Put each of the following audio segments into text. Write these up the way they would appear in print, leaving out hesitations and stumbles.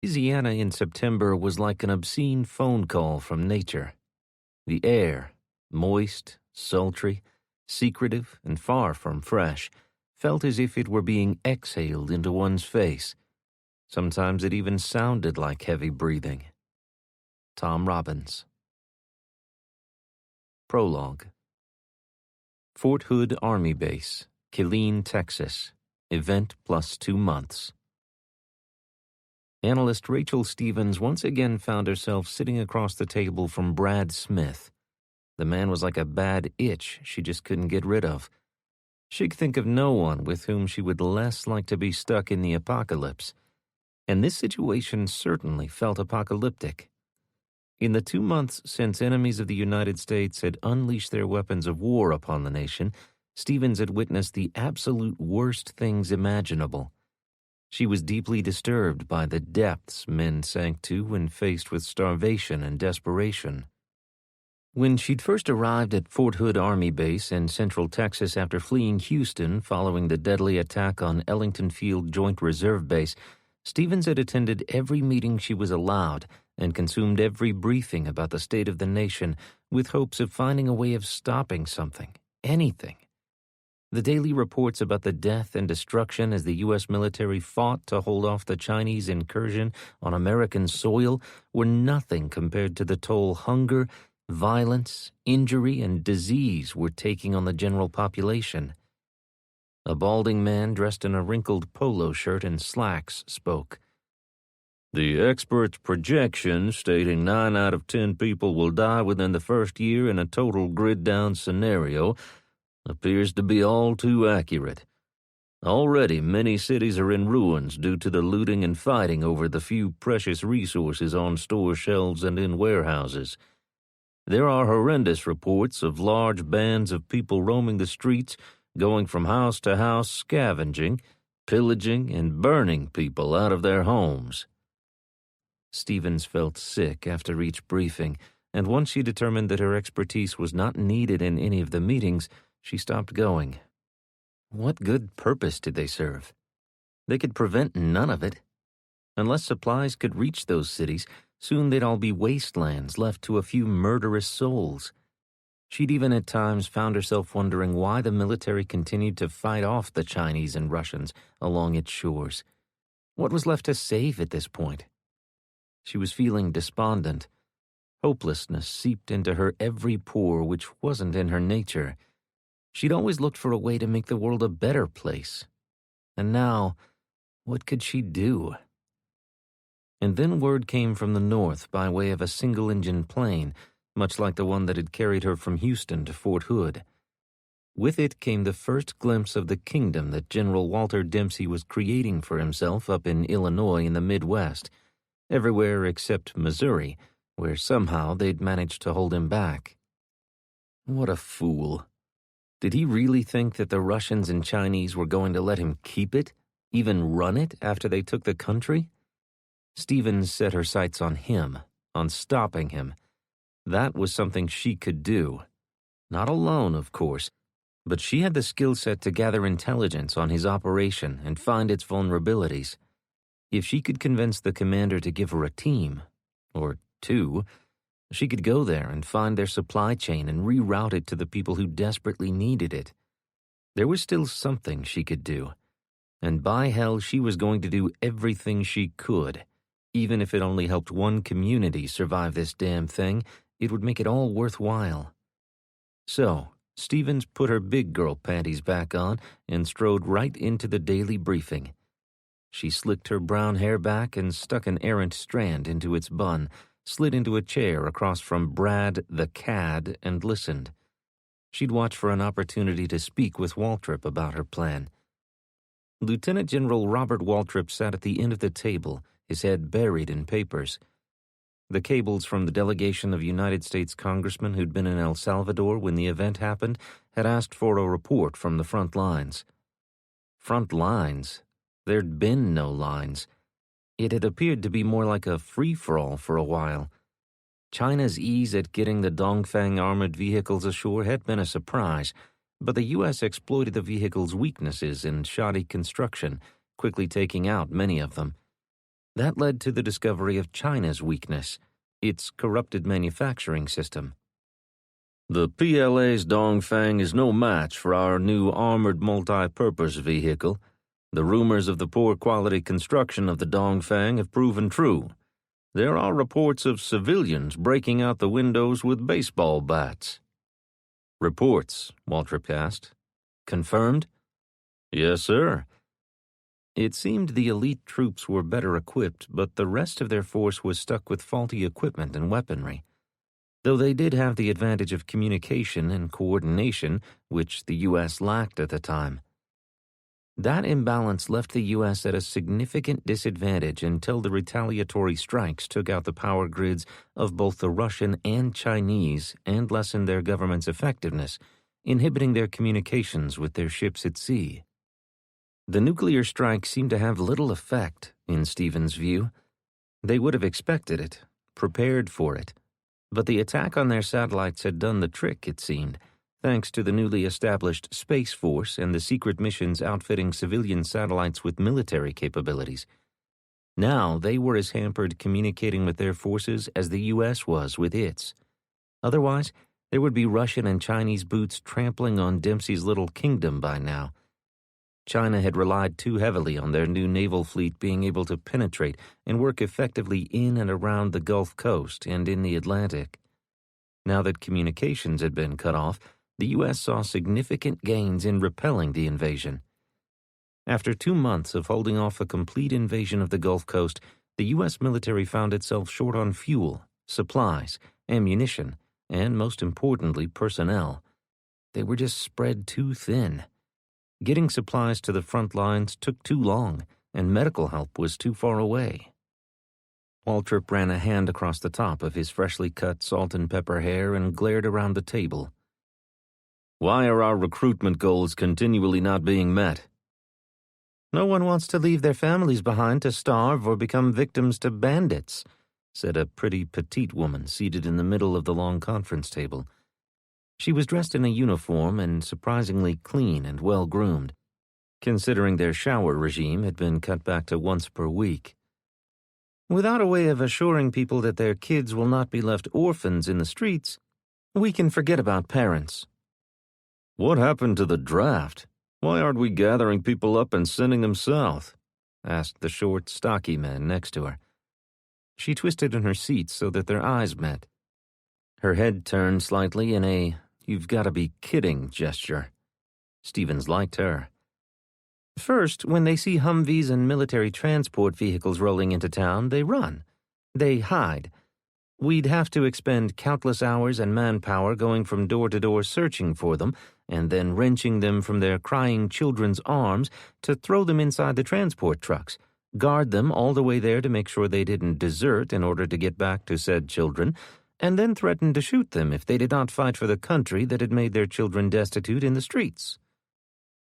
Louisiana in September was like an obscene phone call from nature. The air, moist, sultry, secretive, and far from fresh, felt as if it were being exhaled into one's face. Sometimes it even sounded like heavy breathing. Tom Robbins. Prologue. Fort Hood Army Base, Killeen, Texas. Event plus 2 months. Analyst Rachel Stevens once again found herself sitting across the table from Brad Smith. The man was like a bad itch she just couldn't get rid of. She could think of no one with whom she would less like to be stuck in the apocalypse. And this situation certainly felt apocalyptic. In the 2 months since enemies of the United States had unleashed their weapons of war upon the nation, Stevens had witnessed the absolute worst things imaginable. She was deeply disturbed by the depths men sank to when faced with starvation and desperation. When she'd first arrived at Fort Hood Army Base in Central Texas after fleeing Houston following the deadly attack on Ellington Field Joint Reserve Base, Stevens had attended every meeting she was allowed and consumed every briefing about the state of the nation with hopes of finding a way of stopping something, anything. The daily reports about the death and destruction as the U.S. military fought to hold off the Chinese incursion on American soil were nothing compared to the toll hunger, violence, injury, and disease were taking on the general population. A balding man dressed in a wrinkled polo shirt and slacks spoke. The experts' projections stating 9 out of 10 people will die within the first year in a total grid-down scenario appears to be all too accurate. Already many cities are in ruins due to the looting and fighting over the few precious resources on store shelves and in warehouses. There are horrendous reports of large bands of people roaming the streets, going from house to house scavenging, pillaging, and burning people out of their homes. Stevens felt sick after each briefing, and once she determined that her expertise was not needed in any of the meetings, she stopped going. What good purpose did they serve? They could prevent none of it. Unless supplies could reach those cities, soon they'd all be wastelands left to a few murderous souls. She'd even at times found herself wondering why the military continued to fight off the Chinese and Russians along its shores. What was left to save at this point? She was feeling despondent. Hopelessness seeped into her every pore, which wasn't in her nature. She'd always looked for a way to make the world a better place. And now, what could she do? And then word came from the north by way of a single-engine plane, much like the one that had carried her from Houston to Fort Hood. With it came the first glimpse of the kingdom that General Walter Dempsey was creating for himself up in Illinois in the Midwest, everywhere except Missouri, where somehow they'd managed to hold him back. What a fool. Did he really think that the Russians and Chinese were going to let him keep it, even run it, after they took the country? Stevens set her sights on him, on stopping him. That was something she could do. Not alone, of course, but she had the skill set to gather intelligence on his operation and find its vulnerabilities. If she could convince the commander to give her a team, or 2, she could go there and find their supply chain and reroute it to the people who desperately needed it. There was still something she could do, and by hell she was going to do everything she could. Even if it only helped one community survive this damn thing, it would make it all worthwhile. So, Stevens put her big girl panties back on and strode right into the daily briefing. She slicked her brown hair back and stuck an errant strand into its bun, slid into a chair across from Brad the Cad, and listened. She'd watch for an opportunity to speak with Waltrip about her plan. Lieutenant General Robert Waltrip sat at the end of the table, his head buried in papers. The cables from the delegation of United States congressmen who'd been in El Salvador when the event happened had asked for a report from the front lines. Front lines? There'd been no lines. It had appeared to be more like a free-for-all for a while. China's ease at getting the Dongfang armored vehicles ashore had been a surprise, but the U.S. exploited the vehicles' weaknesses in shoddy construction, quickly taking out many of them. That led to the discovery of China's weakness, its corrupted manufacturing system. The PLA's Dongfang is no match for our new armored multi-purpose vehicle. The rumors of the poor quality construction of the Dongfang have proven true. There are reports of civilians breaking out the windows with baseball bats. Reports, Waltrip asked. Confirmed? Yes, sir. It seemed the elite troops were better equipped, but the rest of their force was stuck with faulty equipment and weaponry. Though they did have the advantage of communication and coordination, which the U.S. lacked at the time. That imbalance left the U.S. at a significant disadvantage until the retaliatory strikes took out the power grids of both the Russian and Chinese and lessened their government's effectiveness, inhibiting their communications with their ships at sea. The nuclear strike seemed to have little effect, in Stevens' view. They would have expected it, prepared for it, but the attack on their satellites had done the trick, it seemed, thanks to the newly established Space Force and the secret missions outfitting civilian satellites with military capabilities. Now they were as hampered communicating with their forces as the U.S. was with its. Otherwise, there would be Russian and Chinese boots trampling on Dempsey's little kingdom by now. China had relied too heavily on their new naval fleet being able to penetrate and work effectively in and around the Gulf Coast and in the Atlantic. Now that communications had been cut off, the U.S. saw significant gains in repelling the invasion. After 2 months of holding off a complete invasion of the Gulf Coast, the U.S. military found itself short on fuel, supplies, ammunition, and, most importantly, personnel. They were just spread too thin. Getting supplies to the front lines took too long, and medical help was too far away. Waltrip ran a hand across the top of his freshly cut salt and pepper hair and glared around the table. Why are our recruitment goals continually not being met? No one wants to leave their families behind to starve or become victims to bandits, said a pretty petite woman seated in the middle of the long conference table. She was dressed in a uniform and surprisingly clean and well-groomed, considering their shower regime had been cut back to once per week. Without a way of assuring people that their kids will not be left orphans in the streets, we can forget about parents. What happened to the draft? Why aren't we gathering people up and sending them south? Asked the short, stocky man next to her. She twisted in her seat so that their eyes met. Her head turned slightly in a you've-got-to-be-kidding gesture. Stevens liked her. First, when they see Humvees and military transport vehicles rolling into town, they run. They hide. We'd have to expend countless hours and manpower going from door to door searching for them, and then wrenching them from their crying children's arms to throw them inside the transport trucks, guard them all the way there to make sure they didn't desert in order to get back to said children, and then threaten to shoot them if they did not fight for the country that had made their children destitute in the streets.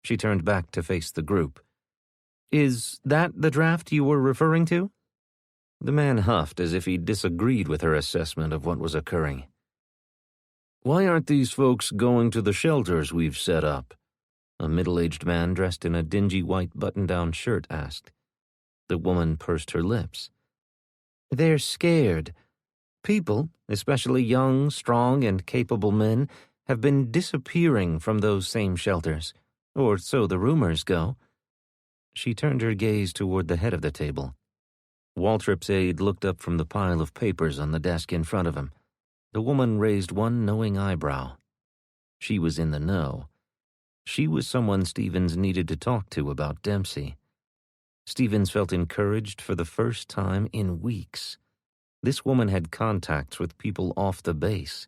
She turned back to face the group. Is that the draft you were referring to? The man huffed as if he disagreed with her assessment of what was occurring. Why aren't these folks going to the shelters we've set up? A middle-aged man dressed in a dingy white button-down shirt asked. The woman pursed her lips. They're scared. People, especially young, strong, and capable men, have been disappearing from those same shelters, or so the rumors go. She turned her gaze toward the head of the table. Waltrip's aide looked up from the pile of papers on the desk in front of him. The woman raised one knowing eyebrow. She was in the know. She was someone Stevens needed to talk to about Dempsey. Stevens felt encouraged for the first time in weeks. This woman had contacts with people off the base.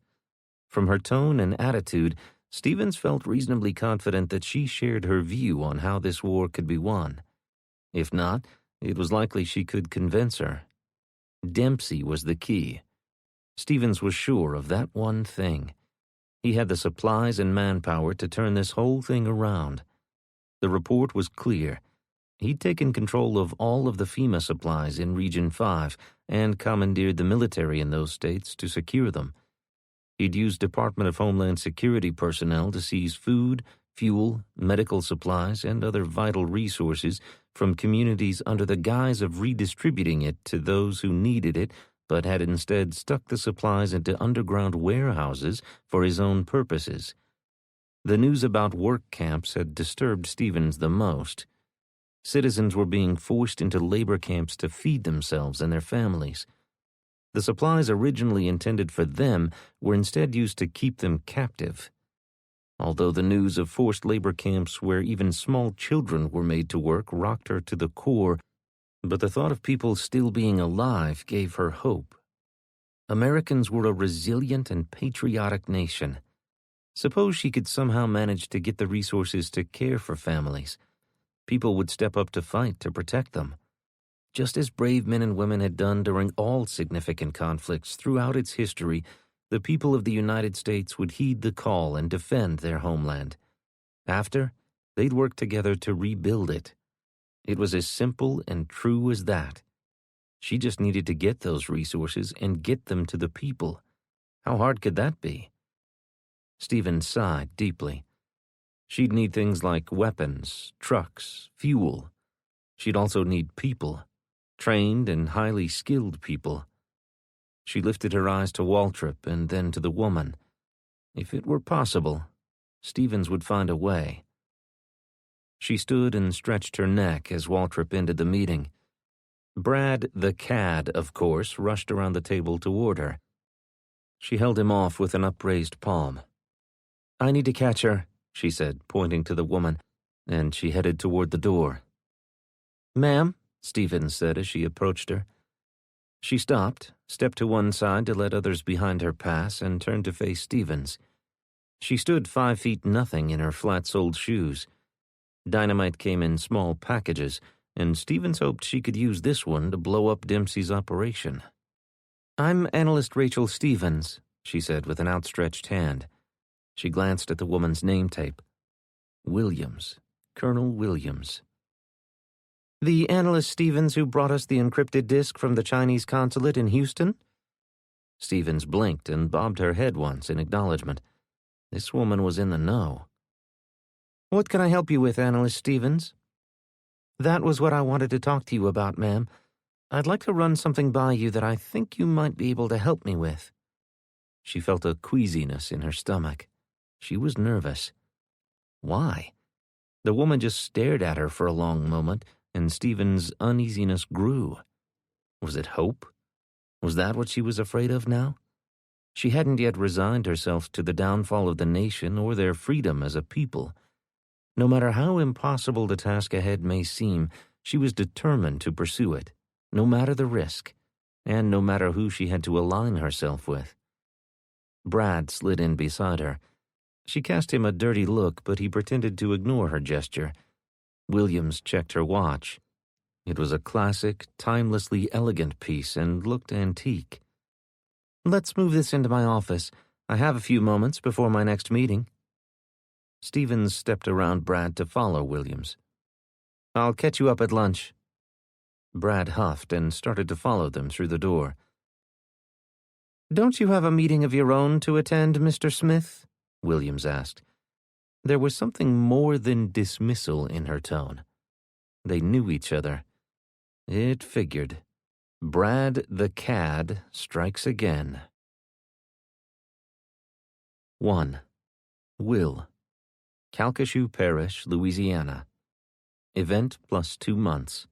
From her tone and attitude, Stevens felt reasonably confident that she shared her view on how this war could be won. If not, it was likely she could convince her. Dempsey was the key. Stevens was sure of that one thing. He had the supplies and manpower to turn this whole thing around. The report was clear. He'd taken control of all of the FEMA supplies in Region 5 and commandeered the military in those states to secure them. He'd used Department of Homeland Security personnel to seize food, fuel, medical supplies, and other vital resources from communities under the guise of redistributing it to those who needed it, but had instead stuck the supplies into underground warehouses for his own purposes. The news about work camps had disturbed Stevens the most. Citizens were being forced into labor camps to feed themselves and their families. The supplies originally intended for them were instead used to keep them captive. Although the news of forced labor camps where even small children were made to work rocked her to the core, but the thought of people still being alive gave her hope. Americans were a resilient and patriotic nation. Suppose she could somehow manage to get the resources to care for families. People would step up to fight to protect them, just as brave men and women had done during all significant conflicts throughout its history. The people of the United States would heed the call and defend their homeland. After, they'd work together to rebuild it. It was as simple and true as that. She just needed to get those resources and get them to the people. How hard could that be? Stevens sighed deeply. She'd need things like weapons, trucks, fuel. She'd also need people, trained and highly skilled people. She lifted her eyes to Waltrip and then to the woman. If it were possible, Stevens would find a way. She stood and stretched her neck as Waltrip ended the meeting. Brad, the cad, of course, rushed around the table toward her. She held him off with an upraised palm. "I need to catch her," she said, pointing to the woman, and she headed toward the door. "Ma'am," Stevens said as she approached her. She stopped, stepped to one side to let others behind her pass, and turned to face Stevens. She stood 5 feet nothing in her flat-soled shoes. Dynamite came in small packages, and Stevens hoped she could use this one to blow up Dempsey's operation. "I'm Analyst Rachel Stevens," she said with an outstretched hand. She glanced at the woman's name tape. Williams. Colonel Williams. "The Analyst Stevens who brought us the encrypted disk from the Chinese consulate in Houston?" Stevens blinked and bobbed her head once in acknowledgement. This woman was in the know. "What can I help you with, Analyst Stevens?" "That was what I wanted to talk to you about, ma'am. I'd like to run something by you that I think you might be able to help me with." She felt a queasiness in her stomach. She was nervous. Why? The woman just stared at her for a long moment, and Stevens' uneasiness grew. Was it hope? Was that what she was afraid of now? She hadn't yet resigned herself to the downfall of the nation or their freedom as a people. No matter how impossible the task ahead may seem, she was determined to pursue it, no matter the risk, and no matter who she had to align herself with. Brad slid in beside her. She cast him a dirty look, but he pretended to ignore her gesture. Williams checked her watch. It was a classic, timelessly elegant piece and looked antique. "Let's move this into my office. I have a few moments before my next meeting." Stevens stepped around Brad to follow Williams. "I'll catch you up at lunch." Brad huffed and started to follow them through the door. "Don't you have a meeting of your own to attend, Mr. Smith?" Williams asked. There was something more than dismissal in her tone. They knew each other. It figured. Brad the cad strikes again. 1. Will. Calcasieu Parish, Louisiana. Event plus 2 months.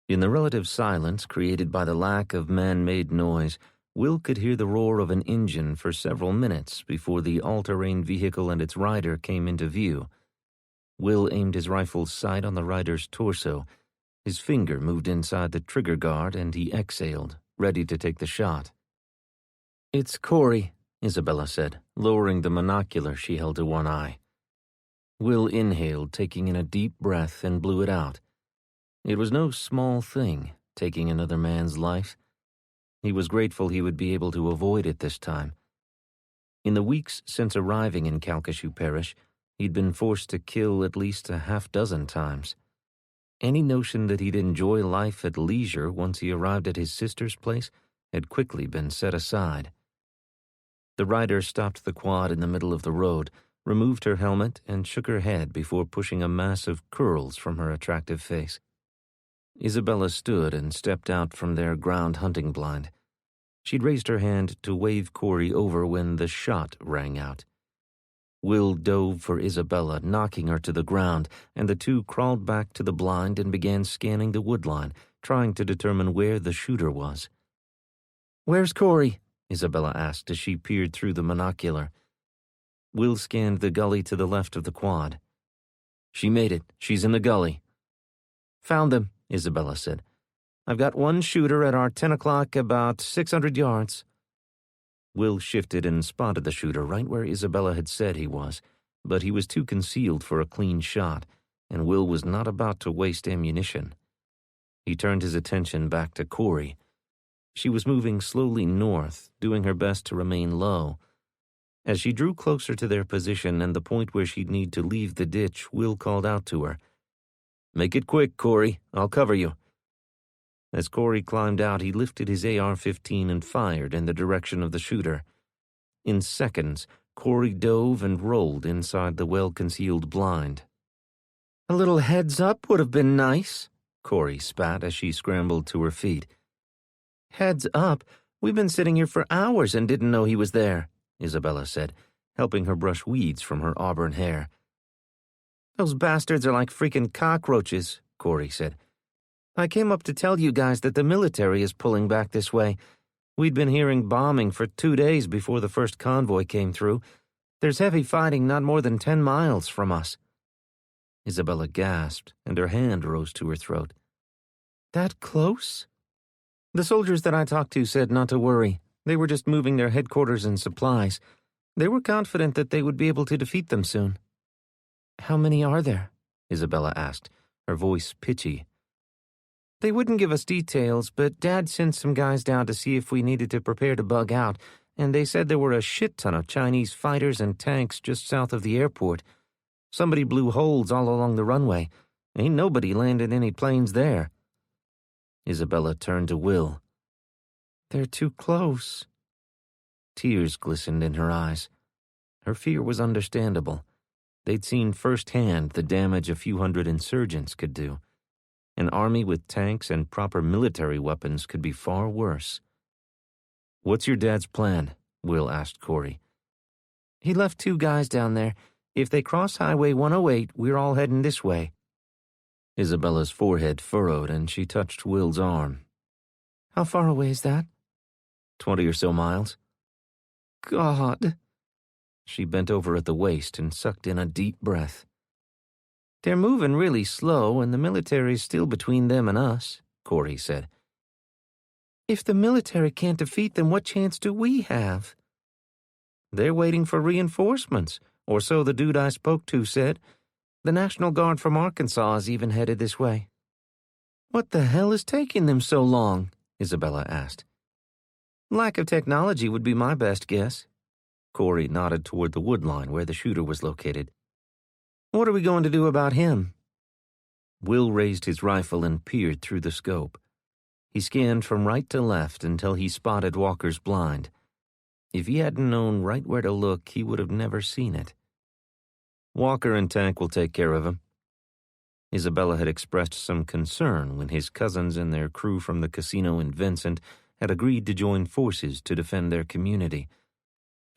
In the relative silence created by the lack of man-made noise, Will could hear the roar of an engine for several minutes before the all-terrain vehicle and its rider came into view. Will aimed his rifle's sight on the rider's torso. His finger moved inside the trigger guard and he exhaled, ready to take the shot. "It's Corey," Isabella said, lowering the monocular she held to one eye. Will inhaled, taking in a deep breath, and blew it out. It was no small thing, taking another man's life. He was grateful he would be able to avoid it this time. In the weeks since arriving in Calcasieu Parish, he'd been forced to kill at least a half-dozen times. Any notion that he'd enjoy life at leisure once he arrived at his sister's place had quickly been set aside. The rider stopped the quad in the middle of the road, removed her helmet, and shook her head before pushing a mass of curls from her attractive face. Isabella stood and stepped out from their ground hunting blind. She'd raised her hand to wave Corey over when the shot rang out. Will dove for Isabella, knocking her to the ground, and the two crawled back to the blind and began scanning the woodline, trying to determine where the shooter was. "Where's Corey?" Isabella asked as she peered through the monocular. Will scanned the gully to the left of the quad. "She made it. She's in the gully." "Found them," Isabella said. "I've got one shooter at our 10 o'clock, about 600 yards. Will shifted and spotted the shooter right where Isabella had said he was, but he was too concealed for a clean shot, and Will was not about to waste ammunition. He turned his attention back to Corey. She was moving slowly north, doing her best to remain low. As she drew closer to their position and the point where she'd need to leave the ditch, Will called out to her. "Make it quick, Corey. I'll cover you." As Corey climbed out, he lifted his AR-15 and fired in the direction of the shooter. In seconds, Corey dove and rolled inside the well-concealed blind. "A little heads up would have been nice," Corey spat as she scrambled to her feet. "Heads up? We've been sitting here for hours and didn't know he was there," Isabella said, helping her brush weeds from her auburn hair. "Those bastards are like freaking cockroaches," Corey said. "I came up to tell you guys that the military is pulling back this way. We'd been hearing bombing for 2 days before the first convoy came through. There's heavy fighting not more than 10 miles from us." Isabella gasped, and her hand rose to her throat. "That close?" "The soldiers that I talked to said not to worry. They were just moving their headquarters and supplies. They were confident that they would be able to defeat them soon." "How many are there?" Isabella asked, her voice pitchy. "They wouldn't give us details, but Dad sent some guys down to see if we needed to prepare to bug out, and they said there were a shit ton of Chinese fighters and tanks just south of the airport. Somebody blew holes all along the runway. Ain't nobody landed any planes there." Isabella turned to Will. "They're too close." Tears glistened in her eyes. Her fear was understandable. They'd seen firsthand the damage a few hundred insurgents could do. An army with tanks and proper military weapons could be far worse. "What's your dad's plan?" Will asked Corey. "He left 2 guys down there. If they cross Highway 108, we're all heading this way." Isabella's forehead furrowed and she touched Will's arm. "How far away is that?" 20 or so miles. "God." She bent over at the waist and sucked in a deep breath. "They're moving really slow, and the military's still between them and us," Corey said. "If the military can't defeat them, what chance do we have?" "They're waiting for reinforcements, or so the dude I spoke to said. The National Guard from Arkansas is even headed this way." "What the hell is taking them so long?" Isabella asked. "Lack of technology would be my best guess." Corey nodded toward the woodline where the shooter was located. "What are we going to do about him?" Will raised his rifle and peered through the scope. He scanned from right to left until he spotted Walker's blind. If he hadn't known right where to look, he would have never seen it. "Walker and Tank will take care of him." Isabella had expressed some concern when his cousins and their crew from the casino in Vincent had agreed to join forces to defend their community.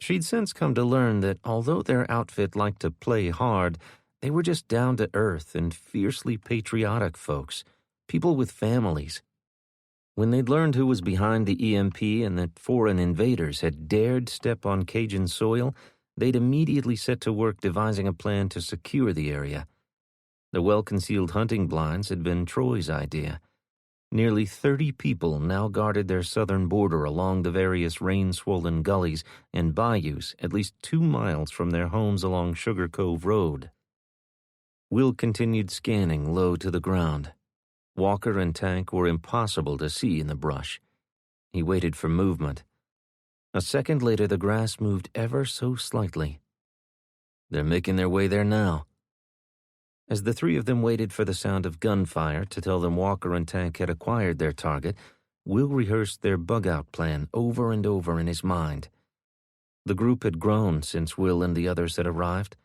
She'd since come to learn that although their outfit liked to play hard, they were just down-to-earth and fiercely patriotic folks, people with families. When they'd learned who was behind the EMP and that foreign invaders had dared step on Cajun soil, they'd immediately set to work devising a plan to secure the area. The well-concealed hunting blinds had been Troy's idea. Nearly 30 people now guarded their southern border along the various rain-swollen gullies and bayous at least 2 miles from their homes along Sugar Cove Road. Will continued scanning low to the ground. Walker and Tank were impossible to see in the brush. He waited for movement. A second later, the grass moved ever so slightly. "They're making their way there now." As the 3 of them waited for the sound of gunfire to tell them Walker and Tank had acquired their target, Will rehearsed their bug-out plan over and over in his mind. The group had grown since Will and the others had arrived.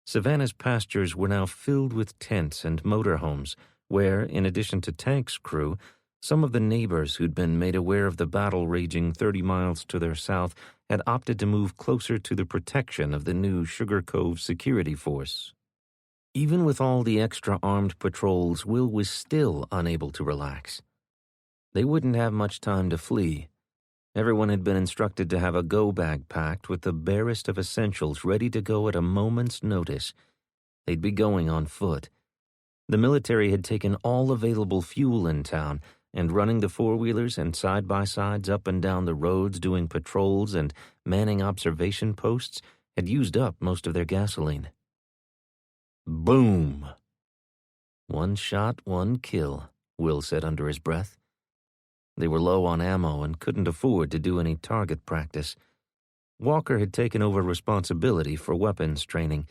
Savannah's pastures were now filled with tents and motorhomes, where, in addition to Tank's crew, some of the neighbors who'd been made aware of the battle raging 30 miles to their south had opted to move closer to the protection of the new Sugar Cove security force. Even with all the extra armed patrols, Will was still unable to relax. They wouldn't have much time to flee. Everyone had been instructed to have a go-bag packed with the barest of essentials ready to go at a moment's notice. They'd be going on foot. The military had taken all available fuel in town, and running the four-wheelers and side-by-sides up and down the roads doing patrols and manning observation posts had used up most of their gasoline. Boom! One shot, one kill, Will said under his breath. They were low on ammo and couldn't afford to do any target practice. Walker had taken over responsibility for weapons training.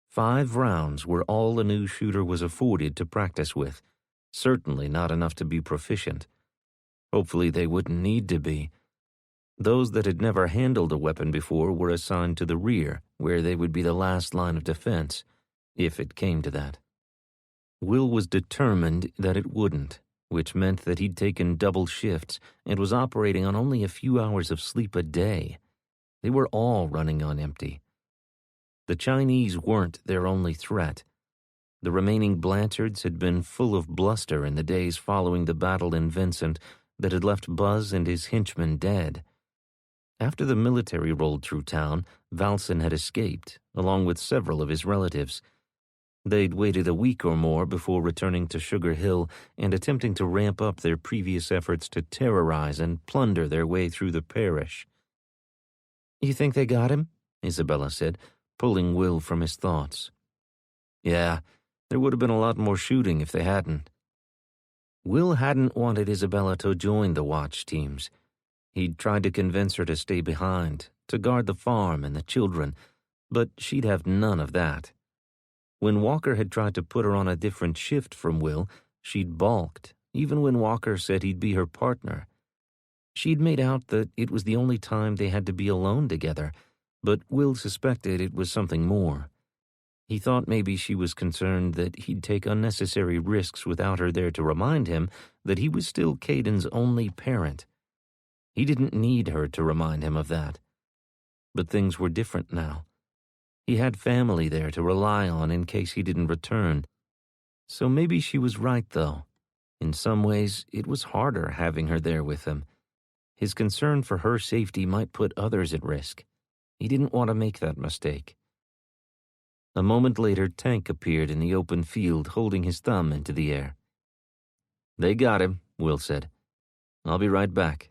5 rounds were all a new shooter was afforded to practice with. Certainly not enough to be proficient. Hopefully they wouldn't need to be. Those that had never handled a weapon before were assigned to the rear, where they would be the last line of defense, if it came to that. Will was determined that it wouldn't, which meant that he'd taken double shifts and was operating on only a few hours of sleep a day. They were all running on empty. The Chinese weren't their only threat. The remaining Blanchards had been full of bluster in the days following the battle in Vincent that had left Buzz and his henchmen dead. After the military rolled through town, Valson had escaped, along with several of his relatives. They'd waited a week or more before returning to Sugar Hill and attempting to ramp up their previous efforts to terrorize and plunder their way through the parish. "You think they got him?" Isabella said, pulling Will from his thoughts. "Yeah, there would have been a lot more shooting if they hadn't." Will hadn't wanted Isabella to join the watch teams. He'd tried to convince her to stay behind, to guard the farm and the children, but she'd have none of that. When Walker had tried to put her on a different shift from Will, she'd balked, even when Walker said he'd be her partner. She'd made out that it was the only time they had to be alone together, but Will suspected it was something more. He thought maybe she was concerned that he'd take unnecessary risks without her there to remind him that he was still Caden's only parent. He didn't need her to remind him of that. But things were different now. He had family there to rely on in case he didn't return. So maybe she was right, though. In some ways, it was harder having her there with him. His concern for her safety might put others at risk. He didn't want to make that mistake. A moment later, Tank appeared in the open field, holding his thumb into the air. "They got him," Will said. "I'll be right back."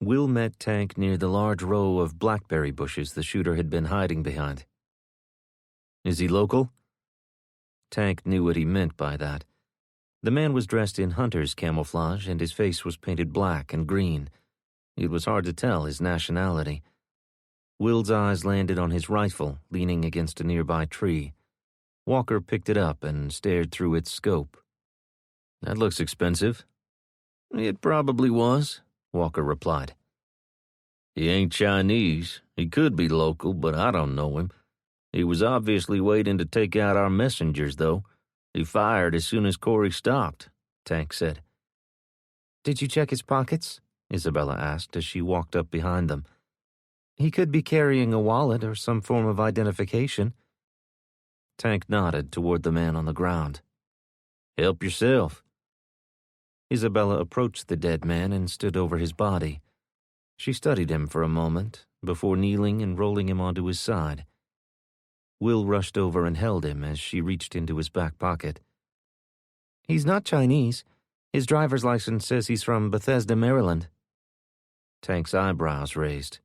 Will met Tank near the large row of blackberry bushes the shooter had been hiding behind. "Is he local?" Tank knew what he meant by that. The man was dressed in hunter's camouflage and his face was painted black and green. It was hard to tell his nationality. Will's eyes landed on his rifle, leaning against a nearby tree. Walker picked it up and stared through its scope. "That looks expensive." "It probably was," Walker replied. "He ain't Chinese. He could be local, but I don't know him. He was obviously waiting to take out our messengers, though. He fired as soon as Corey stopped," Tank said. "Did you check his pockets?" Isabella asked as she walked up behind them. "He could be carrying a wallet or some form of identification." Tank nodded toward the man on the ground. "Help yourself." Isabella approached the dead man and stood over his body. She studied him for a moment, before kneeling and rolling him onto his side. Will rushed over and held him as she reached into his back pocket. "He's not Chinese. His driver's license says he's from Bethesda, Maryland." Tank's eyebrows raised.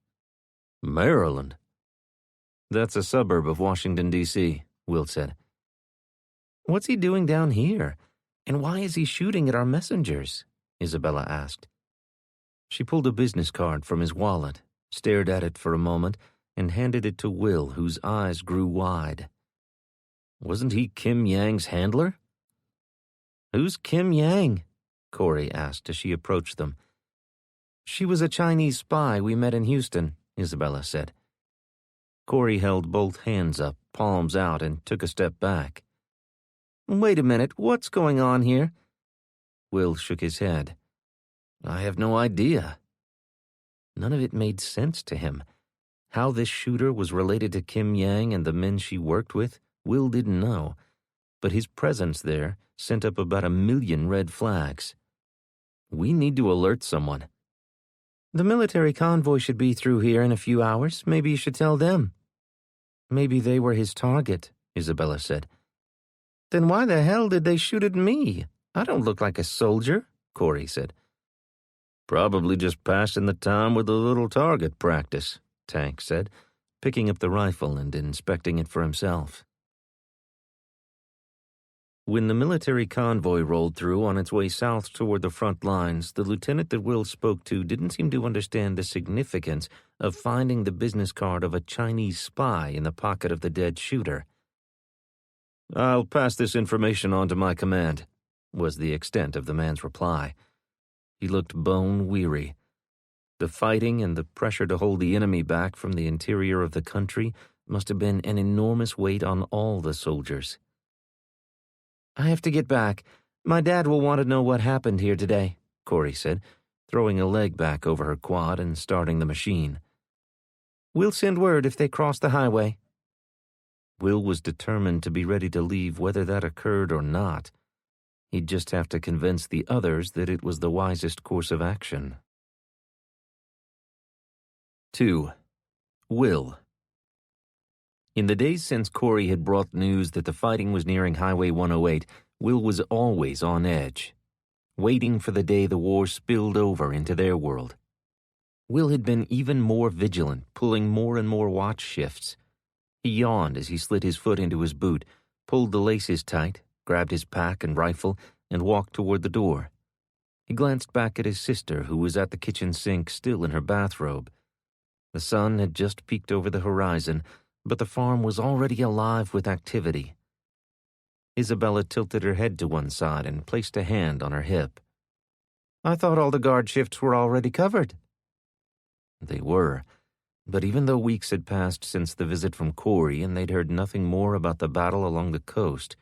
"Maryland?" "That's a suburb of Washington, D.C., Will said. "What's he doing down here? And why is he shooting at our messengers?" Isabella asked. She pulled a business card from his wallet, stared at it for a moment, and handed it to Will, whose eyes grew wide. "Wasn't he Kim Yang's handler?" "Who's Kim Yang?" Corey asked as she approached them. "She was a Chinese spy we met in Houston," Isabella said. Corey held both hands up, palms out, and took a step back. "Wait a minute, what's going on here?" Will shook his head. "I have no idea." None of it made sense to him. How this shooter was related to Kim Yang and the men she worked with, Will didn't know, but his presence there sent up about 1,000,000 red flags. "We need to alert someone." "The military convoy should be through here in a few hours. Maybe you should tell them." "Maybe they were his target," Isabella said. "Then why the hell did they shoot at me? I don't look like a soldier," Corey said. "Probably just passing the time with a little target practice," Tank said, picking up the rifle and inspecting it for himself. When the military convoy rolled through on its way south toward the front lines, the lieutenant that Will spoke to didn't seem to understand the significance of finding the business card of a Chinese spy in the pocket of the dead shooter. "I'll pass this information on to my command," was the extent of the man's reply. He looked bone-weary. The fighting and the pressure to hold the enemy back from the interior of the country must have been an enormous weight on all the soldiers. "I have to get back. My dad will want to know what happened here today," Corey said, throwing a leg back over her quad and starting the machine. "We'll send word if they cross the highway." Will was determined to be ready to leave whether that occurred or not. He'd just have to convince the others that it was the wisest course of action. 2. Will. In the days since Corey had brought news that the fighting was nearing Highway 108, Will was always on edge, waiting for the day the war spilled over into their world. Will had been even more vigilant, pulling more and more watch shifts. He yawned as he slid his foot into his boot, pulled the laces tight, grabbed his pack and rifle, and walked toward the door. He glanced back at his sister, who was at the kitchen sink, still in her bathrobe. The sun had just peeked over the horizon, but the farm was already alive with activity. Isabella tilted her head to one side and placed a hand on her hip. "I thought all the guard shifts were already covered." They were, but even though weeks had passed since the visit from Corey and they'd heard nothing more about the battle along the coast,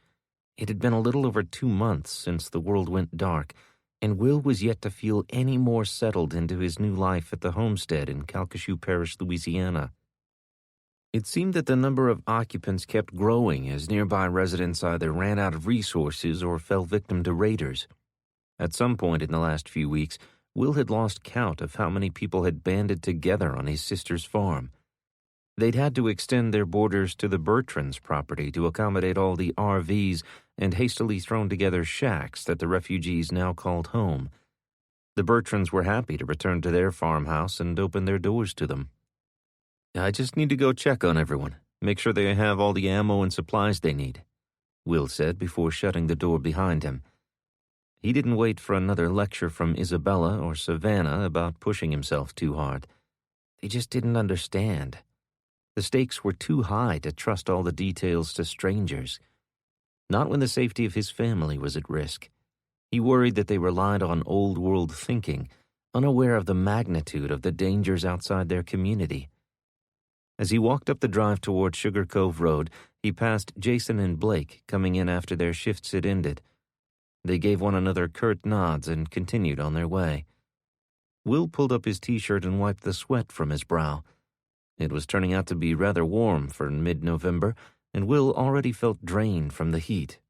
it had been a little over 2 months since the world went dark, and Will was yet to feel any more settled into his new life at the homestead in Calcasieu Parish, Louisiana. It seemed that the number of occupants kept growing as nearby residents either ran out of resources or fell victim to raiders. At some point in the last few weeks, Will had lost count of how many people had banded together on his sister's farm. They'd had to extend their borders to the Bertrands' property to accommodate all the RVs and hastily thrown together shacks that the refugees now called home. The Bertrands were happy to return to their farmhouse and open their doors to them. "I just need to go check on everyone, make sure they have all the ammo and supplies they need," Will said before shutting the door behind him. He didn't wait for another lecture from Isabella or Savannah about pushing himself too hard. They just didn't understand. The stakes were too high to trust all the details to strangers. Not when the safety of his family was at risk. He worried that they relied on old-world thinking, unaware of the magnitude of the dangers outside their community. As he walked up the drive toward Sugar Cove Road, he passed Jason and Blake coming in after their shifts had ended. They gave one another curt nods and continued on their way. Will pulled up his t-shirt and wiped the sweat from his brow. It was turning out to be rather warm for mid-November, and Will already felt drained from the heat.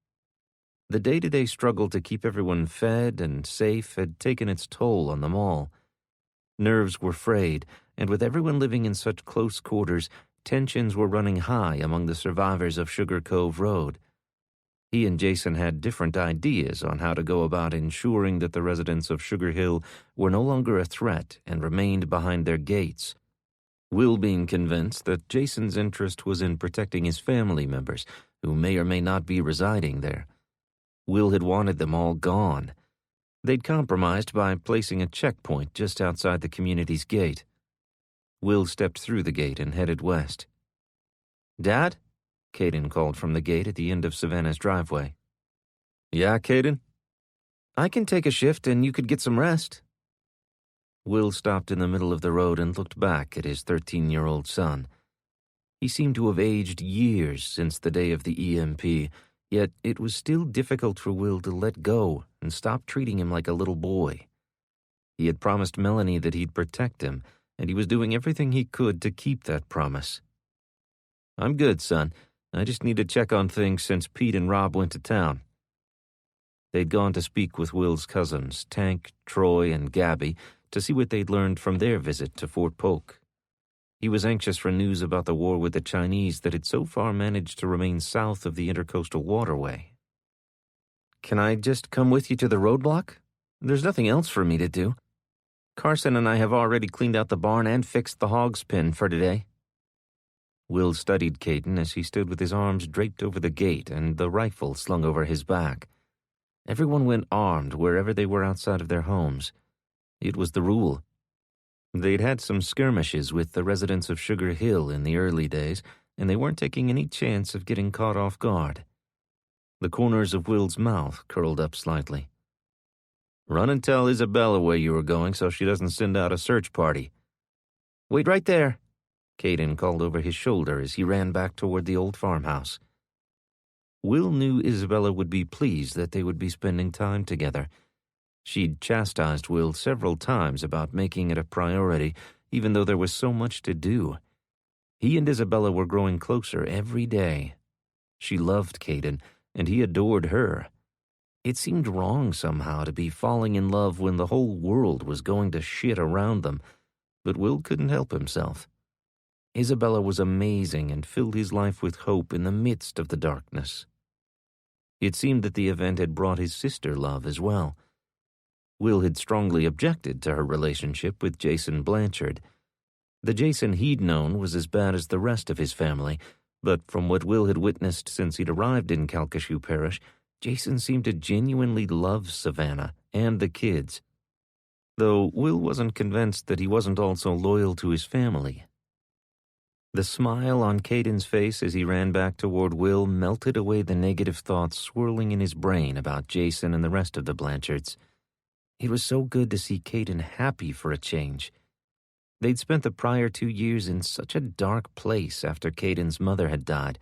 The day-to-day struggle to keep everyone fed and safe had taken its toll on them all. Nerves were frayed, and with everyone living in such close quarters, tensions were running high among the survivors of Sugar Cove Road. He and Jason had different ideas on how to go about ensuring that the residents of Sugar Hill were no longer a threat and remained behind their gates. Will being convinced that Jason's interest was in protecting his family members, who may or may not be residing there. Will had wanted them all gone. They'd compromised by placing a checkpoint just outside the community's gate. Will stepped through the gate and headed west. "Dad?" Caden called from the gate at the end of Savannah's driveway. "Yeah, Caden?" "I can take a shift and you could get some rest." Will stopped in the middle of the road and looked back at his 13-year-old son. He seemed to have aged years since the day of the EMP, yet it was still difficult for Will to let go and stop treating him like a little boy. He had promised Melanie that he'd protect him, and he was doing everything he could to keep that promise. "I'm good, son. I just need to check on things since Pete and Rob went to town." They'd gone to speak with Will's cousins, Tank, Troy, and Gabby, to see what they'd learned from their visit to Fort Polk. He was anxious for news about the war with the Chinese that had so far managed to remain south of the Intercoastal Waterway. "Can I just come with you to the roadblock? There's nothing else for me to do. Carson and I have already cleaned out the barn and fixed the hog's pen for today." Will studied Caden as he stood with his arms draped over the gate and the rifle slung over his back. Everyone went armed wherever they were outside of their homes. It was the rule. They'd had some skirmishes with the residents of Sugar Hill in the early days, and they weren't taking any chance of getting caught off guard. The corners of Will's mouth curled up slightly. "Run and tell Isabella where you were going so she doesn't send out a search party." "Wait right there," Caden called over his shoulder as he ran back toward the old farmhouse. Will knew Isabella would be pleased that they would be spending time together. She'd chastised Will several times about making it a priority, even though there was so much to do. He and Isabella were growing closer every day. She loved Caden, and he adored her. It seemed wrong somehow to be falling in love when the whole world was going to shit around them, but Will couldn't help himself. Isabella was amazing and filled his life with hope in the midst of the darkness. It seemed that the event had brought his sister love as well. Will had strongly objected to her relationship with Jason Blanchard. The Jason he'd known was as bad as the rest of his family, but from what Will had witnessed since he'd arrived in Calcasieu Parish, Jason seemed to genuinely love Savannah and the kids, though Will wasn't convinced that he wasn't also loyal to his family. The smile on Caden's face as he ran back toward Will melted away the negative thoughts swirling in his brain about Jason and the rest of the Blanchards. It was so good to see Caden happy for a change. They'd spent the prior 2 years in such a dark place after Caden's mother had died,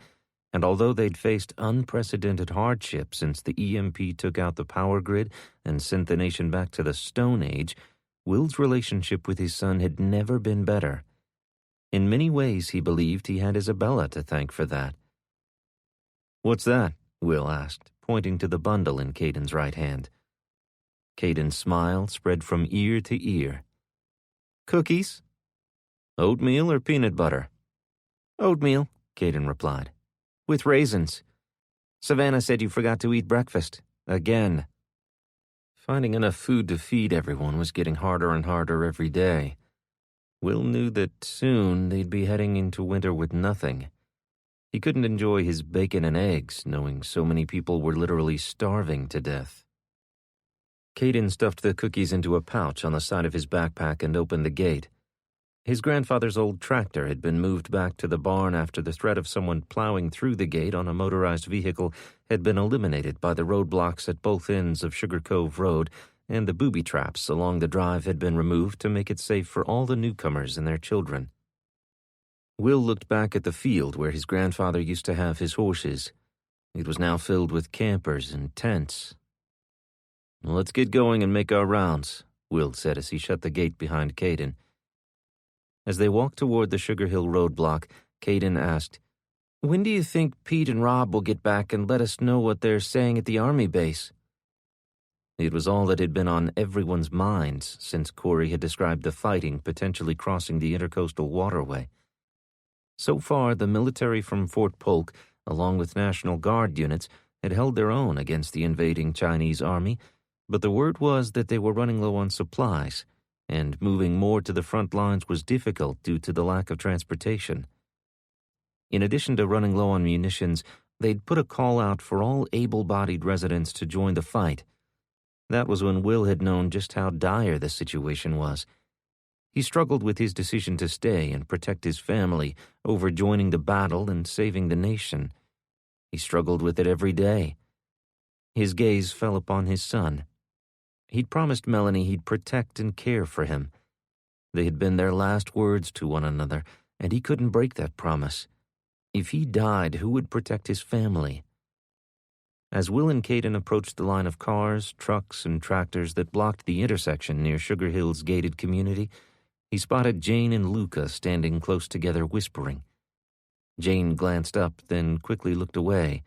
and although they'd faced unprecedented hardship since the EMP took out the power grid and sent the nation back to the Stone Age, Will's relationship with his son had never been better. In many ways, he believed he had Isabella to thank for that. "What's that?" Will asked, pointing to the bundle in Caden's right hand. Caden's smile spread from ear to ear. "Cookies? Oatmeal or peanut butter?" "Oatmeal," Caden replied. "With raisins. Savannah said you forgot to eat breakfast. Again." Finding enough food to feed everyone was getting harder and harder every day. Will knew that soon they'd be heading into winter with nothing. He couldn't enjoy his bacon and eggs, knowing so many people were literally starving to death. Caden stuffed the cookies into a pouch on the side of his backpack and opened the gate. His grandfather's old tractor had been moved back to the barn after the threat of someone plowing through the gate on a motorized vehicle had been eliminated by the roadblocks at both ends of Sugar Cove Road, and the booby traps along the drive had been removed to make it safe for all the newcomers and their children. Will looked back at the field where his grandfather used to have his horses. It was now filled with campers and tents. "Let's get going and make our rounds," Will said as he shut the gate behind Caden. As they walked toward the Sugar Hill roadblock, Caden asked, "When do you think Pete and Rob will get back and let us know what they're saying at the Army base?" It was all that had been on everyone's minds since Corey had described the fighting potentially crossing the Intercoastal Waterway. So far, the military from Fort Polk, along with National Guard units, had held their own against the invading Chinese army, but the word was that they were running low on supplies, and moving more to the front lines was difficult due to the lack of transportation. In addition to running low on munitions, they'd put a call out for all able-bodied residents to join the fight. That was when Will had known just how dire the situation was. He struggled with his decision to stay and protect his family over joining the battle and saving the nation. He struggled with it every day. His gaze fell upon his son. He'd promised Melanie he'd protect and care for him. They had been their last words to one another, and he couldn't break that promise. If he died, who would protect his family? As Will and Caden approached the line of cars, trucks, and tractors that blocked the intersection near Sugar Hill's gated community, he spotted Jane and Luca standing close together whispering. Jane glanced up, then quickly looked away.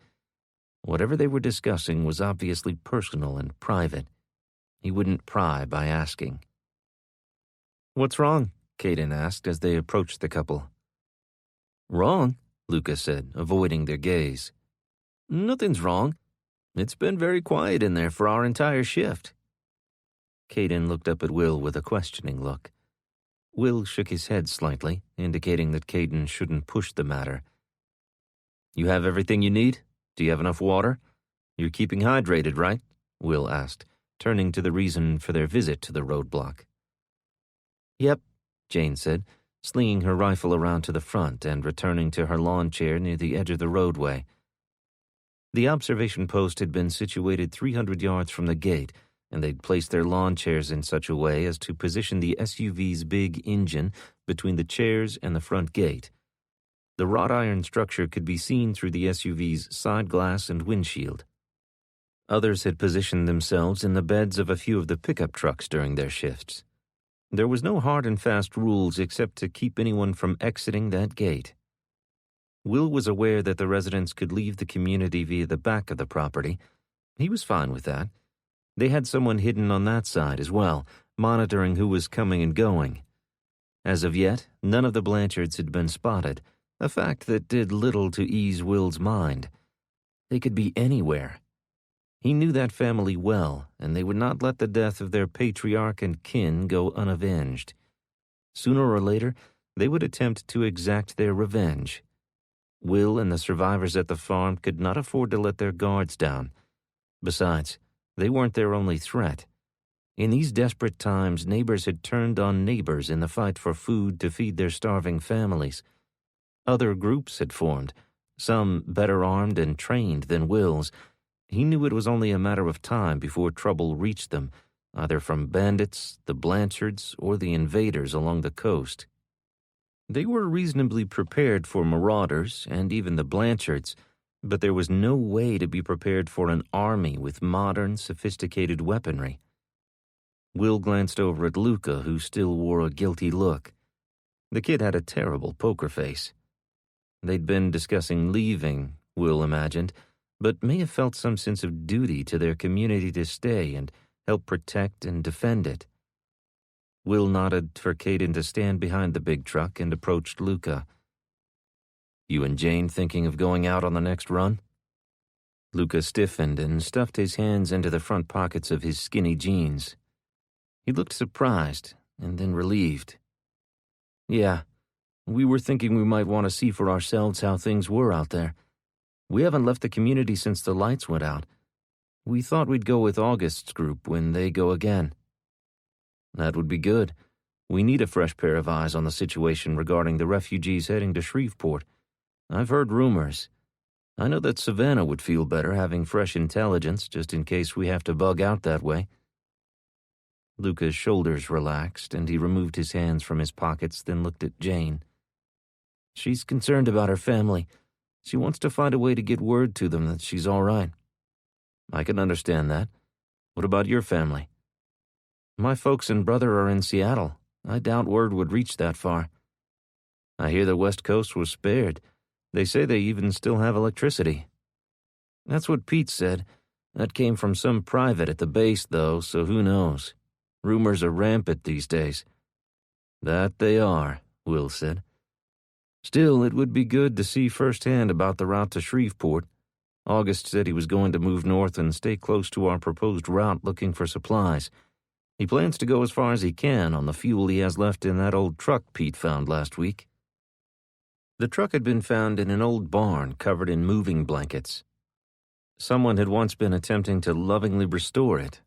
Whatever they were discussing was obviously personal and private. He wouldn't pry by asking. "What's wrong?" Caden asked as they approached the couple. "Wrong?" Luca said, avoiding their gaze. "Nothing's wrong. It's been very quiet in there for our entire shift." Caden looked up at Will with a questioning look. Will shook his head slightly, indicating that Caden shouldn't push the matter. "You have everything you need? Do you have enough water? You're keeping hydrated, right?" Will asked, turning to the reason for their visit to the roadblock. "Yep," Jane said, slinging her rifle around to the front and returning to her lawn chair near the edge of the roadway. The observation post had been situated 300 yards from the gate, and they'd placed their lawn chairs in such a way as to position the SUV's big engine between the chairs and the front gate. The wrought iron structure could be seen through the SUV's side glass and windshield. Others had positioned themselves in the beds of a few of the pickup trucks during their shifts. There was no hard and fast rules except to keep anyone from exiting that gate. Will was aware that the residents could leave the community via the back of the property. He was fine with that. They had someone hidden on that side as well, monitoring who was coming and going. As of yet, none of the Blanchards had been spotted, a fact that did little to ease Will's mind. They could be anywhere. He knew that family well, and they would not let the death of their patriarch and kin go unavenged. Sooner or later, they would attempt to exact their revenge. Will and the survivors at the farm could not afford to let their guards down. Besides, they weren't their only threat. In these desperate times, neighbors had turned on neighbors in the fight for food to feed their starving families. Other groups had formed, some better armed and trained than Will's. He knew it was only a matter of time before trouble reached them, either from bandits, the Blanchards, or the invaders along the coast. They were reasonably prepared for marauders and even the Blanchards, but there was no way to be prepared for an army with modern, sophisticated weaponry. Will glanced over at Luca, who still wore a guilty look. The kid had a terrible poker face. They'd been discussing leaving, Will imagined, but may have felt some sense of duty to their community to stay and help protect and defend it. Will nodded for Caden to stand behind the big truck and approached Luca. "You and Jane thinking of going out on the next run?" Luca stiffened and stuffed his hands into the front pockets of his skinny jeans. He looked surprised and then relieved. "Yeah, we were thinking we might want to see for ourselves how things were out there. We haven't left the community since the lights went out. We thought we'd go with August's group when they go again." "That would be good. We need a fresh pair of eyes on the situation regarding the refugees heading to Shreveport. I've heard rumors. I know that Savannah would feel better having fresh intelligence just in case we have to bug out that way." Luca's shoulders relaxed, and he removed his hands from his pockets, then looked at Jane. "She's concerned about her family. She wants to find a way to get word to them that she's all right." "I can understand that. What about your family?" "My folks and brother are in Seattle. I doubt word would reach that far." "I hear the West Coast was spared. They say they even still have electricity." "That's what Pete said. That came from some private at the base, though, so who knows. Rumors are rampant these days." "That they are," Will said. "Still, it would be good to see firsthand about the route to Shreveport. August said he was going to move north and stay close to our proposed route looking for supplies. He plans to go as far as he can on the fuel he has left in that old truck Pete found last week." The truck had been found in an old barn covered in moving blankets. Someone had once been attempting to lovingly restore it.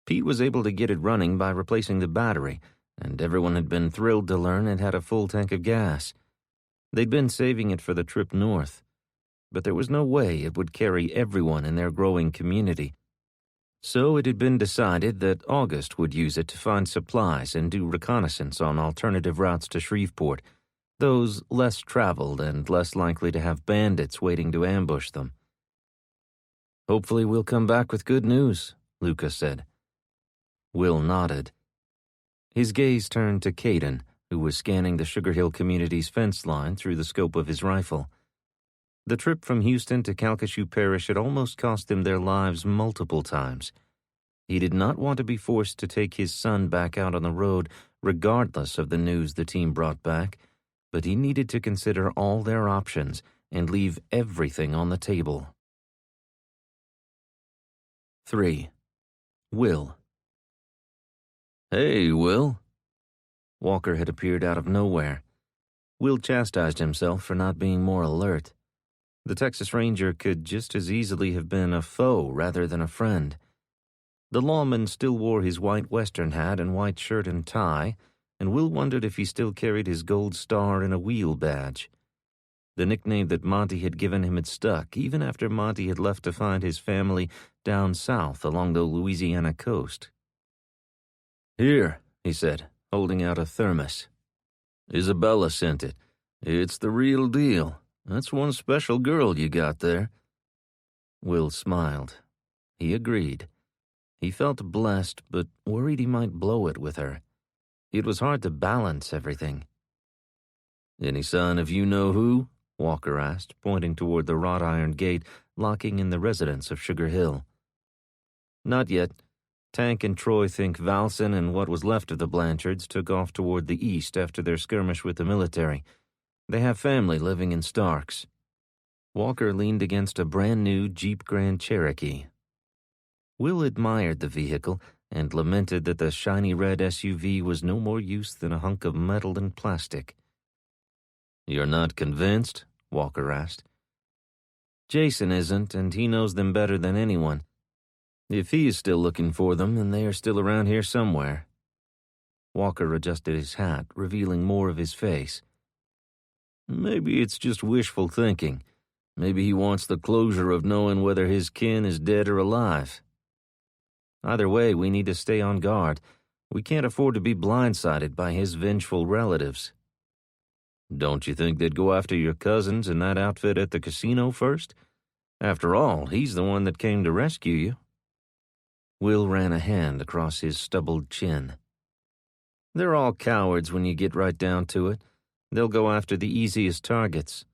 Pete was able to get it running by replacing the battery, and everyone had been thrilled to learn it had a full tank of gas. They'd been saving it for the trip north, but there was no way it would carry everyone in their growing community. So it had been decided that August would use it to find supplies and do reconnaissance on alternative routes to Shreveport, those less traveled and less likely to have bandits waiting to ambush them. "Hopefully we'll come back with good news," Lucas said. Will nodded. His gaze turned to Caden, who was scanning the Sugar Hill community's fence line through the scope of his rifle. The trip from Houston to Calcasieu Parish had almost cost them their lives multiple times. He did not want to be forced to take his son back out on the road regardless of the news the team brought back, but he needed to consider all their options and leave everything on the table. 3. Will. "Hey, Will." Walker had appeared out of nowhere. Will chastised himself for not being more alert. The Texas Ranger could just as easily have been a foe rather than a friend. The lawman still wore his white Western hat and white shirt and tie, and Will wondered if he still carried his gold star and a wheel badge. The nickname that Monty had given him had stuck, even after Monty had left to find his family down south along the Louisiana coast. "Here," he said, holding out a thermos. "Isabella sent it. It's the real deal. That's one special girl you got there." Will smiled. He agreed. He felt blessed, but worried he might blow it with her. It was hard to balance everything. "Any sign of you-know-who?" Walker asked, pointing toward the wrought iron gate locking in the residence of Sugar Hill. "Not yet. Tank and Troy think Valson and what was left of the Blanchards took off toward the east after their skirmish with the military. They have family living in Starks." Walker leaned against a brand-new Jeep Grand Cherokee. Will admired the vehicle and lamented that the shiny red SUV was no more use than a hunk of metal and plastic. "You're not convinced?" Walker asked. "Jason isn't, and he knows them better than anyone. If he is still looking for them, then they are still around here somewhere." Walker adjusted his hat, revealing more of his face. "Maybe it's just wishful thinking. Maybe he wants the closure of knowing whether his kin is dead or alive. Either way, we need to stay on guard. We can't afford to be blindsided by his vengeful relatives." "Don't you think they'd go after your cousins and that outfit at the casino first? After all, he's the one that came to rescue you." Will ran a hand across his stubbled chin. "They're all cowards when you get right down to it. They'll go after the easiest targets.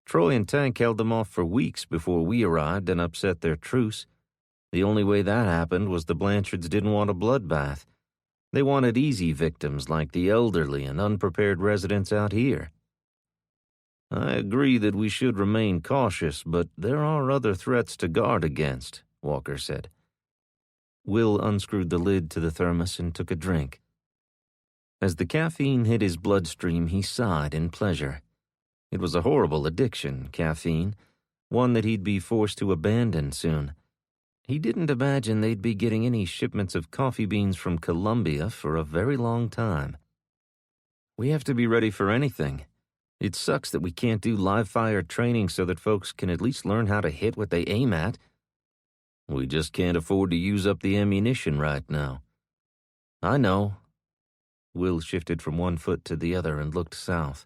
Troy and Tank held them off for weeks before we arrived and upset their truce. The only way that happened was the Blanchards didn't want a bloodbath. They wanted easy victims like the elderly and unprepared residents out here." "I agree that we should remain cautious, but there are other threats to guard against," Walker said. Will unscrewed the lid to the thermos and took a drink. As the caffeine hit his bloodstream, he sighed in pleasure. It was a horrible addiction, caffeine, one that he'd be forced to abandon soon. He didn't imagine they'd be getting any shipments of coffee beans from Colombia for a very long time. "We have to be ready for anything. It sucks that we can't do live-fire training so that folks can at least learn how to hit what they aim at." "We just can't afford to use up the ammunition right now." "I know." Will shifted from one foot to the other and looked south.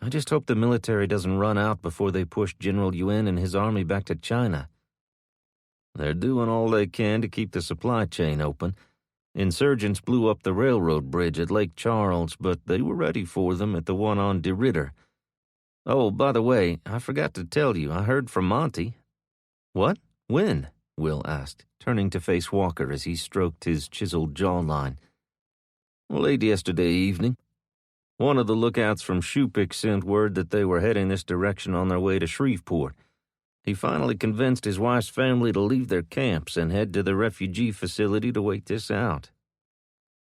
"I just hope the military doesn't run out before they push General Yuen and his army back to China." "They're doing all they can to keep the supply chain open. Insurgents blew up the railroad bridge at Lake Charles, but they were ready for them at the one on De Ritter. Oh, by the way, I forgot to tell you, I heard from Monty." "What? When?" Will asked, turning to face Walker as he stroked his chiseled jawline. "Late yesterday evening. One of the lookouts from Shupik sent word that they were heading this direction on their way to Shreveport. He finally convinced his wife's family to leave their camps and head to the refugee facility to wait this out."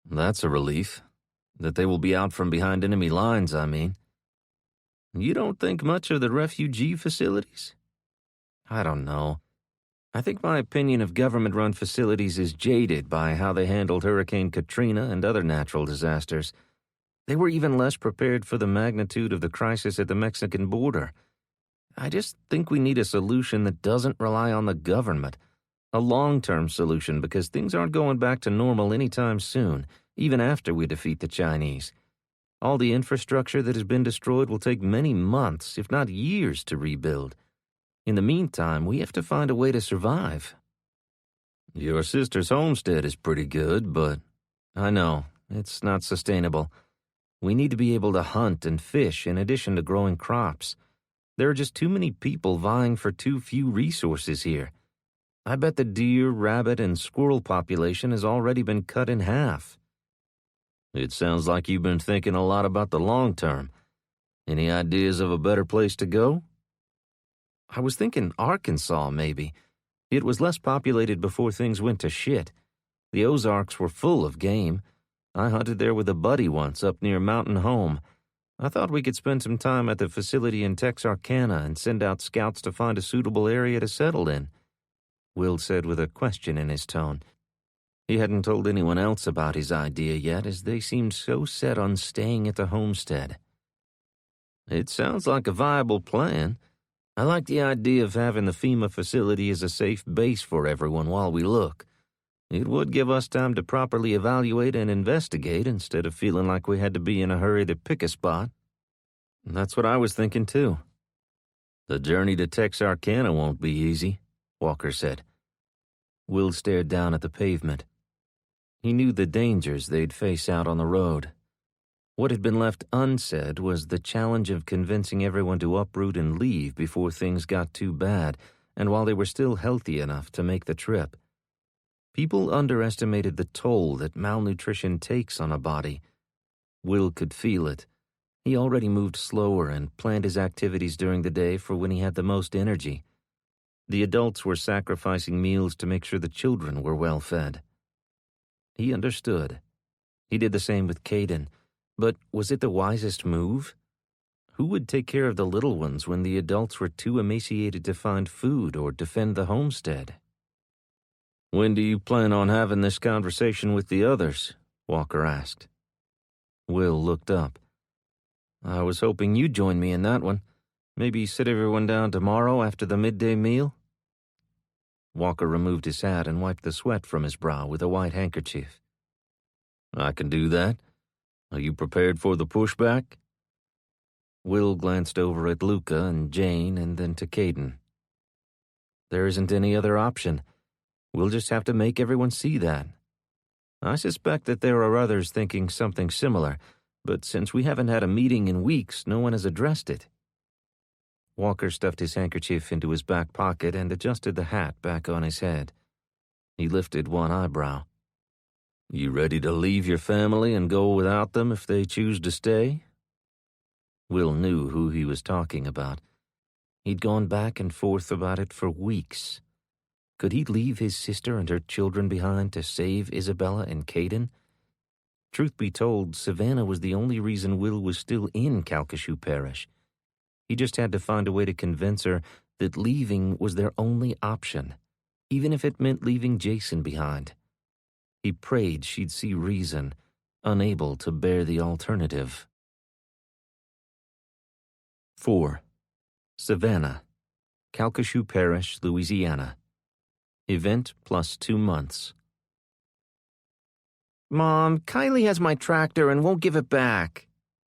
"That's a relief. That they will be out from behind enemy lines, I mean." "You don't think much of the refugee facilities?" "I don't know. I think my opinion of government-run facilities is jaded by how they handled Hurricane Katrina and other natural disasters. They were even less prepared for the magnitude of the crisis at the Mexican border. I just think we need a solution that doesn't rely on the government. A long-term solution, because things aren't going back to normal anytime soon, even after we defeat the Chinese. All the infrastructure that has been destroyed will take many months, if not years, to rebuild. In the meantime, we have to find a way to survive. Your sister's homestead is pretty good, but I know, it's not sustainable. We need to be able to hunt and fish in addition to growing crops. There are just too many people vying for too few resources here. I bet the deer, rabbit, and squirrel population has already been cut in half. It sounds like you've been thinking a lot about the long term. Any ideas of a better place to go? I was thinking Arkansas, maybe. It was less populated before things went to shit. The Ozarks were full of game. I hunted there with a buddy once up near Mountain Home. I thought we could spend some time at the facility in Texarkana and send out scouts to find a suitable area to settle in, Will said with a question in his tone. He hadn't told anyone else about his idea yet, as they seemed so set on staying at the homestead. It sounds like a viable plan. I like the idea of having the FEMA facility as a safe base for everyone while we look. It would give us time to properly evaluate and investigate instead of feeling like we had to be in a hurry to pick a spot. That's what I was thinking too. The journey to Texarkana won't be easy, Walker said. Will stared down at the pavement. He knew the dangers they'd face out on the road. What had been left unsaid was the challenge of convincing everyone to uproot and leave before things got too bad, and while they were still healthy enough to make the trip. People underestimated the toll that malnutrition takes on a body. Will could feel it. He already moved slower and planned his activities during the day for when he had the most energy. The adults were sacrificing meals to make sure the children were well fed. He understood. He did the same with Caden, but was it the wisest move? Who would take care of the little ones when the adults were too emaciated to find food or defend the homestead? When do you plan on having this conversation with the others? Walker asked. Will looked up. I was hoping you'd join me in that one. Maybe sit everyone down tomorrow after the midday meal? Walker removed his hat and wiped the sweat from his brow with a white handkerchief. I can do that. Are you prepared for the pushback? Will glanced over at Luca and Jane and then to Caden. There isn't any other option. We'll just have to make everyone see that. I suspect that there are others thinking something similar, but since we haven't had a meeting in weeks, no one has addressed it. Walker stuffed his handkerchief into his back pocket and adjusted the hat back on his head. He lifted one eyebrow. You ready to leave your family and go without them if they choose to stay? Will knew who he was talking about. He'd gone back and forth about it for weeks. Could he leave his sister and her children behind to save Isabella and Caden? Truth be told, Savannah was the only reason Will was still in Calcasieu Parish. He just had to find a way to convince her that leaving was their only option, even if it meant leaving Jason behind. He prayed she'd see reason, unable to bear the alternative. 4. Savannah, Calcasieu Parish, Louisiana. Event plus 2 months. Mom, Kylie has my tractor and won't give it back,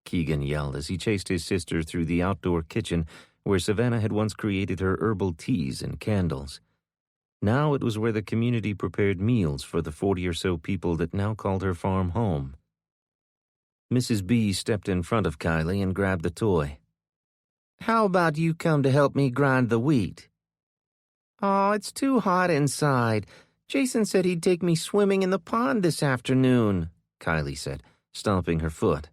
Keegan yelled as he chased his sister through the outdoor kitchen where Savannah had once created her herbal teas and candles. Now it was where the community prepared meals for the 40 or so people that now called her farm home. Mrs. B stepped in front of Kylie and grabbed the toy. How about you come to help me grind the wheat? Oh, it's too hot inside. Jason said he'd take me swimming in the pond this afternoon, Kylie said, stomping her foot.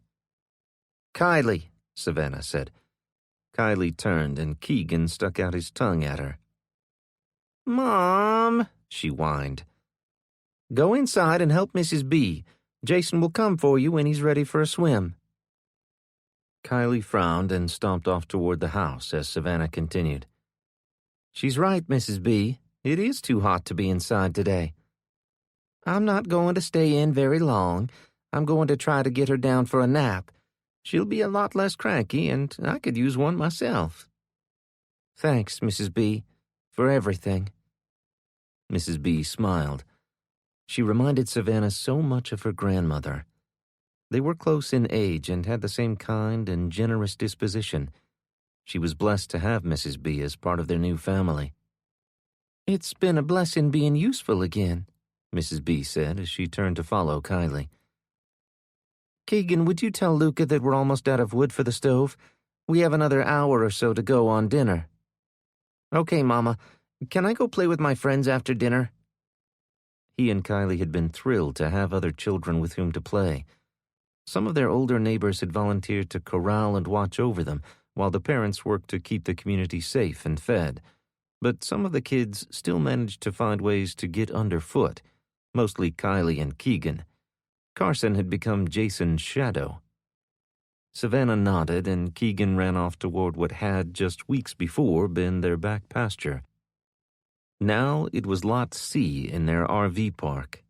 Kylie, Savannah said. Kylie turned and Keegan stuck out his tongue at her. Mom, she whined. Go inside and help Mrs. B. Jason will come for you when he's ready for a swim. Kylie frowned and stomped off toward the house as Savannah continued. She's right, Mrs. B. It is too hot to be inside today. I'm not going to stay in very long. I'm going to try to get her down for a nap. She'll be a lot less cranky, and I could use one myself. Thanks, Mrs. B, for everything. Mrs. B smiled. She reminded Savannah so much of her grandmother. They were close in age and had the same kind and generous disposition. She was blessed to have Mrs. B as part of their new family. "It's been a blessing being useful again," Mrs. B said as she turned to follow Kylie. "Keegan, would you tell Luca that we're almost out of wood for the stove? We have another hour or so to go on dinner." "Okay, Mama. Can I go play with my friends after dinner?" He and Kylie had been thrilled to have other children with whom to play. Some of their older neighbors had volunteered to corral and watch over them, while the parents worked to keep the community safe and fed. But some of the kids still managed to find ways to get underfoot, mostly Kylie and Keegan. Carson had become Jason's shadow. Savannah nodded, and Keegan ran off toward what had, just weeks before, been their back pasture. Now it was Lot C in their RV park.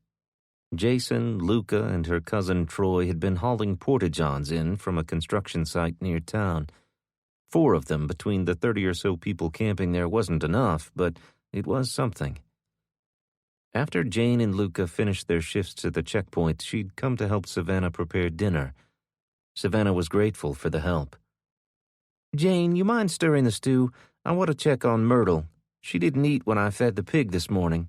Jason, Luca, and her cousin Troy had been hauling porta-johns in from a construction site near town. 4 of them between the 30 or so people camping there wasn't enough, but it was something. After Jane and Luca finished their shifts at the checkpoint, she'd come to help Savannah prepare dinner. Savannah was grateful for the help. "Jane, you mind stirring the stew? I want to check on Myrtle. She didn't eat when I fed the pig this morning."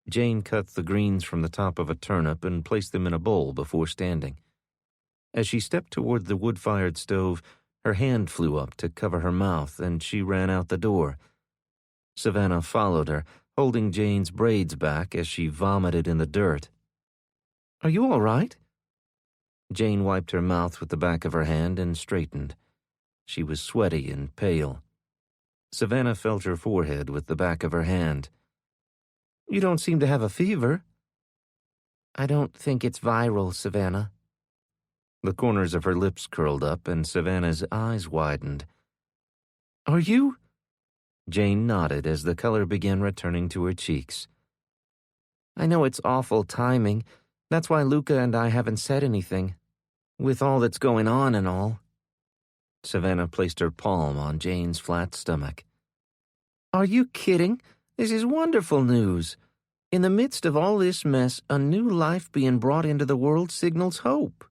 Jane cut the greens from the top of a turnip and placed them in a bowl before standing. As she stepped toward the wood-fired stove, her hand flew up to cover her mouth, and she ran out the door. Savannah followed her, holding Jane's braids back as she vomited in the dirt. "Are you all right?" Jane wiped her mouth with the back of her hand and straightened. She was sweaty and pale. Savannah felt her forehead with the back of her hand. "You don't seem to have a fever." "I don't think it's viral, Savannah." The corners of her lips curled up, and Savannah's eyes widened. "Are you?" Jane nodded as the color began returning to her cheeks. "I know it's awful timing. That's why Luca and I haven't said anything. With all that's going on and all." Savannah placed her palm on Jane's flat stomach. "Are you kidding? This is wonderful news. In the midst of all this mess, a new life being brought into the world signals hope."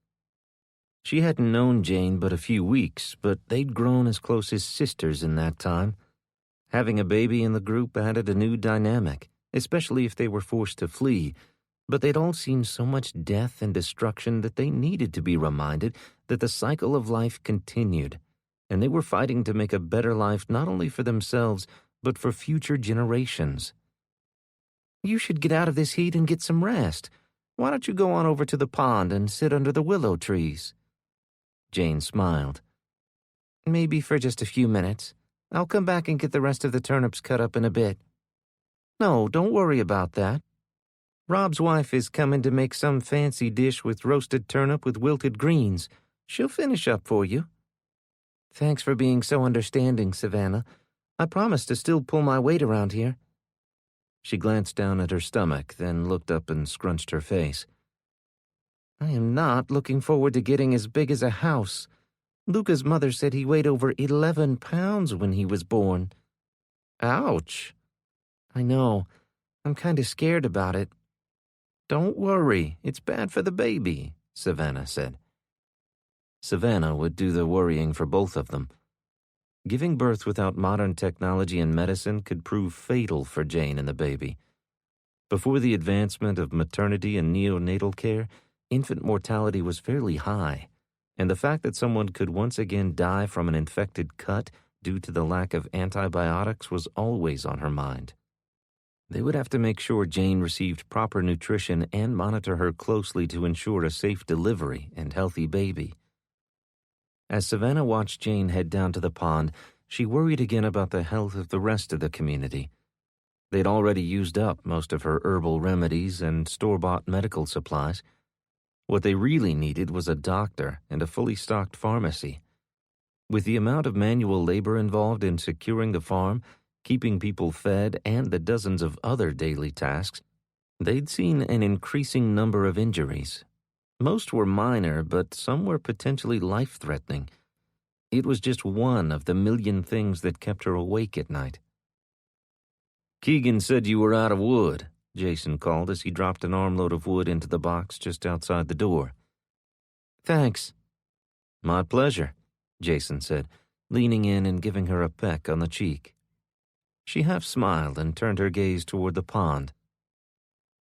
She hadn't known Jane but a few weeks, but they'd grown as close as sisters in that time. Having a baby in the group added a new dynamic, especially if they were forced to flee, but they'd all seen so much death and destruction that they needed to be reminded that the cycle of life continued, and they were fighting to make a better life not only for themselves, but for future generations. "You should get out of this heat and get some rest. Why don't you go on over to the pond and sit under the willow trees?" Jane smiled. "Maybe for just a few minutes. I'll come back and get the rest of the turnips cut up in a bit." "No, don't worry about that. Rob's wife is coming to make some fancy dish with roasted turnip with wilted greens. She'll finish up for you." "Thanks for being so understanding, Savannah. I promise to still pull my weight around here." She glanced down at her stomach, then looked up and scrunched her face. "I am not looking forward to getting as big as a house. Luca's mother said he weighed over 11 pounds when he was born." "Ouch." "I know. I'm kind of scared about it." "Don't worry. It's bad for the baby," Savannah said. Savannah would do the worrying for both of them. Giving birth without modern technology and medicine could prove fatal for Jane and the baby. Before the advancement of maternity and neonatal care, infant mortality was fairly high, and the fact that someone could once again die from an infected cut due to the lack of antibiotics was always on her mind. They would have to make sure Jane received proper nutrition and monitor her closely to ensure a safe delivery and healthy baby. As Savannah watched Jane head down to the pond, she worried again about the health of the rest of the community. They'd already used up most of her herbal remedies and store-bought medical supplies. What they really needed was a doctor and a fully stocked pharmacy. With the amount of manual labor involved in securing the farm, keeping people fed, and the dozens of other daily tasks, they'd seen an increasing number of injuries. Most were minor, but some were potentially life-threatening. It was just one of the million things that kept her awake at night. "Keegan said you were out of wood," Jason called as he dropped an armload of wood into the box just outside the door. Thanks. My pleasure, Jason said, leaning in and giving her a peck on the cheek. She half smiled and turned her gaze toward the pond.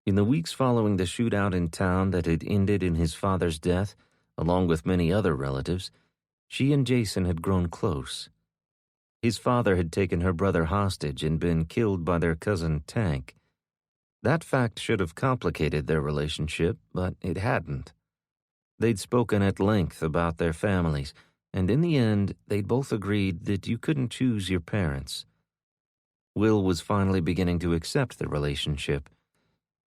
In the weeks following the shootout in town that had ended in his father's death, along with many other relatives, she and Jason had grown close. His father had taken her brother hostage and been killed by their cousin Tank. That fact should have complicated their relationship, but it hadn't. They'd spoken at length about their families, and in the end, they'd both agreed that you couldn't choose your parents. Will was finally beginning to accept the relationship.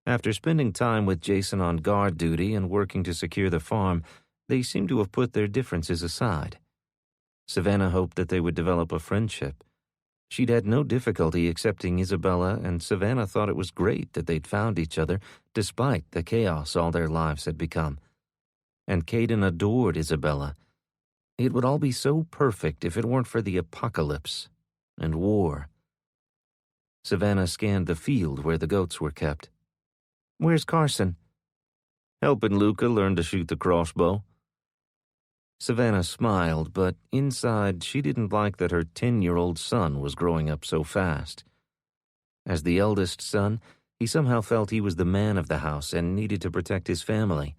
After spending time with Jason on guard duty and working to secure the farm, they seemed to have put their differences aside. Savannah hoped that they would develop a friendship. She'd had no difficulty accepting Isabella, and Savannah thought it was great that they'd found each other despite the chaos all their lives had become. And Caden adored Isabella. It would all be so perfect if it weren't for the apocalypse and war. Savannah scanned the field where the goats were kept. "Where's Carson?" "Helping Luca learn to shoot the crossbow." Savannah smiled, but inside she didn't like that her 10-year-old son was growing up so fast. As the eldest son, he somehow felt he was the man of the house and needed to protect his family.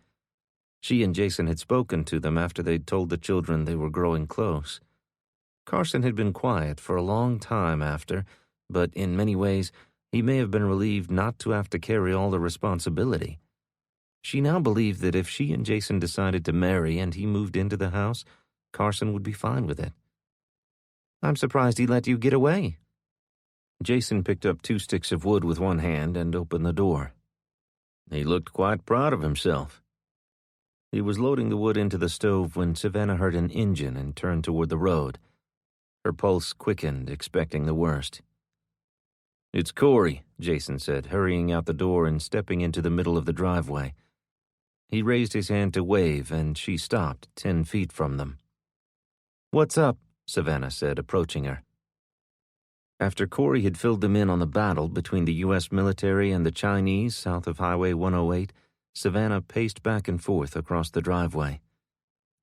She and Jason had spoken to them after they'd told the children they were growing close. Carson had been quiet for a long time after, but in many ways, he may have been relieved not to have to carry all the responsibility. She now believed that if she and Jason decided to marry and he moved into the house, Carson would be fine with it. "I'm surprised he let you get away." Jason picked up 2 sticks of wood with one hand and opened the door. He looked quite proud of himself. He was loading the wood into the stove when Savannah heard an engine and turned toward the road. Her pulse quickened, expecting the worst. "It's Corey," Jason said, hurrying out the door and stepping into the middle of the driveway. He raised his hand to wave, and she stopped 10 feet from them. "What's up?" Savannah said, approaching her. After Corey had filled them in on the battle between the U.S. military and the Chinese south of Highway 108, Savannah paced back and forth across the driveway.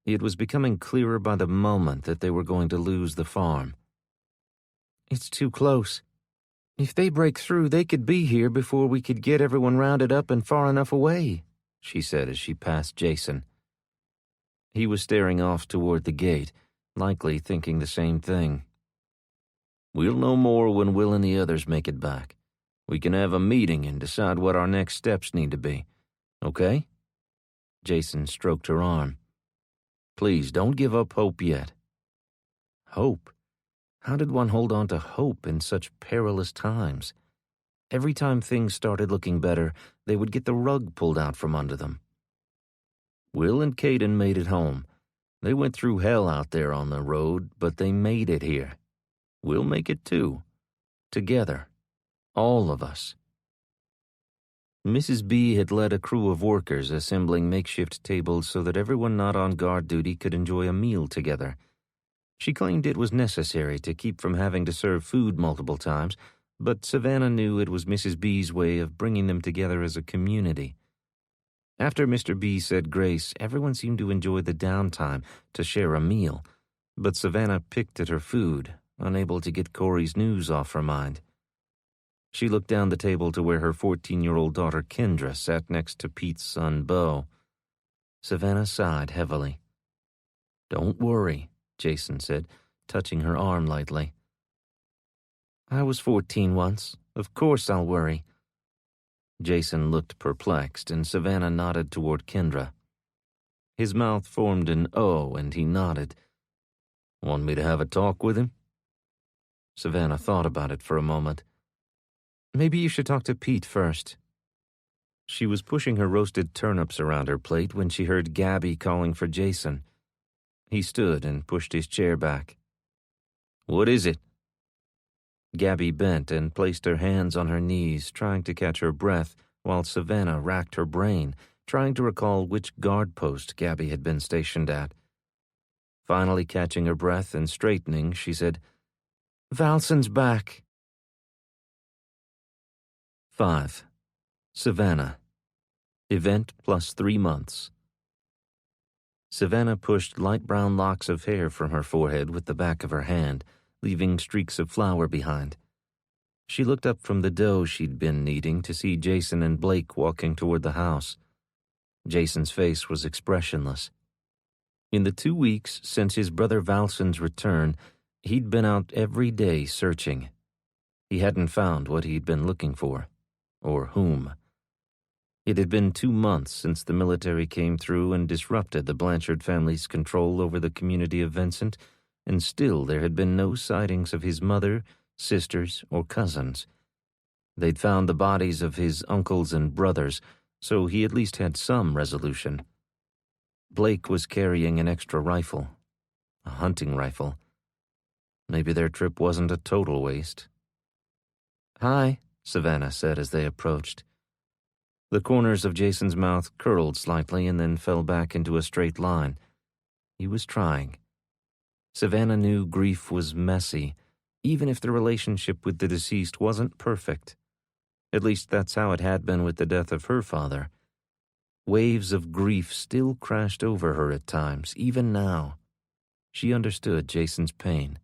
It was becoming clearer by the moment that they were going to lose the farm. "It's too close. If they break through, they could be here before we could get everyone rounded up and far enough away," she said as she passed Jason. He was staring off toward the gate, likely thinking the same thing. "We'll know more when Will and the others make it back. We can have a meeting and decide what our next steps need to be. Okay?" Jason stroked her arm. "Please don't give up hope yet." Hope? How did one hold on to hope in such perilous times? Every time things started looking better, they would get the rug pulled out from under them. Will and Caden made it home. They went through hell out there on the road, but they made it here. We'll make it too. Together. All of us. Mrs. B had led a crew of workers assembling makeshift tables so that everyone not on guard duty could enjoy a meal together. She claimed it was necessary to keep from having to serve food multiple times, but Savannah knew it was Mrs. B's way of bringing them together as a community. After Mr. B said grace, everyone seemed to enjoy the downtime to share a meal, but Savannah picked at her food, unable to get Corey's news off her mind. She looked down the table to where her 14-year-old daughter Kendra sat next to Pete's son Bo. Savannah sighed heavily. "Don't worry," Jason said, touching her arm lightly. "I was 14 once. Of course I'll worry." Jason looked perplexed, and Savannah nodded toward Kendra. His mouth formed an O, and he nodded. "Want me to have a talk with him?" Savannah thought about it for a moment. "Maybe you should talk to Pete first." She was pushing her roasted turnips around her plate when she heard Gabby calling for Jason. He stood and pushed his chair back. "What is it?" Gabby bent and placed her hands on her knees, trying to catch her breath, while Savannah racked her brain, trying to recall which guard post Gabby had been stationed at. Finally catching her breath and straightening, she said, "Valson's back." 5. Savannah. Event plus 3 months. Savannah pushed light brown locks of hair from her forehead with the back of her hand, leaving streaks of flour behind. She looked up from the dough she'd been kneading to see Jason and Blake walking toward the house. Jason's face was expressionless. In the 2 weeks since his brother Valson's return, he'd been out every day searching. He hadn't found what he'd been looking for, or whom. It had been 2 months since the military came through and disrupted the Blanchard family's control over the community of Vincent, and still there had been no sightings of his mother, sisters, or cousins. They'd found the bodies of his uncles and brothers, so he at least had some resolution. Blake was carrying an extra rifle, a hunting rifle. Maybe their trip wasn't a total waste. "Hi," Savannah said as they approached. The corners of Jason's mouth curled slightly and then fell back into a straight line. He was trying. Savannah knew grief was messy, even if the relationship with the deceased wasn't perfect. At least that's how it had been with the death of her father. Waves of grief still crashed over her at times, even now. She understood Jason's pain.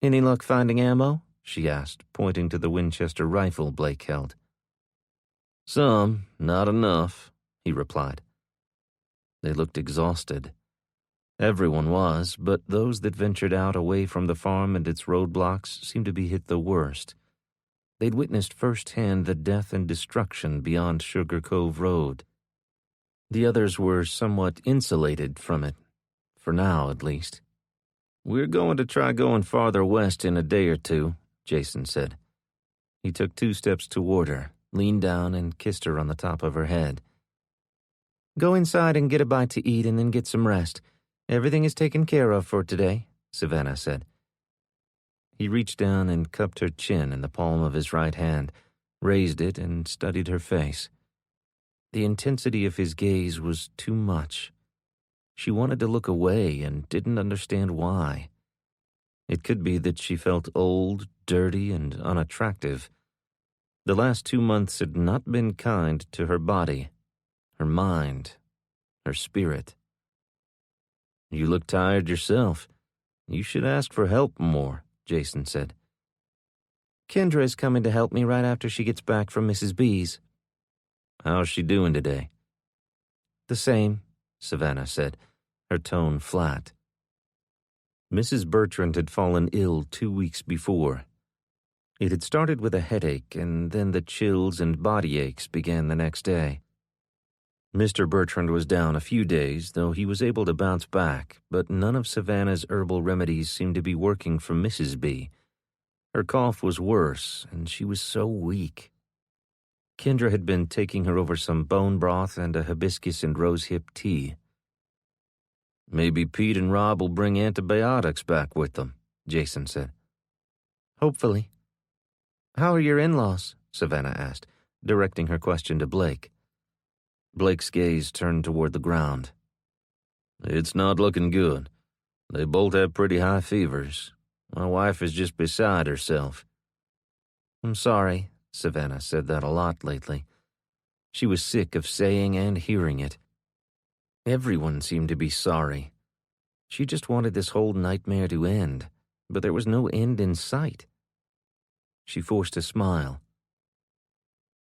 "Any luck finding ammo?" she asked, pointing to the Winchester rifle Blake held. "Some, not enough," he replied. They looked exhausted. Everyone was, but those that ventured out away from the farm and its roadblocks seemed to be hit the worst. They'd witnessed firsthand the death and destruction beyond Sugar Cove Road. The others were somewhat insulated from it, for now at least. "We're going to try going farther west in a day or two," Jason said. He took 2 steps toward her, leaned down and kissed her on the top of her head. "Go inside and get a bite to eat and then get some rest. Everything is taken care of for today," Savannah said. He reached down and cupped her chin in the palm of his right hand, raised it and studied her face. The intensity of his gaze was too much. She wanted to look away and didn't understand why. It could be that she felt old, dirty, and unattractive. The last 2 months had not been kind to her body, her mind, her spirit. "You look tired yourself. You should ask for help more," Jason said. "Kendra is coming to help me right after she gets back from Mrs. B's." "How's she doing today?" "The same," Savannah said, her tone flat. Mrs. Bertrand had fallen ill 2 weeks before. It had started with a headache, and then the chills and body aches began the next day. Mr. Bertrand was down a few days, though he was able to bounce back, but none of Savannah's herbal remedies seemed to be working for Mrs. B. Her cough was worse, and she was so weak. Kendra had been taking her over some bone broth and a hibiscus and rosehip tea. "Maybe Pete and Rob will bring antibiotics back with them," Jason said. "Hopefully." "How are your in-laws?" Savannah asked, directing her question to Blake. Blake's gaze turned toward the ground. "It's not looking good. They both have pretty high fevers. My wife is just beside herself." "I'm sorry." Savannah said that a lot lately. She was sick of saying and hearing it. Everyone seemed to be sorry. She just wanted this whole nightmare to end, but there was no end in sight. She forced a smile.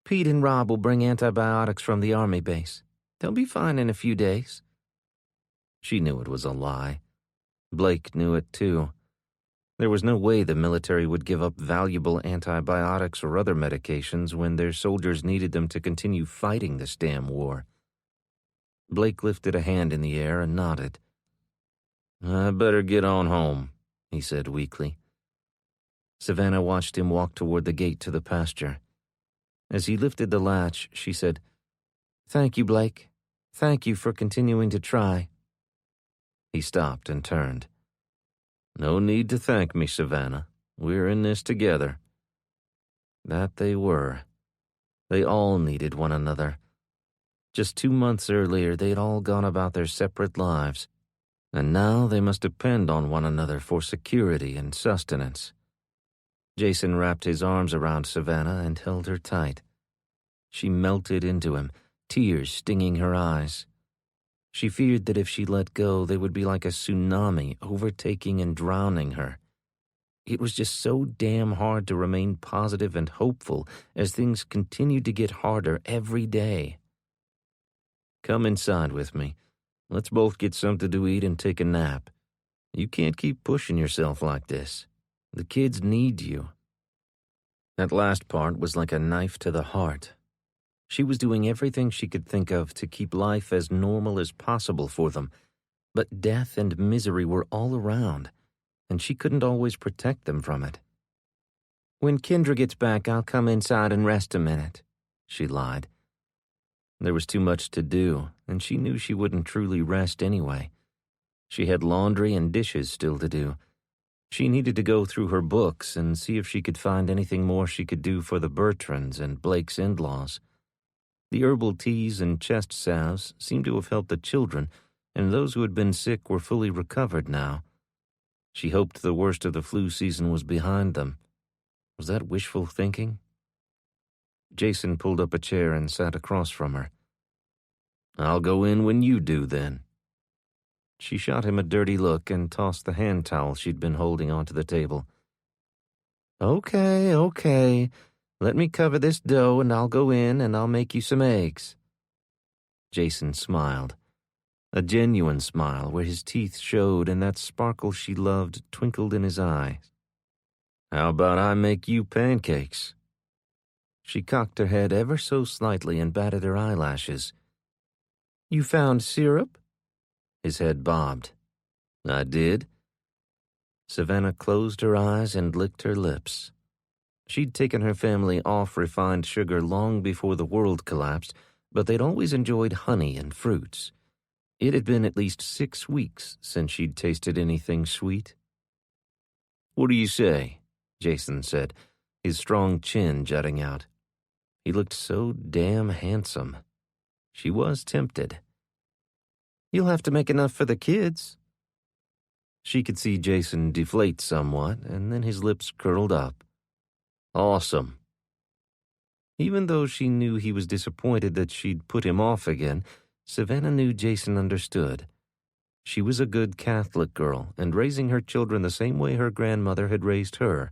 "Pete and Rob will bring antibiotics from the army base. They'll be fine in a few days." She knew it was a lie. Blake knew it too. There was no way the military would give up valuable antibiotics or other medications when their soldiers needed them to continue fighting this damn war. Blake lifted a hand in the air and nodded. "I better get on home," he said weakly. Savannah watched him walk toward the gate to the pasture. As he lifted the latch, she said, "Thank you, Blake. Thank you for continuing to try." He stopped and turned. "No need to thank me, Savannah. We're in this together." That they were. They all needed one another. Just 2 months earlier, they'd all gone about their separate lives, and now they must depend on one another for security and sustenance. Jason wrapped his arms around Savannah and held her tight. She melted into him, tears stinging her eyes. She feared that if she let go, they would be like a tsunami, overtaking and drowning her. It was just so damn hard to remain positive and hopeful as things continued to get harder every day. "Come inside with me. Let's both get something to eat and take a nap. You can't keep pushing yourself like this. The kids need you." That last part was like a knife to the heart. She was doing everything she could think of to keep life as normal as possible for them, but death and misery were all around, and she couldn't always protect them from it. "When Kendra gets back, I'll come inside and rest a minute," she lied. There was too much to do, and she knew she wouldn't truly rest anyway. She had laundry and dishes still to do. She needed to go through her books and see if she could find anything more she could do for the Bertrands and Blake's in-laws. The herbal teas and chest salves seemed to have helped the children, and those who had been sick were fully recovered now. She hoped the worst of the flu season was behind them. Was that wishful thinking? Jason pulled up a chair and sat across from her. "I'll go in when you do, then." She shot him a dirty look and tossed the hand towel she'd been holding onto the table. Okay. Let me cover this dough and I'll go in and I'll make you some eggs." Jason smiled. A genuine smile where his teeth showed and that sparkle she loved twinkled in his eyes. "How about I make you pancakes?" She cocked her head ever so slightly and batted her eyelashes. "You found syrup?" His head bobbed. "I did." Savannah closed her eyes and licked her lips. She'd taken her family off refined sugar long before the world collapsed, but they'd always enjoyed honey and fruits. It had been at least 6 weeks since she'd tasted anything sweet. "What do you say?" Jason said, his strong chin jutting out. He looked so damn handsome. She was tempted. "You'll have to make enough for the kids." She could see Jason deflate somewhat, and then his lips curled up. "Awesome." Even though she knew he was disappointed that she'd put him off again, Savannah knew Jason understood. She was a good Catholic girl, and raising her children the same way her grandmother had raised her.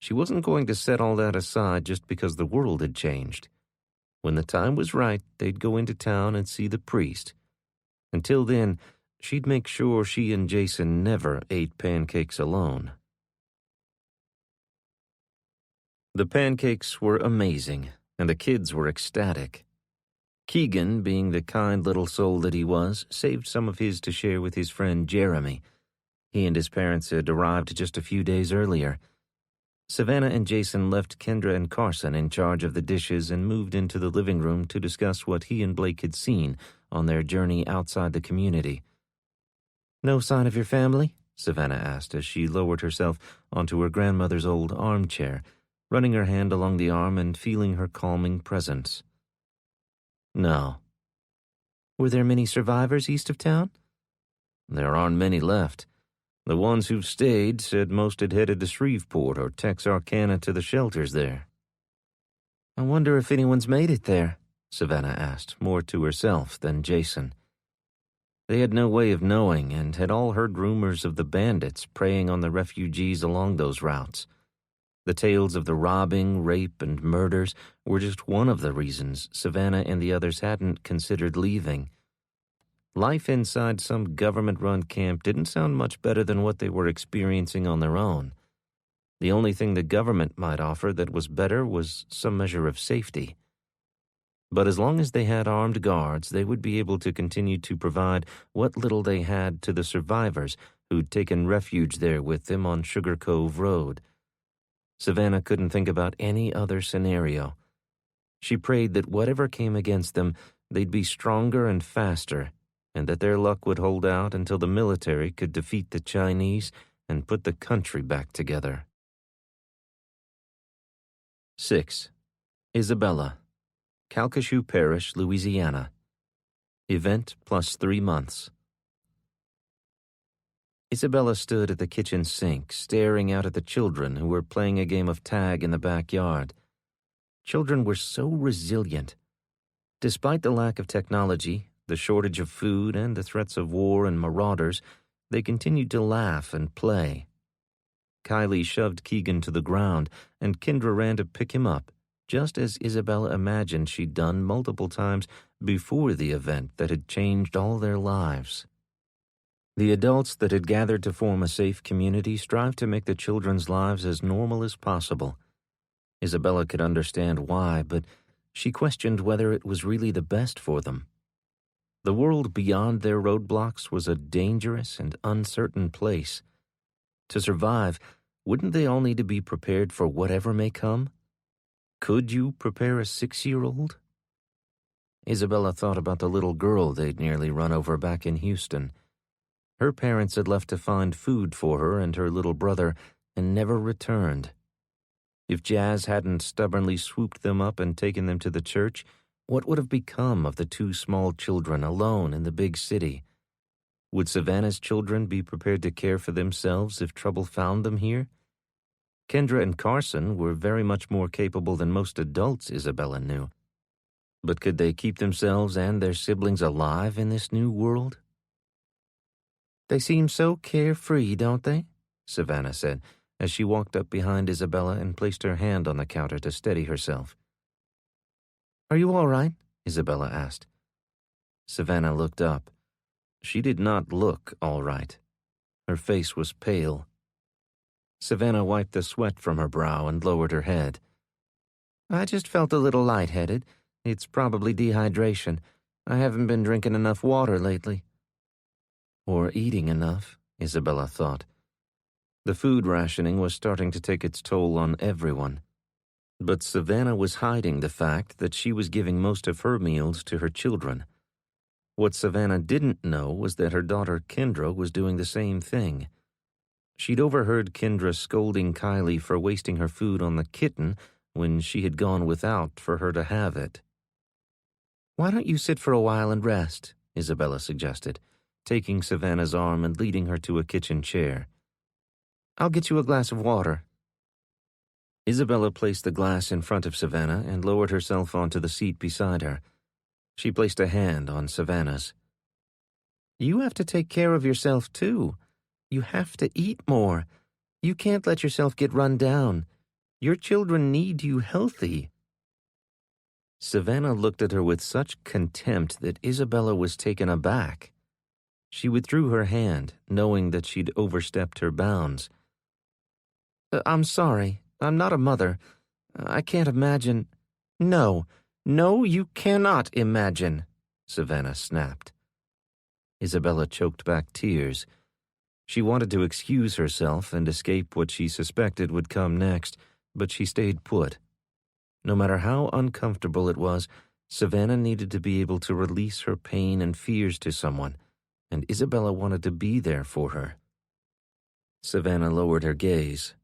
She wasn't going to set all that aside just because the world had changed. When the time was right, they'd go into town and see the priest. Until then, she'd make sure she and Jason never ate pancakes alone. The pancakes were amazing, and the kids were ecstatic. Keegan, being the kind little soul that he was, saved some of his to share with his friend Jeremy. He and his parents had arrived just a few days earlier. Savannah and Jason left Kendra and Carson in charge of the dishes and moved into the living room to discuss what he and Blake had seen on their journey outside the community. "No sign of your family?" Savannah asked as she lowered herself onto her grandmother's old armchair, running her hand along the arm and feeling her calming presence. "No." "Were there many survivors east of town?" "There aren't many left. The ones who've stayed said most had headed to Shreveport or Texarkana to the shelters there." "I wonder if anyone's made it there," Savannah asked, more to herself than Jason. They had no way of knowing and had all heard rumors of the bandits preying on the refugees along those routes. The tales of the robbing, rape, and murders were just one of the reasons Savannah and the others hadn't considered leaving. Life inside some government-run camp didn't sound much better than what they were experiencing on their own. The only thing the government might offer that was better was some measure of safety. But as long as they had armed guards, they would be able to continue to provide what little they had to the survivors who'd taken refuge there with them on Sugar Cove Road. Savannah couldn't think about any other scenario. She prayed that whatever came against them, they'd be stronger and faster, and that their luck would hold out until the military could defeat the Chinese and put the country back together. 6. Isabella, Calcasieu Parish, Louisiana. Event plus 3 months. Isabella stood at the kitchen sink, staring out at the children who were playing a game of tag in the backyard. Children were so resilient. Despite the lack of technology, The shortage of food and the threats of war and marauders, they continued to laugh and play. Kylie shoved Keegan to the ground, and Kendra ran to pick him up, just as Isabella imagined she'd done multiple times before the event that had changed all their lives. The adults that had gathered to form a safe community strived to make the children's lives as normal as possible. Isabella could understand why, but she questioned whether it was really the best for them. The world beyond their roadblocks was a dangerous and uncertain place. To survive, wouldn't they all need to be prepared for whatever may come? Could you prepare a 6-year-old? Isabella thought about the little girl they'd nearly run over back in Houston. Her parents had left to find food for her and her little brother and never returned. If Jazz hadn't stubbornly swooped them up and taken them to the church, what would have become of the 2 small children alone in the big city? Would Savannah's children be prepared to care for themselves if trouble found them here? Kendra and Carson were very much more capable than most adults, Isabella knew. But could they keep themselves and their siblings alive in this new world? "They seem so carefree, don't they?" Savannah said, as she walked up behind Isabella and placed her hand on the counter to steady herself. "Are you all right?" Isabella asked. Savannah looked up. She did not look all right. Her face was pale. Savannah wiped the sweat from her brow and lowered her head. "I just felt a little lightheaded. It's probably dehydration. I haven't been drinking enough water lately." Or eating enough, Isabella thought. The food rationing was starting to take its toll on everyone. But Savannah was hiding the fact that she was giving most of her meals to her children. What Savannah didn't know was that her daughter Kendra was doing the same thing. She'd overheard Kendra scolding Kylie for wasting her food on the kitten when she had gone without for her to have it. "Why don't you sit for a while and rest?" Isabella suggested, taking Savannah's arm and leading her to a kitchen chair. "I'll get you a glass of water." Isabella placed the glass in front of Savannah and lowered herself onto the seat beside her. She placed a hand on Savannah's. "You have to take care of yourself, too. You have to eat more. You can't let yourself get run down. Your children need you healthy." Savannah looked at her with such contempt that Isabella was taken aback. She withdrew her hand, knowing that she'd overstepped her bounds. "I'm sorry. I'm not a mother. I can't imagine—" No, you cannot imagine," Savannah snapped. Isabella choked back tears. She wanted to excuse herself and escape what she suspected would come next, but she stayed put. No matter how uncomfortable it was, Savannah needed to be able to release her pain and fears to someone, and Isabella wanted to be there for her. Savannah lowered her gaze.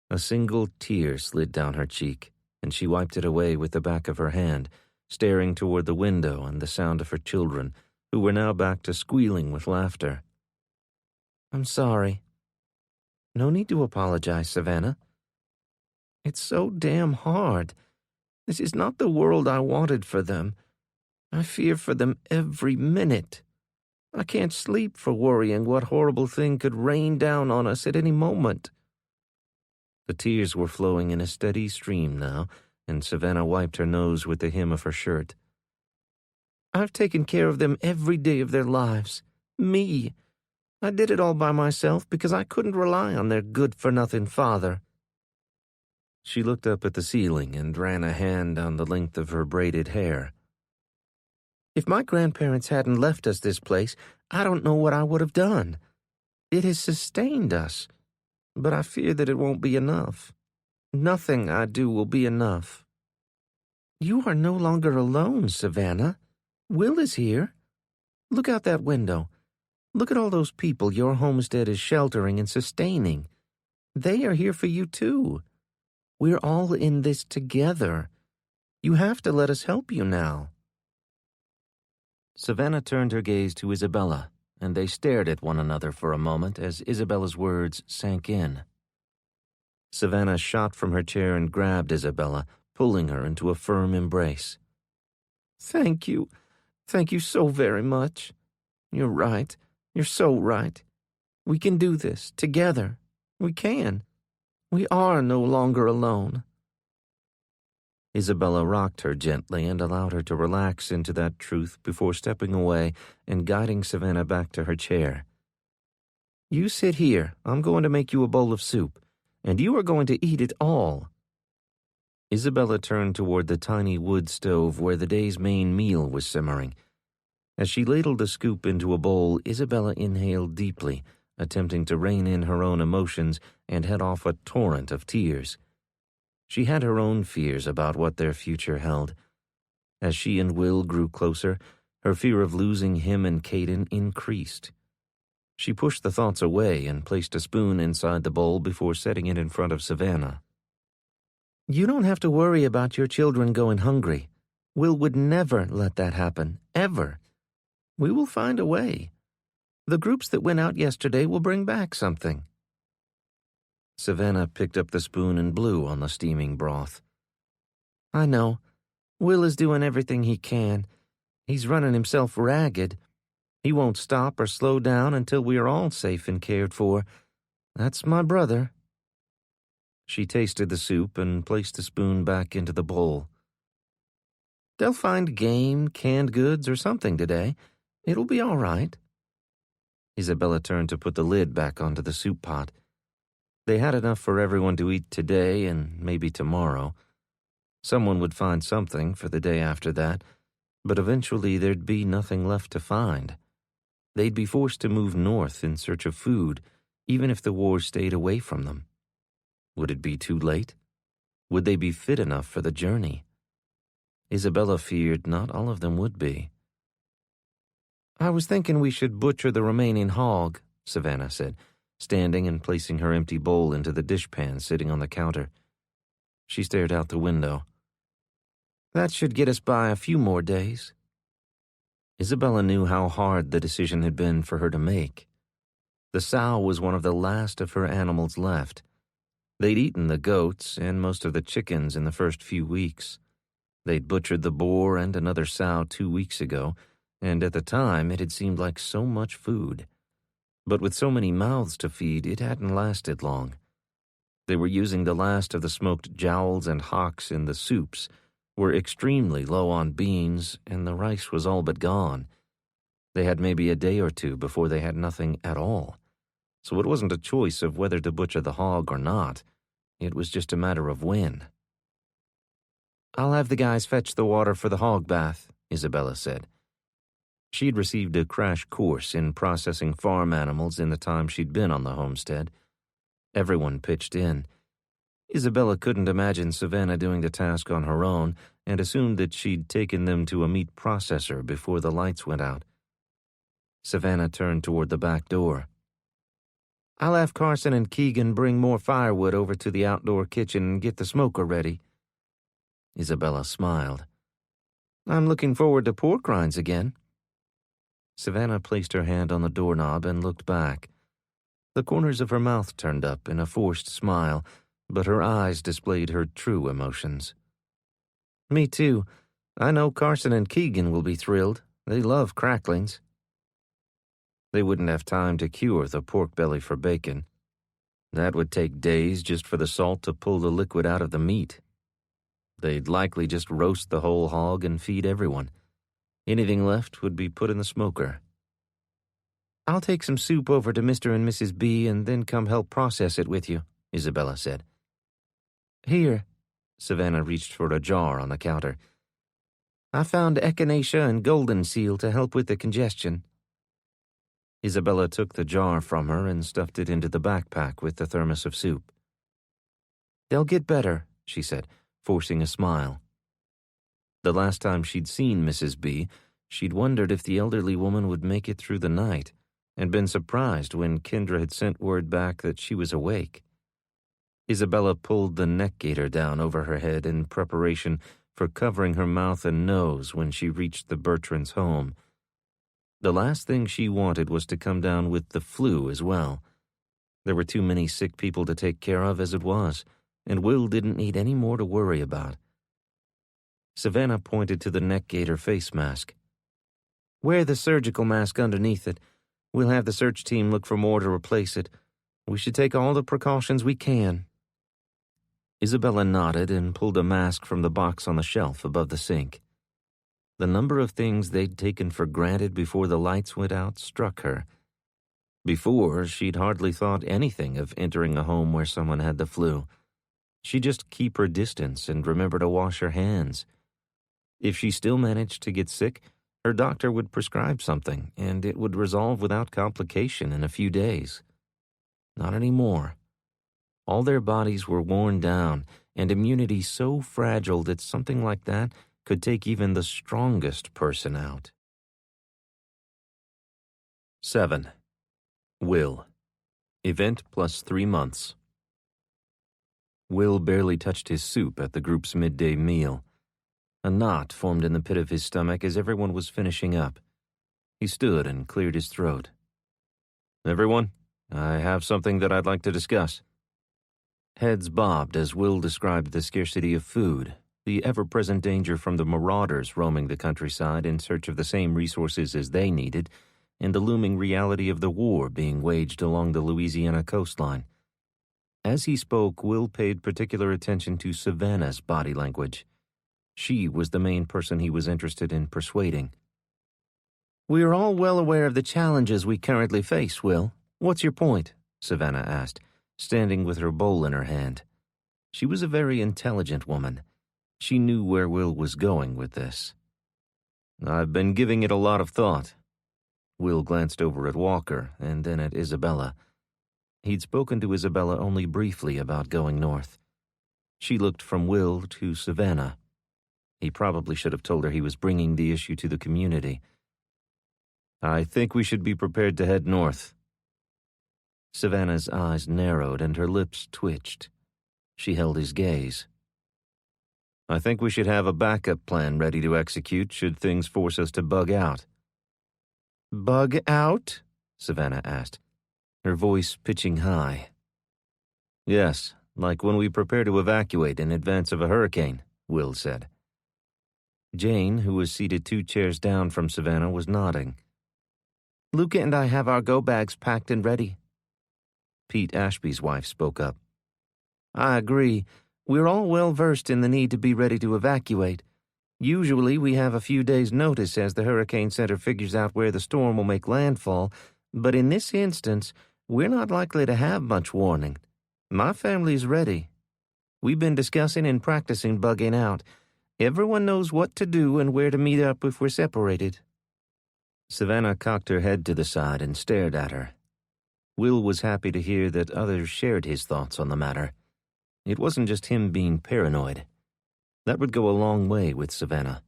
A single tear slid down her cheek, and she wiped it away with the back of her hand, staring toward the window and the sound of her children, who were now back to squealing with laughter. "I'm sorry." "No need to apologize, Savannah. It's so damn hard. This is not the world I wanted for them. I fear for them every minute. I can't sleep for worrying what horrible thing could rain down on us at any moment." The tears were flowing in a steady stream now, and Savannah wiped her nose with the hem of her shirt. "I've taken care of them every day of their lives. Me. I did it all by myself because I couldn't rely on their good-for-nothing father." She looked up at the ceiling and ran a hand down the length of her braided hair. "If my grandparents hadn't left us this place, I don't know what I would have done. It has sustained us, but I fear that it won't be enough. Nothing I do will be enough." "You are no longer alone, Savannah. Will is here. Look out that window. Look at all those people your homestead is sheltering and sustaining. They are here for you, too. We're all in this together. You have to let us help you now." Savannah turned her gaze to Isabella, and they stared at one another for a moment as Isabella's words sank in. Savannah shot from her chair and grabbed Isabella, pulling her into a firm embrace. "Thank you. Thank you so very much. You're right. You're so right. We can do this, together. We can. We are no longer alone." Isabella rocked her gently and allowed her to relax into that truth before stepping away and guiding Savannah back to her chair. "You sit here. I'm going to make you a bowl of soup, and you are going to eat it all." Isabella turned toward the tiny wood stove where the day's main meal was simmering. As she ladled a scoop into a bowl, Isabella inhaled deeply, attempting to rein in her own emotions and head off a torrent of tears. She had her own fears about what their future held. As she and Will grew closer, her fear of losing him and Caden increased. She pushed the thoughts away and placed a spoon inside the bowl before setting it in front of Savannah. "You don't have to worry about your children going hungry. Will would never let that happen, ever. We will find a way. The groups that went out yesterday will bring back something." Savannah picked up the spoon and blew on the steaming broth. "I know. Will is doing everything he can. He's running himself ragged. He won't stop or slow down until we are all safe and cared for. That's my brother." She tasted the soup and placed the spoon back into the bowl. "They'll find game, canned goods, or something today. It'll be all right." Isabella turned to put the lid back onto the soup pot. They had enough for everyone to eat today and maybe tomorrow. Someone would find something for the day after that, but eventually there'd be nothing left to find. They'd be forced to move north in search of food, even if the war stayed away from them. Would it be too late? Would they be fit enough for the journey? Isabella feared not all of them would be. "I was thinking we should butcher the remaining hog," Savannah said, standing and placing her empty bowl into the dishpan sitting on the counter. She stared out the window. "That should get us by a few more days." Isabella knew how hard the decision had been for her to make. The sow was one of the last of her animals left. They'd eaten the goats and most of the chickens in the first few weeks. They'd butchered the boar and another sow 2 weeks ago, and at the time it had seemed like so much food. But with so many mouths to feed, it hadn't lasted long. They were using the last of the smoked jowls and hocks in the soups, were extremely low on beans, and the rice was all but gone. They had maybe a day or two before they had nothing at all. So it wasn't a choice of whether to butcher the hog or not. It was just a matter of when. "I'll have the guys fetch the water for the hog bath," Isabella said. She'd received a crash course in processing farm animals in the time she'd been on the homestead. Everyone pitched in. Isabella couldn't imagine Savannah doing the task on her own and assumed that she'd taken them to a meat processor before the lights went out. Savannah turned toward the back door. "I'll have Carson and Keegan bring more firewood over to the outdoor kitchen and get the smoker ready." Isabella smiled. "I'm looking forward to pork rinds again." Savannah placed her hand on the doorknob and looked back. The corners of her mouth turned up in a forced smile, but her eyes displayed her true emotions. "Me too. I know Carson and Keegan will be thrilled. They love cracklings." They wouldn't have time to cure the pork belly for bacon. That would take days just for the salt to pull the liquid out of the meat. They'd likely just roast the whole hog and feed everyone. Anything left would be put in the smoker. "I'll take some soup over to Mr. and Mrs. B and then come help process it with you," Isabella said. "Here." Savannah reached for a jar on the counter. "I found echinacea and golden seal to help with the congestion." Isabella took the jar from her and stuffed it into the backpack with the thermos of soup. "They'll get better," she said, forcing a smile. The last time she'd seen Mrs. B, she'd wondered if the elderly woman would make it through the night, and been surprised when Kendra had sent word back that she was awake. Isabella pulled the neck gaiter down over her head in preparation for covering her mouth and nose when she reached the Bertrands' home. The last thing she wanted was to come down with the flu as well. There were too many sick people to take care of as it was, and Will didn't need any more to worry about. Savannah pointed to the neck gaiter face mask. Wear the surgical mask underneath it. We'll have the search team look for more to replace it. We should take all the precautions we can." Isabella nodded and pulled a mask from the box on the shelf above the sink. The number of things they'd taken for granted before the lights went out struck her. Before, she'd hardly thought anything of entering a home where someone had the flu. She'd just keep her distance and remember to wash her hands. If she still managed to get sick, her doctor would prescribe something, and it would resolve without complication in a few days. Not anymore. All their bodies were worn down, and immunity so fragile that something like that could take even the strongest person out. 7. Will. Event plus 3 months. Will barely touched his soup at the group's midday meal. A knot formed in the pit of his stomach as everyone was finishing up. He stood and cleared his throat. "Everyone, I have something that I'd like to discuss." Heads bobbed as Will described the scarcity of food, the ever-present danger from the marauders roaming the countryside in search of the same resources as they needed, and the looming reality of the war being waged along the Louisiana coastline. As he spoke, Will paid particular attention to Savannah's body language. She was the main person he was interested in persuading. "We are all well aware of the challenges we currently face, Will. What's your point?" Savannah asked, standing with her bowl in her hand. She was a very intelligent woman. She knew where Will was going with this. "I've been giving it a lot of thought." Will glanced over at Walker and then at Isabella. He'd spoken to Isabella only briefly about going north. She looked from Will to Savannah. He probably should have told her he was bringing the issue to the community. "I think we should be prepared to head north." Savannah's eyes narrowed and her lips twitched. She held his gaze. "I think we should have a backup plan ready to execute should things force us to bug out." "Bug out?" Savannah asked, her voice pitching high. "Yes, like when we prepare to evacuate in advance of a hurricane," Will said. Jane, who was seated 2 chairs down from Savannah, was nodding. "Luca and I have our go-bags packed and ready." Pete Ashby's wife spoke up. "I agree. We're all well versed in the need to be ready to evacuate. Usually we have a few days' notice as the Hurricane Center figures out where the storm will make landfall, but in this instance, we're not likely to have much warning. My family's ready. We've been discussing and practicing bugging out. Everyone knows what to do and where to meet up if we're separated." Savannah cocked her head to the side and stared at her. Will was happy to hear that others shared his thoughts on the matter. It wasn't just him being paranoid. That would go a long way with Savannah.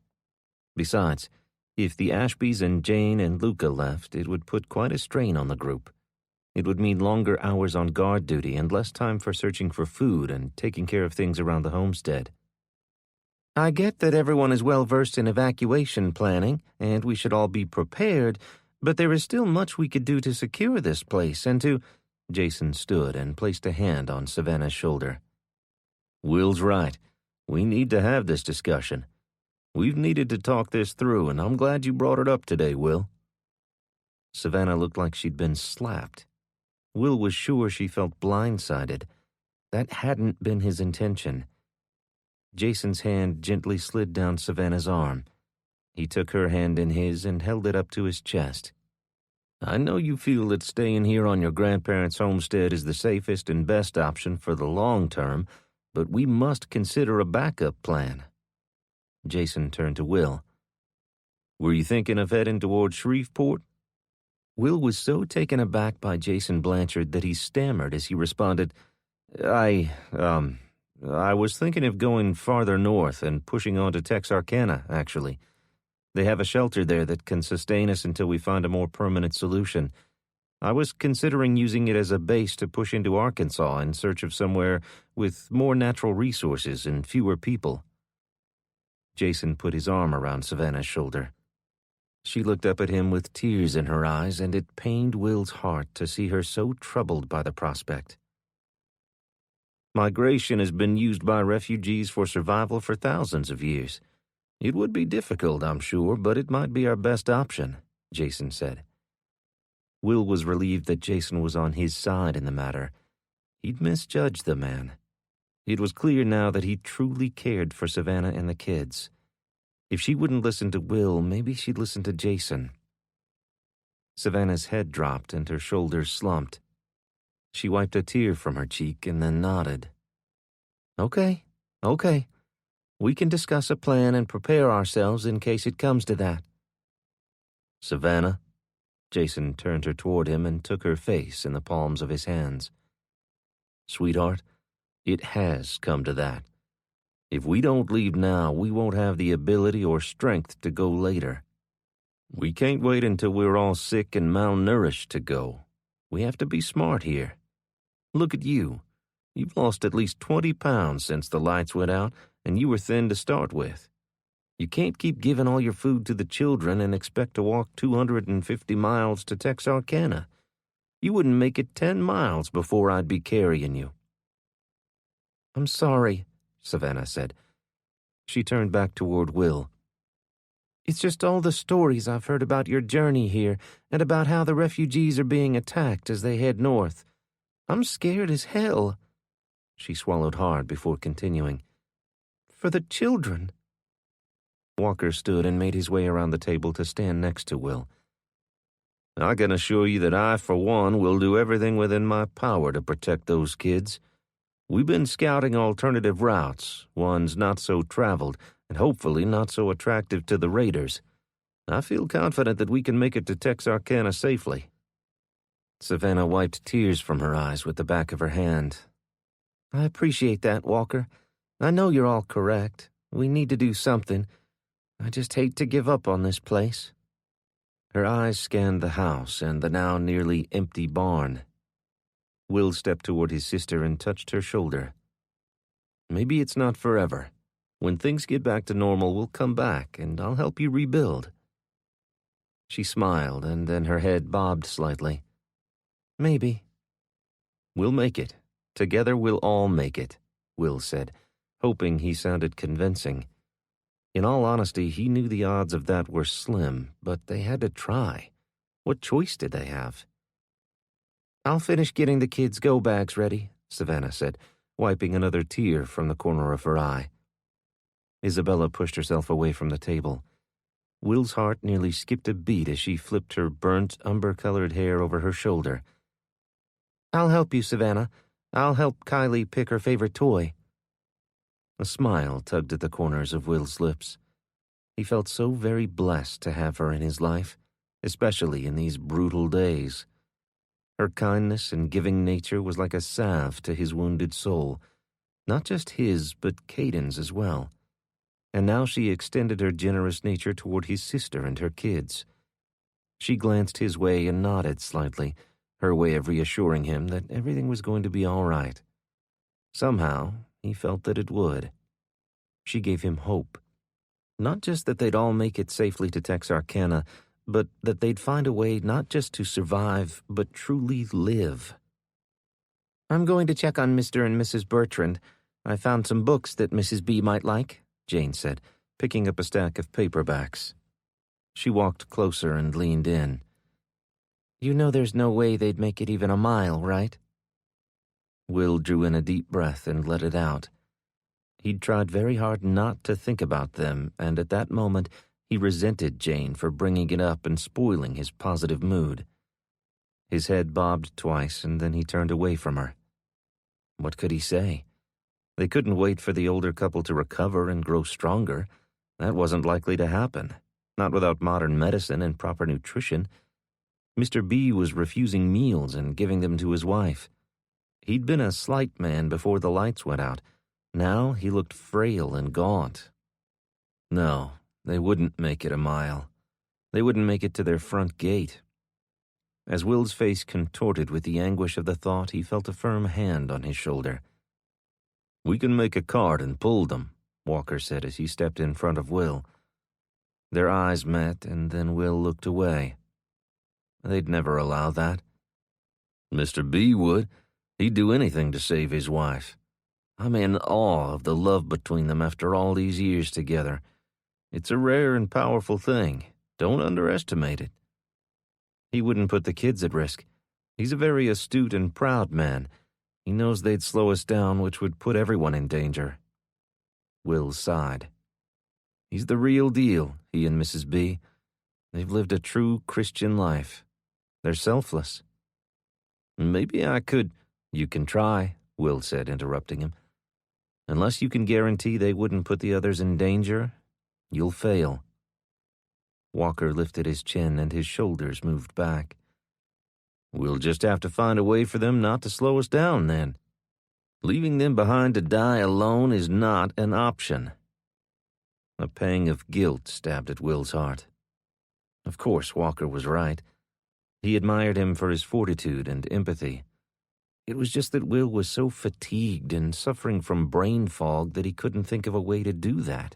Besides, if the Ashbys and Jane and Luca left, it would put quite a strain on the group. It would mean longer hours on guard duty and less time for searching for food and taking care of things around the homestead. "I get that everyone is well versed in evacuation planning, and we should all be prepared, but there is still much we could do to secure this place and to—" Jason stood and placed a hand on Savannah's shoulder. "Will's right. We need to have this discussion. We've needed to talk this through, and I'm glad you brought it up today, Will." Savannah looked like she'd been slapped. Will was sure she felt blindsided. That hadn't been his intention. Jason's hand gently slid down Savannah's arm. He took her hand in his and held it up to his chest. "I know you feel that staying here on your grandparents' homestead is the safest and best option for the long term, but we must consider a backup plan." Jason turned to Will. "Were you thinking of heading toward Shreveport?" Will was so taken aback by Jason Blanchard that he stammered as he responded, I was thinking of going farther north and pushing on to Texarkana, actually. They have a shelter there that can sustain us until we find a more permanent solution. I was considering using it as a base to push into Arkansas in search of somewhere with more natural resources and fewer people." Jason put his arm around Savannah's shoulder. She looked up at him with tears in her eyes, and it pained Will's heart to see her so troubled by the prospect. "Migration has been used by refugees for survival for thousands of years. It would be difficult, I'm sure, but it might be our best option, Jason said. Will was relieved that Jason was on his side in the matter. He'd misjudged the man. It was clear now that he truly cared for Savannah and the kids. If she wouldn't listen to Will, maybe she'd listen to Jason. Savannah's head dropped and her shoulders slumped. She wiped a tear from her cheek and then nodded. Okay. We can discuss a plan and prepare ourselves in case it comes to that. Savannah? Jason turned her toward him and took her face in the palms of his hands. Sweetheart, it has come to that. If we don't leave now, we won't have the ability or strength to go later. We can't wait until we're all sick and malnourished to go. We have to be smart here. Look at you. You've lost at least 20 pounds since the lights went out, and you were thin to start with. You can't keep giving all your food to the children and expect to walk 250 miles to Texarkana. You wouldn't make it 10 miles before I'd be carrying you. I'm sorry, Savannah said. She turned back toward Will. It's just all the stories I've heard about your journey here and about how the refugees are being attacked as they head north. I'm scared as hell. She swallowed hard before continuing. For the children. Walker stood and made his way around the table to stand next to Will. I can assure you that I, for one, will do everything within my power to protect those kids. We've been scouting alternative routes, ones not so traveled and hopefully not so attractive to the raiders. I feel confident that we can make it to Texarkana safely. Savannah wiped tears from her eyes with the back of her hand. I appreciate that, Walker. I know you're all correct. We need to do something. I just hate to give up on this place. Her eyes scanned the house and the now nearly empty barn. Will stepped toward his sister and touched her shoulder. Maybe it's not forever. When things get back to normal, we'll come back, and I'll help you rebuild. She smiled, and then her head bobbed slightly. Maybe. We'll make it. Together we'll all make it, Will said, hoping he sounded convincing. In all honesty, he knew the odds of that were slim, but they had to try. What choice did they have? I'll finish getting the kids' go bags ready, Savannah said, wiping another tear from the corner of her eye. Isabella pushed herself away from the table. Will's heart nearly skipped a beat as she flipped her burnt, umber-colored hair over her shoulder. I'll help you, Savannah. I'll help Kylie pick her favorite toy. A smile tugged at the corners of Will's lips. He felt so very blessed to have her in his life, especially in these brutal days. Her kindness and giving nature was like a salve to his wounded soul, not just his, but Caden's as well. And now she extended her generous nature toward his sister and her kids. She glanced his way and nodded slightly, her way of reassuring him that everything was going to be all right. Somehow, he felt that it would. She gave him hope. Not just that they'd all make it safely to Texarkana, but that they'd find a way not just to survive, but truly live. I'm going to check on Mr. and Mrs. Bertrand. I found some books that Mrs. B might like, Jane said, picking up a stack of paperbacks. She walked closer and leaned in. You know there's no way they'd make it even a mile, right? Will drew in a deep breath and let it out. He'd tried very hard not to think about them, and at that moment he resented Jane for bringing it up and spoiling his positive mood. His head bobbed twice, and then he turned away from her. What could he say? They couldn't wait for the older couple to recover and grow stronger. That wasn't likely to happen, not without modern medicine and proper nutrition. Mr. B was refusing meals and giving them to his wife. He'd been a slight man before the lights went out. Now he looked frail and gaunt. No, they wouldn't make it a mile. They wouldn't make it to their front gate. As Will's face contorted with the anguish of the thought, he felt a firm hand on his shoulder. We can make a cart and pull them, Walker said as he stepped in front of Will. Their eyes met, and then Will looked away. They'd never allow that. Mr. B would. He'd do anything to save his wife. I'm in awe of the love between them after all these years together. It's a rare and powerful thing. Don't underestimate it. He wouldn't put the kids at risk. He's a very astute and proud man. He knows they'd slow us down, which would put everyone in danger. Will sighed. He's the real deal, he and Mrs. B. They've lived a true Christian life. They're selfless. Maybe I could... You can try, Will said, interrupting him. Unless you can guarantee they wouldn't put the others in danger, you'll fail. Walker lifted his chin and his shoulders moved back. We'll just have to find a way for them not to slow us down, then. Leaving them behind to die alone is not an option. A pang of guilt stabbed at Will's heart. Of course, Walker was right. He admired him for his fortitude and empathy. It was just that Will was so fatigued and suffering from brain fog that he couldn't think of a way to do that.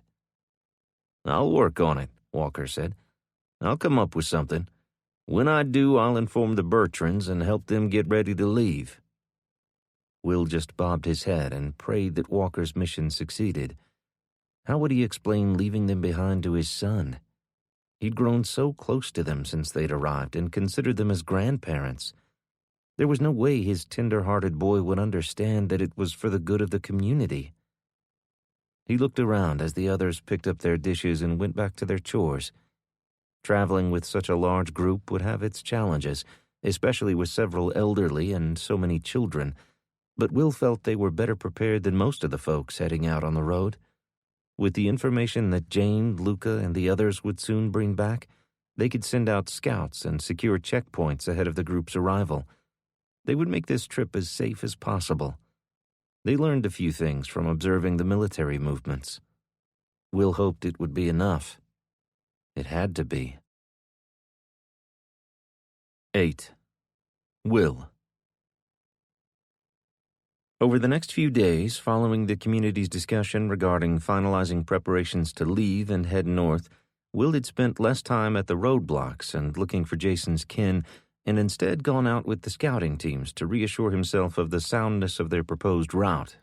I'll work on it, Walker said. I'll come up with something. When I do, I'll inform the Bertrands and help them get ready to leave. Will just bobbed his head and prayed that Walker's mission succeeded. How would he explain leaving them behind to his son? He'd grown so close to them since they'd arrived and considered them as grandparents. There was no way his tender-hearted boy would understand that it was for the good of the community. He looked around as the others picked up their dishes and went back to their chores. Traveling with such a large group would have its challenges, especially with several elderly and so many children, but Will felt they were better prepared than most of the folks heading out on the road. With the information that Jane, Luca, and the others would soon bring back, they could send out scouts and secure checkpoints ahead of the group's arrival. They would make this trip as safe as possible. They learned a few things from observing the military movements. Will hoped it would be enough. It had to be. 8. Will. Over the next few days, following the community's discussion regarding finalizing preparations to leave and head north, Will had spent less time at the roadblocks and looking for Jason's kin, and instead gone out with the scouting teams to reassure himself of the soundness of their proposed route.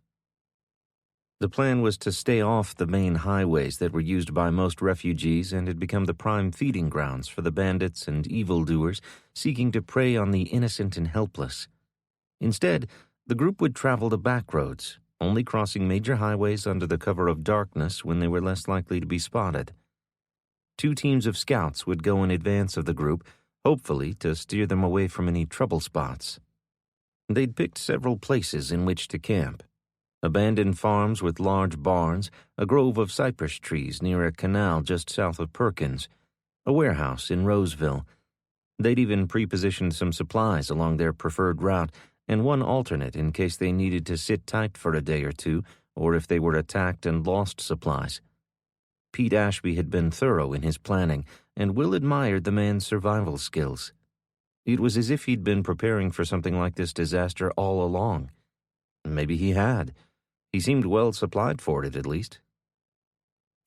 The plan was to stay off the main highways that were used by most refugees and had become the prime feeding grounds for the bandits and evildoers seeking to prey on the innocent and helpless. Instead, the group would travel the back roads, only crossing major highways under the cover of darkness when they were less likely to be spotted. 2 teams of scouts would go in advance of the group, hopefully to steer them away from any trouble spots. They'd picked several places in which to camp. Abandoned farms with large barns, a grove of cypress trees near a canal just south of Perkins, a warehouse in Roseville. They'd even pre-positioned some supplies along their preferred route, and one alternate in case they needed to sit tight for a day or two, or if they were attacked and lost supplies. Pete Ashby had been thorough in his planning, and Will admired the man's survival skills. It was as if he'd been preparing for something like this disaster all along. Maybe he had. He seemed well supplied for it, at least.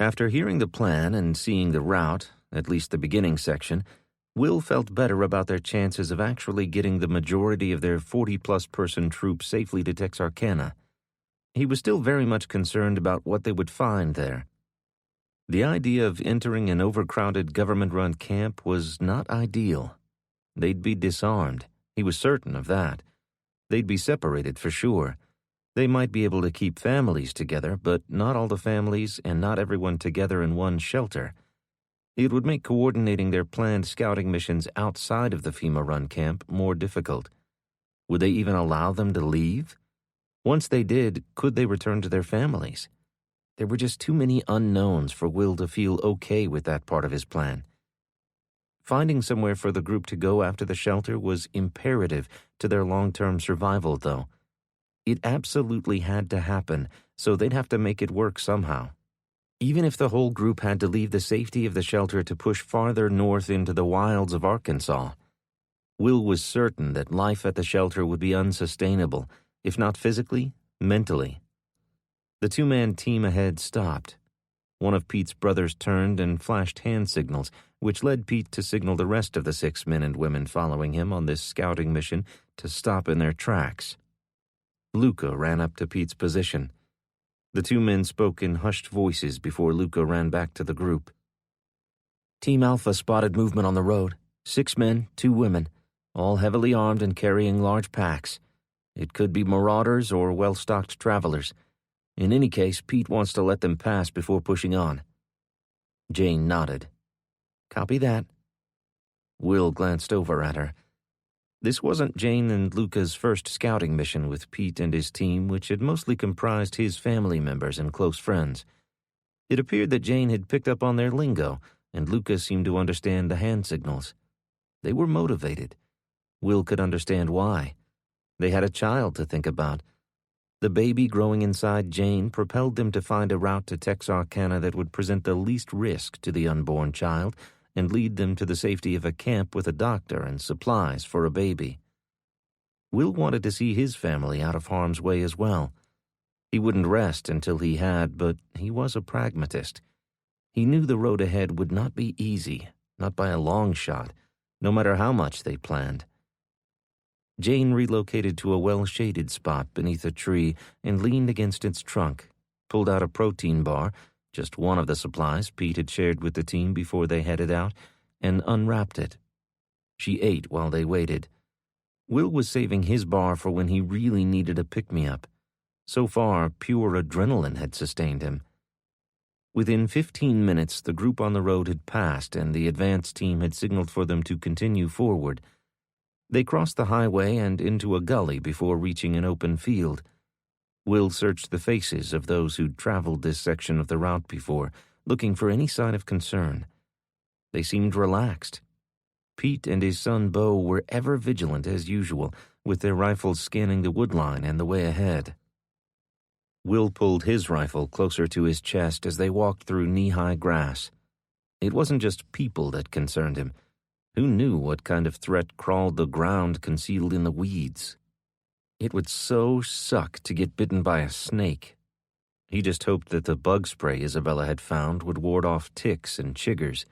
After hearing the plan and seeing the route, at least the beginning section, Will felt better about their chances of actually getting the majority of their 40-plus person troop safely to Texarkana. He was still very much concerned about what they would find there. The idea of entering an overcrowded government-run camp was not ideal. They'd be disarmed. He was certain of that. They'd be separated for sure. They might be able to keep families together, but not all the families and not everyone together in one shelter. It would make coordinating their planned scouting missions outside of the FEMA-run camp more difficult. Would they even allow them to leave? Once they did, could they return to their families? There were just too many unknowns for Will to feel okay with that part of his plan. Finding somewhere for the group to go after the shelter was imperative to their long-term survival, though. It absolutely had to happen, so they'd have to make it work somehow. Even if the whole group had to leave the safety of the shelter to push farther north into the wilds of Arkansas, Will was certain that life at the shelter would be unsustainable, if not physically, mentally. The 2-man team ahead stopped. One of Pete's brothers turned and flashed hand signals, which led Pete to signal the rest of the 6 men and women following him on this scouting mission to stop in their tracks. Luca ran up to Pete's position. The 2 men spoke in hushed voices before Luca ran back to the group. Team Alpha spotted movement on the road. 6 men, 2 women, all heavily armed and carrying large packs. It could be marauders or well-stocked travelers. In any case, Pete wants to let them pass before pushing on. Jane nodded. Copy that. Will glanced over at her. This wasn't Jane and Luca's first scouting mission with Pete and his team, which had mostly comprised his family members and close friends. It appeared that Jane had picked up on their lingo, and Luca seemed to understand the hand signals. They were motivated. Will could understand why. They had a child to think about. The baby growing inside Jane propelled them to find a route to Texarkana that would present the least risk to the unborn child and lead them to the safety of a camp with a doctor and supplies for a baby. Will wanted to see his family out of harm's way as well. He wouldn't rest until he had, but he was a pragmatist. He knew the road ahead would not be easy, not by a long shot, no matter how much they planned. Jane relocated to a well-shaded spot beneath a tree and leaned against its trunk, pulled out a protein bar, just one of the supplies Pete had shared with the team before they headed out, and unwrapped it. She ate while they waited. Will was saving his bar for when he really needed a pick-me-up. So far, pure adrenaline had sustained him. Within 15 minutes, the group on the road had passed, and the advance team had signaled for them to continue forward. They crossed the highway and into a gully before reaching an open field. Will searched the faces of those who'd traveled this section of the route before, looking for any sign of concern. They seemed relaxed. Pete and his son Beau were ever vigilant as usual, with their rifles scanning the woodline and the way ahead. Will pulled his rifle closer to his chest as they walked through knee-high grass. It wasn't just people that concerned him. Who knew what kind of threat crawled the ground concealed in the weeds? It would so suck to get bitten by a snake. He just hoped that the bug spray Isabella had found would ward off ticks and chiggers.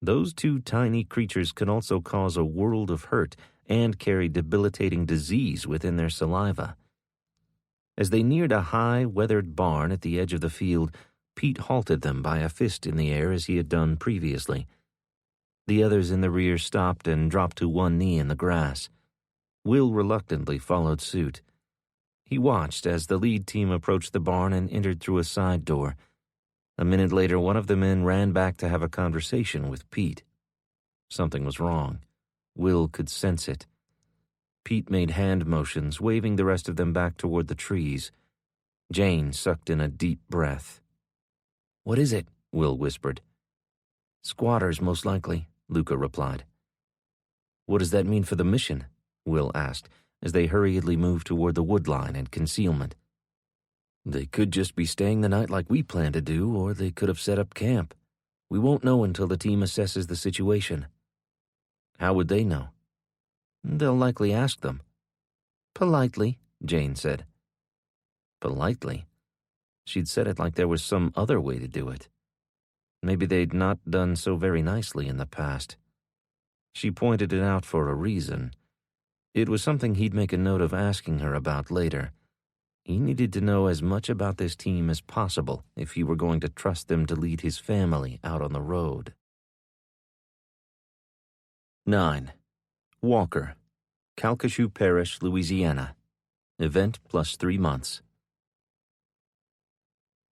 Those 2 tiny creatures could also cause a world of hurt and carry debilitating disease within their saliva. As they neared a high, weathered barn at the edge of the field, Pete halted them by a fist in the air as he had done previously. The others in the rear stopped and dropped to one knee in the grass. Will reluctantly followed suit. He watched as the lead team approached the barn and entered through a side door. A minute later, one of the men ran back to have a conversation with Pete. Something was wrong. Will could sense it. Pete made hand motions, waving the rest of them back toward the trees. Jane sucked in a deep breath. "What is it?" Will whispered. "Squatters, most likely," Luca replied. "What does that mean for the mission?" Will asked, as they hurriedly moved toward the woodline and concealment. "They could just be staying the night like we planned to do, or they could have set up camp. We won't know until the team assesses the situation." "How would they know?" "They'll likely ask them." "Politely," Jane said. Politely? She'd said it like there was some other way to do it. Maybe they'd not done so very nicely in the past. She pointed it out for a reason. It was something he'd make a note of asking her about later. He needed to know as much about this team as possible if he were going to trust them to lead his family out on the road. 9. Walker, Calcasieu Parish, Louisiana. Event plus 3 months.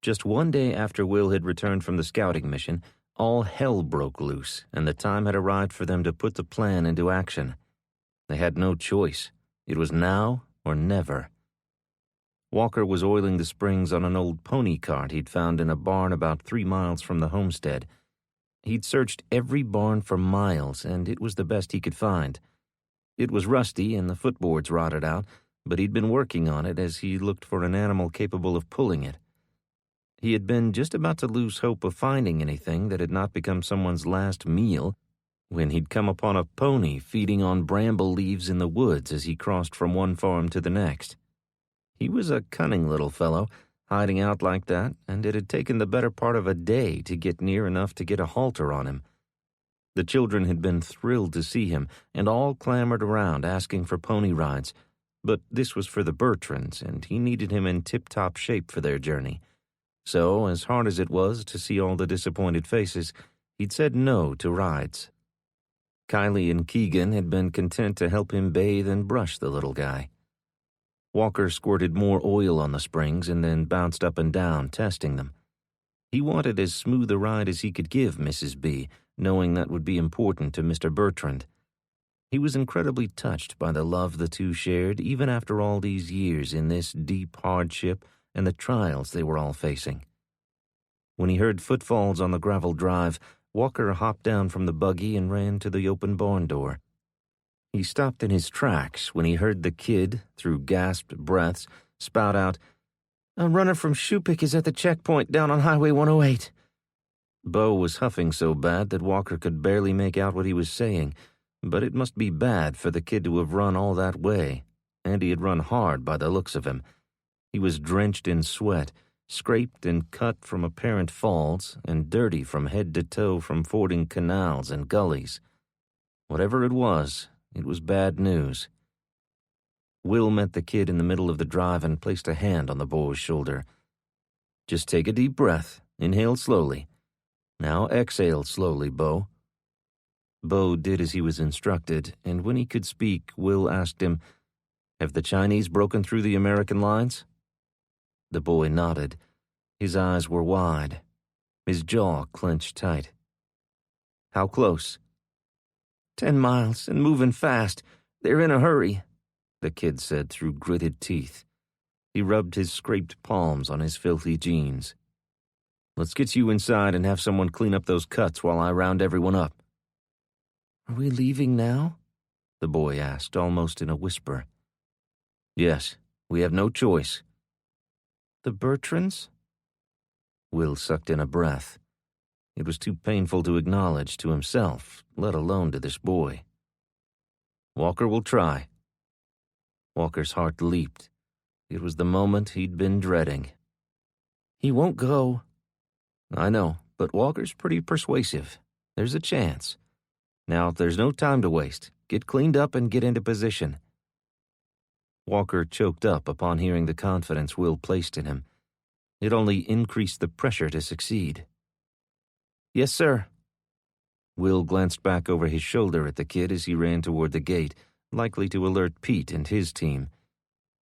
Just one day after Will had returned from the scouting mission, all hell broke loose, and the time had arrived for them to put the plan into action. They had no choice. It was now or never. Walker was oiling the springs on an old pony cart he'd found in a barn about 3 miles from the homestead. He'd searched every barn for miles, and it was the best he could find. It was rusty and the footboards rotted out, but he'd been working on it as he looked for an animal capable of pulling it. He had been just about to lose hope of finding anything that had not become someone's last meal when he'd come upon a pony feeding on bramble leaves in the woods as he crossed from one farm to the next. He was a cunning little fellow, hiding out like that, and it had taken the better part of a day to get near enough to get a halter on him. The children had been thrilled to see him, and all clamored around asking for pony rides, but this was for the Bertrands, and he needed him in tip-top shape for their journey. So, as hard as it was to see all the disappointed faces, He'd said no to rides. Kylie and Keegan had been content to help him bathe and brush the little guy. Walker squirted more oil on the springs and then bounced up and down, testing them. He wanted as smooth a ride as he could give Mrs. B, knowing that would be important to Mr. Bertrand. He was incredibly touched by the love the two shared, even after all these years in this deep hardship and the trials they were all facing. When he heard footfalls on the gravel drive, Walker hopped down from the buggy and ran to the open barn door. He stopped in his tracks when he heard the kid, through gasped breaths, spout out, "A runner from Shupik is at the checkpoint down on Highway 108. Bo was huffing so bad that Walker could barely make out what he was saying, but it must be bad for the kid to have run all that way, and he had run hard by the looks of him. He was drenched in sweat, scraped and cut from apparent falls, and dirty from head to toe from fording canals and gullies. Whatever it was bad news. Will met the kid in the middle of the drive and placed a hand on the boy's shoulder. "Just take a deep breath. Inhale slowly. Now exhale slowly, Bo." Bo did as he was instructed, and when he could speak, Will asked him, "Have the Chinese broken through the American lines?" The boy nodded. His eyes were wide. His jaw clenched tight. "How close?" 10 miles, and moving fast. They're in a hurry," the kid said through gritted teeth. He rubbed his scraped palms on his filthy jeans. "Let's get you inside and have someone clean up those cuts while I round everyone up." "Are we leaving now?" the boy asked, almost in a whisper. "Yes, we have no choice." "The Bertrands?" Will sucked in a breath. It was too painful to acknowledge to himself, let alone to this boy. "Walker will try." Walker's heart leaped. It was the moment he'd been dreading. "He won't go." "I know, but Walker's pretty persuasive. There's a chance. Now, there's no time to waste. Get cleaned up and get into position." Walker choked up upon hearing the confidence Will placed in him. It only increased the pressure to succeed. "Yes, sir." Will glanced back over his shoulder at the kid as he ran toward the gate, likely to alert Pete and his team.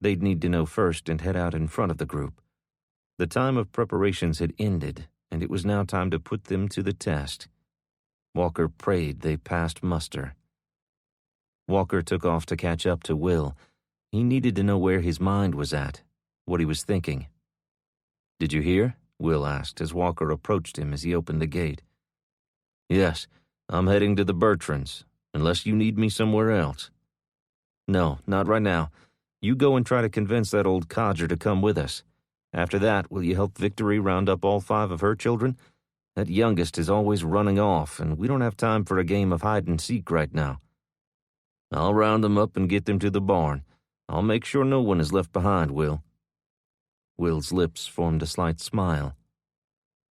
They'd need to know first and head out in front of the group. The time of preparations had ended, and it was now time to put them to the test. Walker prayed they passed muster. Walker took off to catch up to Will. He needed to know where his mind was at, what he was thinking. "Did you hear?" Will asked as Walker approached him as he opened the gate. "Yes, I'm heading to the Bertrands, unless you need me somewhere else." "No, not right now. You go and try to convince that old codger to come with us. After that, will you help Victory round up all 5 of her children? That youngest is always running off, and we don't have time for a game of hide-and-seek right now." "I'll round them up and get them to the barn. I'll make sure no one is left behind, Will." Will's lips formed a slight smile.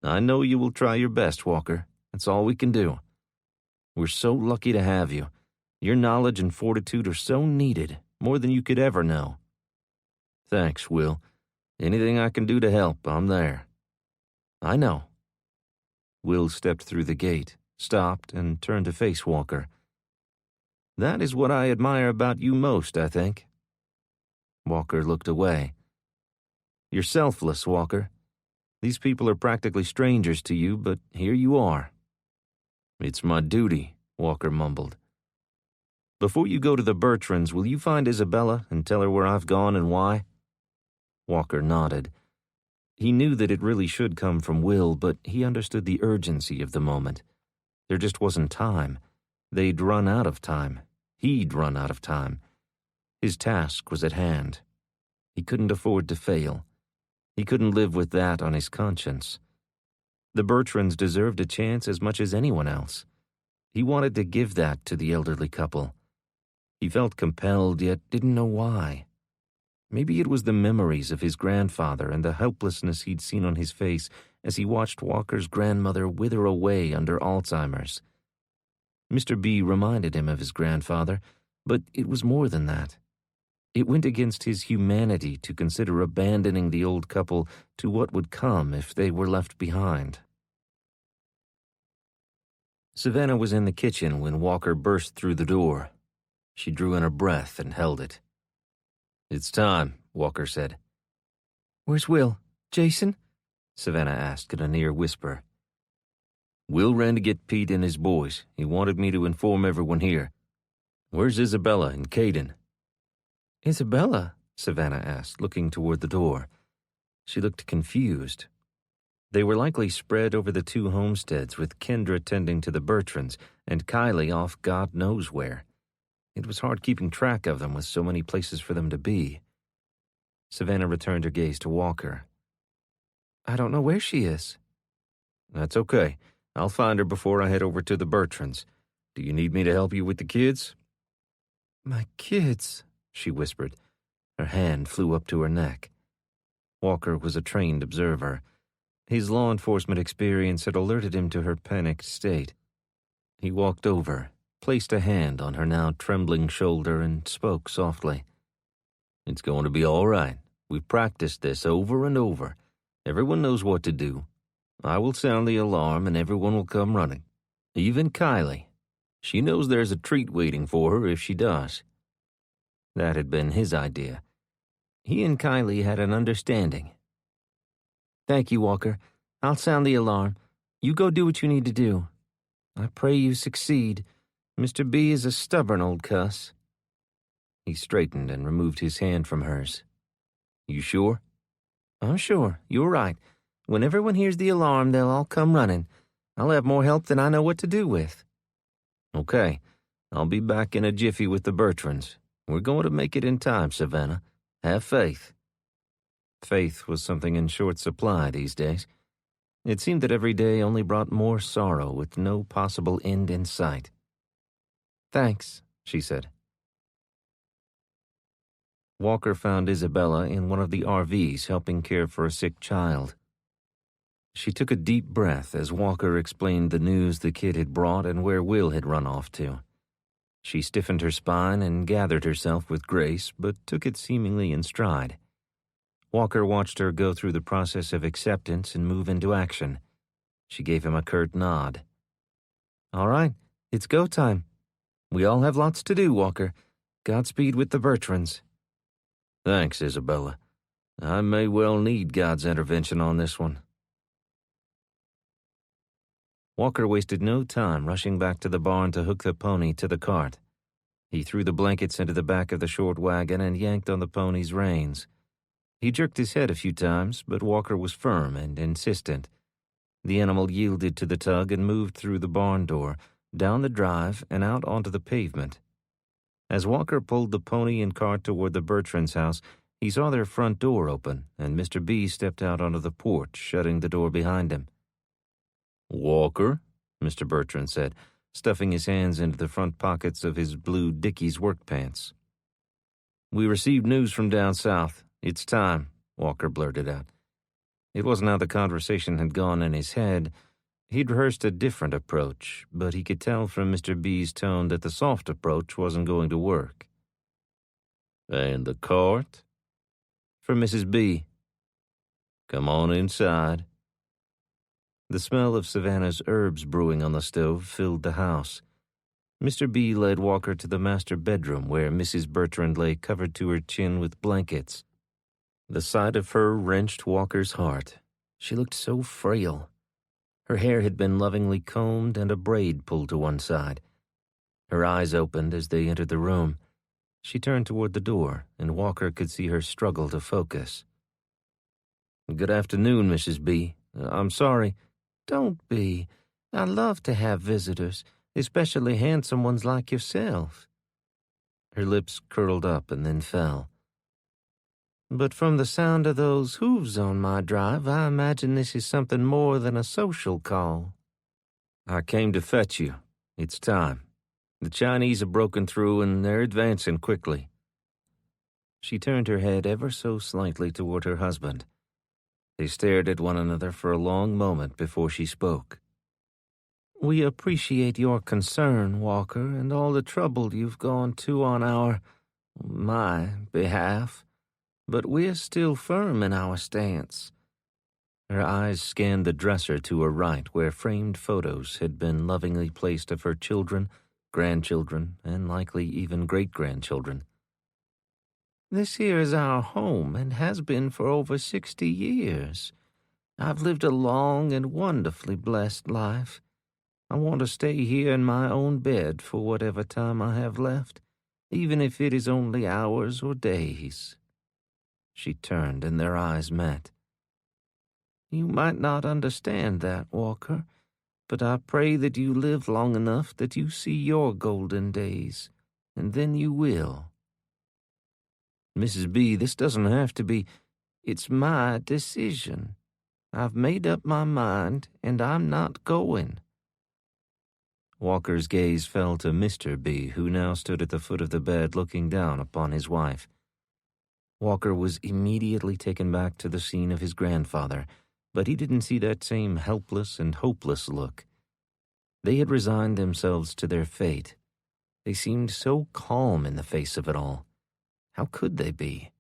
"I know you will try your best, Walker. That's all we can do. We're so lucky to have you. Your knowledge and fortitude are so needed, more than you could ever know." "Thanks, Will. Anything I can do to help, I'm there." "I know." Will stepped through the gate, stopped, and turned to face Walker. "That is what I admire about you most, I think." Walker looked away. "You're selfless, Walker. These people are practically strangers to you, but here you are." "It's my duty," Walker mumbled. "Before you go to the Bertrands, will you find Isabella and tell her where I've gone and why?" Walker nodded. He knew that it really should come from Will, but he understood the urgency of the moment. There just wasn't time. They'd run out of time. He'd run out of time. His task was at hand. He couldn't afford to fail. He couldn't live with that on his conscience. The Bertrands deserved a chance as much as anyone else. He wanted to give that to the elderly couple. He felt compelled, yet didn't know why. Maybe it was the memories of his grandfather and the helplessness he'd seen on his face as he watched Walker's grandmother wither away under Alzheimer's. Mr. B reminded him of his grandfather, but it was more than that. It went against his humanity to consider abandoning the old couple to what would come if they were left behind. Savannah was in the kitchen when Walker burst through the door. She drew in a breath and held it. "It's time," Walker said. "Where's Will? Jason?" Savannah asked in a near whisper. "Will ran to get Pete and his boys. He wanted me to inform everyone here. Where's Isabella and Caden?" "Isabella?" Savannah asked, looking toward the door. She looked confused. They were likely spread over the two homesteads, with Kendra tending to the Bertrands and Kylie off God knows where. It was hard keeping track of them with so many places for them to be. Savannah returned her gaze to Walker. "I don't know where she is." "That's okay. I'll find her before I head over to the Bertrands. Do you need me to help you with the kids?" "My kids," she whispered. Her hand flew up to her neck. Walker was a trained observer. His law enforcement experience had alerted him to her panicked state. He walked over, placed a hand on her now trembling shoulder, and spoke softly. "It's going to be all right. We've practiced this over and over. Everyone knows what to do. I will sound the alarm and everyone will come running. Even Kylie. She knows there's a treat waiting for her if she does." That had been his idea. He and Kylie had an understanding. "Thank you, Walker. I'll sound the alarm. You go do what you need to do. I pray you succeed. Mr. B is a stubborn old cuss." He straightened and removed his hand from hers. "You sure?" "I'm sure. You're right. When everyone hears the alarm, they'll all come running. I'll have more help than I know what to do with." "Okay. I'll be back in a jiffy with the Bertrands. We're going to make it in time, Savannah. Have faith." Faith was something in short supply these days. It seemed that every day only brought more sorrow with no possible end in sight. "Thanks," she said. Walker found Isabella in one of the RVs helping care for a sick child. She took a deep breath as Walker explained the news the kid had brought and where Will had run off to. She stiffened her spine and gathered herself with grace, but took it seemingly in stride. Walker watched her go through the process of acceptance and move into action. She gave him a curt nod. "All right, it's go time. We all have lots to do, Walker. Godspeed with the Bertrands." "Thanks, Isabella. I may well need God's intervention on this one." Walker wasted no time rushing back to the barn to hook the pony to the cart. He threw the blankets into the back of the short wagon and yanked on the pony's reins. He jerked his head a few times, but Walker was firm and insistent. The animal yielded to the tug and moved through the barn door, down the drive, and out onto the pavement. As Walker pulled the pony and cart toward the Bertrands' house, he saw their front door open, and Mr. B stepped out onto the porch, shutting the door behind him. "Walker," Mr. Bertrand said, stuffing his hands into the front pockets of his blue Dickies work pants. "We received news from down south. It's time," Walker blurted out. It wasn't how the conversation had gone in his head. He'd rehearsed a different approach, but he could tell from Mr. B's tone that the soft approach wasn't going to work. "And the cart?" "For Mrs. B." "Come on inside." The smell of Savannah's herbs brewing on the stove filled the house. Mr. B led Walker to the master bedroom where Mrs. Bertrand lay covered to her chin with blankets. The sight of her wrenched Walker's heart. She looked so frail. Her hair had been lovingly combed and a braid pulled to one side. Her eyes opened as they entered the room. She turned toward the door, and Walker could see her struggle to focus. "Good afternoon, Mrs. B. I'm sorry." "Don't be. I love to have visitors, especially handsome ones like yourself." Her lips curled up and then fell. "But from the sound of those hooves on my drive, I imagine this is something more than a social call." "I came to fetch you. It's time. The Chinese have broken through and they're advancing quickly." She turned her head ever so slightly toward her husband. They stared at one another for a long moment before she spoke. "We appreciate your concern, Walker, and all the trouble you've gone to on my behalf. But we're still firm in our stance. Her eyes scanned the dresser to her right, where framed photos had been lovingly placed of her children, grandchildren, and likely even great-grandchildren. This here is our home and has been for over 60 years. I've lived a long and wonderfully blessed life. I want to stay here in my own bed for whatever time I have left, even if it is only hours or days. She turned and their eyes met. You might not understand that, Walker, but I pray that you live long enough that you see your golden days, and then you will. Mrs. B, this doesn't have to be. It's my decision. I've made up my mind, and I'm not going. Walker's gaze fell to Mr. B, who now stood at the foot of the bed looking down upon his wife. Walker was immediately taken back to the scene of his grandfather, but he didn't see that same helpless and hopeless look. They had resigned themselves to their fate. They seemed so calm in the face of it all. How could they be?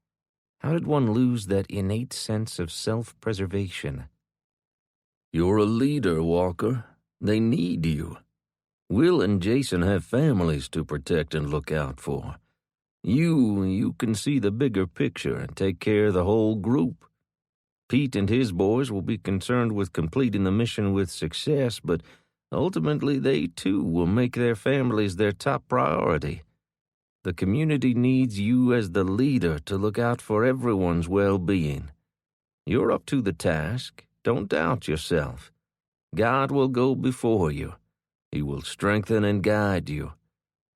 How did one lose that innate sense of self-preservation? You're a leader, Walker. They need you. Will and Jason have families to protect and look out for. You can see the bigger picture and take care of the whole group. Pete and his boys will be concerned with completing the mission with success, but ultimately they too will make their families their top priority. The community needs you as the leader to look out for everyone's well-being. You're up to the task. Don't doubt yourself. God will go before you. He will strengthen and guide you.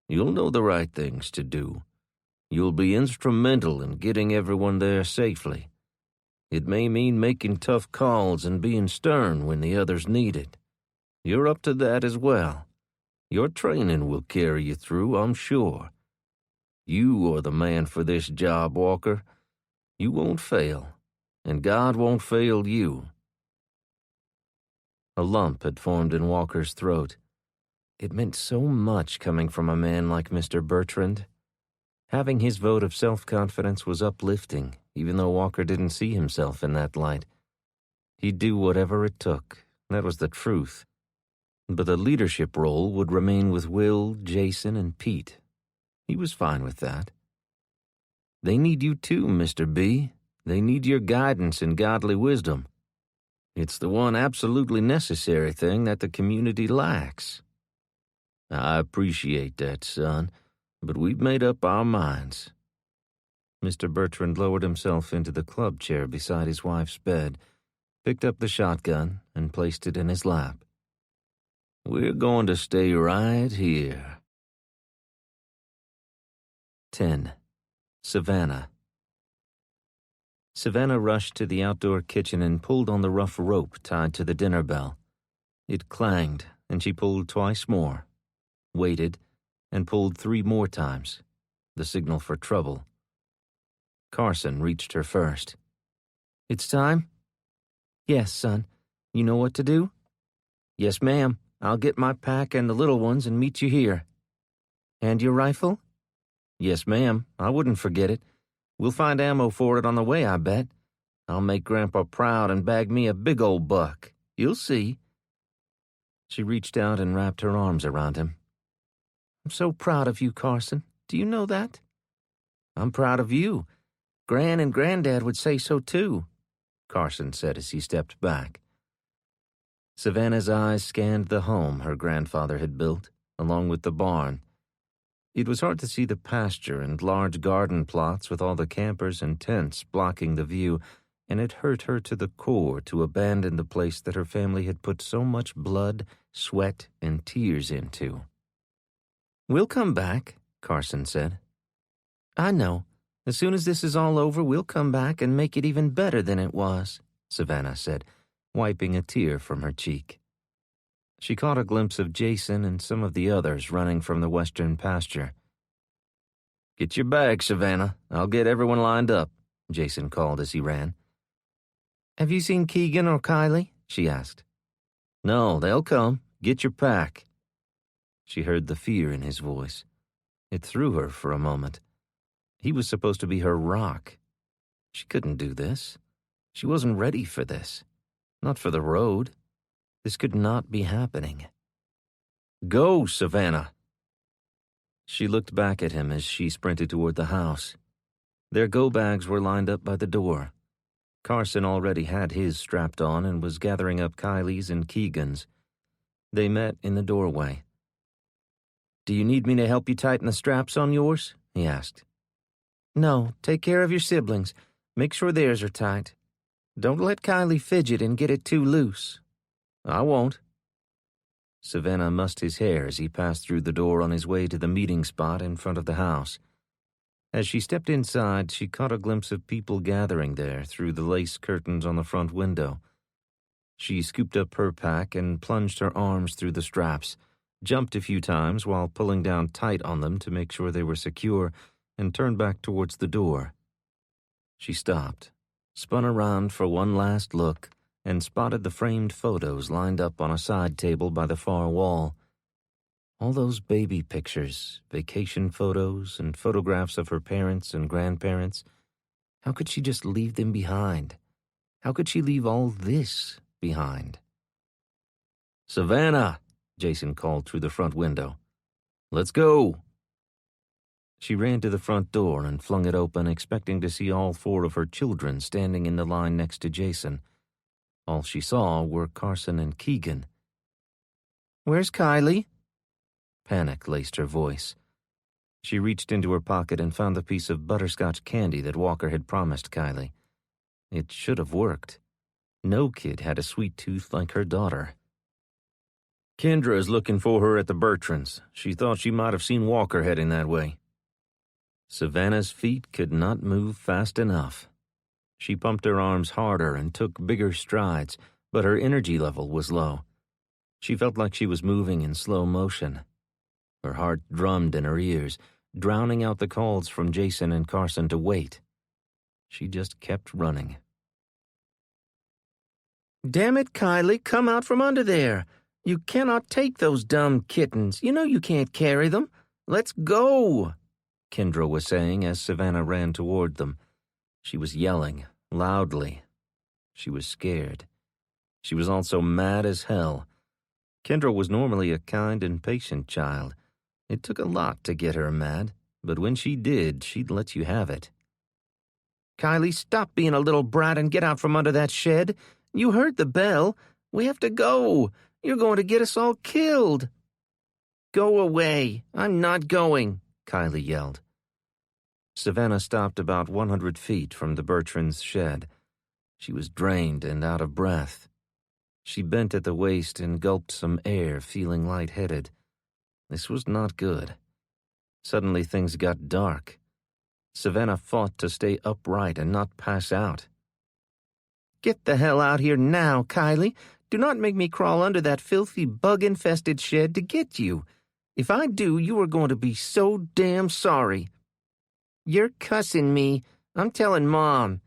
You'll know the right things to do. You'll be instrumental in getting everyone there safely. It may mean making tough calls and being stern when the others need it. You're up to that as well. Your training will carry you through, I'm sure. You are the man for this job, Walker. You won't fail, and God won't fail you. A lump had formed in Walker's throat. It meant so much coming from a man like Mr. Bertrand. Having his vote of self-confidence was uplifting, even though Walker didn't see himself in that light. He'd do whatever it took. That was the truth. But the leadership role would remain with Will, Jason, and Pete. He was fine with that. They need you too, Mr. B. They need your guidance and godly wisdom. It's the one absolutely necessary thing that the community lacks. I appreciate that, son, but we've made up our minds. Mr. Bertrand lowered himself into the club chair beside his wife's bed, picked up the shotgun, and placed it in his lap. We're going to stay right here. 10. Savannah. Savannah rushed to the outdoor kitchen and pulled on the rough rope tied to the dinner bell. It clanged, and she pulled twice more, waited, and pulled 3 more times, the signal for trouble. Carson reached her first. It's time? Yes, son. You know what to do? Yes, ma'am. I'll get my pack and the little ones and meet you here. And your rifle? Yes, ma'am. I wouldn't forget it. We'll find ammo for it on the way, I bet. I'll make Grandpa proud and bag me a big old buck. You'll see. She reached out and wrapped her arms around him. I'm so proud of you, Carson. Do you know that? I'm proud of you. Gran and Granddad would say so too, Carson said as he stepped back. Savannah's eyes scanned the home her grandfather had built, along with the barn. It was hard to see the pasture and large garden plots with all the campers and tents blocking the view, and it hurt her to the core to abandon the place that her family had put so much blood, sweat, and tears into. We'll come back, Carson said. I know. As soon as this is all over, we'll come back and make it even better than it was, Savannah said, wiping a tear from her cheek. She caught a glimpse of Jason and some of the others running from the western pasture. Get your bag, Savannah. I'll get everyone lined up, Jason called as he ran. Have you seen Keegan or Kylie? She asked. No, they'll come. Get your pack. She heard the fear in his voice. It threw her for a moment. He was supposed to be her rock. She couldn't do this. She wasn't ready for this. Not for the road. This could not be happening. Go, Savannah! She looked back at him as she sprinted toward the house. Their go-bags were lined up by the door. Carson already had his strapped on and was gathering up Kylie's and Keegan's. They met in the doorway. "Do you need me to help you tighten the straps on yours?" he asked. "No, take care of your siblings. Make sure theirs are tight. Don't let Kylie fidget and get it too loose." "I won't." Savannah mussed his hair as he passed through the door on his way to the meeting spot in front of the house. As she stepped inside, she caught a glimpse of people gathering there through the lace curtains on the front window. She scooped up her pack and plunged her arms through the straps, jumped a few times while pulling down tight on them to make sure they were secure, and turned back towards the door. She stopped, spun around for one last look, and spotted the framed photos lined up on a side table by the far wall. All those baby pictures, vacation photos, and photographs of her parents and grandparents. How could she just leave them behind? How could she leave all this behind? "Savannah!" Jason called through the front window. "Let's go!" She ran to the front door and flung it open, expecting to see all 4 of her children standing in the line next to Jason. All she saw were Carson and Keegan. "Where's Kylie?" Panic laced her voice. She reached into her pocket and found the piece of butterscotch candy that Walker had promised Kylie. It should have worked. No kid had a sweet tooth like her daughter. "Kendra is looking for her at the Bertrands. She thought she might have seen Walker heading that way." Savannah's feet could not move fast enough. She pumped her arms harder and took bigger strides, but her energy level was low. She felt like she was moving in slow motion. Her heart drummed in her ears, drowning out the calls from Jason and Carson to wait. She just kept running. "Damn it, Kylie, come out from under there. You cannot take those dumb kittens. You know you can't carry them. Let's go," Kendra was saying as Savannah ran toward them. She was yelling, loudly. She was scared. She was also mad as hell. Kendra was normally a kind and patient child. It took a lot to get her mad, but when she did, she'd let you have it. "Kylie, stop being a little brat and get out from under that shed. You heard the bell. We have to go. You're going to get us all killed." "Go away. I'm not going," Kylie yelled. Savannah stopped about 100 feet from the Bertrands' shed. She was drained and out of breath. She bent at the waist and gulped some air, feeling lightheaded. This was not good. Suddenly things got dark. Savannah fought to stay upright and not pass out. "Get the hell out here now, Kylie. Do not make me crawl under that filthy, bug-infested shed to get you. If I do, you are going to be so damn sorry." "You're cussing me. I'm telling Mom."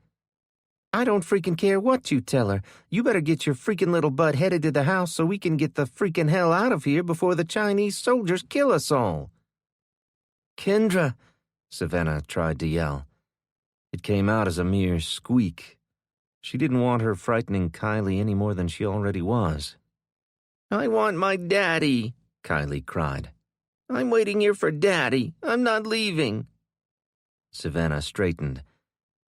"I don't freaking care what you tell her. You better get your freaking little butt headed to the house so we can get the freaking hell out of here before the Chinese soldiers kill us all." "Kendra," Savannah tried to yell. It came out as a mere squeak. She didn't want her frightening Kylie any more than she already was. "I want my daddy," Kylie cried. "I'm waiting here for Daddy. I'm not leaving." Savannah straightened.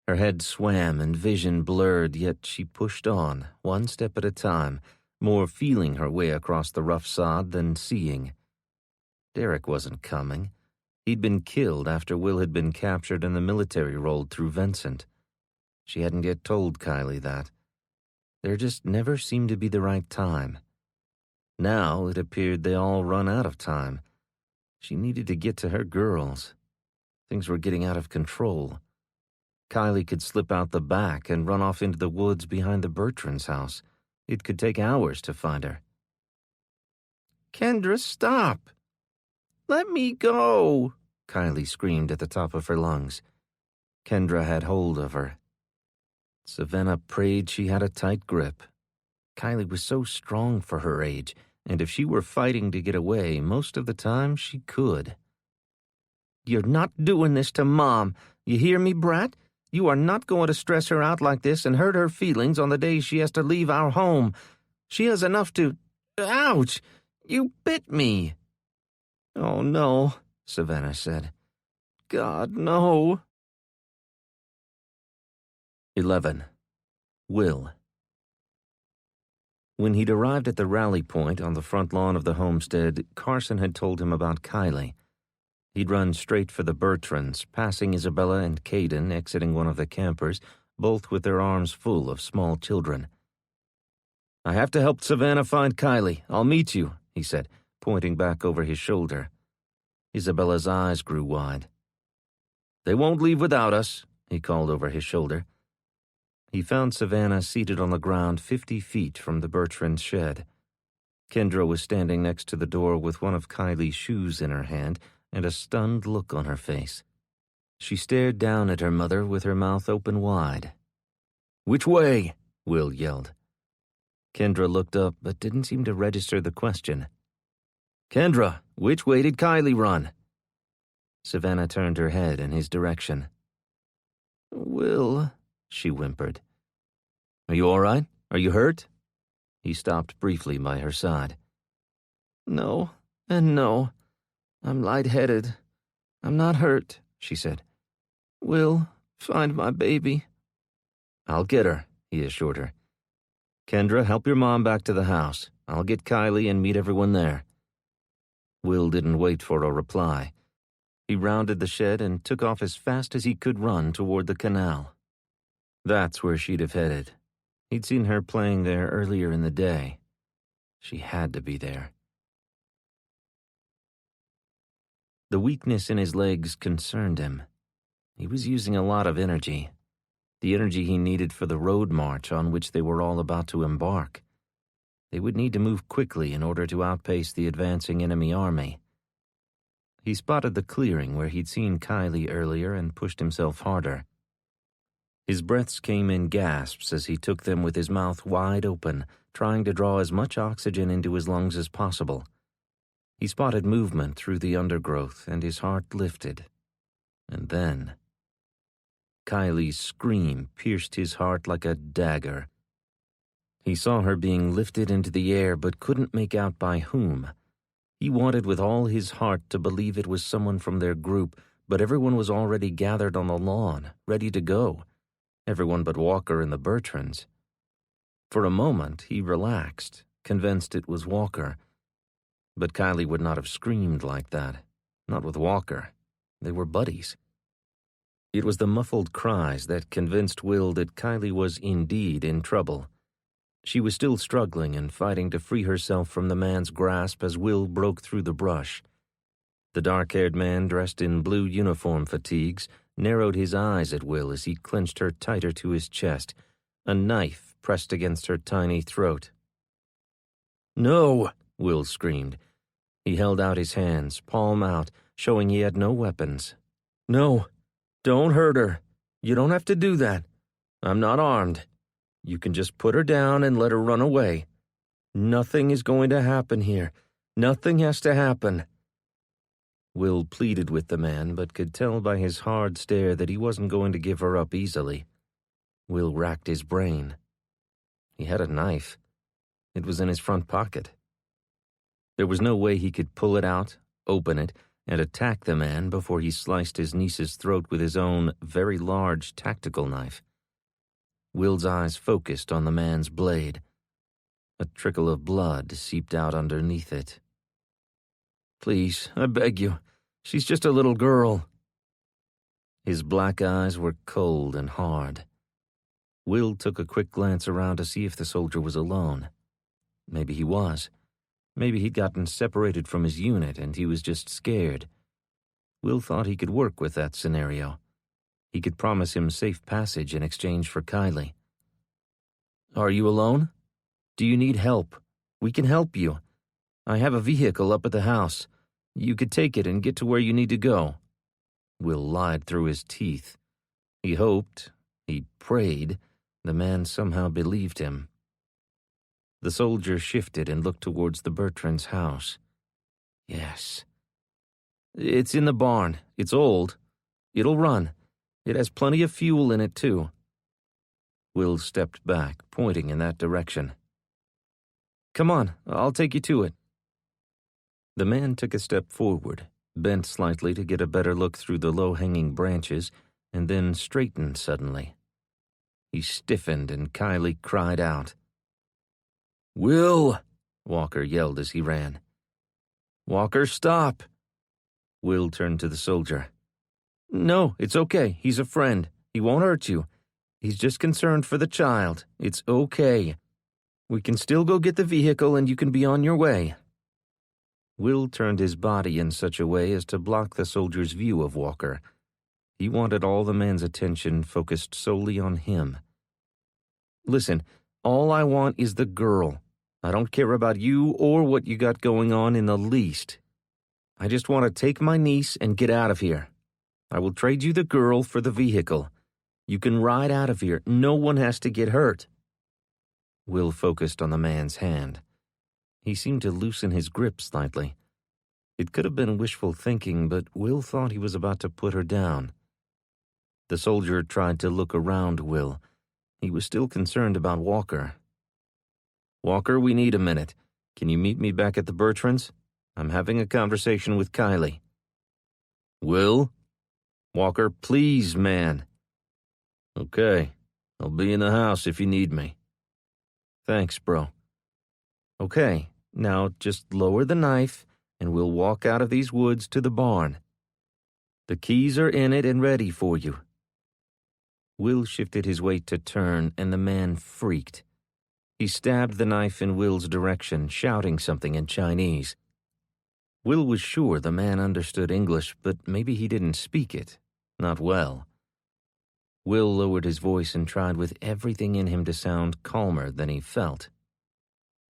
Her head swam and vision blurred, yet she pushed on, one step at a time, more feeling her way across the rough sod than seeing. Derek wasn't coming. He'd been killed after Will had been captured and the military rolled through Vincent. She hadn't yet told Kylie that. There just never seemed to be the right time. Now it appeared they all run out of time. She needed to get to her girls. Things were getting out of control. Kylie could slip out the back and run off into the woods behind the Bertrands' house. It could take hours to find her. "Kendra, stop. Let me go," Kylie screamed at the top of her lungs. Kendra had hold of her. Savannah prayed she had a tight grip. Kylie was so strong for her age, and if she were fighting to get away, most of the time she could. "You're not doing this to Mom. You hear me, brat? You are not going to stress her out like this and hurt her feelings on the day she has to leave our home. She has enough to... Ouch! You bit me!" "Oh, no," Savannah said. "God, no." 11. Will. When he'd arrived at the rally point on the front lawn of the homestead, Carson had told him about Kylie. He'd run straight for the Bertrands, passing Isabella and Caden exiting one of the campers, both with their arms full of small children. "I have to help Savannah find Kylie. I'll meet you," he said, pointing back over his shoulder. Isabella's eyes grew wide. "They won't leave without us," he called over his shoulder. He found Savannah seated on the ground 50 feet from the Bertrand's shed. Kendra was standing next to the door with one of Kylie's shoes in her hand and a stunned look on her face. She stared down at her mother with her mouth open wide. "Which way?" Will yelled. Kendra looked up but didn't seem to register the question. "Kendra, which way did Kylie run?" Savannah turned her head in his direction. "Will," she whimpered. "Are you all right? Are you hurt?" He stopped briefly by her side. "No, and no. I'm lightheaded. I'm not hurt," she said. "Will, find my baby." "I'll get her," he assured her. "Kendra, help your mom back to the house. I'll get Kylie and meet everyone there." Will didn't wait for a reply. He rounded the shed and took off as fast as he could run toward the canal. That's where she'd have headed. He'd seen her playing there earlier in the day. She had to be there. The weakness in his legs concerned him. He was using a lot of energy, the energy he needed for the road march on which they were all about to embark. They would need to move quickly in order to outpace the advancing enemy army. He spotted the clearing where he'd seen Kylie earlier and pushed himself harder. His breaths came in gasps as he took them with his mouth wide open, trying to draw as much oxygen into his lungs as possible. He spotted movement through the undergrowth, and his heart lifted. And then... Kylie's scream pierced his heart like a dagger. He saw her being lifted into the air but couldn't make out by whom. He wanted with all his heart to believe it was someone from their group, but everyone was already gathered on the lawn, ready to go. Everyone but Walker and the Bertrands. For a moment, he relaxed, convinced it was Walker. But Kylie would not have screamed like that. Not with Walker. They were buddies. It was the muffled cries that convinced Will that Kylie was indeed in trouble. She was still struggling and fighting to free herself from the man's grasp as Will broke through the brush. The dark-haired man, dressed in blue uniform fatigues, narrowed his eyes at Will as he clenched her tighter to his chest, a knife pressed against her tiny throat. "No!" Will screamed. He held out his hands, palm out, showing he had no weapons. "No, don't hurt her. You don't have to do that. I'm not armed. You can just put her down and let her run away. Nothing is going to happen here. Nothing has to happen." Will pleaded with the man, but could tell by his hard stare that he wasn't going to give her up easily. Will racked his brain. He had a knife. It was in his front pocket. There was no way he could pull it out, open it, and attack the man before he sliced his niece's throat with his own very large tactical knife. Will's eyes focused on the man's blade. A trickle of blood seeped out underneath it. "Please, I beg you. She's just a little girl." His black eyes were cold and hard. Will took a quick glance around to see if the soldier was alone. Maybe he was. Maybe he'd gotten separated from his unit and he was just scared. Will thought he could work with that scenario. He could promise him safe passage in exchange for Kylie. "Are you alone? Do you need help? We can help you. I have a vehicle up at the house. You could take it and get to where you need to go." Will lied through his teeth. He hoped, he prayed, the man somehow believed him. The soldier shifted and looked towards the Bertrand's house. "Yes. It's in the barn. It's old. It'll run. It has plenty of fuel in it, too. Will stepped back, pointing in that direction. Come on, I'll take you to it. The man took a step forward, bent slightly to get a better look through the low-hanging branches, and then straightened suddenly. He stiffened and Kylie cried out. "Will!" Walker yelled as he ran. "Walker, stop!" Will turned to the soldier. "No, it's okay. He's a friend. He won't hurt you. He's just concerned for the child. It's okay. We can still go get the vehicle and you can be on your way." Will turned his body in such a way as to block the soldier's view of Walker. He wanted all the man's attention focused solely on him. "Listen, all I want is the girl. I don't care about you or what you got going on in the least. I just want to take my niece and get out of here. I will trade you the girl for the vehicle. You can ride out of here. No one has to get hurt." Will focused on the man's hand. He seemed to loosen his grip slightly. It could have been wishful thinking, but Will thought he was about to put her down. The soldier tried to look around Will. He was still concerned about Walker. "Walker, we need a minute. Can you meet me back at the Bertrands? I'm having a conversation with Kylie." "Will?" "Walker, please, man." "Okay. I'll be in the house if you need me." "Thanks, bro." "Okay, now just lower the knife, and we'll walk out of these woods to the barn. The keys are in it and ready for you." Will shifted his weight to turn, and the man freaked. He stabbed the knife in Will's direction, shouting something in Chinese. Will was sure the man understood English, but maybe he didn't speak it. Not well. Will lowered his voice and tried with everything in him to sound calmer than he felt.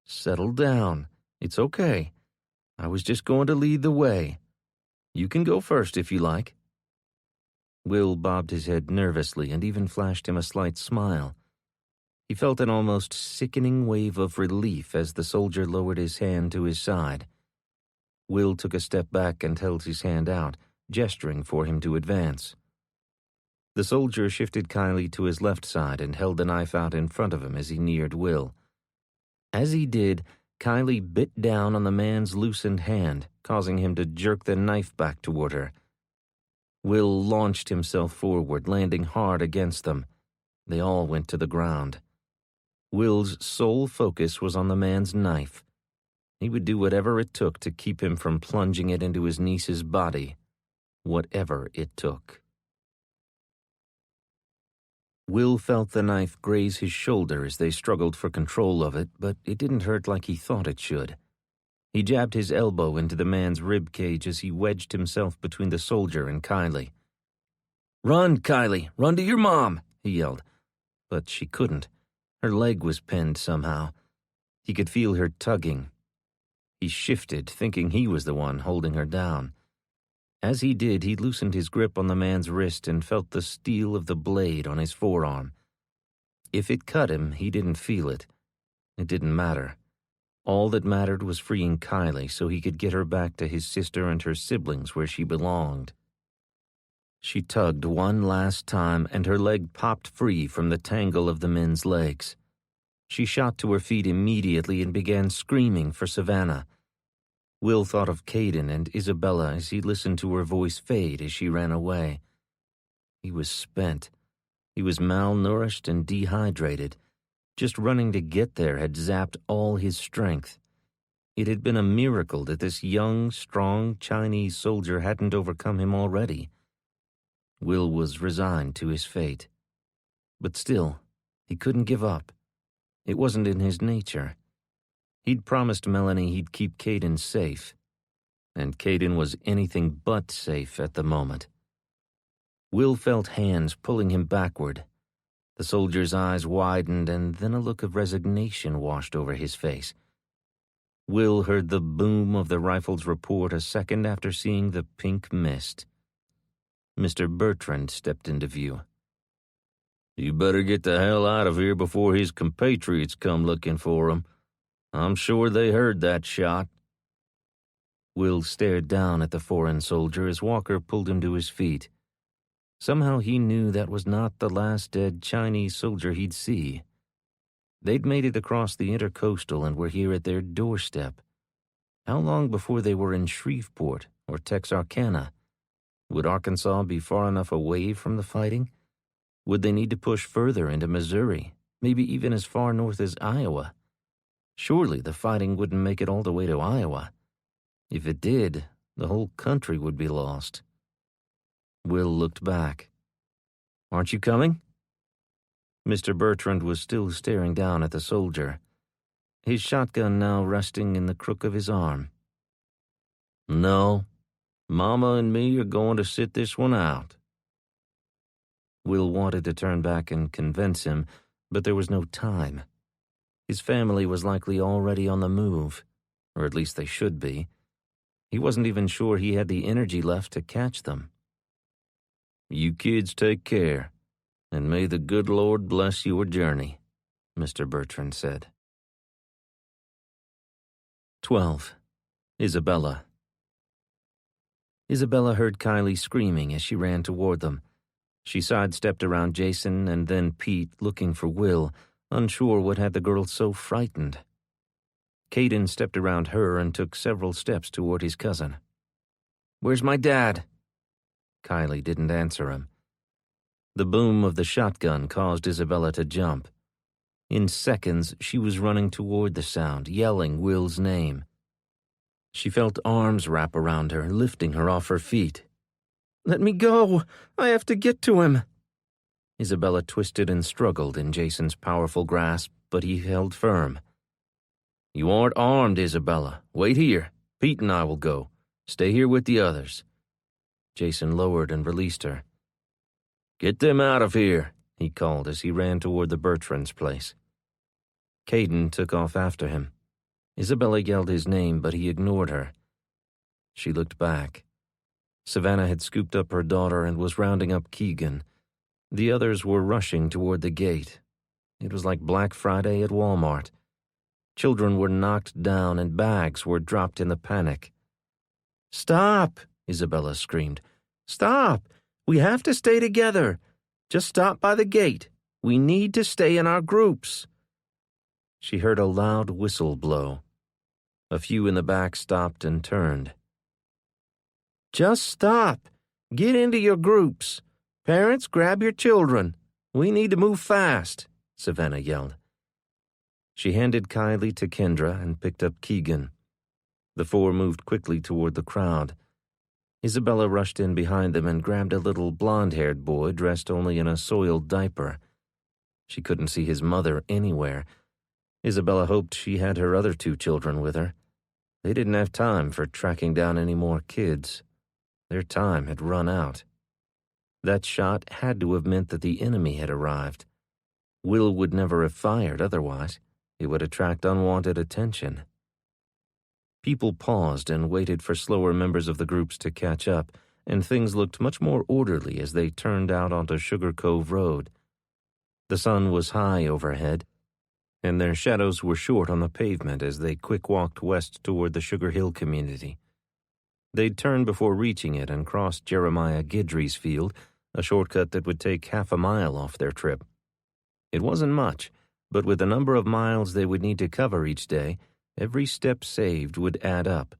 "Settle down. It's okay. I was just going to lead the way. You can go first if you like." Will bobbed his head nervously and even flashed him a slight smile. He felt an almost sickening wave of relief as the soldier lowered his hand to his side. Will took a step back and held his hand out, gesturing for him to advance. The soldier shifted Kylie to his left side and held the knife out in front of him as he neared Will. As he did, Kylie bit down on the man's loosened hand, causing him to jerk the knife back toward her. Will launched himself forward, landing hard against them. They all went to the ground. Will's sole focus was on the man's knife. He would do whatever it took to keep him from plunging it into his niece's body. Whatever it took. Will felt the knife graze his shoulder as they struggled for control of it, but it didn't hurt like he thought it should. He jabbed his elbow into the man's rib cage as he wedged himself between the soldier and Kylie. "Run, Kylie! Run to your mom!" he yelled. But she couldn't. Her leg was pinned somehow. He could feel her tugging. He shifted, thinking he was the one holding her down. As he did, he loosened his grip on the man's wrist and felt the steel of the blade on his forearm. If it cut him, he didn't feel it. It didn't matter. All that mattered was freeing Kylie so he could get her back to his sister and her siblings where she belonged. She tugged one last time, and her leg popped free from the tangle of the men's legs. She shot to her feet immediately and began screaming for Savannah. Will thought of Caden and Isabella as he listened to her voice fade as she ran away. He was spent. He was malnourished and dehydrated. Just running to get there had zapped all his strength. It had been a miracle that this young, strong Chinese soldier hadn't overcome him already. Will was resigned to his fate. But still, he couldn't give up. It wasn't in his nature. He'd promised Melanie he'd keep Caden safe. And Caden was anything but safe at the moment. Will felt hands pulling him backward. The soldier's eyes widened, and then a look of resignation washed over his face. Will heard the boom of the rifle's report a second after seeing the pink mist. Mr. Bertrand stepped into view. "You better get the hell out of here before his compatriots come looking for him. I'm sure they heard that shot." Will stared down at the foreign soldier as Walker pulled him to his feet. Somehow he knew that was not the last dead Chinese soldier he'd see. They'd made it across the intercoastal and were here at their doorstep. How long before they were in Shreveport or Texarkana? Would Arkansas be far enough away from the fighting? Would they need to push further into Missouri, maybe even as far north as Iowa? Surely the fighting wouldn't make it all the way to Iowa. If it did, the whole country would be lost. Will looked back. "Aren't you coming?" Mr. Bertrand was still staring down at the soldier, his shotgun now resting in the crook of his arm. "No, Mama and me are going to sit this one out." Will wanted to turn back and convince him, but there was no time. His family was likely already on the move, or at least they should be. He wasn't even sure he had the energy left to catch them. "You kids take care, and may the good Lord bless your journey," Mr. Bertrand said. 12. Isabella. Isabella heard Kylie screaming as she ran toward them. She sidestepped around Jason and then Pete, looking for Will, unsure what had the girl so frightened. Caden stepped around her and took several steps toward his cousin. "Where's my dad?" Kylie didn't answer him. The boom of the shotgun caused Isabella to jump. In seconds, she was running toward the sound, yelling Will's name. She felt arms wrap around her, lifting her off her feet. "Let me go! I have to get to him!" Isabella twisted and struggled in Jason's powerful grasp, but he held firm. "You aren't armed, Isabella. Wait here. Pete and I will go. Stay here with the others." Jason lowered and released her. "Get them out of here," he called as he ran toward the Bertrands' place. Caden took off after him. Isabella yelled his name, but he ignored her. She looked back. Savannah had scooped up her daughter and was rounding up Keegan. The others were rushing toward the gate. It was like Black Friday at Walmart. Children were knocked down and bags were dropped in the panic. "Stop!" Isabella screamed. "Stop! We have to stay together. Just stop by the gate. We need to stay in our groups." She heard a loud whistle blow. A few in the back stopped and turned. "Just stop. Get into your groups. Parents, grab your children. We need to move fast," Savannah yelled. She handed Kylie to Kendra and picked up Keegan. The four moved quickly toward the crowd. Isabella rushed in behind them and grabbed a little blonde-haired boy dressed only in a soiled diaper. She couldn't see his mother anywhere. Isabella hoped she had her other two children with her. They didn't have time for tracking down any more kids. Their time had run out. That shot had to have meant that the enemy had arrived. Will would never have fired otherwise. It would attract unwanted attention. People paused and waited for slower members of the groups to catch up, and things looked much more orderly as they turned out onto Sugar Cove Road. The sun was high overhead, and their shadows were short on the pavement as they quick-walked west toward the Sugar Hill community. They'd turned before reaching it and crossed Jeremiah Guidry's field, a shortcut that would take half a mile off their trip. It wasn't much, but with the number of miles they would need to cover each day, every step saved would add up.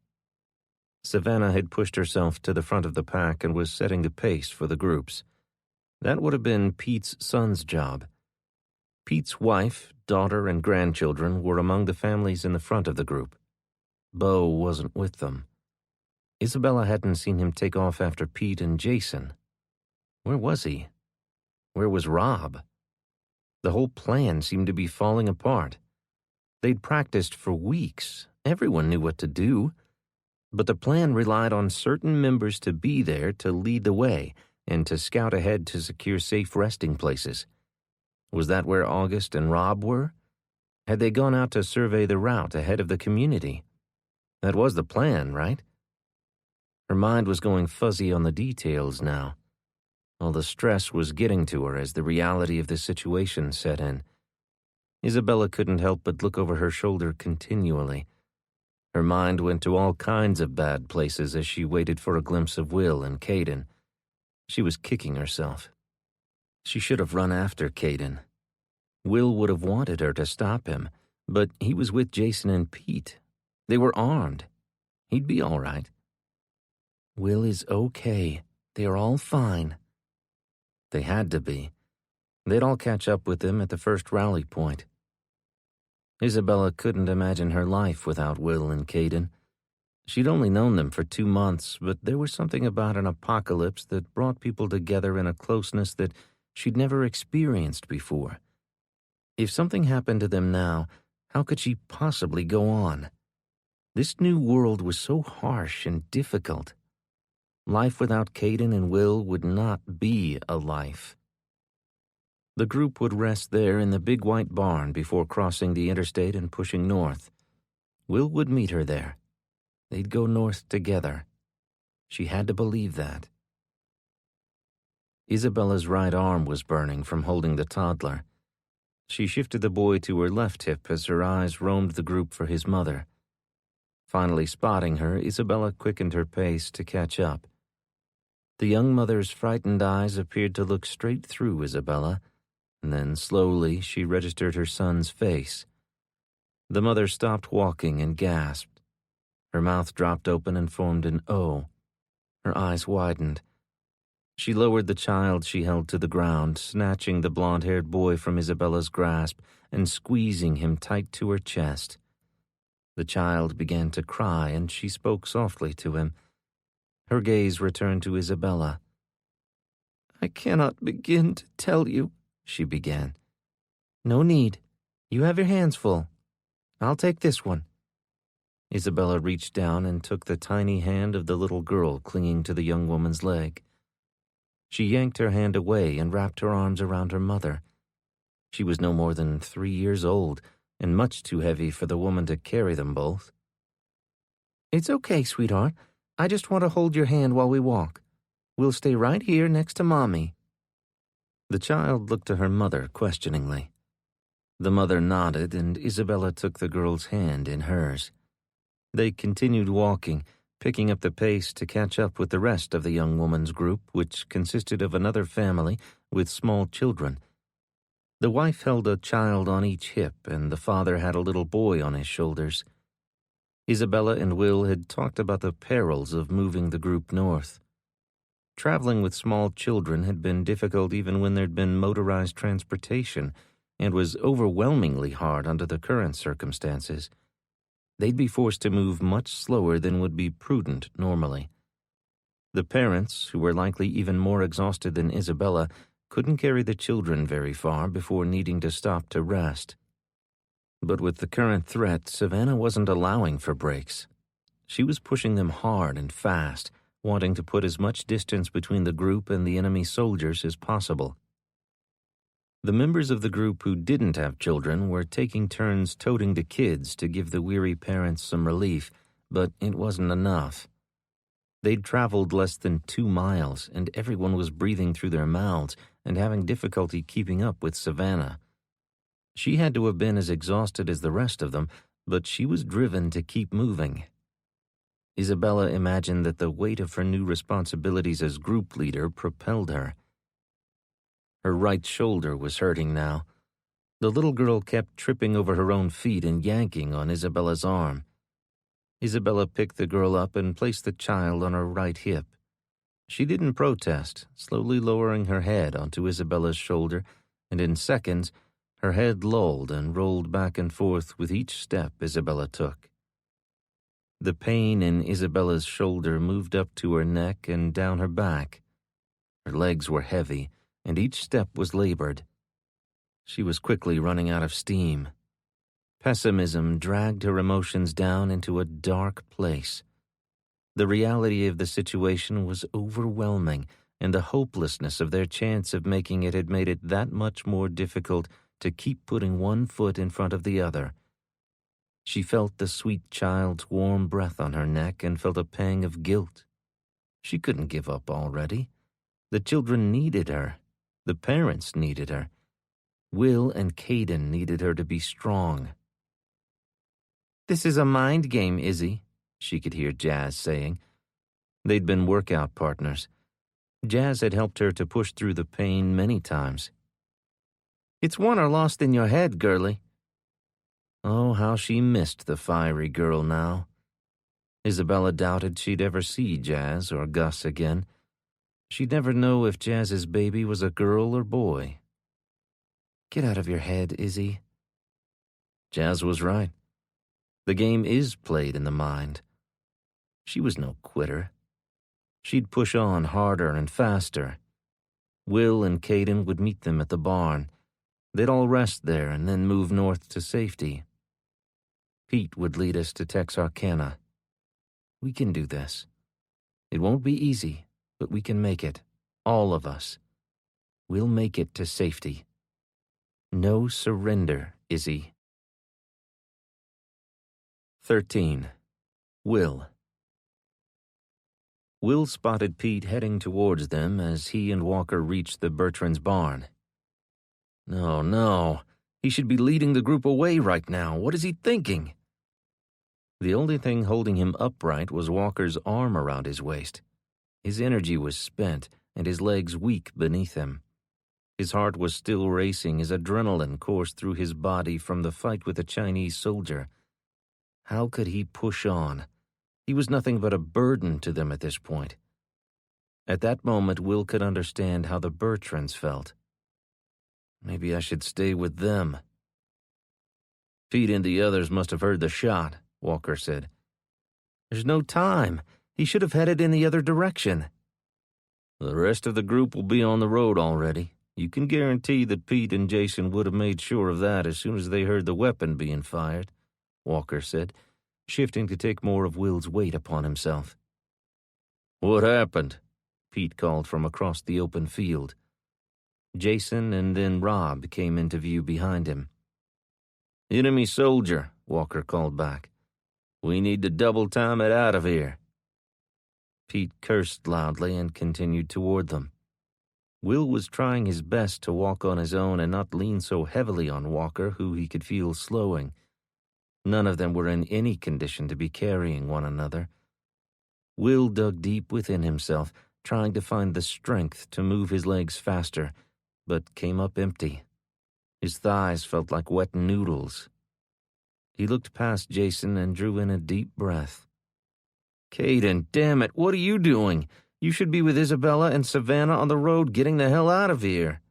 Savannah had pushed herself to the front of the pack and was setting the pace for the groups. That would have been Pete's son's job. Pete's wife, daughter, and grandchildren were among the families in the front of the group. Bo wasn't with them. Isabella hadn't seen him take off after Pete and Jason. Where was he? Where was Rob? The whole plan seemed to be falling apart. They'd practiced for weeks. Everyone knew what to do. But the plan relied on certain members to be there to lead the way and to scout ahead to secure safe resting places. Was that where August and Rob were? Had they gone out to survey the route ahead of the community? That was the plan, right? Her mind was going fuzzy on the details now. All the stress was getting to her as the reality of the situation set in. Isabella couldn't help but look over her shoulder continually. Her mind went to all kinds of bad places as she waited for a glimpse of Will and Caden. She was kicking herself. She should have run after Caden. Will would have wanted her to stop him, but he was with Jason and Pete. They were armed. He'd be all right. Will is okay. They are all fine. They had to be. They'd all catch up with him at the first rally point. Isabella couldn't imagine her life without Will and Caden. She'd only known them for 2 months, but there was something about an apocalypse that brought people together in a closeness that she'd never experienced before. If something happened to them now, how could she possibly go on? This new world was so harsh and difficult. Life without Caden and Will would not be a life. The group would rest there in the big white barn before crossing the interstate and pushing north. Will would meet her there. They'd go north together. She had to believe that. Isabella's right arm was burning from holding the toddler. She shifted the boy to her left hip as her eyes roamed the group for his mother. Finally spotting her, Isabella quickened her pace to catch up. The young mother's frightened eyes appeared to look straight through Isabella, and then slowly she registered her son's face. The mother stopped walking and gasped. Her mouth dropped open and formed an O. Her eyes widened. She lowered the child she held to the ground, snatching the blonde-haired boy from Isabella's grasp and squeezing him tight to her chest. The child began to cry, and she spoke softly to him. Her gaze returned to Isabella. "I cannot begin to tell you," she began. "No need. You have your hands full. I'll take this one." Isabella reached down and took the tiny hand of the little girl clinging to the young woman's leg. She yanked her hand away and wrapped her arms around her mother. She was no more than 3 years old and much too heavy for the woman to carry them both. "It's okay, sweetheart. I just want to hold your hand while we walk. We'll stay right here next to Mommy." The child looked to her mother questioningly. The mother nodded, and Isabella took the girl's hand in hers. They continued walking, picking up the pace to catch up with the rest of the young woman's group, which consisted of another family with small children. The wife held a child on each hip, and the father had a little boy on his shoulders. Isabella and Will had talked about the perils of moving the group north. Traveling with small children had been difficult even when there'd been motorized transportation, and was overwhelmingly hard under the current circumstances. They'd be forced to move much slower than would be prudent normally. The parents, who were likely even more exhausted than Isabella, couldn't carry the children very far before needing to stop to rest. But with the current threat, Savannah wasn't allowing for breaks. She was pushing them hard and fast, wanting to put as much distance between the group and the enemy soldiers as possible. The members of the group who didn't have children were taking turns toting the kids to give the weary parents some relief, but it wasn't enough. They'd traveled less than 2 miles, and everyone was breathing through their mouths and having difficulty keeping up with Savannah. She had to have been as exhausted as the rest of them, but she was driven to keep moving. Isabella imagined that the weight of her new responsibilities as group leader propelled her. Her right shoulder was hurting now. The little girl kept tripping over her own feet and yanking on Isabella's arm. Isabella picked the girl up and placed the child on her right hip. She didn't protest, slowly lowering her head onto Isabella's shoulder, and in seconds, her head lolled and rolled back and forth with each step Isabella took. The pain in Isabella's shoulder moved up to her neck and down her back. Her legs were heavy, and each step was labored. She was quickly running out of steam. Pessimism dragged her emotions down into a dark place. The reality of the situation was overwhelming, and the hopelessness of their chance of making it had made it that much more difficult to keep putting one foot in front of the other. She felt the sweet child's warm breath on her neck and felt a pang of guilt. She couldn't give up already. The children needed her. The parents needed her. Will and Caden needed her to be strong. "This is a mind game, Izzy," she could hear Jazz saying. They'd been workout partners. Jazz had helped her to push through the pain many times. "It's won or lost in your head, girlie." Oh, how she missed the fiery girl now. Isabella doubted she'd ever see Jazz or Gus again. She'd never know if Jazz's baby was a girl or boy. "Get out of your head, Izzy." Jazz was right. The game is played in the mind. She was no quitter. She'd push on harder and faster. Will and Caden would meet them at the barn. They'd all rest there and then move north to safety. Pete would lead us to Texarkana. We can do this. It won't be easy, but we can make it. All of us. We'll make it to safety. No surrender, Izzy. 13. Will. Will spotted Pete heading towards them as he and Walker reached the Bertrands' barn. No. He should be leading the group away right now. What is he thinking? The only thing holding him upright was Walker's arm around his waist. His energy was spent and his legs weak beneath him. His heart was still racing as adrenaline coursed through his body from the fight with the Chinese soldier. How could he push on? He was nothing but a burden to them at this point. At that moment, Will could understand how the Bertrands felt. Maybe I should stay with them. Pete and the others must have heard the shot, Walker said. There's no time. He should have headed in the other direction. The rest of the group will be on the road already. You can guarantee that Pete and Jason would have made sure of that as soon as they heard the weapon being fired, Walker said, shifting to take more of Will's weight upon himself. What happened? Pete called from across the open field. Jason and then Rob came into view behind him. Enemy soldier, Walker called back. We need to double time it out of here. Pete cursed loudly and continued toward them. Will was trying his best to walk on his own and not lean so heavily on Walker, who he could feel slowing. None of them were in any condition to be carrying one another. Will dug deep within himself, trying to find the strength to move his legs faster, but came up empty. His thighs felt like wet noodles. He looked past Jason and drew in a deep breath. Caden, damn it, what are you doing? You should be with Isabella and Savannah on the road getting the hell out of here.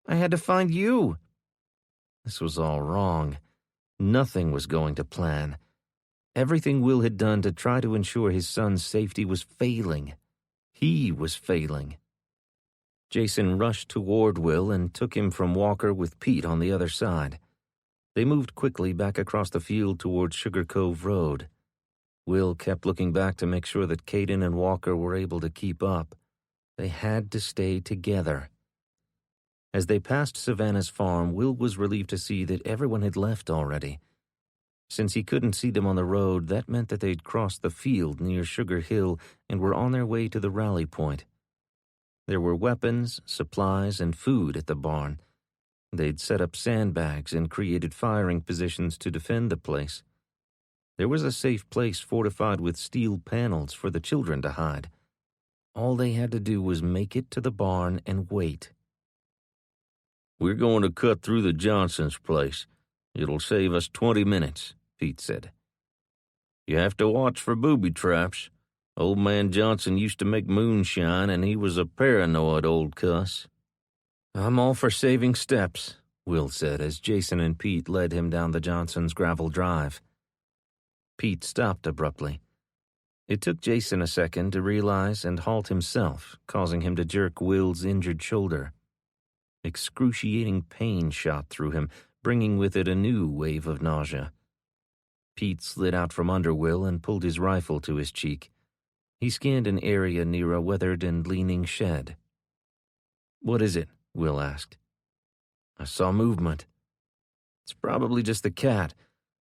I had to find you. This was all wrong. Nothing was going to plan. Everything Will had done to try to ensure his son's safety was failing. He was failing. Jason rushed toward Will and took him from Walker with Pete on the other side. They moved quickly back across the field toward Sugar Cove Road. Will kept looking back to make sure that Caden and Walker were able to keep up. They had to stay together. As they passed Savannah's farm, Will was relieved to see that everyone had left already. Since he couldn't see them on the road, that meant that they'd crossed the field near Sugar Hill and were on their way to the rally point. There were weapons, supplies, and food at the barn. They'd set up sandbags and created firing positions to defend the place. There was a safe place fortified with steel panels for the children to hide. All they had to do was make it to the barn and wait. We're going to cut through the Johnson's place. It'll save us 20 minutes, Pete said. You have to watch for booby traps. Old man Johnson used to make moonshine, and he was a paranoid old cuss. I'm all for saving steps, Will said as Jason and Pete led him down the Johnsons' gravel drive. Pete stopped abruptly. It took Jason a second to realize and halt himself, causing him to jerk Will's injured shoulder. Excruciating pain shot through him, bringing with it a new wave of nausea. Pete slid out from under Will and pulled his rifle to his cheek. He scanned an area near a weathered and leaning shed. What is it? Will asked. I saw movement. It's probably just the cat.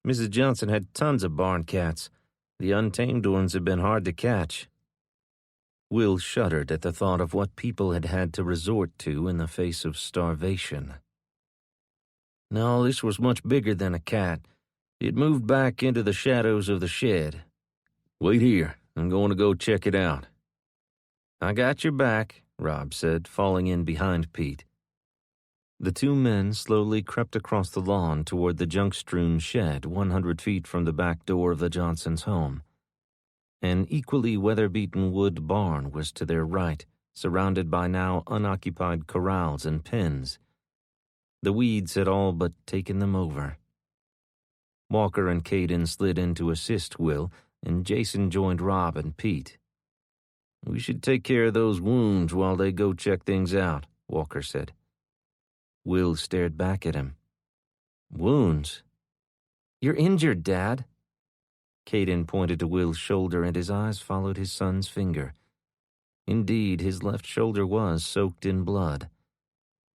Mrs. Johnson had tons of barn cats. The untamed ones have been hard to catch. Will shuddered at the thought of what people had had to resort to in the face of starvation. No, this was much bigger than a cat. It moved back into the shadows of the shed. Wait here. I'm going to go check it out. I got your back, Rob said, falling in behind Pete. The two men slowly crept across the lawn toward the junk-strewn shed 100 feet from the back door of the Johnsons' home. An equally weather-beaten wood barn was to their right, surrounded by now unoccupied corrals and pens. The weeds had all but taken them over. Walker and Caden slid in to assist Will, and Jason joined Rob and Pete. "We should take care of those wounds while they go check things out," Walker said. Will stared back at him. "Wounds? You're injured, Dad." Caden pointed to Will's shoulder, and his eyes followed his son's finger. Indeed, his left shoulder was soaked in blood.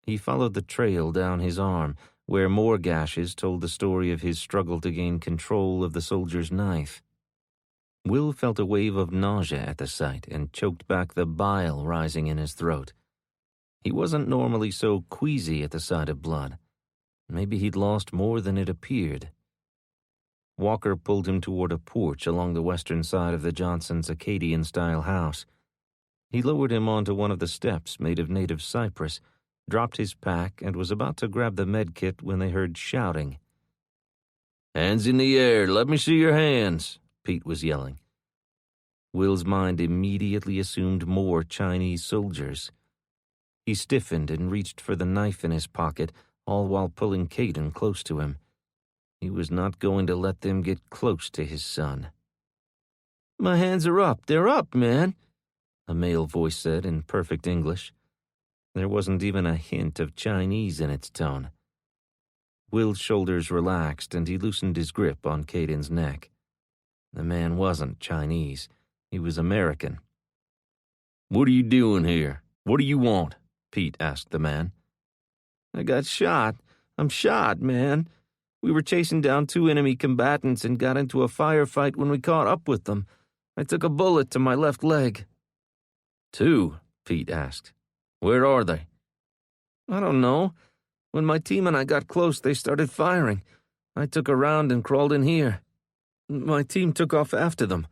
He followed the trail down his arm, where more gashes told the story of his struggle to gain control of the soldier's knife. Will felt a wave of nausea at the sight and choked back the bile rising in his throat. He wasn't normally so queasy at the sight of blood. Maybe he'd lost more than it appeared. Walker pulled him toward a porch along the western side of the Johnsons' Acadian-style house. He lowered him onto one of the steps made of native cypress, dropped his pack, and was about to grab the med kit when they heard shouting. "Hands in the air, let me see your hands," Pete was yelling. Will's mind immediately assumed more Chinese soldiers. He stiffened and reached for the knife in his pocket, all while pulling Caden close to him. He was not going to let them get close to his son. "My hands are up. They're up, man," a male voice said in perfect English. There wasn't even a hint of Chinese in its tone. Will's shoulders relaxed, and he loosened his grip on Caden's neck. The man wasn't Chinese. He was American. "What are you doing here? What do you want?" Pete asked the man. "I got shot. I'm shot, man. We were chasing down 2 enemy combatants and got into a firefight when we caught up with them. I took a bullet to my left leg." "2?" Pete asked. "Where are they?" "I don't know. When my team and I got close, they started firing. I took a round and crawled in here. My team took off after them.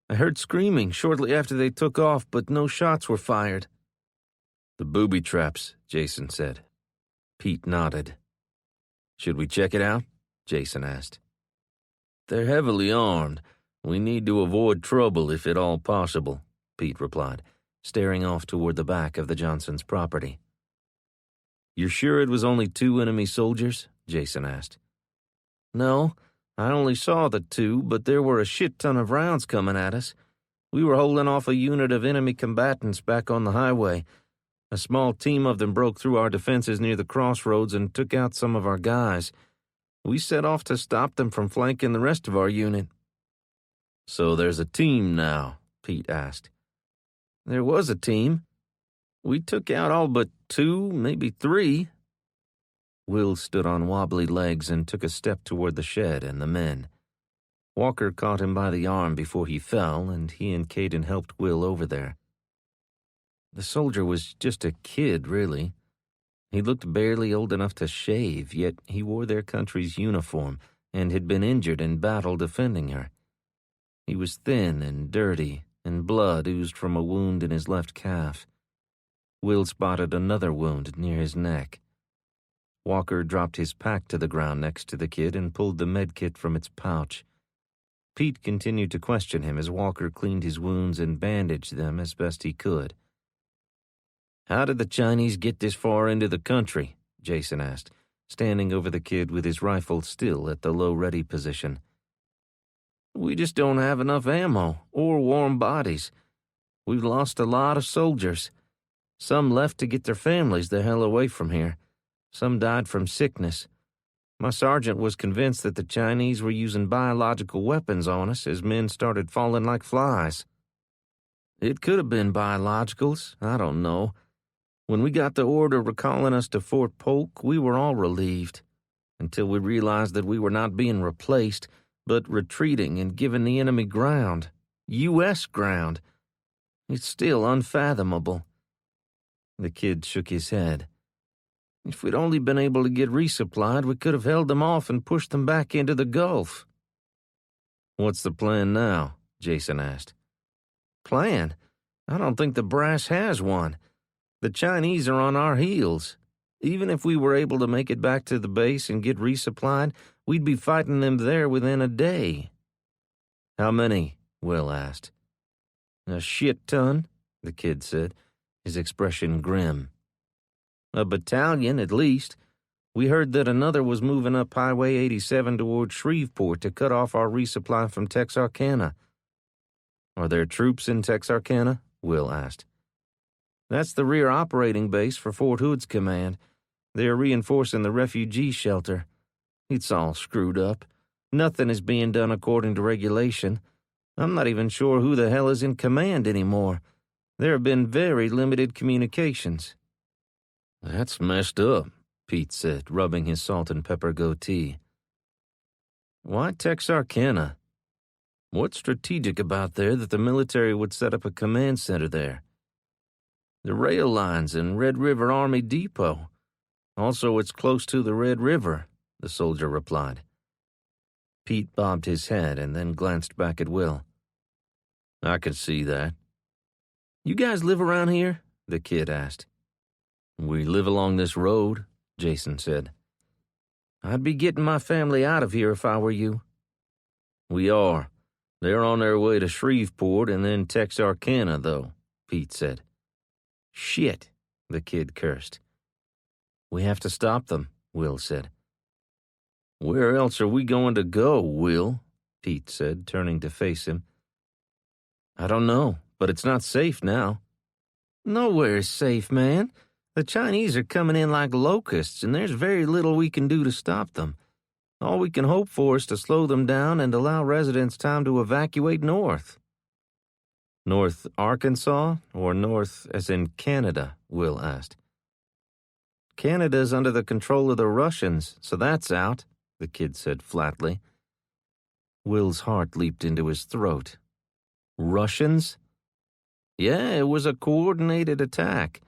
I heard screaming shortly after they took off, but no shots were fired." "The booby traps," Jason said. Pete nodded. "Should we check it out?" Jason asked. "They're heavily armed. We need to avoid trouble if at all possible," Pete replied, staring off toward the back of the Johnsons' property. "You're sure it was only 2 enemy soldiers?" Jason asked. "No, I only saw the 2, but there were a shit ton of rounds coming at us. We were holding off a unit of enemy combatants back on the highway. A small team of them broke through our defenses near the crossroads and took out some of our guys. We set off to stop them from flanking the rest of our unit." "So there's a team now?" Pete asked. "There was a team. We took out all but 2, maybe 3. Will stood on wobbly legs and took a step toward the shed and the men. Walker caught him by the arm before he fell, and he and Caden helped Will over there. The soldier was just a kid, really. He looked barely old enough to shave, yet he wore their country's uniform and had been injured in battle defending her. He was thin and dirty, and blood oozed from a wound in his left calf. Will spotted another wound near his neck. Walker dropped his pack to the ground next to the kid and pulled the med kit from its pouch. Pete continued to question him as Walker cleaned his wounds and bandaged them as best he could. "How did the Chinese get this far into the country?" Jason asked, standing over the kid with his rifle still at the low-ready position. "We just don't have enough ammo or warm bodies. We've lost a lot of soldiers. Some left to get their families the hell away from here. Some died from sickness. My sergeant was convinced that the Chinese were using biological weapons on us as men started falling like flies. It could have been biologicals, I don't know. When we got the order recalling us to Fort Polk, we were all relieved, until we realized that we were not being replaced, but retreating and giving the enemy ground. U.S. ground. It's still unfathomable." The kid shook his head. "If we'd only been able to get resupplied, we could have held them off and pushed them back into the Gulf." "What's the plan now?" Jason asked. "Plan? I don't think the brass has one. The Chinese are on our heels. Even if we were able to make it back to the base and get resupplied, we'd be fighting them there within a day." "How many?" Will asked. "A shit ton," the kid said, his expression grim. "A battalion, at least. We heard that another was moving up Highway 87 toward Shreveport to cut off our resupply from Texarkana." "Are there troops in Texarkana?" Will asked. "That's the rear operating base for Fort Hood's command. They're reinforcing the refugee shelter. It's all screwed up. Nothing is being done according to regulation. I'm not even sure who the hell is in command anymore. There have been very limited communications." "That's messed up," Pete said, rubbing his salt and pepper goatee. "Why Texarkana? What's strategic about there that the military would set up a command center there?" "The rail lines and Red River Army Depot. Also, it's close to the Red River," the soldier replied. Pete bobbed his head and then glanced back at Will. "I can see that." "You guys live around here?" the kid asked. "We live along this road," Jason said. "I'd be getting my family out of here if I were you." "We are. They're on their way to Shreveport and then Texarkana, though," Pete said. "Shit," the kid cursed. "We have to stop them," Will said. "Where else are we going to go, Will?" Pete said, turning to face him. "I don't know, but it's not safe now." "Nowhere's safe, man. The Chinese are coming in like locusts, and there's very little we can do to stop them. All we can hope for is to slow them down and allow residents time to evacuate north." "North Arkansas, or north as in Canada?" Will asked. "Canada's under the control of the Russians, so that's out," the kid said flatly. Will's heart leaped into his throat. "Russians?" "Yeah, it was a coordinated attack.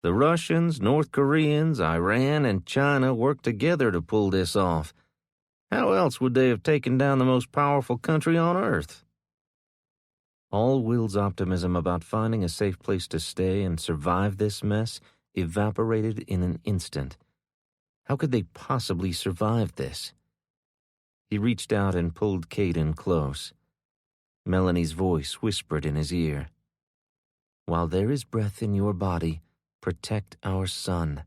The Russians, North Koreans, Iran, and China worked together to pull this off. How else would they have taken down the most powerful country on Earth?" All Will's optimism about finding a safe place to stay and survive this mess evaporated in an instant. How could they possibly survive this? He reached out and pulled Kate in close. Melanie's voice whispered in his ear. "While there is breath in your body, protect our son."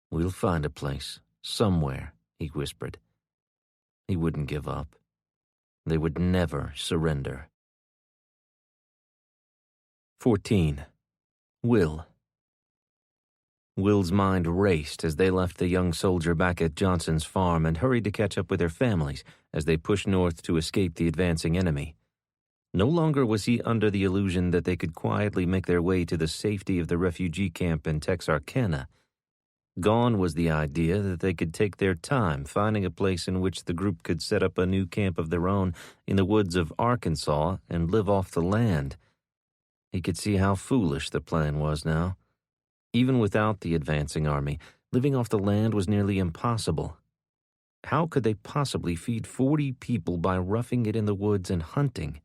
"We'll find a place, somewhere," he whispered. He wouldn't give up. They would never surrender. 14. Will. Will's mind raced as they left the young soldier back at Johnson's farm and hurried to catch up with their families as they pushed north to escape the advancing enemy. No longer was he under the illusion that they could quietly make their way to the safety of the refugee camp in Texarkana. Gone was the idea that they could take their time finding a place in which the group could set up a new camp of their own in the woods of Arkansas and live off the land. He could see how foolish the plan was now. Even without the advancing army, living off the land was nearly impossible. How could they possibly feed 40 people by roughing it in the woods and hunting?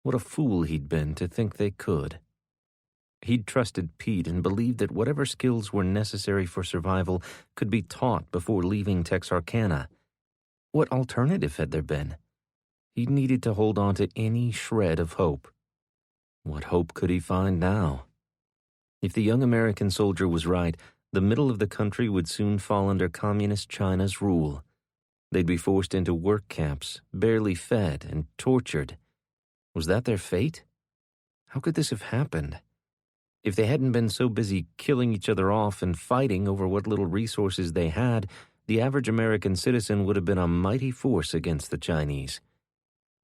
What a fool he'd been to think they could. He'd trusted Pete and believed that whatever skills were necessary for survival could be taught before leaving Texarkana. What alternative had there been? He needed to hold on to any shred of hope. What hope could he find now? If the young American soldier was right, the middle of the country would soon fall under communist China's rule. They'd be forced into work camps, barely fed, and tortured. Was that their fate? How could this have happened? If they hadn't been so busy killing each other off and fighting over what little resources they had, the average American citizen would have been a mighty force against the Chinese.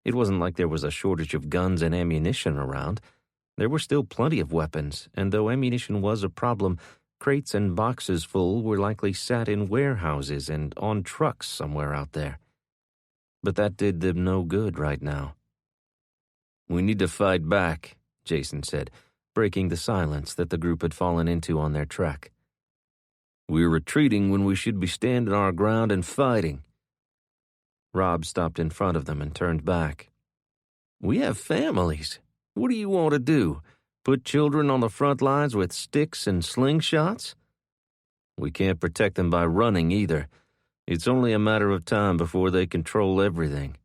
It wasn't like there was a shortage of guns and ammunition around. There were still plenty of weapons, and though ammunition was a problem, crates and boxes full were likely sat in warehouses and on trucks somewhere out there. But that did them no good right now. "We need to fight back," Jason said, breaking the silence that the group had fallen into on their trek. "We're retreating when we should be standing our ground and fighting." Rob stopped in front of them and turned back. "We have families. What do you want to do? Put children on the front lines with sticks and slingshots? We can't protect them by running either. It's only a matter of time before they control everything.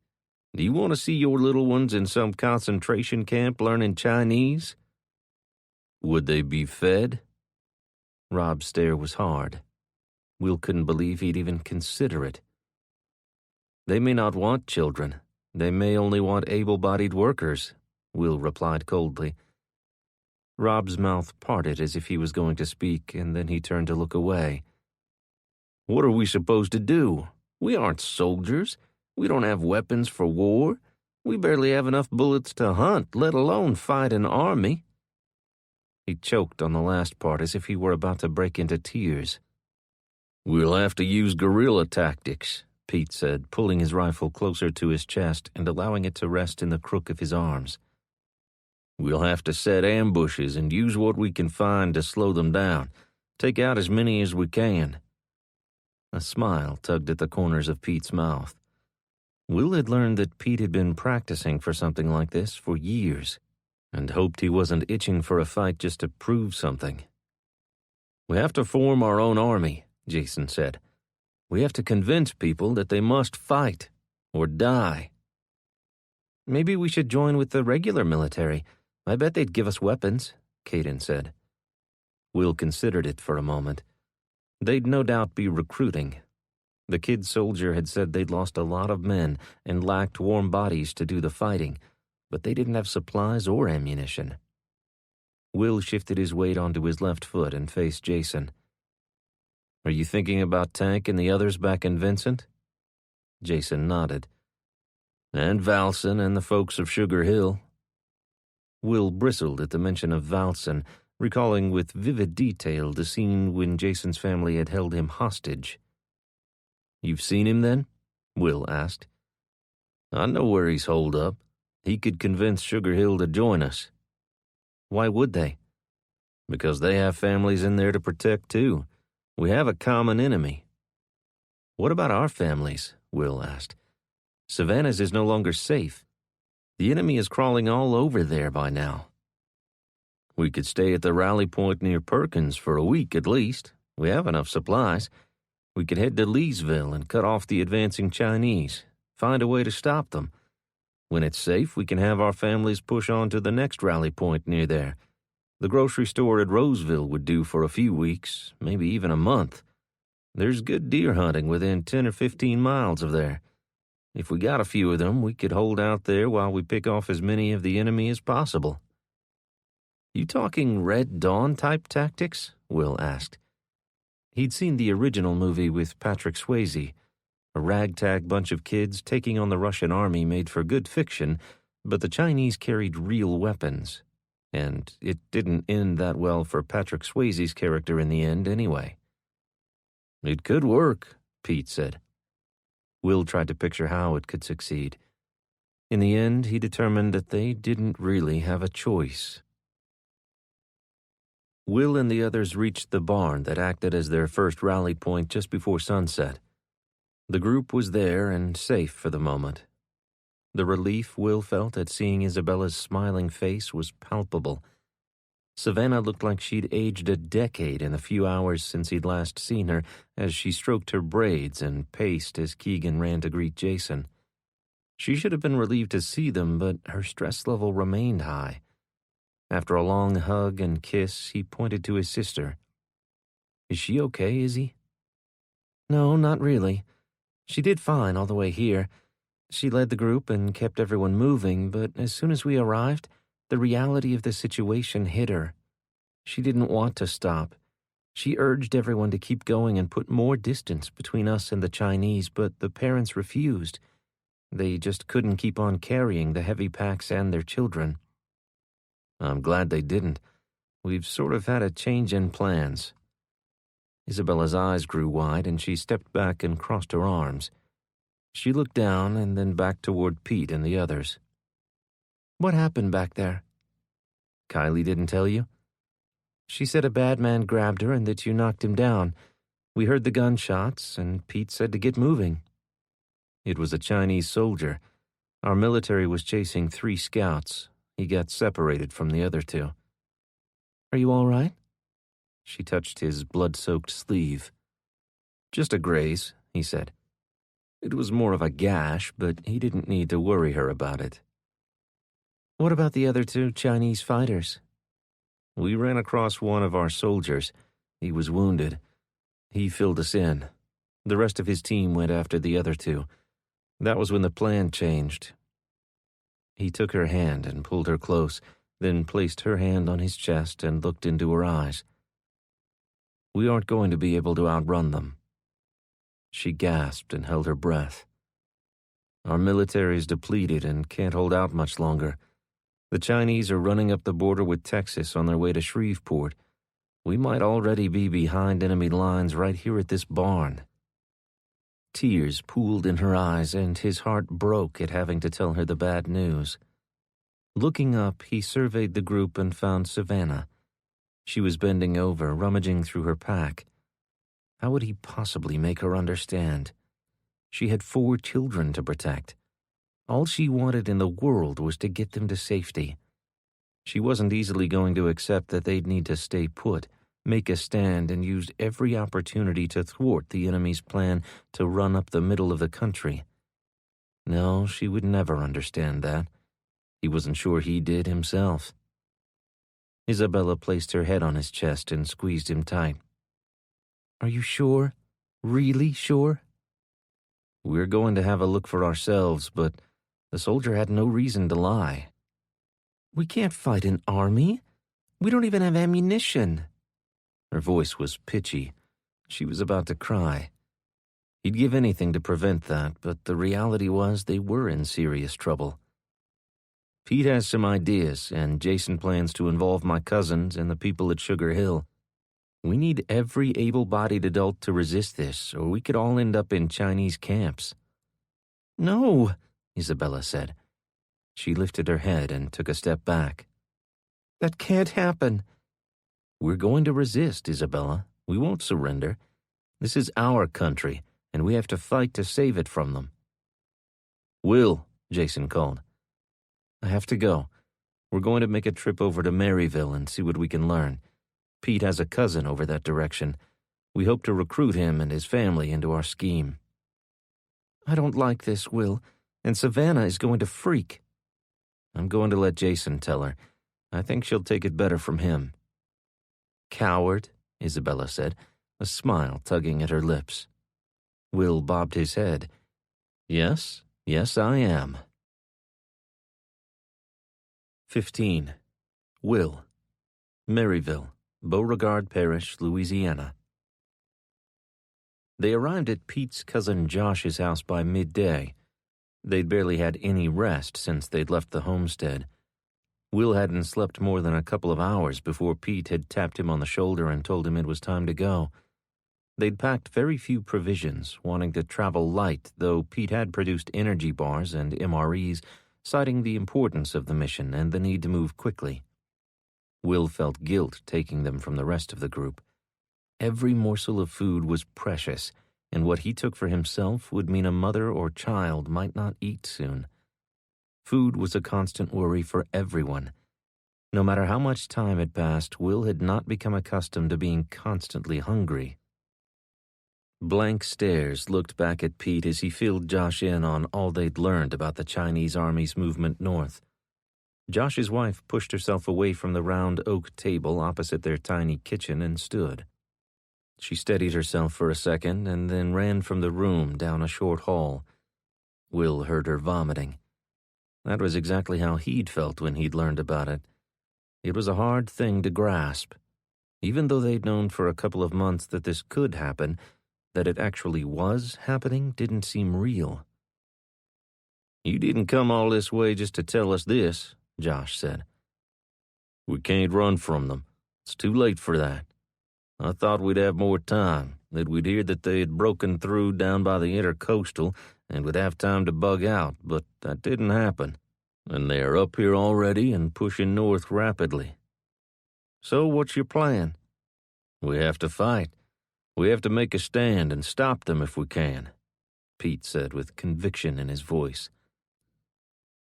Do you want to see your little ones in some concentration camp learning Chinese? Would they be fed? Rob's stare was hard. Will couldn't believe he'd even consider it. They may not want children. They may only want able-bodied workers, Will replied coldly. Rob's mouth parted as if he was going to speak, and then he turned to look away. What are we supposed to do? We aren't soldiers. We don't have weapons for war. We barely have enough bullets to hunt, let alone fight an army. He choked on the last part as if he were about to break into tears. We'll have to use guerrilla tactics, Pete said, pulling his rifle closer to his chest and allowing it to rest in the crook of his arms. We'll have to set ambushes and use what we can find to slow them down, take out as many as we can. A smile tugged at the corners of Pete's mouth. Will had learned that Pete had been practicing for something like this for years, and hoped he wasn't itching for a fight just to prove something. We have to form our own army, Jason said. We have to convince people that they must fight or die. Maybe we should join with the regular military. I bet they'd give us weapons, Caden said. Will considered it for a moment. They'd no doubt be recruiting. The kid soldier had said they'd lost a lot of men and lacked warm bodies to do the fighting, but they didn't have supplies or ammunition. Will shifted his weight onto his left foot and faced Jason. Are you thinking about Tank and the others back in Vincent? Jason nodded. And Valson and the folks of Sugar Hill. Will bristled at the mention of Valson, recalling with vivid detail the scene when Jason's family had held him hostage. You've seen him then? Will asked. I know where he's holed up. He could convince Sugar Hill to join us. Why would they? Because they have families in there to protect too. We have a common enemy. What about our families? Will asked. Savannah's is no longer safe. The enemy is crawling all over there by now. We could stay at the rally point near Perkins for a week at least. We have enough supplies. We could head to Leesville and cut off the advancing Chinese. Find a way to stop them. When it's safe, we can have our families push on to the next rally point near there. The grocery store at Roseville would do for a few weeks, maybe even a month. There's good deer hunting within 10 or 15 miles of there. If we got a few of them, we could hold out there while we pick off as many of the enemy as possible. You talking Red Dawn type tactics? Will asked. He'd seen the original movie with Patrick Swayze. A ragtag bunch of kids taking on the Russian army made for good fiction, but the Chinese carried real weapons. And it didn't end that well for Patrick Swayze's character in the end anyway. It could work, Pete said. Will tried to picture how it could succeed. In the end, he determined that they didn't really have a choice. Will and the others reached the barn that acted as their first rally point just before sunset. The group was there and safe for the moment. The relief Will felt at seeing Isabella's smiling face was palpable. Savannah looked like she'd aged a decade in the few hours since he'd last seen her as she stroked her braids and paced as Keegan ran to greet Jason. She should have been relieved to see them, but her stress level remained high. After a long hug and kiss, he pointed to his sister. Is she okay, Izzy? No, not really. She did fine all the way here. She led the group and kept everyone moving, but as soon as we arrived, the reality of the situation hit her. She didn't want to stop. She urged everyone to keep going and put more distance between us and the Chinese, but the parents refused. They just couldn't keep on carrying the heavy packs and their children. I'm glad they didn't. We've sort of had a change in plans. Isabella's eyes grew wide and she stepped back and crossed her arms. She looked down and then back toward Pete and the others. What happened back there? Kylie didn't tell you? She said a bad man grabbed her and that you knocked him down. We heard the gunshots and Pete said to get moving. It was a Chinese soldier. Our military was chasing 3 scouts. He got separated from the other 2. Are you all right? She touched his blood-soaked sleeve. "Just a graze," he said. It was more of a gash, but he didn't need to worry her about it. What about the other 2 Chinese fighters? We ran across one of our soldiers. He was wounded. He filled us in. The rest of his team went after the other 2. That was when the plan changed. He took her hand and pulled her close, then placed her hand on his chest and looked into her eyes. "We aren't going to be able to outrun them." She gasped and held her breath. "Our military's depleted and can't hold out much longer. The Chinese are running up the border with Texas on their way to Shreveport. We might already be behind enemy lines right here at this barn." Tears pooled in her eyes, and his heart broke at having to tell her the bad news. Looking up, he surveyed the group and found Savannah. She was bending over, rummaging through her pack. How would he possibly make her understand? She had 4 children to protect. All she wanted in the world was to get them to safety. She wasn't easily going to accept that they'd need to stay put, make a stand, and use every opportunity to thwart the enemy's plan to run up the middle of the country. No, she would never understand that. He wasn't sure he did himself. Isabella placed her head on his chest and squeezed him tight. "Are you sure? Really sure?" "We're going to have a look for ourselves, but the soldier had no reason to lie." "We can't fight an army. We don't even have ammunition." Her voice was pitchy. She was about to cry. He'd give anything to prevent that, but the reality was they were in serious trouble. "Pete has some ideas, and Jason plans to involve my cousins and the people at Sugar Hill. We need every able-bodied adult to resist this, or we could all end up in Chinese camps." "No," Isabella said. She lifted her head and took a step back. "That can't happen." "We're going to resist, Isabella. We won't surrender. This is our country, and we have to fight to save it from them." "Will," Jason called. "I have to go. We're going to make a trip over to Maryville and see what we can learn. Pete has a cousin over that direction. We hope to recruit him and his family into our scheme." "I don't like this, Will, and Savannah is going to freak." "I'm going to let Jason tell her. I think she'll take it better from him." "Coward," Isabella said, a smile tugging at her lips. Will bobbed his head. Yes, I am." 15. Will. Maryville, Beauregard Parish, Louisiana. They arrived at Pete's cousin Josh's house by midday. They'd barely had any rest since they'd left the homestead. Will hadn't slept more than a couple of hours before Pete had tapped him on the shoulder and told him it was time to go. They'd packed very few provisions, wanting to travel light, though Pete had produced energy bars and MREs, citing the importance of the mission and the need to move quickly. Will felt guilt taking them from the rest of the group. Every morsel of food was precious, and what he took for himself would mean a mother or child might not eat soon. Food was a constant worry for everyone. No matter how much time had passed, Will had not become accustomed to being constantly hungry. Blank stares looked back at Pete as he filled Josh in on all they'd learned about the Chinese Army's movement north. Josh's wife pushed herself away from the round oak table opposite their tiny kitchen and stood. She steadied herself for a second and then ran from the room down a short hall. Will heard her vomiting. That was exactly how he'd felt when he'd learned about it. It was a hard thing to grasp. Even though they'd known for a couple of months that this could happen, that it actually was happening didn't seem real. "You didn't come all this way just to tell us this," Josh said. "We can't run from them. It's too late for that. I thought we'd have more time, that we'd hear that they had broken through down by the intercoastal and would have time to bug out, but that didn't happen. And they are up here already and pushing north rapidly." "So what's your plan?" "We have to fight. We have to make a stand and stop them if we can," Pete said with conviction in his voice.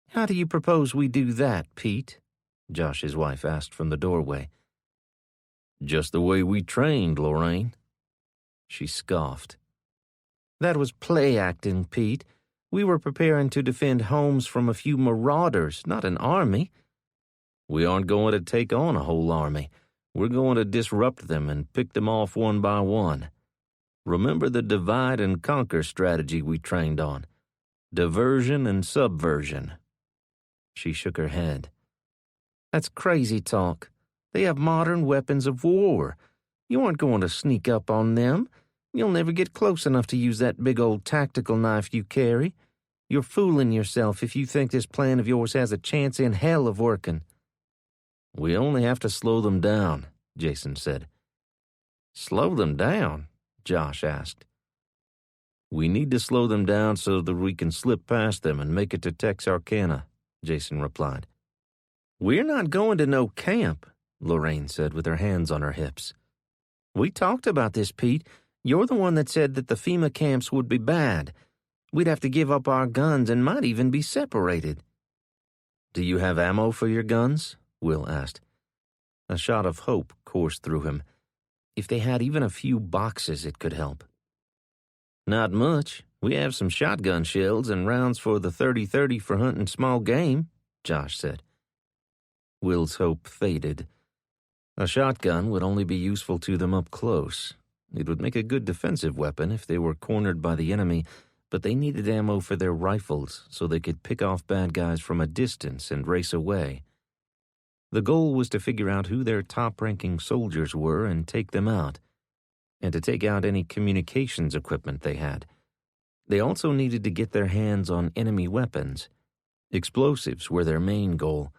"How do you propose we do that, Pete?" Josh's wife asked from the doorway. Just the way we trained, Lorraine. She scoffed. That was play acting, Pete. We were preparing to defend homes from a few marauders, not an army. We aren't going to take on a whole army. We're going to disrupt them and pick them off one by one. Remember the divide and conquer strategy we trained on? Diversion and subversion. She shook her head. That's crazy talk. They have modern weapons of war. You aren't going to sneak up on them. You'll never get close enough to use that big old tactical knife you carry. You're fooling yourself if you think this plan of yours has a chance in hell of working. We only have to slow them down, Jason said. Slow them down? Josh asked. We need to slow them down so that we can slip past them and make it to Texarkana, Jason replied. We're not going to no camp, Lorraine said with her hands on her hips. We talked about this, Pete. You're the one that said that the FEMA camps would be bad. We'd have to give up our guns and might even be separated. Do you have ammo for your guns? Will asked. A shot of hope coursed through him. If they had even a few boxes, it could help. Not much. We have some shotgun shells and rounds for the 30-30 for hunting small game, Josh said. Will's hope faded. A shotgun would only be useful to them up close. It would make a good defensive weapon if they were cornered by the enemy, but they needed ammo for their rifles so they could pick off bad guys from a distance and race away. The goal was to figure out who their top-ranking soldiers were and take them out, and to take out any communications equipment they had. They also needed to get their hands on enemy weapons. Explosives were their main goal.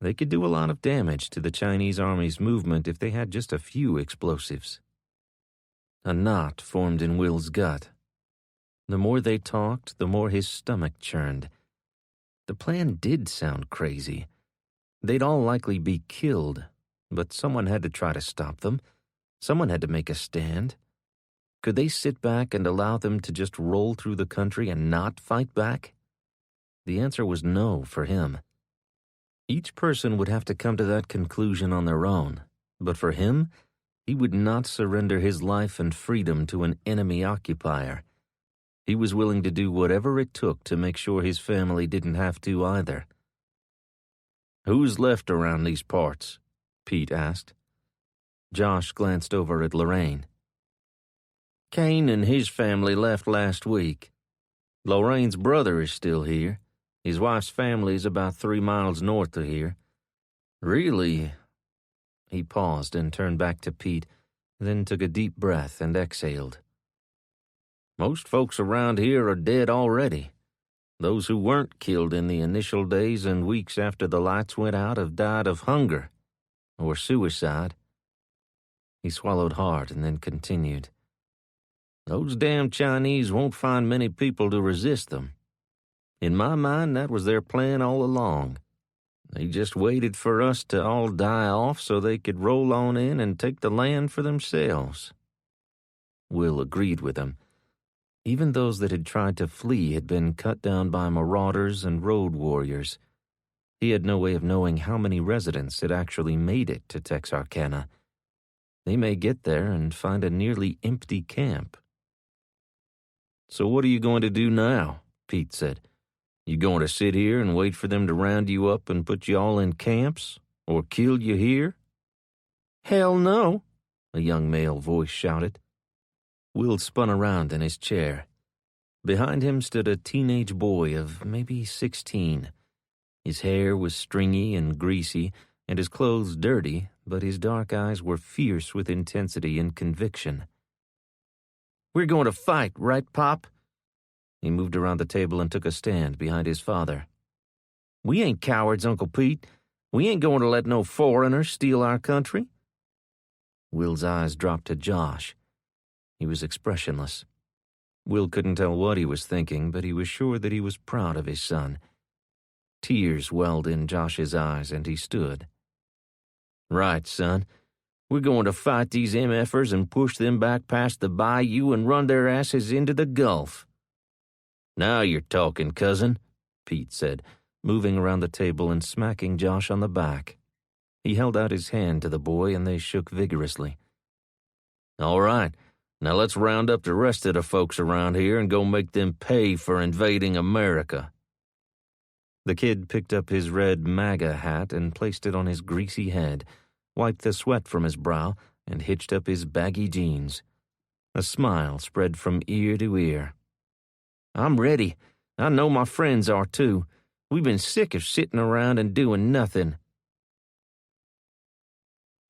They could do a lot of damage to the Chinese army's movement if they had just a few explosives. A knot formed in Will's gut. The more they talked, the more his stomach churned. The plan did sound crazy. They'd all likely be killed, but someone had to try to stop them. Someone had to make a stand. Could they sit back and allow them to just roll through the country and not fight back? The answer was no for him. Each person would have to come to that conclusion on their own, but for him, he would not surrender his life and freedom to an enemy occupier. He was willing to do whatever it took to make sure his family didn't have to either. Who's left around these parts? Pete asked. Josh glanced over at Lorraine. Kane and his family left last week. Lorraine's brother is still here. His wife's family is about 3 miles north of here. Really. He paused and turned back to Pete, then took a deep breath and exhaled. Most folks around here are dead already. Those who weren't killed in the initial days and weeks after the lights went out have died of hunger or suicide. He swallowed hard and then continued. Those damn Chinese won't find many people to resist them. In my mind, that was their plan all along. They just waited for us to all die off so they could roll on in and take the land for themselves. Will agreed with him. Even those that had tried to flee had been cut down by marauders and road warriors. He had no way of knowing how many residents had actually made it to Texarkana. They may get there and find a nearly empty camp. So what are you going to do now? Pete said. You going to sit here and wait for them to round you up and put you all in camps? Or kill you here? Hell no, a young male voice shouted. Will spun around in his chair. Behind him stood a teenage boy of maybe 16. His hair was stringy and greasy, and his clothes dirty, but his dark eyes were fierce with intensity and conviction. We're going to fight, right, Pop? He moved around the table and took a stand behind his father. We ain't cowards, Uncle Pete. We ain't going to let no foreigner steal our country. Will's eyes dropped to Josh. He was expressionless. Will couldn't tell what he was thinking, but he was sure that he was proud of his son. Tears welled in Josh's eyes, and he stood. Right, son. We're going to fight these MFers and push them back past the bayou and run their asses into the Gulf. Now you're talking, cousin, Pete said, moving around the table and smacking Josh on the back. He held out his hand to the boy, and they shook vigorously. All right, now let's round up the rest of the folks around here and go make them pay for invading America. The kid picked up his red MAGA hat and placed it on his greasy head, wiped the sweat from his brow, and hitched up his baggy jeans. A smile spread from ear to ear. I'm ready. I know my friends are too. We've been sick of sitting around and doing nothing.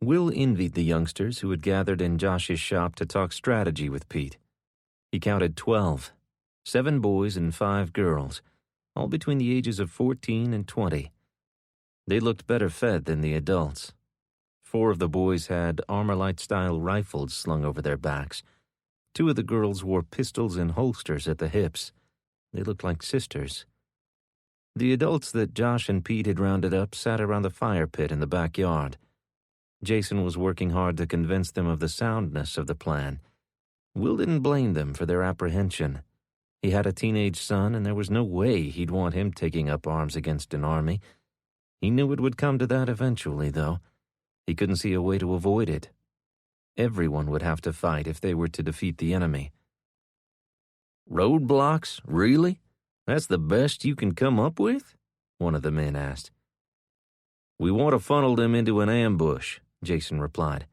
Will envied the youngsters who had gathered in Josh's shop to talk strategy with Pete. He counted 12, 7 boys and 5 girls, all between the ages of 14 and 20. They looked better fed than the adults. 4 of the boys had Armalite-style rifles slung over their backs. 2 of the girls wore pistols in holsters at the hips. They looked like sisters. The adults that Josh and Pete had rounded up sat around the fire pit in the backyard. Jason was working hard to convince them of the soundness of the plan. Will didn't blame them for their apprehension. He had a teenage son, and there was no way he'd want him taking up arms against an army. He knew it would come to that eventually, though. He couldn't see a way to avoid it. Everyone would have to fight if they were to defeat the enemy. Roadblocks? Really? That's the best you can come up with? One of the men asked. We want to funnel them into an ambush, Jason replied.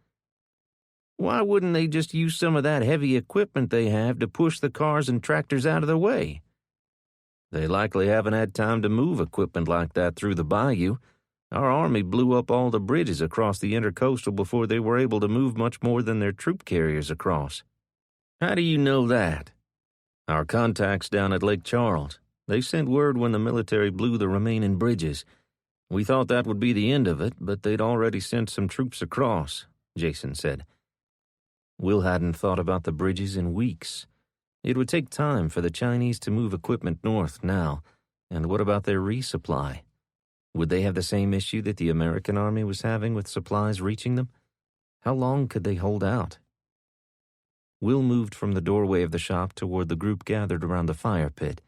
Why wouldn't they just use some of that heavy equipment they have to push the cars and tractors out of their way? They likely haven't had time to move equipment like that through the bayou. Our army blew up all the bridges across the intercoastal before they were able to move much more than their troop carriers across. How do you know that? Our contacts down at Lake Charles. They sent word when the military blew the remaining bridges. We thought that would be the end of it, but they'd already sent some troops across, Jason said. Will hadn't thought about the bridges in weeks. It would take time for the Chinese to move equipment north now, and what about their resupply? Would they have the same issue that the American army was having with supplies reaching them? How long could they hold out? Will moved from the doorway of the shop toward the group gathered around the fire pit.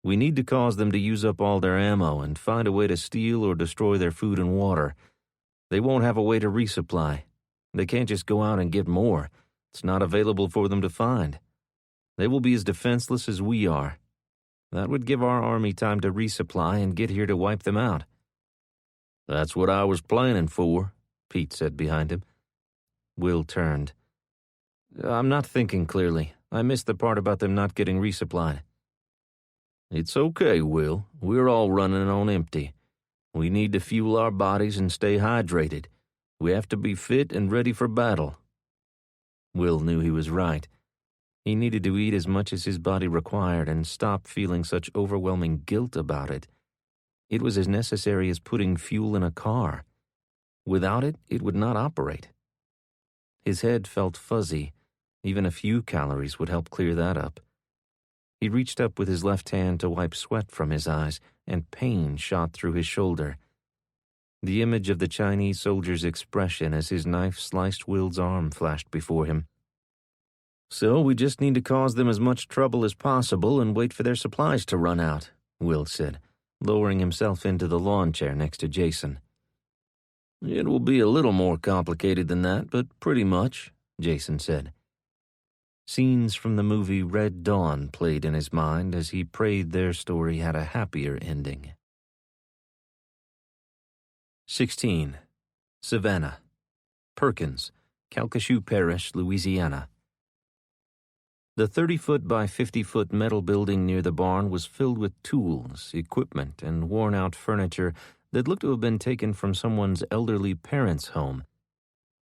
We need to cause them to use up all their ammo and find a way to steal or destroy their food and water. They won't have a way to resupply. They can't just go out and get more. It's not available for them to find. They will be as defenseless as we are. That would give our army time to resupply and get here to wipe them out. That's what I was planning for, Pete said behind him. Will turned. I'm not thinking clearly. I missed the part about them not getting resupplied. It's okay, Will. We're all running on empty. We need to fuel our bodies and stay hydrated. We have to be fit and ready for battle. Will knew he was right. He needed to eat as much as his body required and stop feeling such overwhelming guilt about it. It was as necessary as putting fuel in a car. Without it, it would not operate. His head felt fuzzy. Even a few calories would help clear that up. He reached up with his left hand to wipe sweat from his eyes, and pain shot through his shoulder. The image of the Chinese soldier's expression as his knife sliced Will's arm flashed before him. So we just need to cause them as much trouble as possible and wait for their supplies to run out, Will said, lowering himself into the lawn chair next to Jason. It will be a little more complicated than that, but pretty much, Jason said. Scenes from the movie Red Dawn played in his mind as he prayed their story had a happier ending. 16. Savannah. Perkins, Calcasieu Parish, Louisiana. The 30-foot by 50-foot metal building near the barn was filled with tools, equipment, and worn-out furniture that looked to have been taken from someone's elderly parents' home,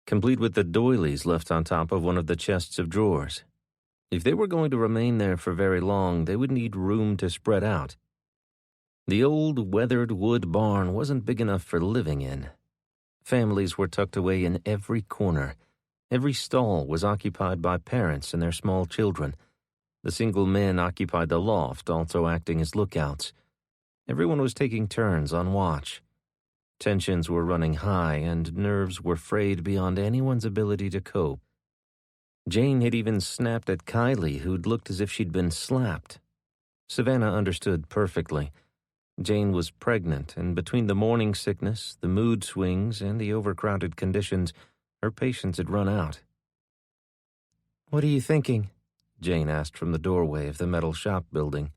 complete with the doilies left on top of one of the chests of drawers. If they were going to remain there for very long, they would need room to spread out. The old, weathered wood barn wasn't big enough for living in. Families were tucked away in every corner. Every stall was occupied by parents and their small children. The single men occupied the loft, also acting as lookouts. Everyone was taking turns on watch. Tensions were running high, and nerves were frayed beyond anyone's ability to cope. Jane had even snapped at Kylie, who'd looked as if she'd been slapped. Savannah understood perfectly. Jane was pregnant, and between the morning sickness, the mood swings, and the overcrowded conditions, her patience had run out. "What are you thinking?" Jane asked from the doorway of the metal shop building.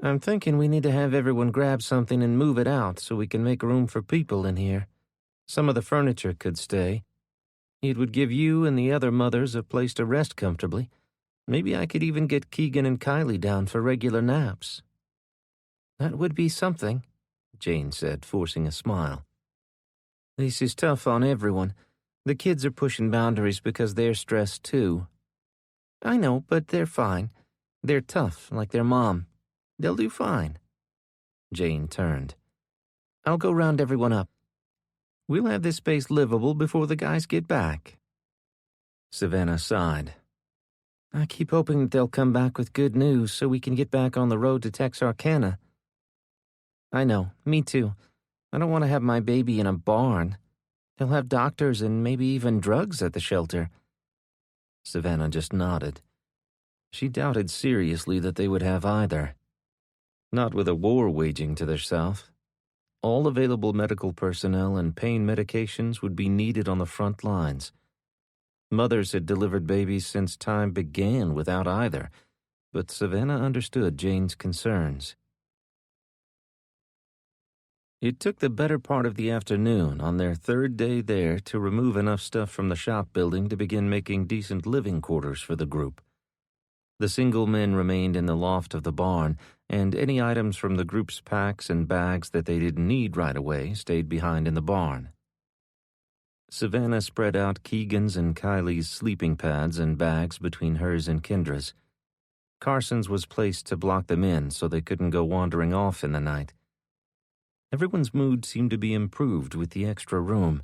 "I'm thinking we need to have everyone grab something and move it out so we can make room for people in here. Some of the furniture could stay. It would give you and the other mothers a place to rest comfortably. Maybe I could even get Keegan and Kylie down for regular naps." "That would be something," Jane said, forcing a smile. "This is tough on everyone. The kids are pushing boundaries because they're stressed too." "I know, but they're fine. They're tough, like their mom. They'll do fine." Jane turned. "I'll go round everyone up. We'll have this space livable before the guys get back." Savannah sighed. I keep hoping that they'll come back with good news so we can get back on the road to Texarkana." "I know, me too. I don't want to have my baby in a barn. They'll have doctors and maybe even drugs at the shelter." Savannah just nodded. She doubted seriously that they would have either. Not with a war waging to their south. All available medical personnel and pain medications would be needed on the front lines. Mothers had delivered babies since time began without either, but Savannah understood Jane's concerns. It took the better part of the afternoon on their third day there to remove enough stuff from the shop building to begin making decent living quarters for the group. The single men remained in the loft of the barn, and any items from the group's packs and bags that they didn't need right away stayed behind in the barn. Savannah spread out Keegan's and Kylie's sleeping pads and bags between hers and Kendra's. Carson's was placed to block them in so they couldn't go wandering off in the night. Everyone's mood seemed to be improved with the extra room.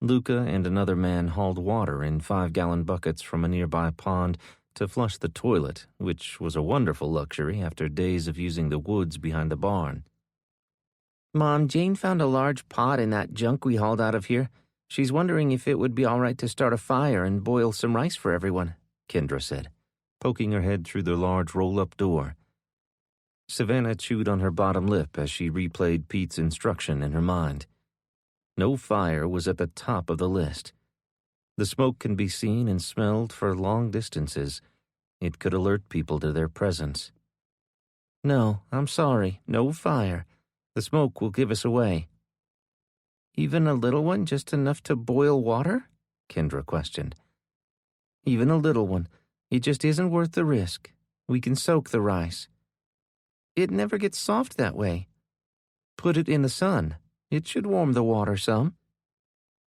Luca and another man hauled water in 5-gallon buckets from a nearby pond to flush the toilet, which was a wonderful luxury after days of using the woods behind the barn. "Mom, Jane found a large pot in that junk we hauled out of here. She's wondering if it would be all right to start a fire and boil some rice for everyone," Kendra said, poking her head through the large roll-up door. Savannah chewed on her bottom lip as she replayed Pete's instruction in her mind. No fire was at the top of the list. The smoke can be seen and smelled for long distances. It could alert people to their presence. "No, I'm sorry, no fire. The smoke will give us away." "Even a little one, just enough to boil water?" Kendra questioned. "Even a little one. It just isn't worth the risk. We can soak the rice. It never gets soft that way. Put it in the sun. It should warm the water some."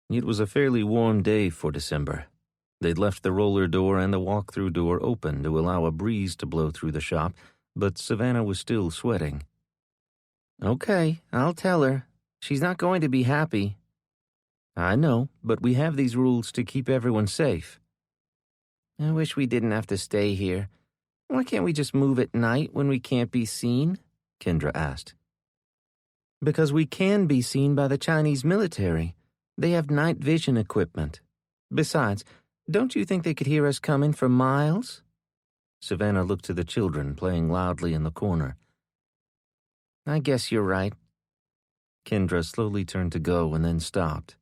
It was a fairly warm day for December. They'd left the roller door and the walk-through door open to allow a breeze to blow through the shop, but Savannah was still sweating. "Okay, I'll tell her. She's not going to be happy." "I know, but we have these rules to keep everyone safe." "I wish we didn't have to stay here. Why can't we just move at night when we can't be seen?" Kendra asked. "Because we can be seen by the Chinese military. They have night vision equipment. Besides, don't you think they could hear us coming for miles?" Savannah looked to the children playing loudly in the corner. "I guess you're right." Kendra slowly turned to go and then stopped.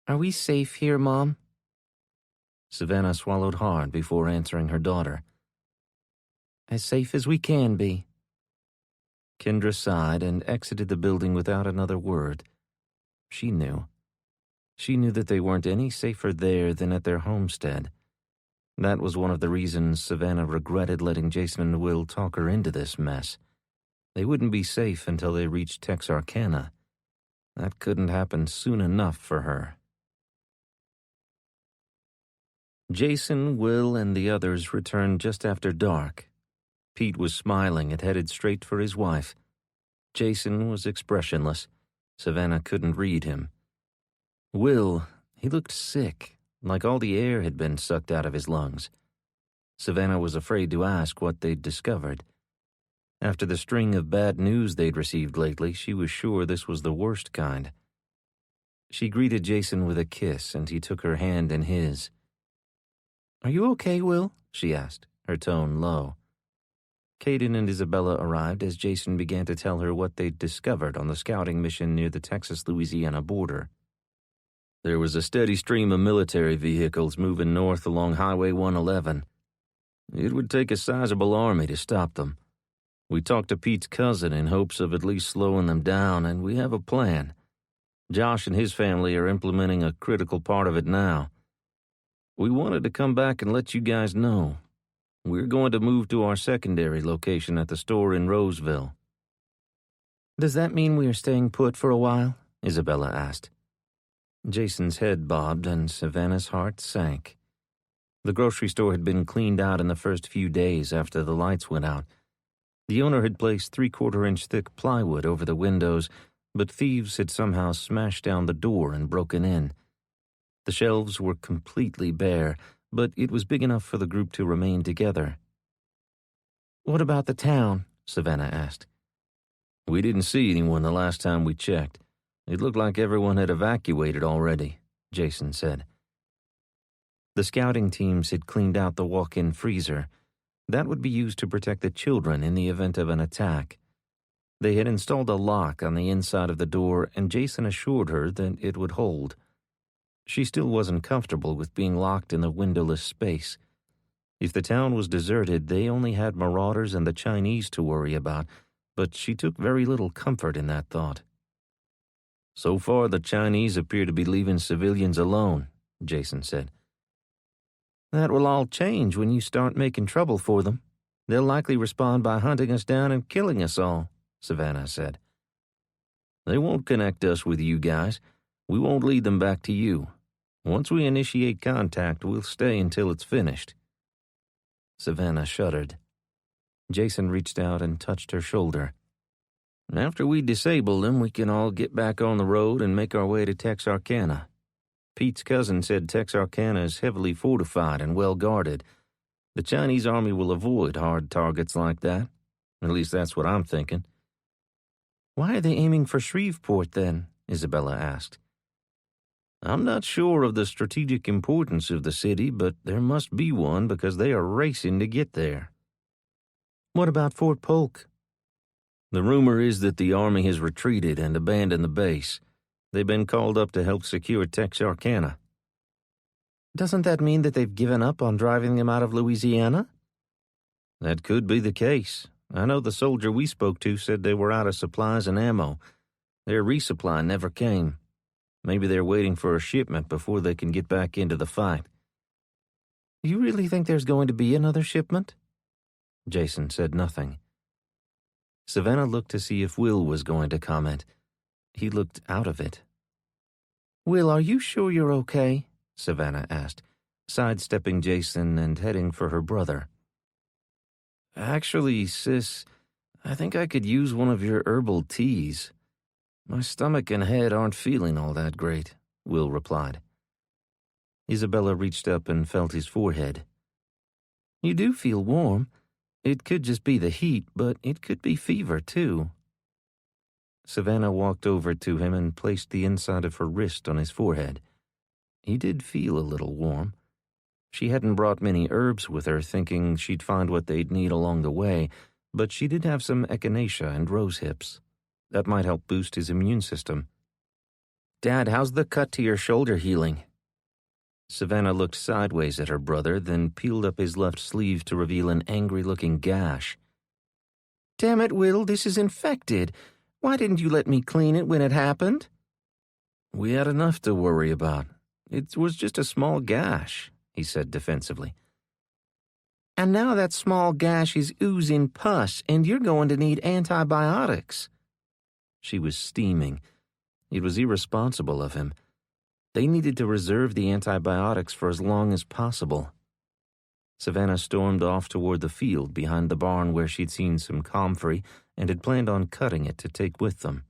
"Are we safe here, Mom?" Savannah swallowed hard before answering her daughter. "As safe as we can be." Kendra sighed and exited the building without another word. She knew. She knew that they weren't any safer there than at their homestead. That was one of the reasons Savannah regretted letting Jason and Will talk her into this mess. They wouldn't be safe until they reached Texarkana. That couldn't happen soon enough for her. Jason, Will, and the others returned just after dark. Pete was smiling and headed straight for his wife. Jason was expressionless. Savannah couldn't read him. Will, he looked sick, like all the air had been sucked out of his lungs. Savannah was afraid to ask what they'd discovered. After the string of bad news they'd received lately, she was sure this was the worst kind. She greeted Jason with a kiss, and he took her hand in his. "Are you okay, Will?" she asked, her tone low. Caden and Isabella arrived as Jason began to tell her what they'd discovered on the scouting mission near the Texas-Louisiana border. There was a steady stream of military vehicles moving north along Highway 111. It would take a sizable army to stop them. We talked to Pete's cousin in hopes of at least slowing them down, and we have a plan. Josh and his family are implementing a critical part of it now. We wanted to come back and let you guys know. We're going to move to our secondary location at the store in Roseville. Does that mean we are staying put for a while? Isabella asked. Jason's head bobbed and Savannah's heart sank. The grocery store had been cleaned out in the first few days after the lights went out. The owner had placed 3/4-inch thick plywood over the windows, but thieves had somehow smashed down the door and broken in. The shelves were completely bare, but it was big enough for the group to remain together. What about the town? Savannah asked. We didn't see anyone the last time we checked. It looked like everyone had evacuated already, Jason said. The scouting teams had cleaned out the walk-in freezer. That would be used to protect the children in the event of an attack. They had installed a lock on the inside of the door, and Jason assured her that it would hold. She still wasn't comfortable with being locked in the windowless space. If the town was deserted, they only had marauders and the Chinese to worry about, but she took very little comfort in that thought. So far, the Chinese appear to be leaving civilians alone, Jason said. That will all change when you start making trouble for them. They'll likely respond by hunting us down and killing us all, Savannah said. They won't connect us with you guys. We won't lead them back to you. Once we initiate contact, we'll stay until it's finished. Savannah shuddered. Jason reached out and touched her shoulder. After we disable them, we can all get back on the road and make our way to Texarkana. Pete's cousin said Texarkana is heavily fortified and well guarded. The Chinese army will avoid hard targets like that. At least that's what I'm thinking. Why are they aiming for Shreveport then? Isabella asked. I'm not sure of the strategic importance of the city, but there must be one because they are racing to get there. What about Fort Polk? The rumor is that the army has retreated and abandoned the base. They've been called up to help secure Texarkana. Doesn't that mean that they've given up on driving them out of Louisiana? That could be the case. I know the soldier we spoke to said they were out of supplies and ammo. Their resupply never came. Maybe they're waiting for a shipment before they can get back into the fight. You really think there's going to be another shipment? Jason said nothing. Savannah looked to see if Will was going to comment. He looked out of it. Will, are you sure you're okay? Savannah asked, sidestepping Jason and heading for her brother. Actually, sis, I think I could use one of your herbal teas. My stomach and head aren't feeling all that great, Will replied. Isabella reached up and felt his forehead. You do feel warm. It could just be the heat, but it could be fever, too. Savannah walked over to him and placed the inside of her wrist on his forehead. He did feel a little warm. She hadn't brought many herbs with her, thinking she'd find what they'd need along the way, but she did have some echinacea and rose hips. That might help boost his immune system. Dad, how's the cut to your shoulder healing? Savannah looked sideways at her brother, then peeled up his left sleeve to reveal an angry-looking gash. Damn it, Will, this is infected. Why didn't you let me clean it when it happened? We had enough to worry about. It was just a small gash, he said defensively. And now that small gash is oozing pus, and you're going to need antibiotics. She was steaming. It was irresponsible of him. They needed to reserve the antibiotics for as long as possible. Savannah stormed off toward the field behind the barn where she'd seen some comfrey and had planned on cutting it to take with them.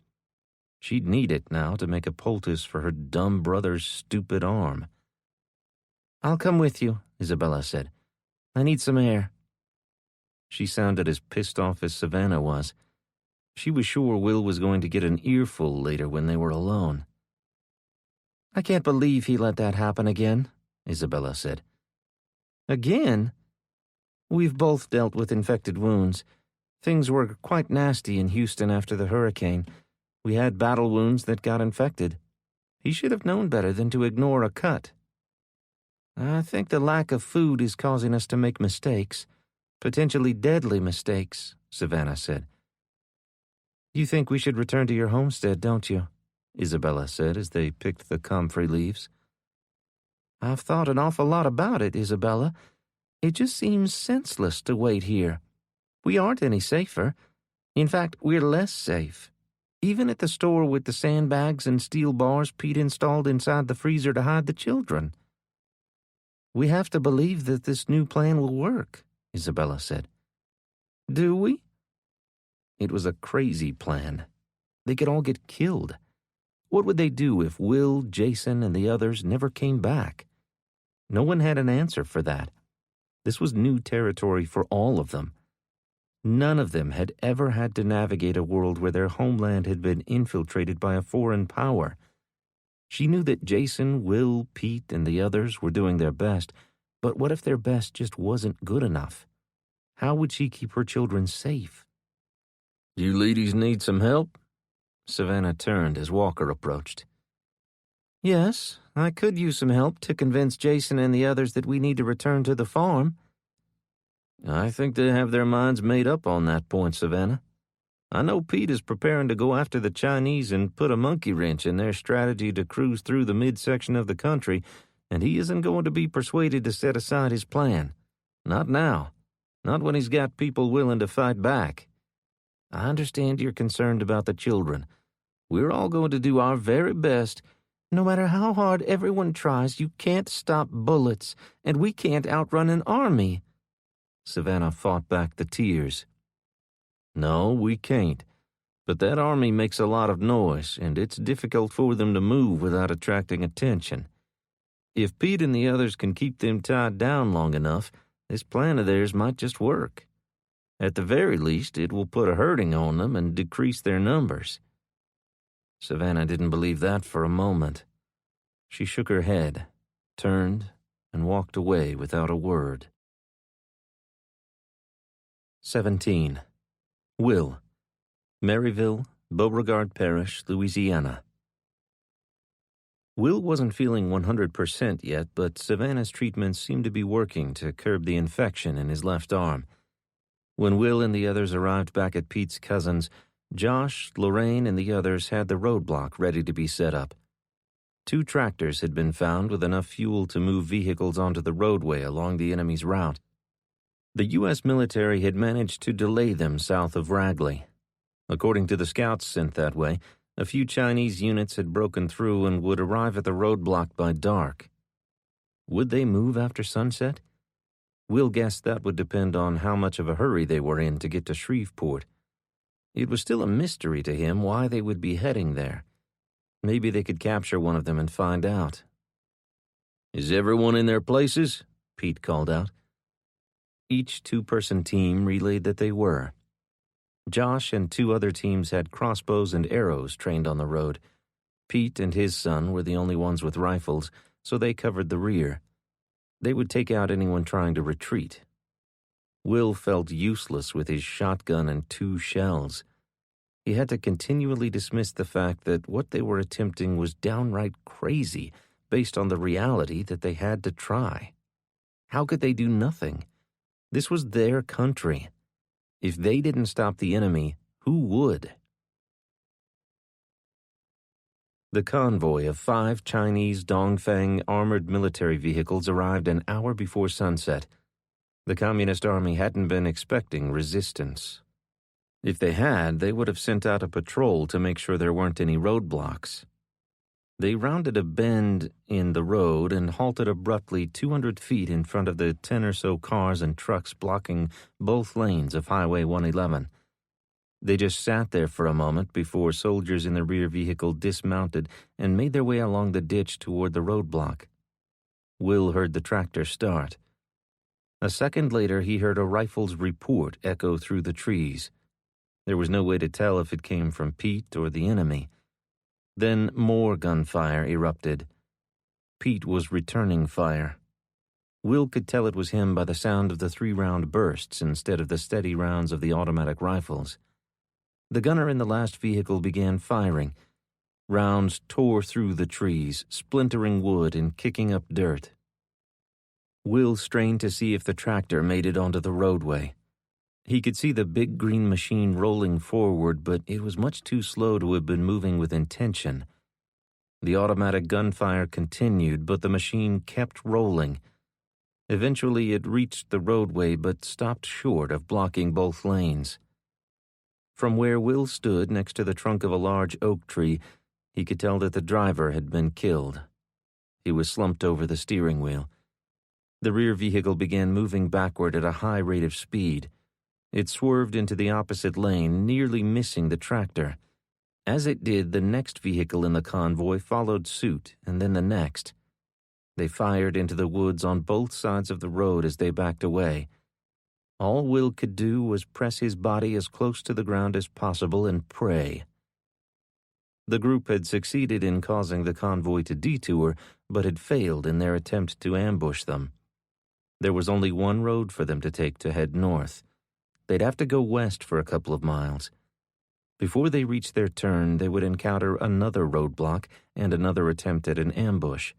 She'd need it now to make a poultice for her dumb brother's stupid arm. I'll come with you, Isabella said. I need some air. She sounded as pissed off as Savannah was. She was sure Will was going to get an earful later when they were alone. I can't believe he let that happen again, Isabella said. Again? We've both dealt with infected wounds. Things were quite nasty in Houston after the hurricane. We had battle wounds that got infected. He should have known better than to ignore a cut. I think the lack of food is causing us to make mistakes, potentially deadly mistakes, Savannah said. You think we should return to your homestead, don't you? Isabella said as they picked the comfrey leaves. I've thought an awful lot about it, Isabella. It just seems senseless to wait here. We aren't any safer. In fact, we're less safe. Even at the store with the sandbags and steel bars Pete installed inside the freezer to hide the children. We have to believe that this new plan will work, Isabella said. Do we? It was a crazy plan. They could all get killed. What would they do if Will, Jason, and the others never came back? No one had an answer for that. This was new territory for all of them. None of them had ever had to navigate a world where their homeland had been infiltrated by a foreign power. She knew that Jason, Will, Pete, and the others were doing their best, but what if their best just wasn't good enough? How would she keep her children safe? You ladies need some help? Savannah turned as Walker approached. Yes, I could use some help to convince Jason and the others that we need to return to the farm. I think they have their minds made up on that point, Savannah. I know Pete is preparing to go after the Chinese and put a monkey wrench in their strategy to cruise through the midsection of the country, and he isn't going to be persuaded to set aside his plan. Not now. Not when he's got people willing to fight back. I understand you're concerned about the children. We're all going to do our very best. No matter how hard everyone tries, you can't stop bullets, and we can't outrun an army. Savannah fought back the tears. No, we can't. But that army makes a lot of noise, and it's difficult for them to move without attracting attention. If Pete and the others can keep them tied down long enough, this plan of theirs might just work. At the very least, it will put a hurting on them and decrease their numbers. Savannah didn't believe that for a moment. She shook her head, turned, and walked away without a word. 17. Will, Maryville, Beauregard Parish, Louisiana. Will wasn't feeling 100% yet, but Savannah's treatments seemed to be working to curb the infection in his left arm. When Will and the others arrived back at Pete's cousins', Josh, Lorraine, and the others had the roadblock ready to be set up. 2 tractors had been found with enough fuel to move vehicles onto the roadway along the enemy's route. The U.S. military had managed to delay them south of Ragley. According to the scouts sent that way, a few Chinese units had broken through and would arrive at the roadblock by dark. Would they move after sunset? Will guessed that would depend on how much of a hurry they were in to get to Shreveport. It was still a mystery to him why they would be heading there. Maybe they could capture one of them and find out. "Is everyone in their places?" Pete called out. Each 2-person team relayed that they were. Josh and 2 other teams had crossbows and arrows trained on the road. Pete and his son were the only ones with rifles, so they covered the rear. They would take out anyone trying to retreat. Will felt useless with his shotgun and 2 shells. He had to continually dismiss the fact that what they were attempting was downright crazy based on the reality that they had to try. How could they do nothing? This was their country. If they didn't stop the enemy, who would? The convoy of 5 Chinese Dongfang armored military vehicles arrived an hour before sunset. The Communist Army hadn't been expecting resistance. If they had, they would have sent out a patrol to make sure there weren't any roadblocks. They rounded a bend in the road and halted abruptly 200 feet in front of the 10 or so cars and trucks blocking both lanes of Highway 111. They just sat there for a moment before soldiers in the rear vehicle dismounted and made their way along the ditch toward the roadblock. Will heard the tractor start. A second later, he heard a rifle's report echo through the trees. There was no way to tell if it came from Pete or the enemy. Then more gunfire erupted. Pete was returning fire. Will could tell it was him by the sound of the 3-round bursts instead of the steady rounds of the automatic rifles. The gunner in the last vehicle began firing. Rounds tore through the trees, splintering wood and kicking up dirt. Will strained to see if the tractor made it onto the roadway. He could see the big green machine rolling forward, but it was much too slow to have been moving with intention. The automatic gunfire continued, but the machine kept rolling. Eventually it reached the roadway, but stopped short of blocking both lanes. From where Will stood next to the trunk of a large oak tree, he could tell that the driver had been killed. He was slumped over the steering wheel. The rear vehicle began moving backward at a high rate of speed. It swerved into the opposite lane, nearly missing the tractor. As it did, the next vehicle in the convoy followed suit, and then the next. They fired into the woods on both sides of the road as they backed away. All Will could do was press his body as close to the ground as possible and pray. The group had succeeded in causing the convoy to detour, but had failed in their attempt to ambush them. There was only one road for them to take to head north. They'd have to go west for a couple of miles. Before they reached their turn, they would encounter another roadblock and another attempt at an ambush.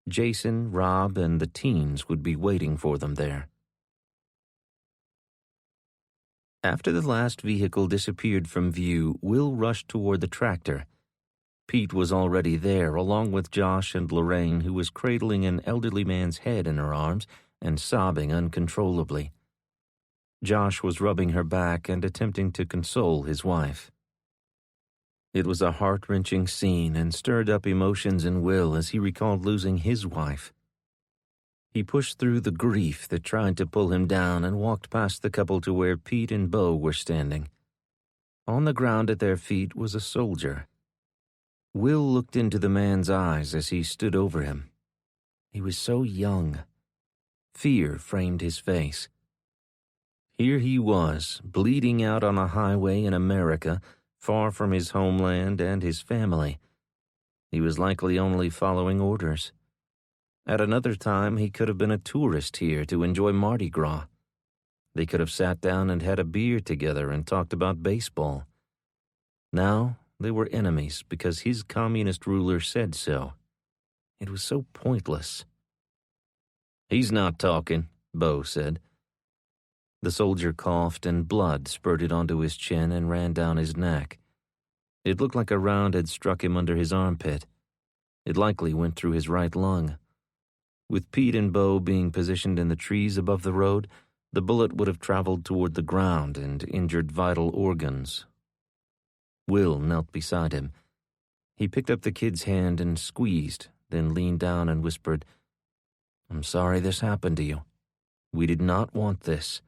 Jason, Rob, and the teens would be waiting for them there. After the last vehicle disappeared from view, Will rushed toward the tractor. Pete was already there, along with Josh and Lorraine, who was cradling an elderly man's head in her arms and sobbing uncontrollably. Josh was rubbing her back and attempting to console his wife. It was a heart-wrenching scene and stirred up emotions in Will as he recalled losing his wife. He pushed through the grief that tried to pull him down and walked past the couple to where Pete and Bo were standing. On the ground at their feet was a soldier. Will looked into the man's eyes as he stood over him. He was so young. Fear framed his face. Here he was, bleeding out on a highway in America, far from his homeland and his family. He was likely only following orders. At another time, he could have been a tourist here to enjoy Mardi Gras. They could have sat down and had a beer together and talked about baseball. Now, they were enemies because his communist ruler said so. It was so pointless. "He's not talking," Bo said. The soldier coughed and blood spurted onto his chin and ran down his neck. It looked like a round had struck him under his armpit. It likely went through his right lung. With Pete and Bo being positioned in the trees above the road, the bullet would have traveled toward the ground and injured vital organs. Will knelt beside him. He picked up the kid's hand and squeezed, then leaned down and whispered, "I'm sorry this happened to you. We did not want this.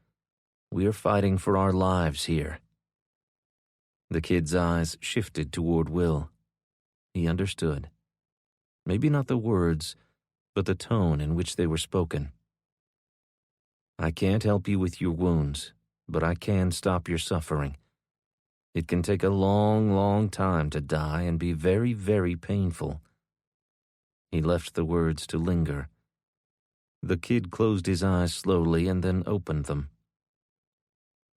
We are fighting for our lives here." The kid's eyes shifted toward Will. He understood. Maybe not the words, but the tone in which they were spoken. "I can't help you with your wounds, but I can stop your suffering. It can take a long, long time to die and be very, very painful." He left the words to linger. The kid closed his eyes slowly and then opened them.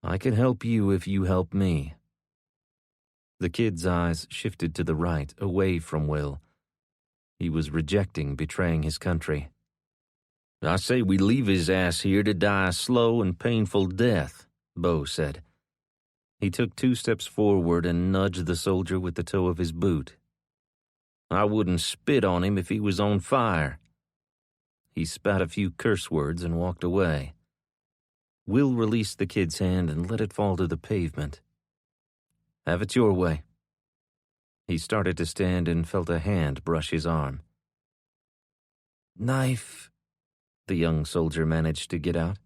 "I can help you if you help me." The kid's eyes shifted to the right, away from Will. He was rejecting betraying his country. "I say we leave his ass here to die a slow and painful death," Bo said. He took 2 steps forward and nudged the soldier with the toe of his boot. "I wouldn't spit on him if he was on fire." He spat a few curse words and walked away. Will released the kid's hand and let it fall to the pavement. "Have it your way." He started to stand and felt a hand brush his arm. "Knife," the young soldier managed to get out.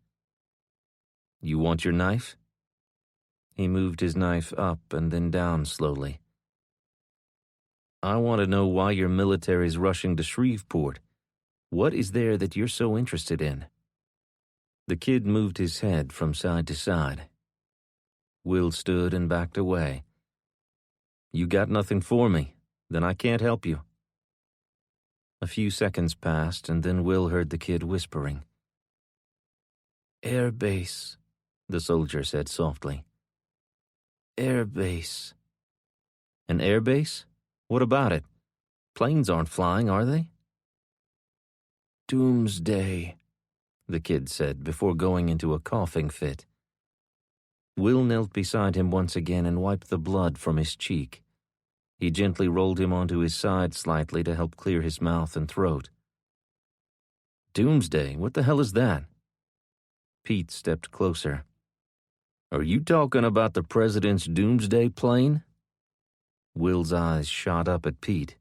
"You want your knife?" He moved his knife up and then down slowly. "I want to know why your military's rushing to Shreveport. What is there that you're so interested in?" The kid moved his head from side to side. Will stood and backed away. "You got nothing for me, then I can't help you." A few seconds passed, and then Will heard the kid whispering. Air base, the soldier said softly. Air base. An air base? What about it? Planes aren't flying, are they? Doomsday, the kid said before going into a coughing fit. Will knelt beside him once again and wiped the blood from his cheek. He gently rolled him onto his side slightly to help clear his mouth and throat. Doomsday? What the hell is that? Pete stepped closer. Are you talking about the president's doomsday plane? Will's eyes shot up at Pete.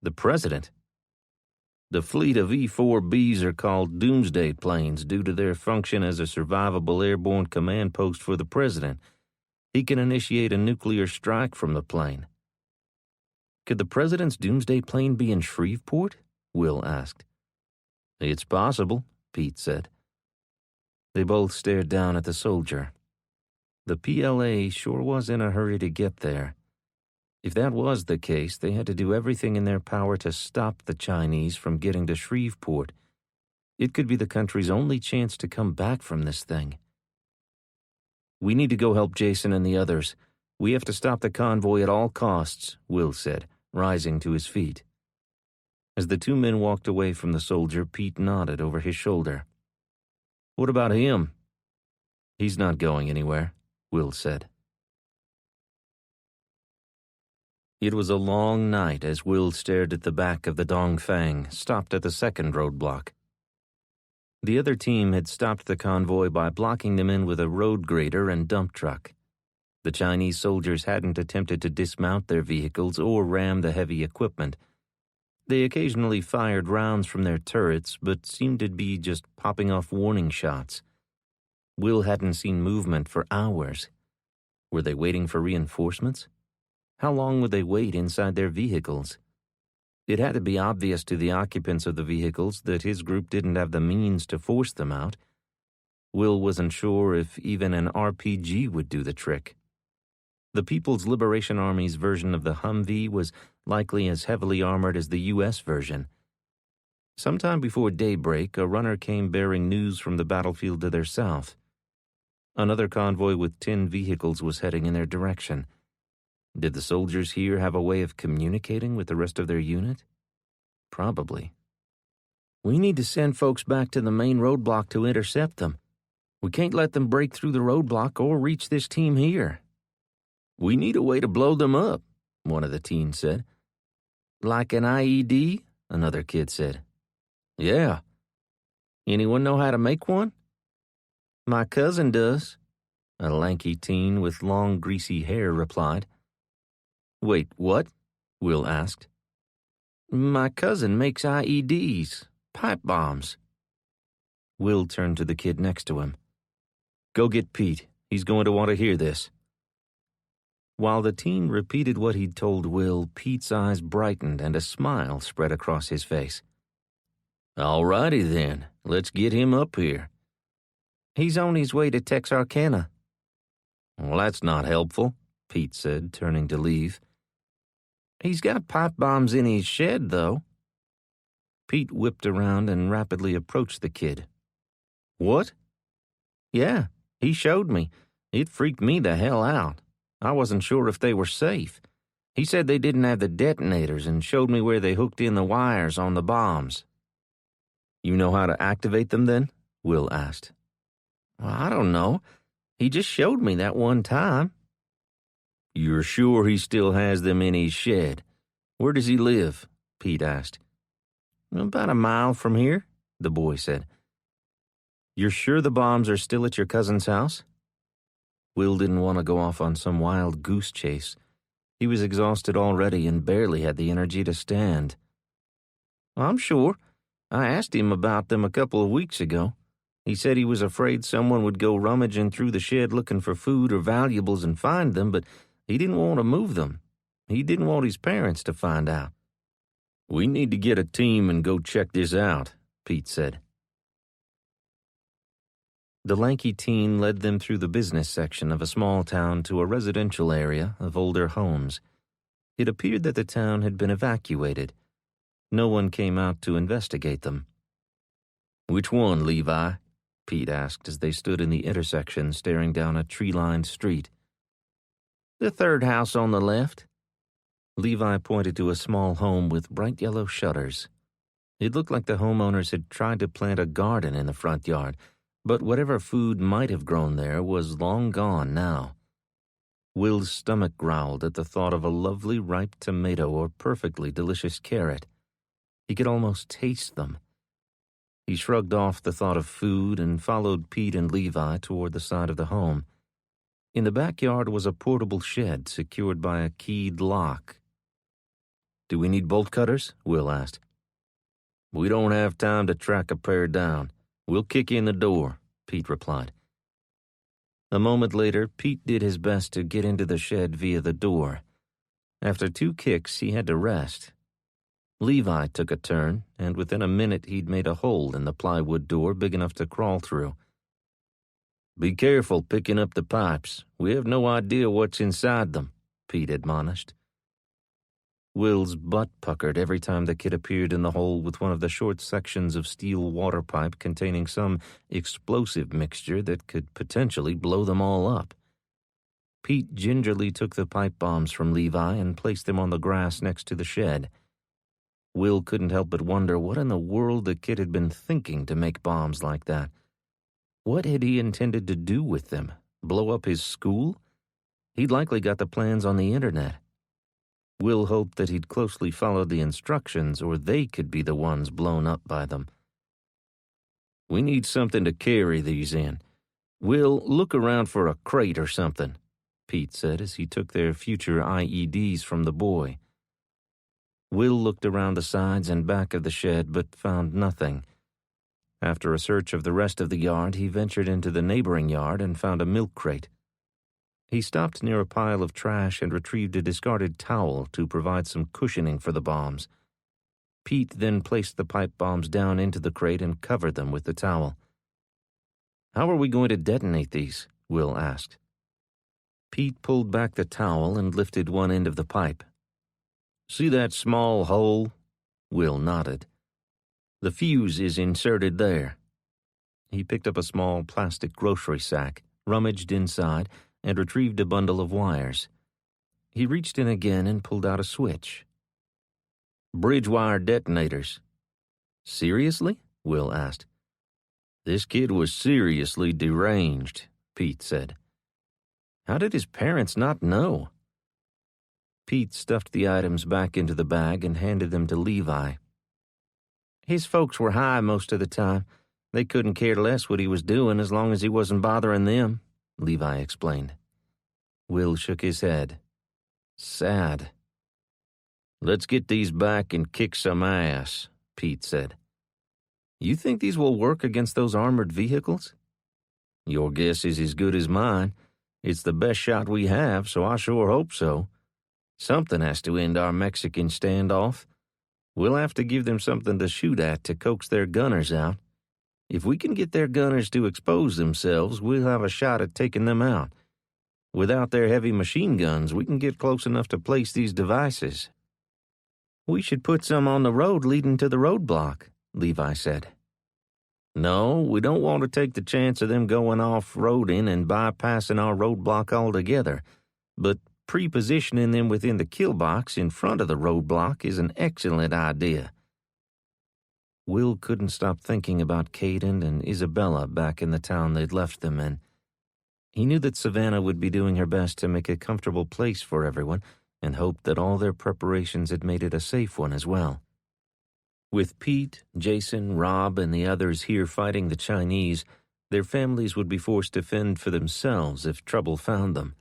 The president? The fleet of E-4Bs are called doomsday planes due to their function as a survivable airborne command post for the president. He can initiate a nuclear strike from the plane. Could the president's doomsday plane be in Shreveport? Will asked. It's possible, Pete said. They both stared down at the soldier. The PLA sure was in a hurry to get there. If that was the case, they had to do everything in their power to stop the Chinese from getting to Shreveport. It could be the country's only chance to come back from this thing. We need to go help Jason and the others. We have to stop the convoy at all costs, Will said, rising to his feet. As the two men walked away from the soldier, Pete nodded over his shoulder. What about him? He's not going anywhere, Will said. It was a long night as Will stared at the back of the Dongfang, stopped at the second roadblock. The other team had stopped the convoy by blocking them in with a road grader and dump truck. The Chinese soldiers hadn't attempted to dismount their vehicles or ram the heavy equipment. They occasionally fired rounds from their turrets, but seemed to be just popping off warning shots. Will hadn't seen movement for hours. Were they waiting for reinforcements? How long would they wait inside their vehicles? It had to be obvious to the occupants of the vehicles that his group didn't have the means to force them out. Will wasn't sure if even an RPG would do the trick. The People's Liberation Army's version of the Humvee was likely as heavily armored as the U.S. version. Sometime before daybreak, a runner came bearing news from the battlefield to their south. Another convoy with 10 vehicles was heading in their direction. Did the soldiers here have a way of communicating with the rest of their unit? Probably. We need to send folks back to the main roadblock to intercept them. We can't let them break through the roadblock or reach this team here. We need a way to blow them up, one of the teens said. Like an IED? Another kid said. Yeah. Anyone know how to make one? My cousin does, a lanky teen with long, greasy hair replied. Wait, what? Will asked. My cousin makes IEDs, pipe bombs. Will turned to the kid next to him. Go get Pete. He's going to want to hear this. While the teen repeated what he'd told Will, Pete's eyes brightened and a smile spread across his face. All righty then. Let's get him up here. He's on his way to Texarkana. Well, that's not helpful, Pete said, turning to leave. He's got pipe bombs in his shed, though. Pete whipped around and rapidly approached the kid. What? Yeah, he showed me. It freaked me the hell out. I wasn't sure if they were safe. He said they didn't have the detonators and showed me where they hooked in the wires on the bombs. You know how to activate them then? Will asked. Well, I don't know. He just showed me that one time. You're sure he still has them in his shed? Where does he live? Pete asked. About a mile from here, the boy said. You're sure the bombs are still at your cousin's house? Will didn't want to go off on some wild goose chase. He was exhausted already and barely had the energy to stand. I'm sure. I asked him about them a couple of weeks ago. He said he was afraid someone would go rummaging through the shed looking for food or valuables and find them, but he didn't want to move them. He didn't want his parents to find out. We need to get a team and go check this out, Pete said. The lanky teen led them through the business section of a small town to a residential area of older homes. It appeared that the town had been evacuated. No one came out to investigate them. "Which one, Levi?" Pete asked as they stood in the intersection staring down a tree-lined street. The third house on the left. Levi pointed to a small home with bright yellow shutters. It looked like the homeowners had tried to plant a garden in the front yard, but whatever food might have grown there was long gone now. Will's stomach growled at the thought of a lovely ripe tomato or perfectly delicious carrot. He could almost taste them. He shrugged off the thought of food and followed Pete and Levi toward the side of the home. In the backyard was a portable shed secured by a keyed lock. "Do we need bolt cutters?" Will asked. "We don't have time to track a pair down. We'll kick in the door," Pete replied. A moment later, Pete did his best to get into the shed via the door. After 2 kicks, he had to rest. Levi took a turn, and within a minute he'd made a hole in the plywood door big enough to crawl through. "Be careful picking up the pipes. We have no idea what's inside them," Pete admonished. Will's butt puckered every time the kid appeared in the hole with one of the short sections of steel water pipe containing some explosive mixture that could potentially blow them all up. Pete gingerly took the pipe bombs from Levi and placed them on the grass next to the shed. Will couldn't help but wonder what in the world the kid had been thinking to make bombs like that. What had he intended to do with them? Blow up his school? He'd likely got the plans on the internet. Will hoped that he'd closely followed the instructions, or they could be the ones blown up by them. "We need something to carry these in. Will, look around for a crate or something," Pete said as he took their future IEDs from the boy. Will looked around the sides and back of the shed but found nothing. After a search of the rest of the yard, he ventured into the neighboring yard and found a milk crate. He stopped near a pile of trash and retrieved a discarded towel to provide some cushioning for the bombs. Pete then placed the pipe bombs down into the crate and covered them with the towel. "How are we going to detonate these?" Will asked. Pete pulled back the towel and lifted one end of the pipe. "See that small hole?" Will nodded. "The fuse is inserted there." He picked up a small plastic grocery sack, rummaged inside, and retrieved a bundle of wires. He reached in again and pulled out a switch. "Bridge wire detonators." "Seriously?" Will asked. "This kid was seriously deranged," Pete said. "How did his parents not know?" Pete stuffed the items back into the bag and handed them to Levi. "His folks were high most of the time. They couldn't care less what he was doing as long as he wasn't bothering them," Levi explained. Will shook his head. "Sad." "Let's get these back and kick some ass," Pete said. "You think these will work against those armored vehicles?" "Your guess is as good as mine. It's the best shot we have, so I sure hope so. Something has to end our Mexican standoff. We'll have to give them something to shoot at to coax their gunners out. If we can get their gunners to expose themselves, we'll have a shot at taking them out. Without their heavy machine guns, we can get close enough to place these devices." "We should put some on the road leading to the roadblock," Levi said. "No, we don't want to take the chance of them going off-roading and bypassing our roadblock altogether, but pre-positioning them within the kill box in front of the roadblock is an excellent idea." Will couldn't stop thinking about Caden and Isabella back in the town they'd left them in. He knew that Savannah would be doing her best to make a comfortable place for everyone, and hoped that all their preparations had made it a safe one as well. With Pete, Jason, Rob, and the others here fighting the Chinese, their families would be forced to fend for themselves if trouble found them.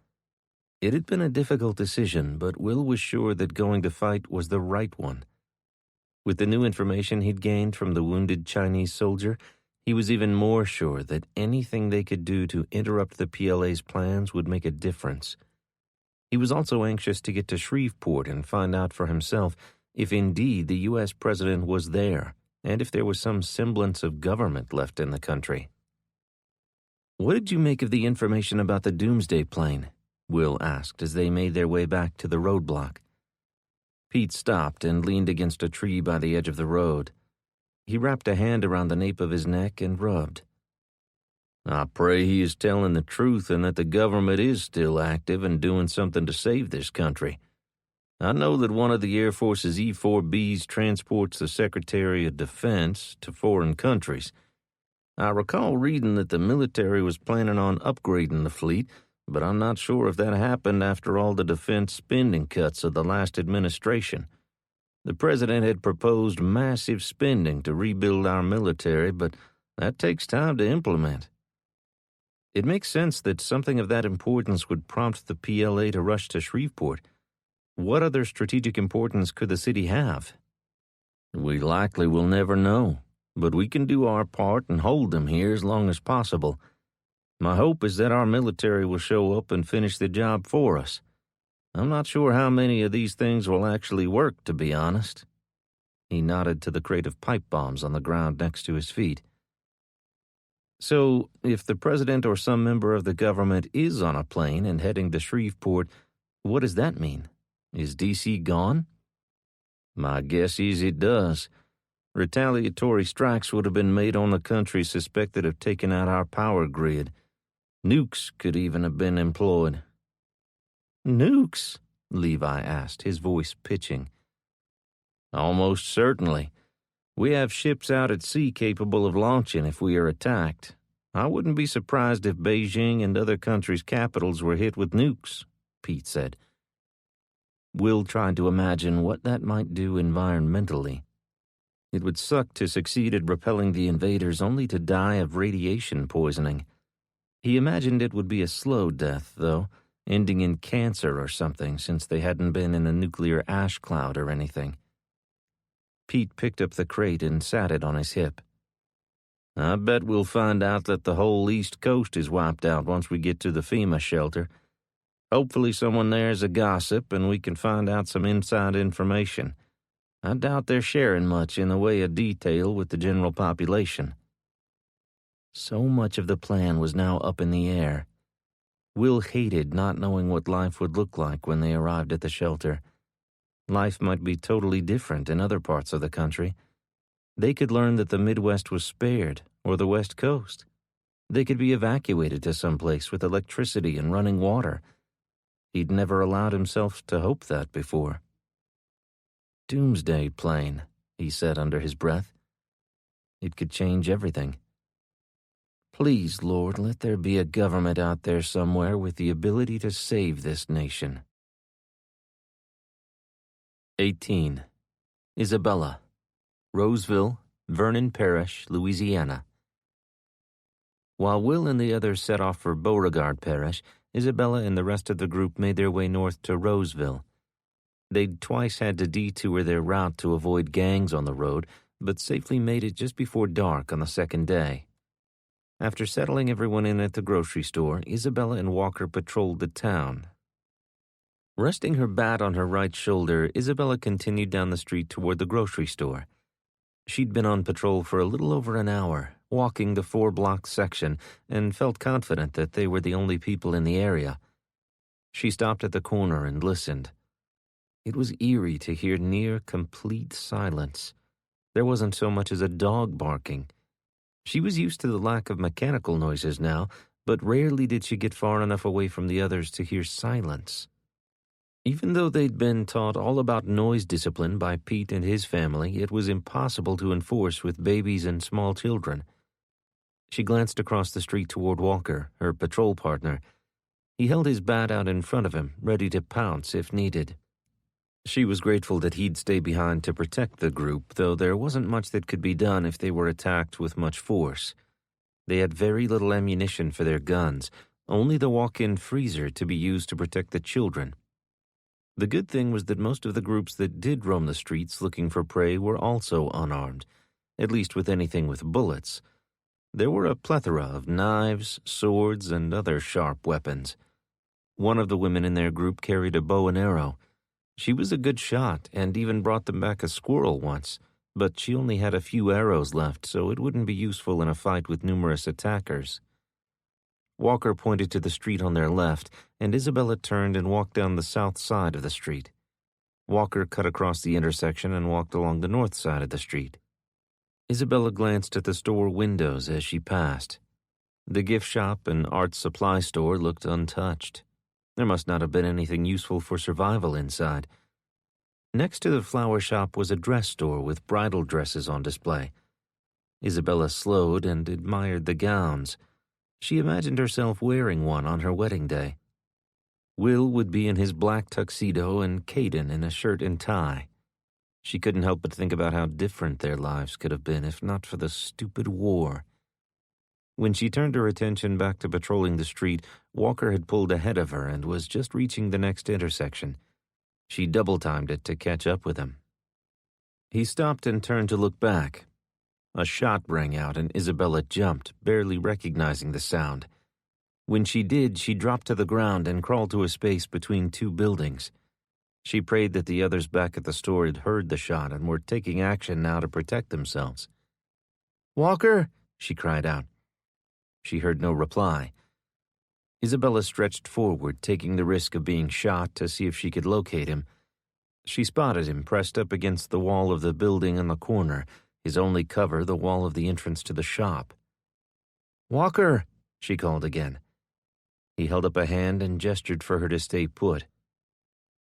It had been a difficult decision, but Will was sure that going to fight was the right one. With the new information he'd gained from the wounded Chinese soldier, he was even more sure that anything they could do to interrupt the PLA's plans would make a difference. He was also anxious to get to Shreveport and find out for himself if indeed the U.S. president was there, and if there was some semblance of government left in the country. "What did you make of the information about the Doomsday plane?" Will asked as they made their way back to the roadblock. Pete stopped and leaned against a tree by the edge of the road. He wrapped a hand around the nape of his neck and rubbed. I pray he is telling the truth and that the government is still active and doing something to save this country. I know that one of the Air Force's E-4Bs transports the Secretary of Defense to foreign countries. I recall reading that the military was planning on upgrading the fleet, but I'm not sure if that happened after all the defense spending cuts of the last administration. The president had proposed massive spending to rebuild our military, but that takes time to implement. It makes sense that something of that importance would prompt the PLA to rush to Shreveport. What other strategic importance could the city have? We likely will never know, but we can do our part and hold them here as long as possible. My hope is that our military will show up and finish the job for us. I'm not sure how many of these things will actually work, to be honest. He nodded to the crate of pipe bombs on the ground next to his feet. So, if the president or some member of the government is on a plane and heading to Shreveport, what does that mean? Is D.C. gone? My guess is it does. Retaliatory strikes would have been made on the country suspected of taking out our power grid. Nukes could even have been employed. Nukes? Levi asked, his voice pitching. Almost certainly. We have ships out at sea capable of launching if we are attacked. I wouldn't be surprised if Beijing and other countries' capitals were hit with nukes, Pete said. Will tried to imagine what that might do environmentally. It would suck to succeed at repelling the invaders only to die of radiation poisoning. He imagined it would be a slow death, though, ending in cancer or something, since they hadn't been in a nuclear ash cloud or anything. Pete picked up the crate and sat it on his hip. I bet we'll find out that the whole East Coast is wiped out once we get to the FEMA shelter. Hopefully someone there is a gossip and we can find out some inside information. I doubt they're sharing much in the way of detail with the general population. So much of the plan was now up in the air. Will hated not knowing what life would look like when they arrived at the shelter. Life might be totally different in other parts of the country. They could learn that the Midwest was spared, or the West Coast. They could be evacuated to some place with electricity and running water. He'd never allowed himself to hope that before. Doomsday plane, he said under his breath. It could change everything. Please, Lord, let there be a government out there somewhere with the ability to save this nation. 18. Isabella, Roseville, Vernon Parish, Louisiana. While Will and the others set off for Beauregard Parish, Isabella and the rest of the group made their way north to Roseville. They'd twice had to detour their route to avoid gangs on the road, but safely made it just before dark on the second day. After settling everyone in at the grocery store, Isabella and Walker patrolled the town. Resting her bat on her right shoulder, Isabella continued down the street toward the grocery store. She'd been on patrol for a little over an hour, walking the 4-block section, and felt confident that they were the only people in the area. She stopped at the corner and listened. It was eerie to hear near complete silence. There wasn't so much as a dog barking. She was used to the lack of mechanical noises now, but rarely did she get far enough away from the others to hear silence. Even though they'd been taught all about noise discipline by Pete and his family, it was impossible to enforce with babies and small children. She glanced across the street toward Walker, her patrol partner. He held his bat out in front of him, ready to pounce if needed. She was grateful that he'd stay behind to protect the group, though there wasn't much that could be done if they were attacked with much force. They had very little ammunition for their guns, only the walk-in freezer to be used to protect the children. The good thing was that most of the groups that did roam the streets looking for prey were also unarmed, at least with anything with bullets. There were a plethora of knives, swords, and other sharp weapons. One of the women in their group carried a bow and arrow. She was a good shot and even brought them back a squirrel once, but she only had a few arrows left, so it wouldn't be useful in a fight with numerous attackers. Walker pointed to the street on their left, and Isabella turned and walked down the south side of the street. Walker cut across the intersection and walked along the north side of the street. Isabella glanced at the store windows as she passed. The gift shop and art supply store looked untouched. There must not have been anything useful for survival inside. Next to the flower shop was a dress store with bridal dresses on display. Isabella slowed and admired the gowns. She imagined herself wearing one on her wedding day. Will would be in his black tuxedo and Caden in a shirt and tie. She couldn't help but think about how different their lives could have been if not for the stupid war. When she turned her attention back to patrolling the street, Walker had pulled ahead of her and was just reaching the next intersection. She double-timed it to catch up with him. He stopped and turned to look back. A shot rang out and Isabella jumped, barely recognizing the sound. When she did, she dropped to the ground and crawled to a space between two buildings. She prayed that the others back at the store had heard the shot and were taking action now to protect themselves. "Walker!" she cried out. She heard no reply. Isabella stretched forward, taking the risk of being shot to see if she could locate him. She spotted him pressed up against the wall of the building on the corner, his only cover the wall of the entrance to the shop. "Walker!" she called again. He held up a hand and gestured for her to stay put.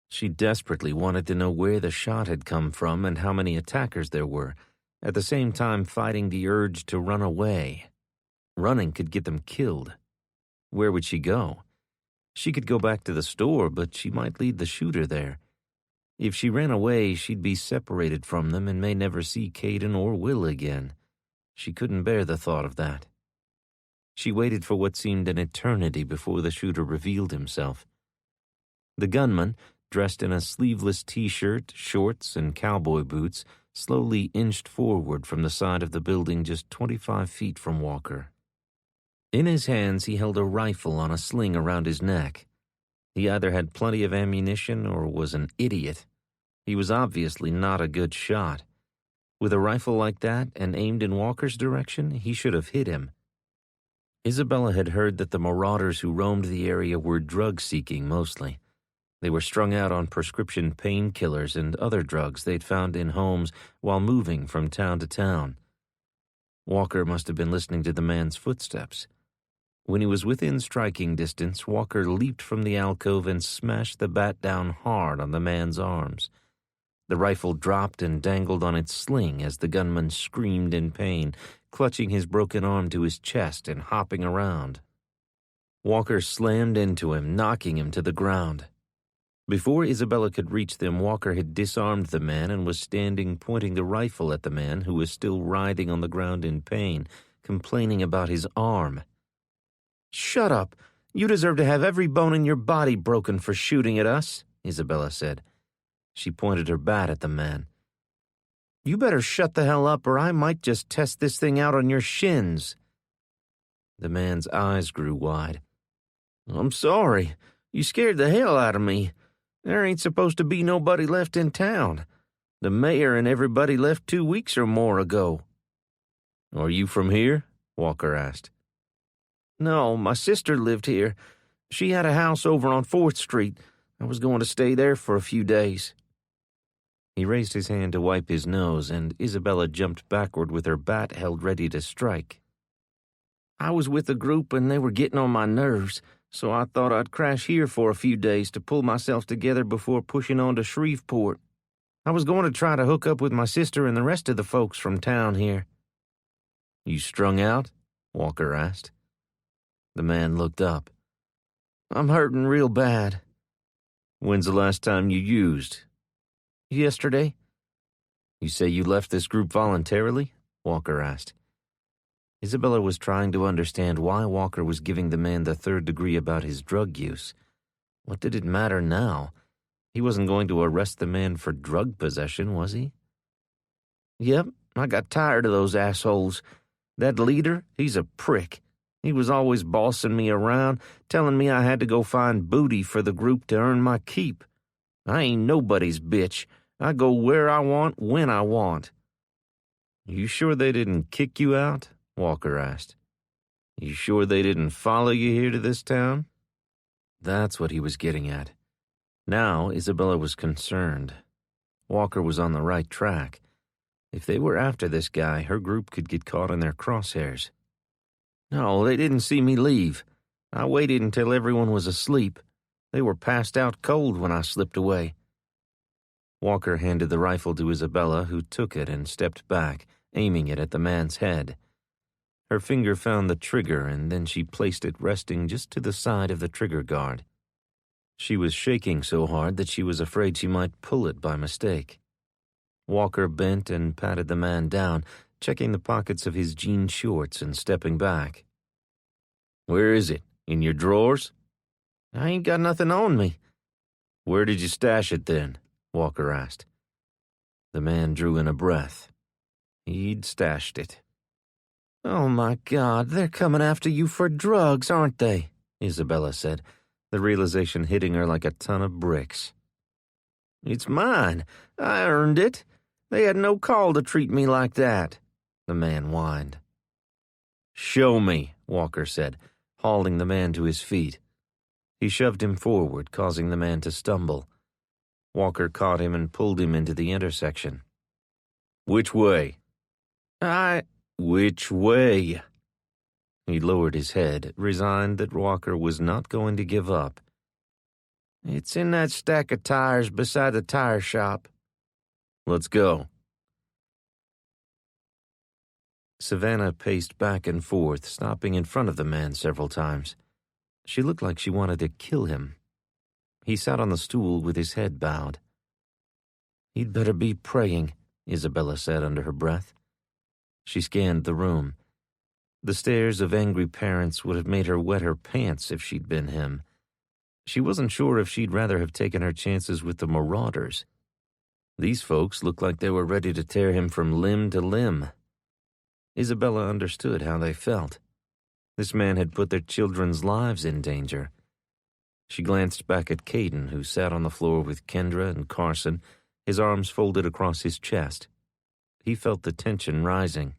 She desperately wanted to know where the shot had come from and how many attackers there were, at the same time fighting the urge to run away. Running could get them killed. Where would she go? She could go back to the store, but she might lead the shooter there. If she ran away, she'd be separated from them and may never see Caden or Will again. She couldn't bear the thought of that. She waited for what seemed an eternity before the shooter revealed himself. The gunman, dressed in a sleeveless t-shirt, shorts, and cowboy boots, slowly inched forward from the side of the building just 25 feet from Walker. In his hands, he held a rifle on a sling around his neck. He either had plenty of ammunition or was an idiot. He was obviously not a good shot. With a rifle like that and aimed in Walker's direction, he should have hit him. Isabella had heard that the marauders who roamed the area were drug-seeking mostly. They were strung out on prescription painkillers and other drugs they'd found in homes while moving from town to town. Walker must have been listening to the man's footsteps. When he was within striking distance, Walker leaped from the alcove and smashed the bat down hard on the man's arms. The rifle dropped and dangled on its sling as the gunman screamed in pain, clutching his broken arm to his chest and hopping around. Walker slammed into him, knocking him to the ground. Before Isabella could reach them, Walker had disarmed the man and was standing pointing the rifle at the man who was still writhing on the ground in pain, complaining about his arm. "Shut up! You deserve to have every bone in your body broken for shooting at us," Isabella said. She pointed her bat at the man. "You better shut the hell up or I might just test this thing out on your shins." The man's eyes grew wide. "I'm sorry. You scared the hell out of me. There ain't supposed to be nobody left in town. The mayor and everybody left 2 weeks or more ago." "Are you from here?" Walker asked. "No, my sister lived here. She had a house over on 4th Street. I was going to stay there for a few days." He raised his hand to wipe his nose, and Isabella jumped backward with her bat held ready to strike. "I was with a group and they were getting on my nerves, so I thought I'd crash here for a few days to pull myself together before pushing on to Shreveport. I was going to try to hook up with my sister and the rest of the folks from town here." "You strung out?" Walker asked. The man looked up. "I'm hurting real bad." "When's the last time you used?" "Yesterday." "You say you left this group voluntarily?" Walker asked. Isabella was trying to understand why Walker was giving the man the third degree about his drug use. What did it matter now? He wasn't going to arrest the man for drug possession, was he? "Yep, I got tired of those assholes. That leader, he's a prick. He was always bossing me around, telling me I had to go find booty for the group to earn my keep. I ain't nobody's bitch. I go where I want, when I want." "You sure they didn't kick you out?" Walker asked. "You sure they didn't follow you here to this town?" That's what he was getting at. Now Isabella was concerned. Walker was on the right track. If they were after this guy, her group could get caught in their crosshairs. No, they didn't see me leave. I waited until everyone was asleep. They were passed out cold when I slipped away. Walker handed the rifle to Isabella, who took it and stepped back, aiming it at the man's head. Her finger found the trigger, and then she placed it resting just to the side of the trigger guard. She was shaking so hard that she was afraid she might pull it by mistake. Walker bent and patted the man down, checking the pockets of his jean shorts and stepping back. "Where is it? In your drawers?" "I ain't got nothing on me." "Where did you stash it then?" Walker asked. The man drew in a breath. He'd stashed it. "Oh my God, they're coming after you for drugs, aren't they?" Isabella said, the realization hitting her like a ton of bricks. "It's mine. I earned it. They had no call to treat me like that," the man whined. "Show me," Walker said, hauling the man to his feet. He shoved him forward, causing the man to stumble. Walker caught him and pulled him into the intersection. "Which way?" "Which way?" He lowered his head, resigned that Walker was not going to give up. "It's in that stack of tires beside the tire shop." "Let's go." Savannah paced back and forth, stopping in front of the man several times. She looked like she wanted to kill him. He sat on the stool with his head bowed. "He'd better be praying," Isabella said under her breath. She scanned the room. The stares of angry parents would have made her wet her pants if she'd been him. She wasn't sure if she'd rather have taken her chances with the marauders. These folks looked like they were ready to tear him from limb to limb. Isabella understood how they felt. This man had put their children's lives in danger. She glanced back at Caden, who sat on the floor with Kendra and Carson, his arms folded across his chest. He felt the tension rising.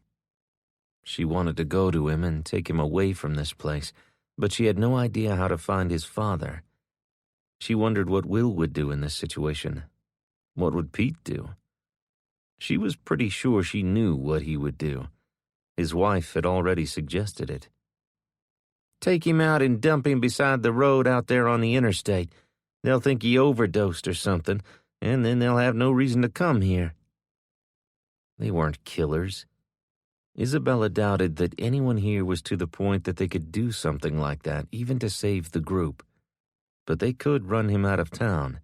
She wanted to go to him and take him away from this place, but she had no idea how to find his father. She wondered what Will would do in this situation. What would Pete do? She was pretty sure she knew what he would do. His wife had already suggested it. "Take him out and dump him beside the road out there on the interstate. They'll think he overdosed or something, and then they'll have no reason to come here." They weren't killers. Isabella doubted that anyone here was to the point that they could do something like that, even to save the group. But they could run him out of town.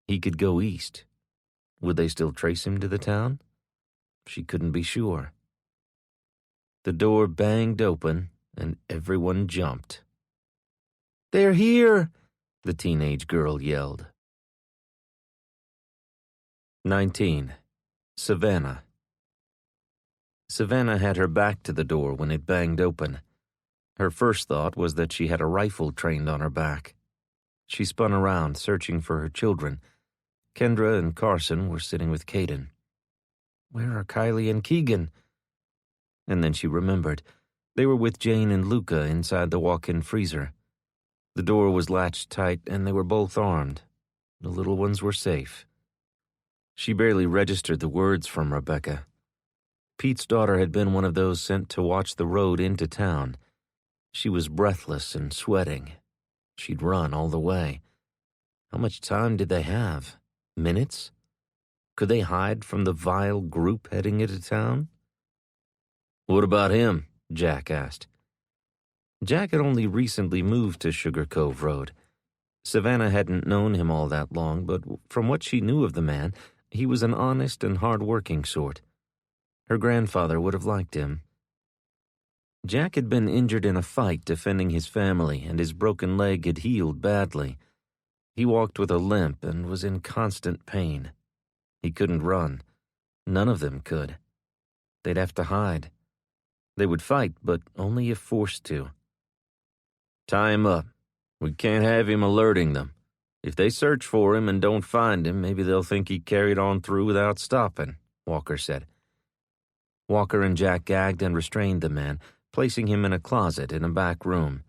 He could go east. Would they still trace him to the town? She couldn't be sure. The door banged open, and everyone jumped. "They're here!" the teenage girl yelled. 19. Savannah. Savannah had her back to the door when it banged open. Her first thought was that she had a rifle trained on her back. She spun around, searching for her children. Kendra and Carson were sitting with Caden. "Where are Kylie and Keegan?" And then she remembered. They were with Jane and Luca inside the walk-in freezer. The door was latched tight, and they were both armed. The little ones were safe. She barely registered the words from Rebecca. Pete's daughter had been one of those sent to watch the road into town. She was breathless and sweating. She'd run all the way. How much time did they have? Minutes? Could they hide from the vile group heading into town? "What about him?" Jack asked. Jack had only recently moved to Sugar Cove Road. Savannah hadn't known him all that long, but from what she knew of the man, he was an honest and hard-working sort. Her grandfather would have liked him. Jack had been injured in a fight defending his family, and his broken leg had healed badly. He walked with a limp and was in constant pain. He couldn't run. None of them could. They'd have to hide. They would fight, but only if forced to. "Tie him up. We can't have him alerting them. If they search for him and don't find him, maybe they'll think he carried on through without stopping," Walker said. Walker and Jack gagged and restrained the man, placing him in a closet in a back room.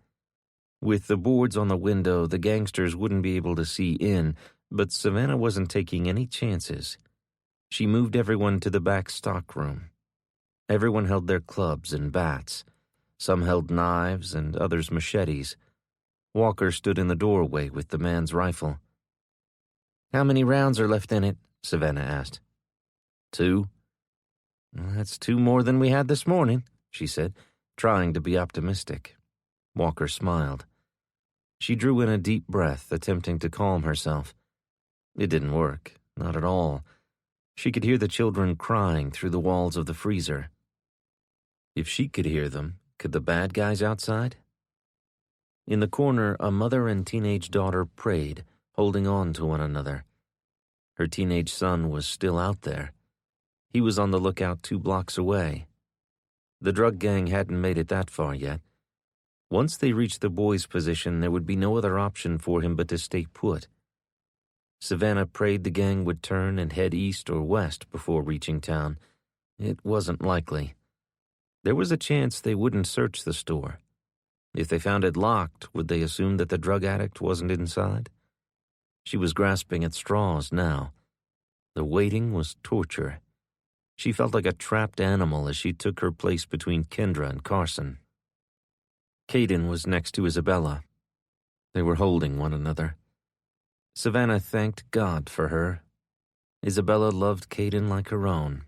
With the boards on the window, the gangsters wouldn't be able to see in, but Savannah wasn't taking any chances. She moved everyone to the back stockroom. Everyone held their clubs and bats. Some held knives and others machetes. Walker stood in the doorway with the man's rifle. "How many rounds are left in it?" Savannah asked. 2. "That's 2 more than we had this morning," she said, trying to be optimistic. Walker smiled. She drew in a deep breath, attempting to calm herself. It didn't work, not at all. She could hear the children crying through the walls of the freezer. If she could hear them, could the bad guys outside? In the corner, a mother and teenage daughter prayed, holding on to one another. Her teenage son was still out there. He was on the lookout 2 blocks away. The drug gang hadn't made it that far yet. Once they reached the boy's position, there would be no other option for him but to stay put. Savannah prayed the gang would turn and head east or west before reaching town. It wasn't likely. There was a chance they wouldn't search the store. If they found it locked, would they assume that the drug addict wasn't inside? She was grasping at straws now. The waiting was torture. She felt like a trapped animal as she took her place between Kendra and Carson. Caden was next to Isabella. They were holding one another. Savannah thanked God for her. Isabella loved Caden like her own.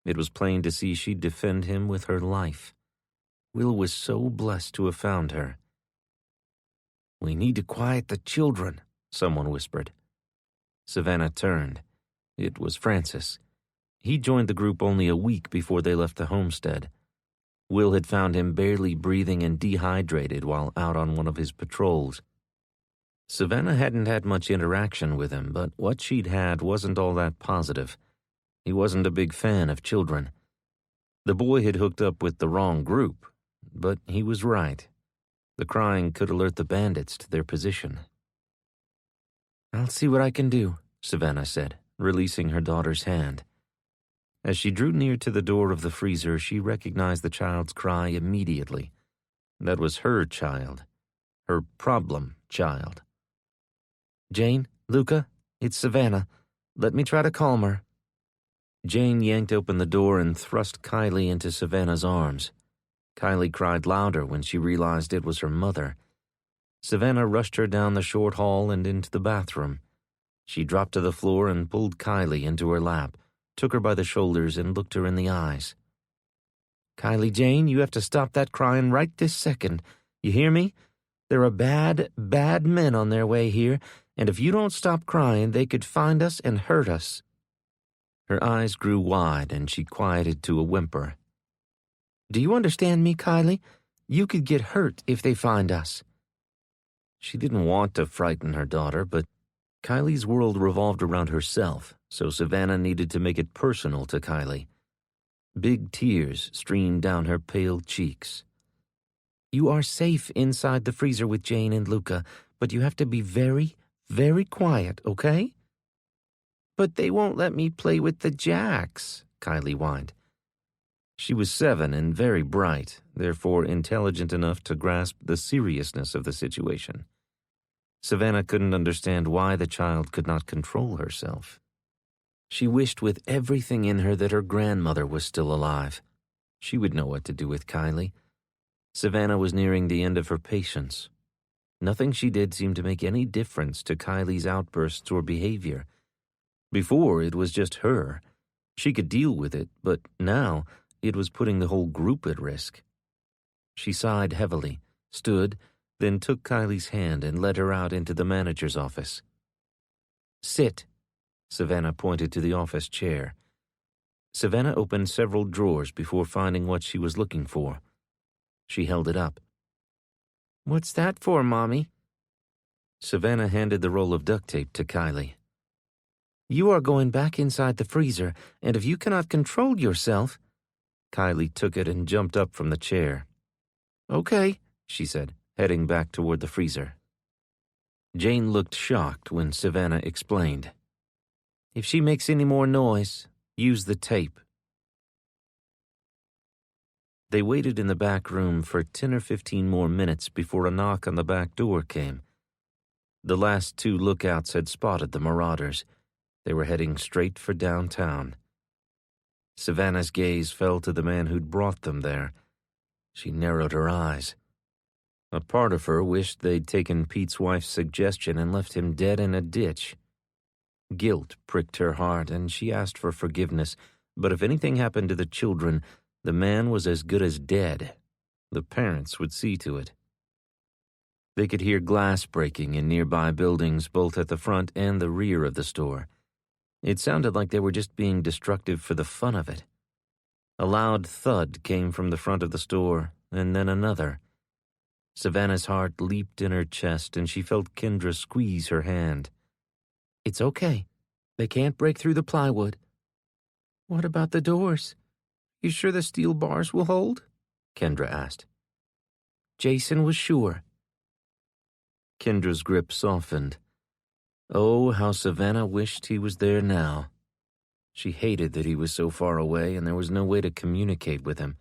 It was plain to see she'd defend him with her life. Will was so blessed to have found her. "We need to quiet the children," someone whispered. Savannah turned. It was Francis. He joined the group only a week before they left the homestead. Will had found him barely breathing and dehydrated while out on one of his patrols. Savannah hadn't had much interaction with him, but what she'd had wasn't all that positive. He wasn't a big fan of children. The boy had hooked up with the wrong group, but he was right. The crying could alert the bandits to their position. "I'll see what I can do," Savannah said, releasing her daughter's hand. As she drew near to the door of the freezer, she recognized the child's cry immediately. That was her child. Her problem child. "Jane, Luca, it's Savannah. Let me try to calm her." Jane yanked open the door and thrust Kylie into Savannah's arms. Kylie cried louder when she realized it was her mother. Savannah rushed her down the short hall and into the bathroom. She dropped to the floor and pulled Kylie into her lap, took her by the shoulders and looked her in the eyes. "Kylie Jane, you have to stop that crying right this second. You hear me? There are bad, bad men on their way here, and if you don't stop crying, they could find us and hurt us." Her eyes grew wide and she quieted to a whimper. "Do you understand me, Kylie? You could get hurt if they find us." She didn't want to frighten her daughter, but Kylie's world revolved around herself, so Savannah needed to make it personal to Kylie. Big tears streamed down her pale cheeks. "You are safe inside the freezer with Jane and Luca, but you have to be very, very quiet, okay?" "But they won't let me play with the jacks," Kylie whined. She was 7 and very bright, therefore intelligent enough to grasp the seriousness of the situation. Savannah couldn't understand why the child could not control herself. She wished with everything in her that her grandmother was still alive. She would know what to do with Kylie. Savannah was nearing the end of her patience. Nothing she did seemed to make any difference to Kylie's outbursts or behavior. Before, it was just her. She could deal with it, but now it was putting the whole group at risk. She sighed heavily, stood, then took Kylie's hand and led her out into the manager's office. "Sit." Savannah pointed to the office chair. Savannah opened several drawers before finding what she was looking for. She held it up. "What's that for, Mommy?" Savannah handed the roll of duct tape to Kylie. "You are going back inside the freezer, and if you cannot control yourself—" Kylie took it and jumped up from the chair. "Okay," she said, heading back toward the freezer. Jane looked shocked when Savannah explained. "If she makes any more noise, use the tape." They waited in the back room for 10 or 15 more minutes before a knock on the back door came. The last 2 lookouts had spotted the marauders. They were heading straight for downtown. Savannah's gaze fell to the man who'd brought them there. She narrowed her eyes. A part of her wished they'd taken Pete's wife's suggestion and left him dead in a ditch. Guilt pricked her heart, and she asked for forgiveness, but if anything happened to the children, the man was as good as dead. The parents would see to it. They could hear glass breaking in nearby buildings, both at the front and the rear of the store. It sounded like they were just being destructive for the fun of it. A loud thud came from the front of the store, and then another. Savannah's heart leaped in her chest, and she felt Kendra squeeze her hand. It's okay. They can't break through the plywood. What about the doors? You sure the steel bars will hold? Kendra asked. Jason was sure. Kendra's grip softened. Oh, how Savannah wished he was there now. She hated that he was so far away and there was no way to communicate with him.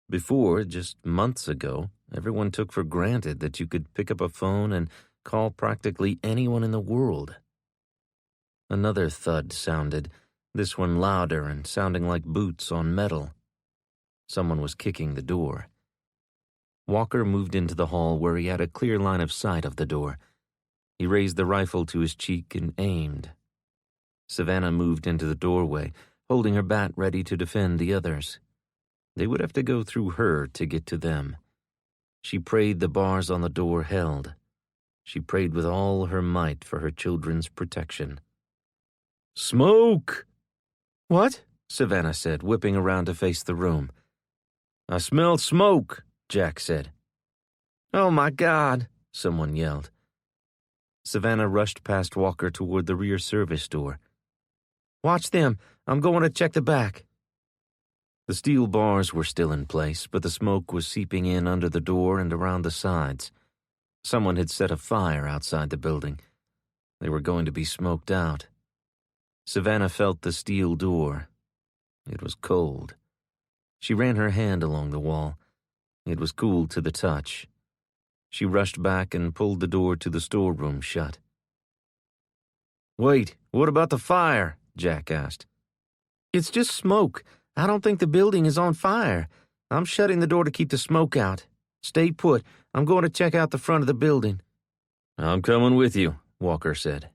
Before, just months ago, everyone took for granted that you could pick up a phone and call practically anyone in the world. Another thud sounded, this one louder and sounding like boots on metal. Someone was kicking the door. Walker moved into the hall where he had a clear line of sight of the door. He raised the rifle to his cheek and aimed. Savannah moved into the doorway, holding her bat ready to defend the others. They would have to go through her to get to them. She prayed the bars on the door held. She prayed with all her might for her children's protection. "Smoke!" What? Savannah said, whipping around to face the room. "I smell smoke," Jack said. Oh my God, someone yelled. Savannah rushed past Walker toward the rear service door. Watch them. I'm going to check the back. The steel bars were still in place, but the smoke was seeping in under the door and around the sides. Someone had set a fire outside the building. They were going to be smoked out. Savannah felt the steel door. It was cold. She ran her hand along the wall. It was cool to the touch. She rushed back and pulled the door to the storeroom shut. "Wait, what about the fire?" Jack asked. It's just smoke. I don't think the building is on fire. I'm shutting the door to keep the smoke out. Stay put. I'm going to check out the front of the building. "I'm coming with you," Walker said.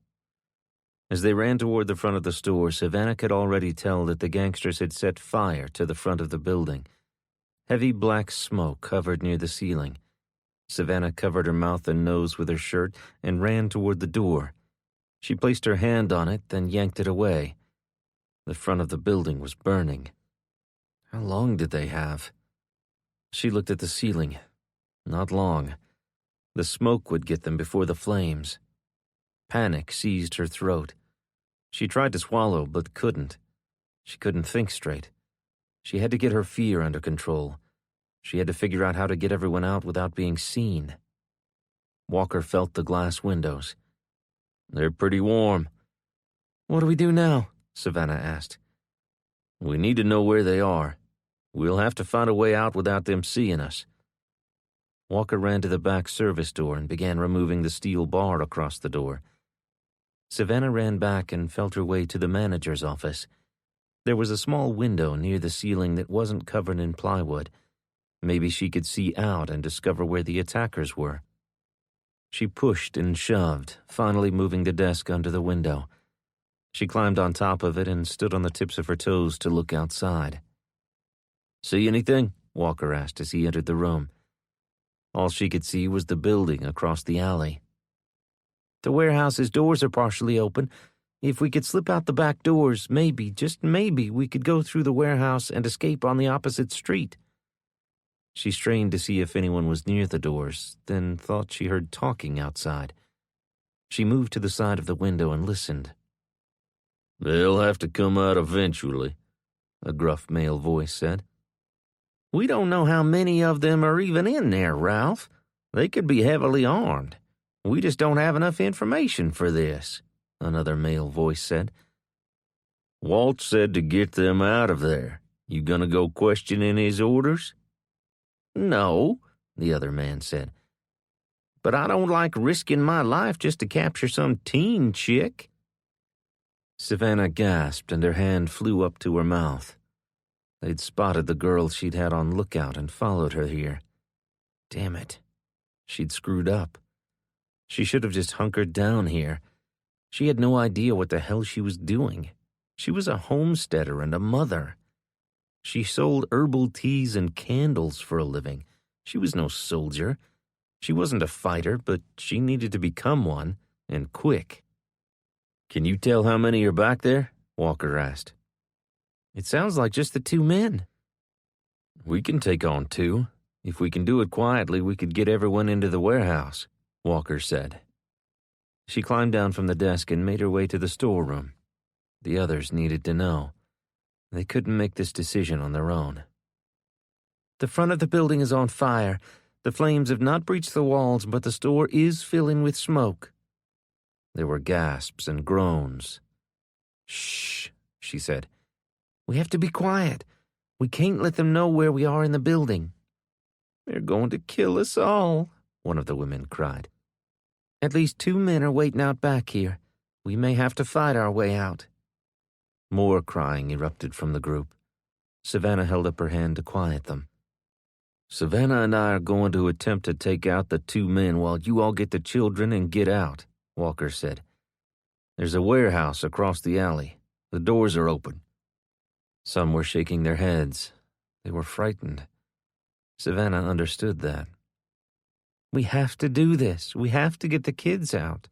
As they ran toward the front of the store, Savannah could already tell that the gangsters had set fire to the front of the building. Heavy black smoke hovered near the ceiling. Savannah covered her mouth and nose with her shirt and ran toward the door. She placed her hand on it, then yanked it away. The front of the building was burning. How long did they have? She looked at the ceiling. Not long. The smoke would get them before the flames. Panic seized her throat. She tried to swallow, but couldn't. She couldn't think straight. She had to get her fear under control. She had to figure out how to get everyone out without being seen. Walker felt the glass windows. "They're pretty warm." What do we do now? Savannah asked. "We need to know where they are. We'll have to find a way out without them seeing us." Walker ran to the back service door and began removing the steel bar across the door. Savannah ran back and felt her way to the manager's office. There was a small window near the ceiling that wasn't covered in plywood. Maybe she could see out and discover where the attackers were. She pushed and shoved, finally moving the desk under the window. She climbed on top of it and stood on the tips of her toes to look outside. "See anything?" Walker asked as he entered the room. All she could see was the building across the alley. The warehouse's doors are partially open. If we could slip out the back doors, maybe, just maybe, we could go through the warehouse and escape on the opposite street. She strained to see if anyone was near the doors, then thought she heard talking outside. She moved to the side of the window and listened. "They'll have to come out eventually," a gruff male voice said. We don't know how many of them are even in there, Ralph. They could be heavily armed. We just don't have enough information for this, another male voice said. "Walt said to get them out of there. You gonna go questioning his orders?" No, the other man said. But I don't like risking my life just to capture some teen chick. Savannah gasped and her hand flew up to her mouth. They'd spotted the girl she'd had on lookout and followed her here. Damn it. She'd screwed up. She should have just hunkered down here. She had no idea what the hell she was doing. She was a homesteader and a mother. She sold herbal teas and candles for a living. She was no soldier. She wasn't a fighter, but she needed to become one, and quick. "Can you tell how many are back there?" Walker asked. "It sounds like just the 2 men." "We can take on 2. If we can do it quietly, we could get everyone into the warehouse," Walker said. She climbed down from the desk and made her way to the storeroom. The others needed to know. They couldn't make this decision on their own. "The front of the building is on fire. The flames have not breached the walls, but the store is filling with smoke." There were gasps and groans. "Shh," she said. "We have to be quiet. We can't let them know where we are in the building." "They're going to kill us all," one of the women cried. "At least 2 men are waiting out back here. We may have to fight our way out." More crying erupted from the group. Savannah held up her hand to quiet them. "Savannah and I are going to attempt to take out the 2 men while you all get the children and get out," Walker said. "There's a warehouse across the alley. The doors are open." Some were shaking their heads. They were frightened. Savannah understood that. "We have to do this. We have to get the kids out."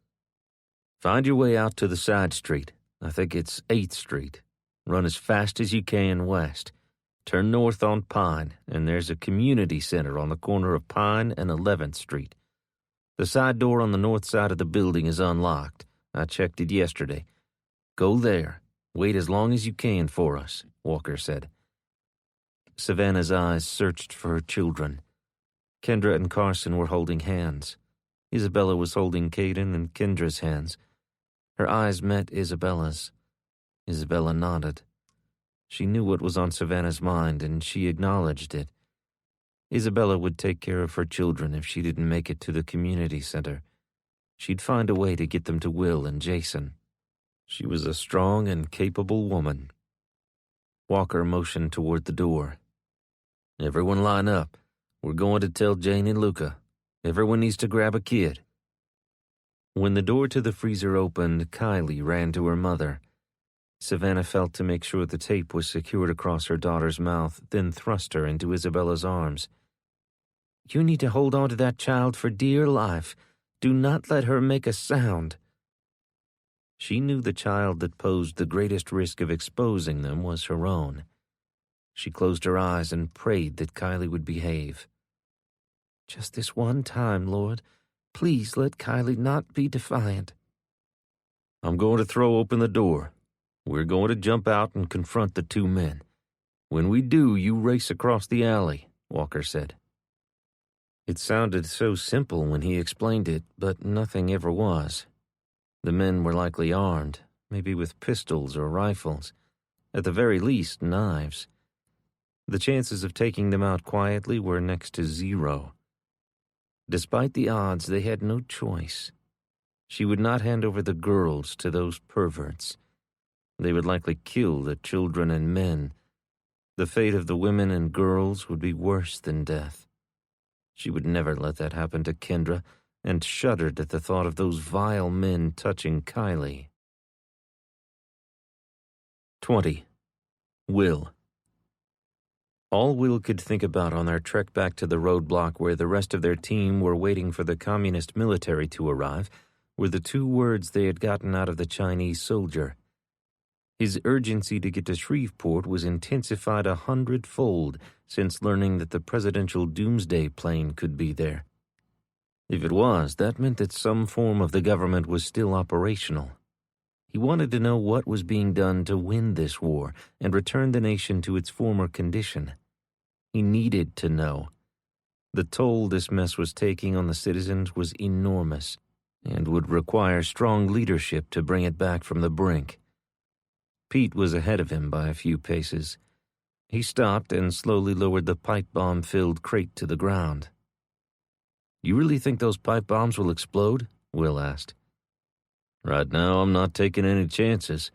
"Find your way out to the side street. I think it's 8th Street. Run as fast as you can west. Turn north on Pine, and there's a community center on the corner of Pine and 11th Street. The side door on the north side of the building is unlocked. I checked it yesterday. Go there. Wait as long as you can for us," Walker said. Savannah's eyes searched for her children. Kendra and Carson were holding hands. Isabella was holding Caden and Kendra's hands. Her eyes met Isabella's. Isabella nodded. She knew what was on Savannah's mind, and she acknowledged it. Isabella would take care of her children if she didn't make it to the community center. She'd find a way to get them to Will and Jason. She was a strong and capable woman. Walker motioned toward the door. "Everyone line up. We're going to tell Jane and Luca. Everyone needs to grab a kid." When the door to the freezer opened, Kylie ran to her mother. Savannah felt to make sure the tape was secured across her daughter's mouth, then thrust her into Isabella's arms. "You need to hold on to that child for dear life. Do not let her make a sound." She knew the child that posed the greatest risk of exposing them was her own. She closed her eyes and prayed that Kylie would behave. "Just this one time, Lord. Please let Kylie not be defiant." "I'm going to throw open the door. We're going to jump out and confront the 2 men. When we do, you race across the alley," Walker said. It sounded so simple when he explained it, but nothing ever was. The men were likely armed, maybe with pistols or rifles, at the very least knives. The chances of taking them out quietly were next to 0. Despite the odds, they had no choice. She would not hand over the girls to those perverts. They would likely kill the children and men. The fate of the women and girls would be worse than death. She would never let that happen to Kendra, and shuddered at the thought of those vile men touching Kylie. 20. Will. All Will could think about on their trek back to the roadblock where the rest of their team were waiting for the communist military to arrive were the 2 words they had gotten out of the Chinese soldier. His urgency to get to Shreveport was intensified 100-fold since learning that the presidential doomsday plane could be there. If it was, that meant that some form of the government was still operational. He wanted to know what was being done to win this war and return the nation to its former condition. He needed to know. The toll this mess was taking on the citizens was enormous and would require strong leadership to bring it back from the brink. Pete was ahead of him by a few paces. He stopped and slowly lowered the pipe bomb-filled crate to the ground. "You really think those pipe bombs will explode?" Will asked. "Right now, I'm not taking any chances.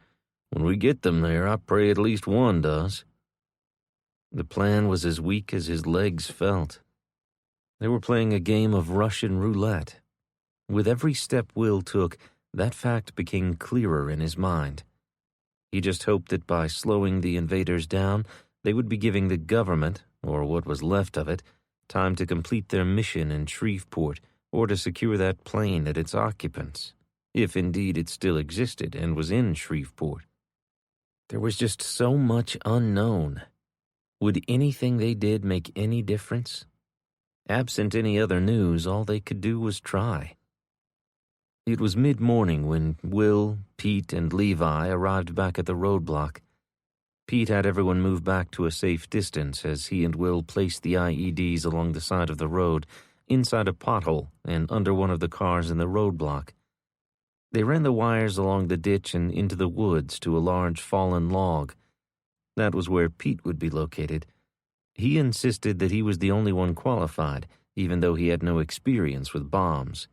When we get them there, I pray at least one does." The plan was as weak as his legs felt. They were playing a game of Russian roulette. With every step Will took, that fact became clearer in his mind. He just hoped that by slowing the invaders down, they would be giving the government, or what was left of it, time to complete their mission in Shreveport or to secure that plane and its occupants, if indeed it still existed and was in Shreveport. There was just so much unknown. Would anything they did make any difference? Absent any other news, all they could do was try. It was mid-morning when Will, Pete, and Levi arrived back at the roadblock. Pete had everyone move back to a safe distance as he and Will placed the IEDs along the side of the road, inside a pothole and under one of the cars in the roadblock. They ran the wires along the ditch and into the woods to a large fallen log. That was where Pete would be located. He insisted that he was the only one qualified, even though he had no experience with bombs.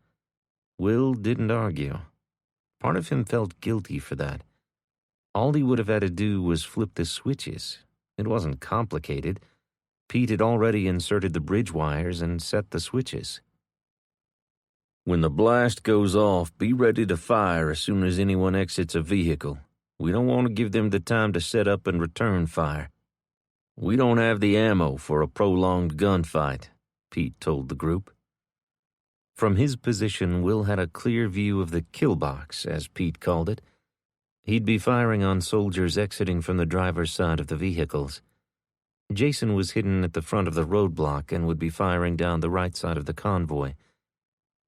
Will didn't argue. Part of him felt guilty for that. All he would have had to do was flip the switches. It wasn't complicated. Pete had already inserted the bridge wires and set the switches. "When the blast goes off, be ready to fire as soon as anyone exits a vehicle. We don't want to give them the time to set up and return fire. We don't have the ammo for a prolonged gunfight," Pete told the group. From his position, Will had a clear view of the kill box, as Pete called it. He'd be firing on soldiers exiting from the driver's side of the vehicles. Jason was hidden at the front of the roadblock and would be firing down the right side of the convoy.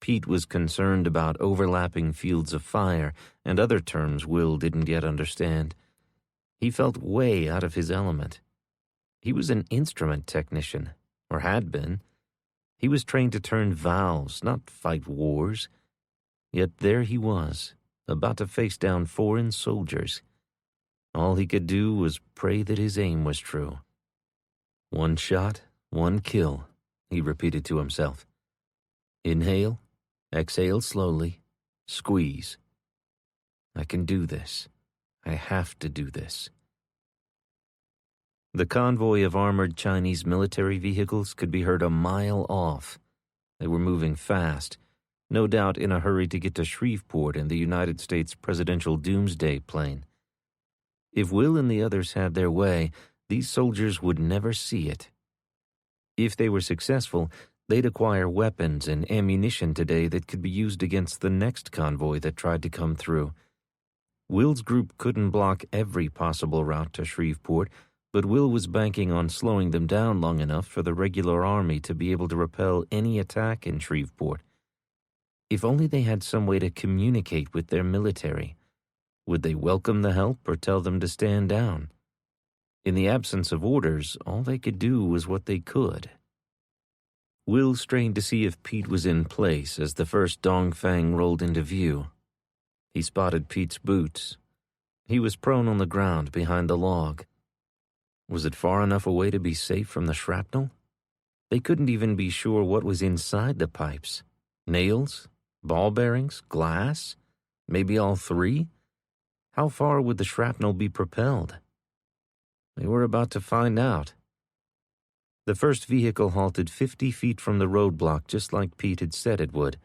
Pete was concerned about overlapping fields of fire and other terms Will didn't yet understand. He felt way out of his element. He was an instrument technician, or had been. He was trained to turn valves, not fight wars. Yet there he was, about to face down foreign soldiers. All he could do was pray that his aim was true. "One shot, one kill," he repeated to himself. "Inhale, exhale slowly, squeeze. I can do this. I have to do this." The convoy of armored Chinese military vehicles could be heard a mile off. They were moving fast, no doubt in a hurry to get to Shreveport in the United States presidential doomsday plane. If Will and the others had their way, these soldiers would never see it. If they were successful, they'd acquire weapons and ammunition today that could be used against the next convoy that tried to come through. Will's group couldn't block every possible route to Shreveport, but Will was banking on slowing them down long enough for the regular army to be able to repel any attack in Shreveport. If only they had some way to communicate with their military. Would they welcome the help or tell them to stand down? In the absence of orders, all they could do was what they could. Will strained to see if Pete was in place as the first Dongfang rolled into view. He spotted Pete's boots. He was prone on the ground behind the log. Was it far enough away to be safe from the shrapnel? They couldn't even be sure what was inside the pipes. Nails? Ball bearings? Glass? Maybe all three? How far would the shrapnel be propelled? They were about to find out. The first vehicle halted 50 feet from the roadblock, just like Pete had said it would.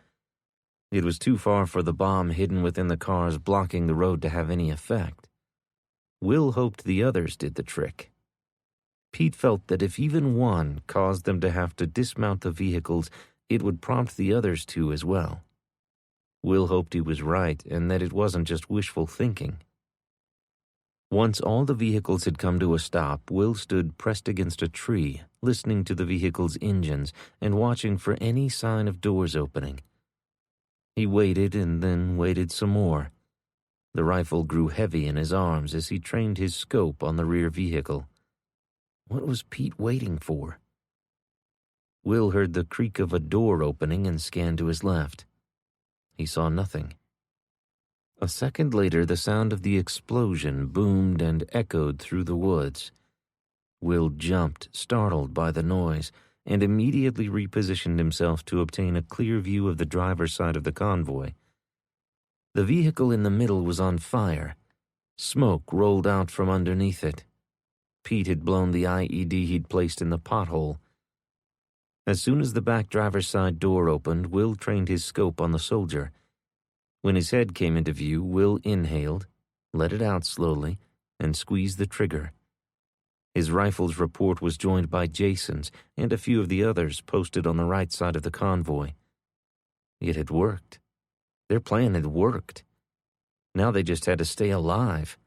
It was too far for the bomb hidden within the cars blocking the road to have any effect. Will hoped the others did the trick. Pete felt that if even one caused them to have to dismount the vehicles, it would prompt the others to as well. Will hoped he was right and that it wasn't just wishful thinking. Once all the vehicles had come to a stop, Will stood pressed against a tree, listening to the vehicle's engines and watching for any sign of doors opening. He waited and then waited some more. The rifle grew heavy in his arms as he trained his scope on the rear vehicle. What was Pete waiting for? Will heard the creak of a door opening and scanned to his left. He saw nothing. A second later, the sound of the explosion boomed and echoed through the woods. Will jumped, startled by the noise, and immediately repositioned himself to obtain a clear view of the driver's side of the convoy. The vehicle in the middle was on fire. Smoke rolled out from underneath it. Pete had blown the IED he'd placed in the pothole. As soon as the back driver's side door opened, Will trained his scope on the soldier. When his head came into view, Will inhaled, let it out slowly, and squeezed the trigger. His rifle's report was joined by Jason's and a few of the others posted on the right side of the convoy. It had worked. Their plan had worked. Now they just had to stay alive.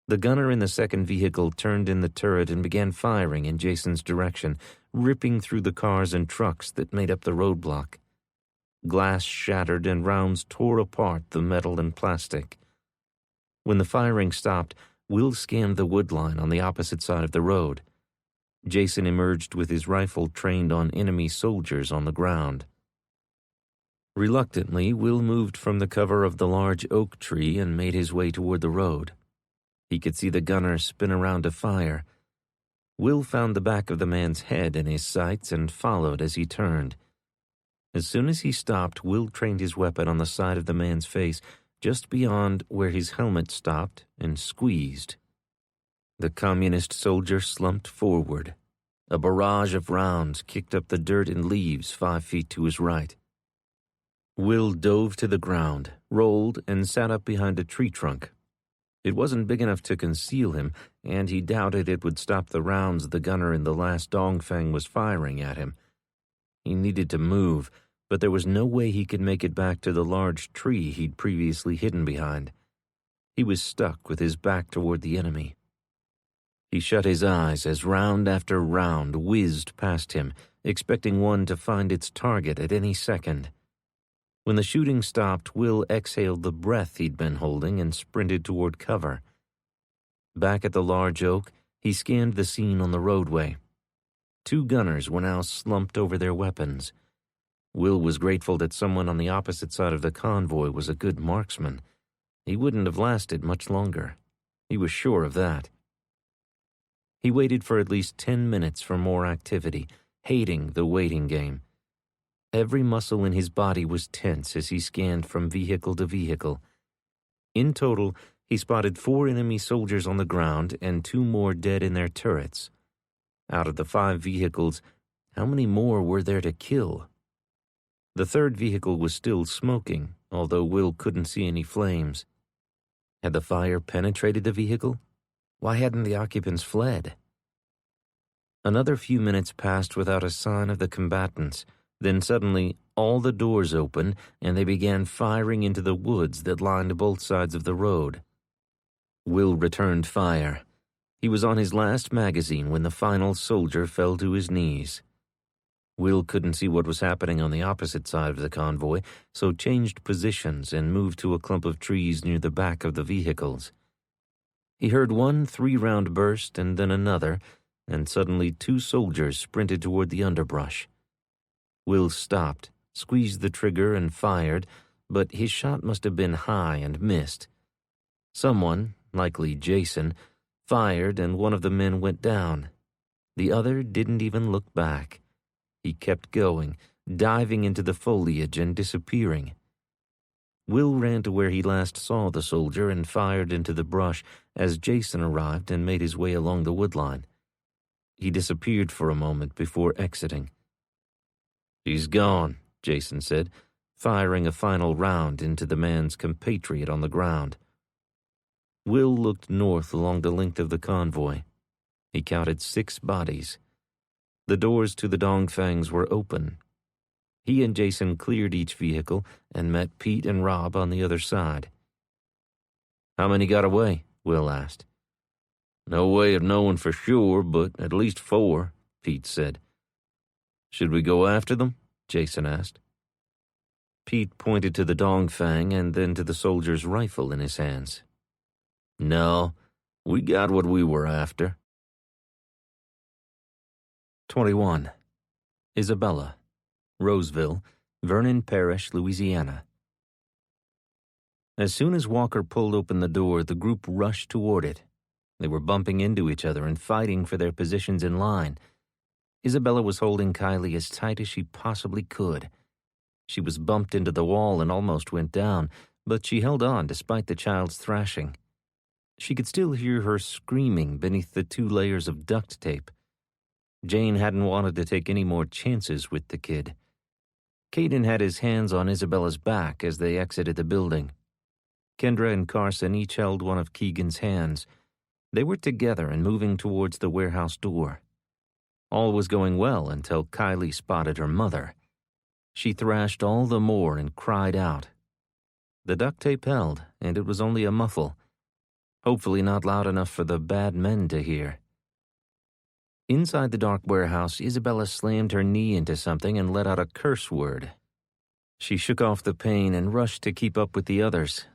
The gunner in the second vehicle turned in the turret and began firing in Jason's direction, ripping through the cars and trucks that made up the roadblock. Glass shattered and rounds tore apart the metal and plastic. When the firing stopped, Will scanned the wood line on the opposite side of the road. Jason emerged with his rifle trained on enemy soldiers on the ground. Reluctantly, Will moved from the cover of the large oak tree and made his way toward the road. He could see the gunner spin around to fire. Will found the back of the man's head in his sights and followed as he turned. As soon as he stopped, Will trained his weapon on the side of the man's face, just beyond where his helmet stopped, and squeezed. The communist soldier slumped forward. A barrage of rounds kicked up the dirt and leaves 5 feet to his right. Will dove to the ground, rolled, and sat up behind a tree trunk. It wasn't big enough to conceal him, and he doubted it would stop the rounds the gunner in the last dongfang was firing at him. He needed to move, but there was no way he could make it back to the large tree he'd previously hidden behind. He was stuck with his back toward the enemy. He shut his eyes as round after round whizzed past him, expecting one to find its target at any second. When the shooting stopped, Will exhaled the breath he'd been holding and sprinted toward cover. Back at the large oak, he scanned the scene on the roadway. 2 gunners were now slumped over their weapons. Will was grateful that someone on the opposite side of the convoy was a good marksman. He wouldn't have lasted much longer. He was sure of that. He waited for at least 10 minutes for more activity, hating the waiting game. Every muscle in his body was tense as he scanned from vehicle to vehicle. In total, he spotted 4 enemy soldiers on the ground and 2 more dead in their turrets. Out of the 5 vehicles, how many more were there to kill? The third vehicle was still smoking, although Will couldn't see any flames. Had the fire penetrated the vehicle? Why hadn't the occupants fled? Another few minutes passed without a sign of the combatants. Then suddenly, all the doors opened, and they began firing into the woods that lined both sides of the road. Will returned fire. He was on his last magazine when the final soldier fell to his knees. Will couldn't see what was happening on the opposite side of the convoy, so changed positions and moved to a clump of trees near the back of the vehicles. He heard one 3-round burst and then another, and suddenly 2 soldiers sprinted toward the underbrush. Will stopped, squeezed the trigger, and fired, but his shot must have been high and missed. Someone, likely Jason, fired and one of the men went down. The other didn't even look back. He kept going, diving into the foliage and disappearing. Will ran to where he last saw the soldier and fired into the brush as Jason arrived and made his way along the woodline. He disappeared for a moment before exiting. "He's gone," Jason said, firing a final round into the man's compatriot on the ground. Will looked north along the length of the convoy. He counted 6 bodies. The doors to the dongfangs were open. He and Jason cleared each vehicle and met Pete and Rob on the other side. "How many got away?" Will asked. "No way of knowing for sure, but at least 4, Pete said. "Should we go after them?" Jason asked. Pete pointed to the dongfang and then to the soldier's rifle in his hands. "No, we got what we were after." 21. Isabella, Roseville, Vernon Parish, Louisiana. As soon as Walker pulled open the door, the group rushed toward it. They were bumping into each other and fighting for their positions in line. Isabella was holding Kylie as tight as she possibly could. She was bumped into the wall and almost went down, but she held on despite the child's thrashing. She could still hear her screaming beneath the 2 layers of duct tape. Jane hadn't wanted to take any more chances with the kid. Caden had his hands on Isabella's back as they exited the building. Kendra and Carson each held one of Keegan's hands. They were together and moving towards the warehouse door. All was going well until Kylie spotted her mother. She thrashed all the more and cried out. The duct tape held, and it was only a muffle. Hopefully not loud enough for the bad men to hear. Inside the dark warehouse, Isabella slammed her knee into something and let out a curse word. She shook off the pain and rushed to keep up with the others.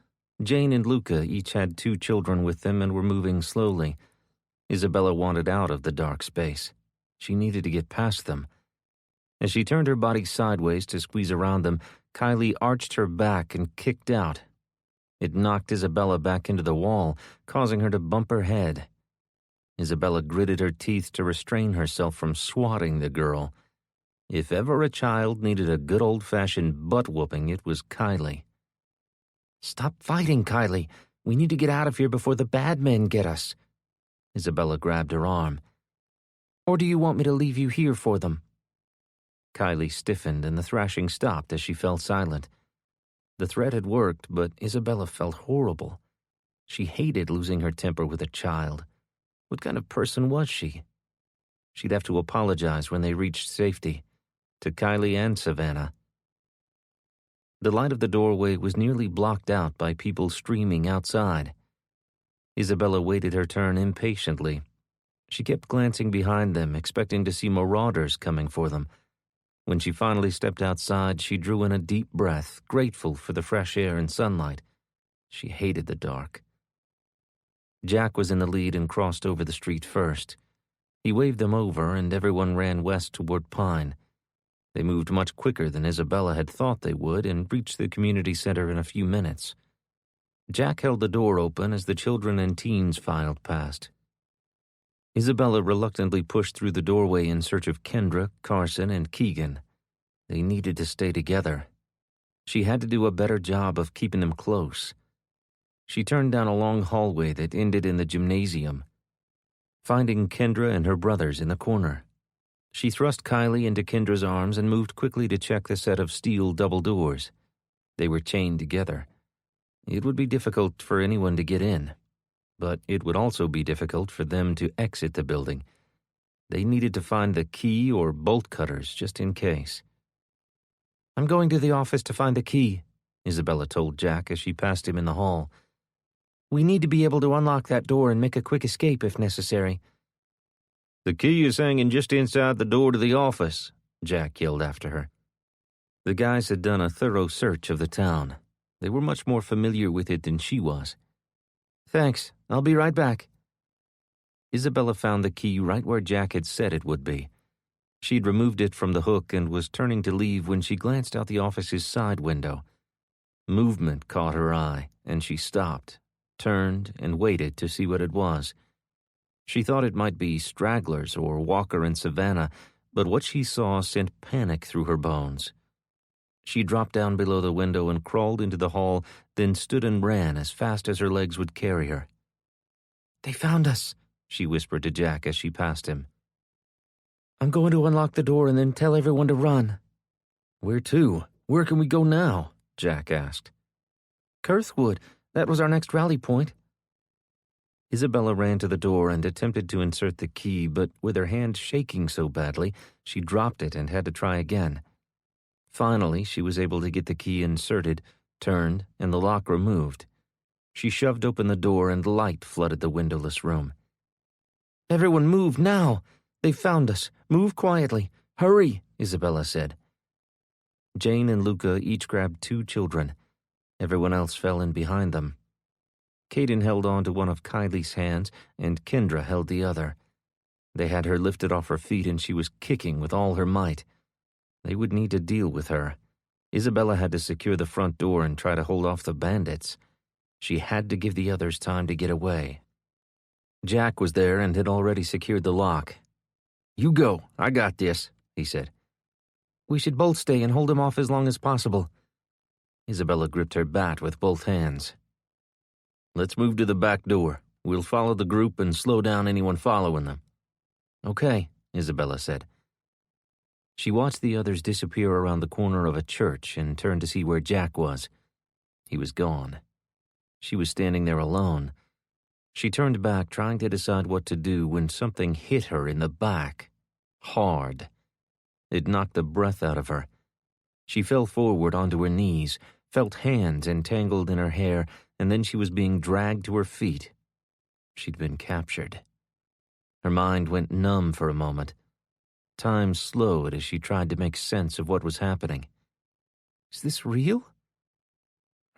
Jane and Luca each had 2 children with them and were moving slowly. Isabella wanted out of the dark space. She needed to get past them. As she turned her body sideways to squeeze around them, Kylie arched her back and kicked out. It knocked Isabella back into the wall, causing her to bump her head. Isabella gritted her teeth to restrain herself from swatting the girl. If ever a child needed a good old-fashioned butt-whooping, it was Kylie. "Stop fighting, Kylie. We need to get out of here before the bad men get us." Isabella grabbed her arm. "Or do you want me to leave you here for them?" Kylie stiffened and the thrashing stopped as she fell silent. The threat had worked, but Isabella felt horrible. She hated losing her temper with a child. What kind of person was she? She'd have to apologize when they reached safety, to Kylie and Savannah. The light of the doorway was nearly blocked out by people streaming outside. Isabella waited her turn impatiently. She kept glancing behind them, expecting to see marauders coming for them. When she finally stepped outside, she drew in a deep breath, grateful for the fresh air and sunlight. She hated the dark. Jack was in the lead and crossed over the street first. He waved them over, and everyone ran west toward Pine. They moved much quicker than Isabella had thought they would and reached the community center in a few minutes. Jack held the door open as the children and teens filed past. Isabella reluctantly pushed through the doorway in search of Kendra, Carson, and Keegan. They needed to stay together. She had to do a better job of keeping them close. She turned down a long hallway that ended in the gymnasium, finding Kendra and her brothers in the corner. She thrust Kylie into Kendra's arms and moved quickly to check the set of steel double doors. They were chained together. It would be difficult for anyone to get in, but it would also be difficult for them to exit the building. They needed to find the key or bolt cutters just in case. "I'm going to the office to find the key," Isabella told Jack as she passed him in the hall. "We need to be able to unlock that door and make a quick escape if necessary." "The key is hanging just inside the door to the office," Jack yelled after her. The guys had done a thorough search of the town. They were much more familiar with it than she was. "Thanks. I'll be right back." Isabella found the key right where Jack had said it would be. She'd removed it from the hook and was turning to leave when she glanced out the office's side window. Movement caught her eye, and she stopped, turned, and waited to see what it was. She thought it might be stragglers or Walker and Savannah, but what she saw sent panic through her bones. She dropped down below the window and crawled into the hall, then stood and ran as fast as her legs would carry her. "They found us," she whispered to Jack as she passed him. "I'm going to unlock the door and then tell everyone to run." "Where to? Where can we go now?" Jack asked. "Kurthwood. That was our next rally point." Isabella ran to the door and attempted to insert the key, but with her hand shaking so badly, she dropped it and had to try again. Finally, she was able to get the key inserted, turned, and the lock removed. She shoved open the door and light flooded the windowless room. "Everyone move now! They've found us. Move quietly. Hurry," Isabella said. Jane and Luca each grabbed 2 children. Everyone else fell in behind them. Caden held on to one of Kylie's hands, and Kendra held the other. They had her lifted off her feet, and she was kicking with all her might. They would need to deal with her. Isabella had to secure the front door and try to hold off the bandits. She had to give the others time to get away. Jack was there and had already secured the lock. "You go. I got this," he said. "We should both stay and hold them off as long as possible." Isabella gripped her bat with both hands. "Let's move to the back door. We'll follow the group and slow down anyone following them." "Okay," Isabella said. She watched the others disappear around the corner of a church and turned to see where Jack was. He was gone. She was standing there alone. She turned back, trying to decide what to do, when something hit her in the back. Hard. It knocked the breath out of her. She fell forward onto her knees, felt hands entangled in her hair, and then she was being dragged to her feet. She'd been captured. Her mind went numb for a moment. Time slowed as she tried to make sense of what was happening. Is this real?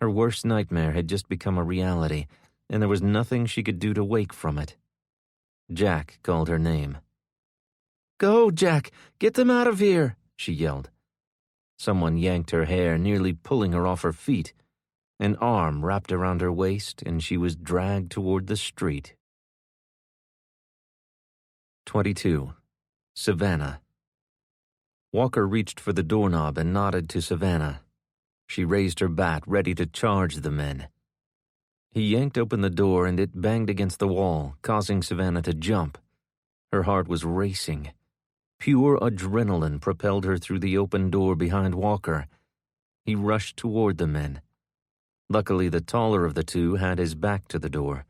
Her worst nightmare had just become a reality, and there was nothing she could do to wake from it. Jack called her name. "Go, Jack! Get them out of here!" she yelled. Someone yanked her hair, nearly pulling her off her feet. An arm wrapped around her waist, and she was dragged toward the street. 22. Savannah. Walker reached for the doorknob and nodded to Savannah. She raised her bat, ready to charge the men. He yanked open the door, and it banged against the wall, causing Savannah to jump. Her heart was racing. Pure adrenaline propelled her through the open door behind Walker. He rushed toward the men. Luckily, the taller of the two had his back to the door.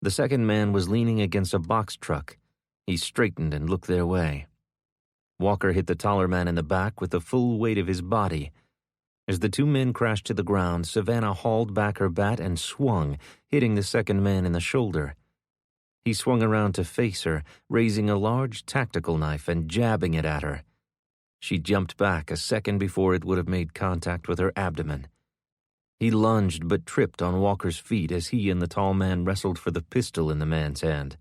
The second man was leaning against a box truck. He straightened and looked their way. Walker hit the taller man in the back with the full weight of his body. As the two men crashed to the ground, Savannah hauled back her bat and swung, hitting the second man in the shoulder. He swung around to face her, raising a large tactical knife and jabbing it at her. She jumped back a second before it would have made contact with her abdomen. He lunged but tripped on Walker's feet as he and the tall man wrestled for the pistol in the man's hand.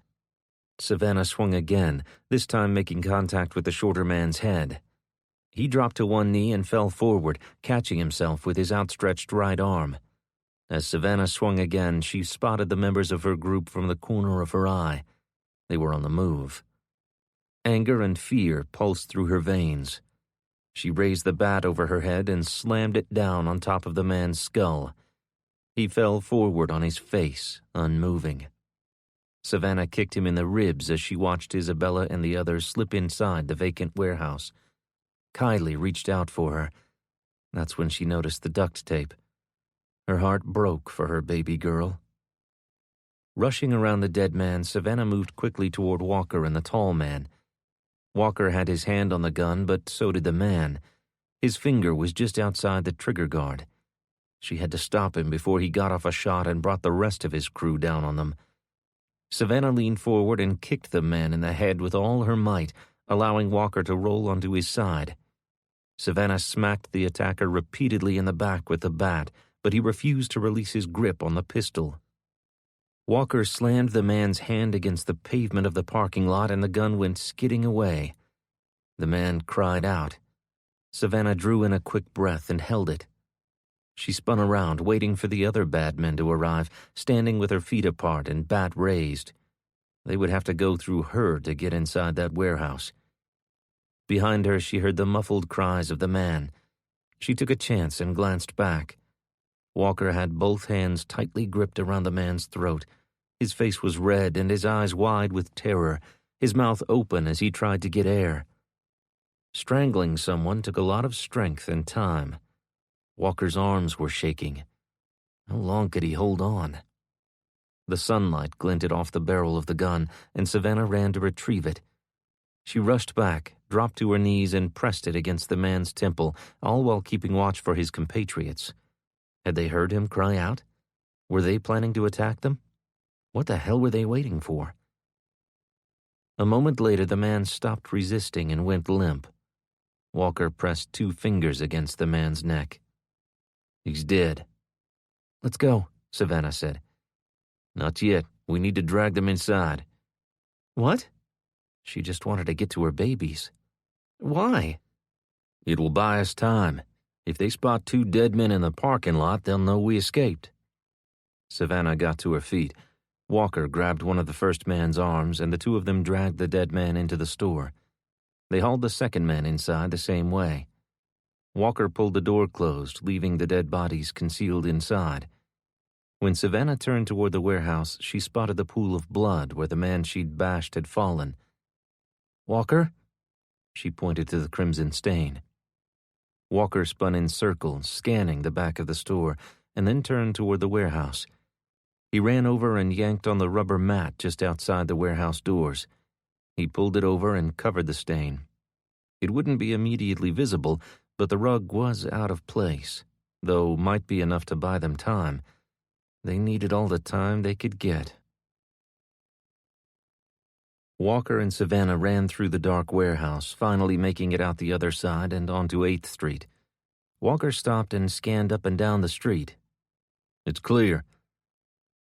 Savannah swung again, this time making contact with the shorter man's head. He dropped to one knee and fell forward, catching himself with his outstretched right arm. As Savannah swung again, she spotted the members of her group from the corner of her eye. They were on the move. Anger and fear pulsed through her veins. She raised the bat over her head and slammed it down on top of the man's skull. He fell forward on his face, unmoving. Savannah kicked him in the ribs as she watched Isabella and the others slip inside the vacant warehouse. Kylie reached out for her. That's when she noticed the duct tape. Her heart broke for her baby girl. Rushing around the dead man, Savannah moved quickly toward Walker and the tall man. Walker had his hand on the gun, but so did the man. His finger was just outside the trigger guard. She had to stop him before he got off a shot and brought the rest of his crew down on them. Savannah leaned forward and kicked the man in the head with all her might, allowing Walker to roll onto his side. Savannah smacked the attacker repeatedly in the back with the bat, but he refused to release his grip on the pistol. Walker slammed the man's hand against the pavement of the parking lot, and the gun went skidding away. The man cried out. Savannah drew in a quick breath and held it. She spun around, waiting for the other bad men to arrive, standing with her feet apart and bat raised. They would have to go through her to get inside that warehouse. Behind her, she heard the muffled cries of the man. She took a chance and glanced back. Walker had both hands tightly gripped around the man's throat. His face was red and his eyes wide with terror, his mouth open as he tried to get air. Strangling someone took a lot of strength and time. Walker's arms were shaking. How long could he hold on? The sunlight glinted off the barrel of the gun, and Savannah ran to retrieve it. She rushed back, dropped to her knees, and pressed it against the man's temple, all while keeping watch for his compatriots. Had they heard him cry out? Were they planning to attack them? What the hell were they waiting for? A moment later, the man stopped resisting and went limp. Walker pressed 2 fingers against the man's neck. He's dead. "Let's go," Savannah said. "Not yet. We need to drag them inside." "What?" She just wanted to get to her babies. "Why?" "It will buy us time. If they spot 2 dead men in the parking lot, they'll know we escaped." Savannah got to her feet. Walker grabbed one of the first man's arms, and the 2 of them dragged the dead man into the store. They hauled the second man inside the same way. Walker pulled the door closed, leaving the dead bodies concealed inside. When Savannah turned toward the warehouse, she spotted the pool of blood where the man she'd bashed had fallen. "Walker?" She pointed to the crimson stain. Walker spun in circles, scanning the back of the store, and then turned toward the warehouse. He ran over and yanked on the rubber mat just outside the warehouse doors. He pulled it over and covered the stain. It wouldn't be immediately visible, but the rug was out of place, though might be enough to buy them time. They needed all the time they could get. Walker and Savannah ran through the dark warehouse, finally making it out the other side and onto 8th Street. Walker stopped and scanned up and down the street. "It's clear."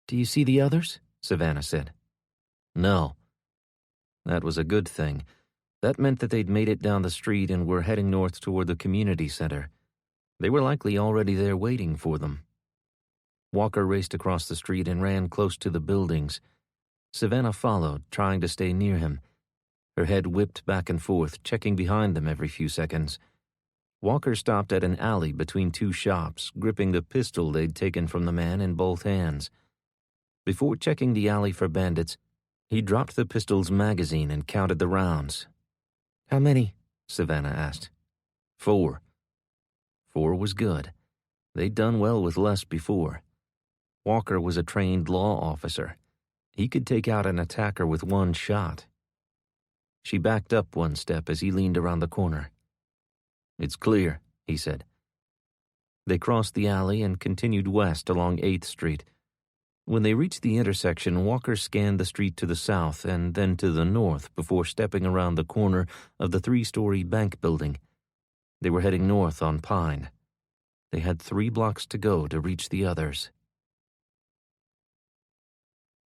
"Do you see the others?" Savannah said. No. That was a good thing. That meant that they'd made it down the street and were heading north toward the community center. They were likely already there waiting for them. Walker raced across the street and ran close to the buildings. Savannah followed, trying to stay near him. Her head whipped back and forth, checking behind them every few seconds. Walker stopped at an alley between two shops, gripping the pistol they'd taken from the man in both hands. Before checking the alley for bandits, he dropped the pistol's magazine and counted the rounds. "How many?" Savannah asked. 4. 4 was good. They'd done well with less before. Walker was a trained law officer. He could take out an attacker with one shot. She backed up one step as he leaned around the corner. "It's clear," he said. They crossed the alley and continued west along 8th Street. When they reached the intersection, Walker scanned the street to the south and then to the north before stepping around the corner of the 3-story bank building. They were heading north on Pine. They had 3 blocks to go to reach the others.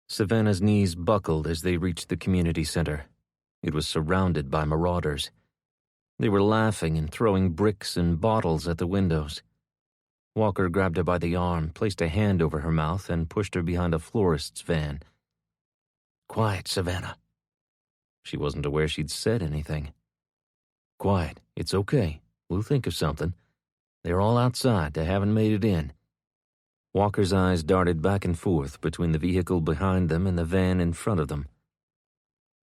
Savannah's knees buckled as they reached the community center. It was surrounded by marauders. They were laughing and throwing bricks and bottles at the windows. Walker grabbed her by the arm, placed a hand over her mouth, and pushed her behind a florist's van. "Quiet, Savannah." She wasn't aware she'd said anything. "Quiet. It's okay. We'll think of something. They're all outside. They haven't made it in." Walker's eyes darted back and forth between the vehicle behind them and the van in front of them.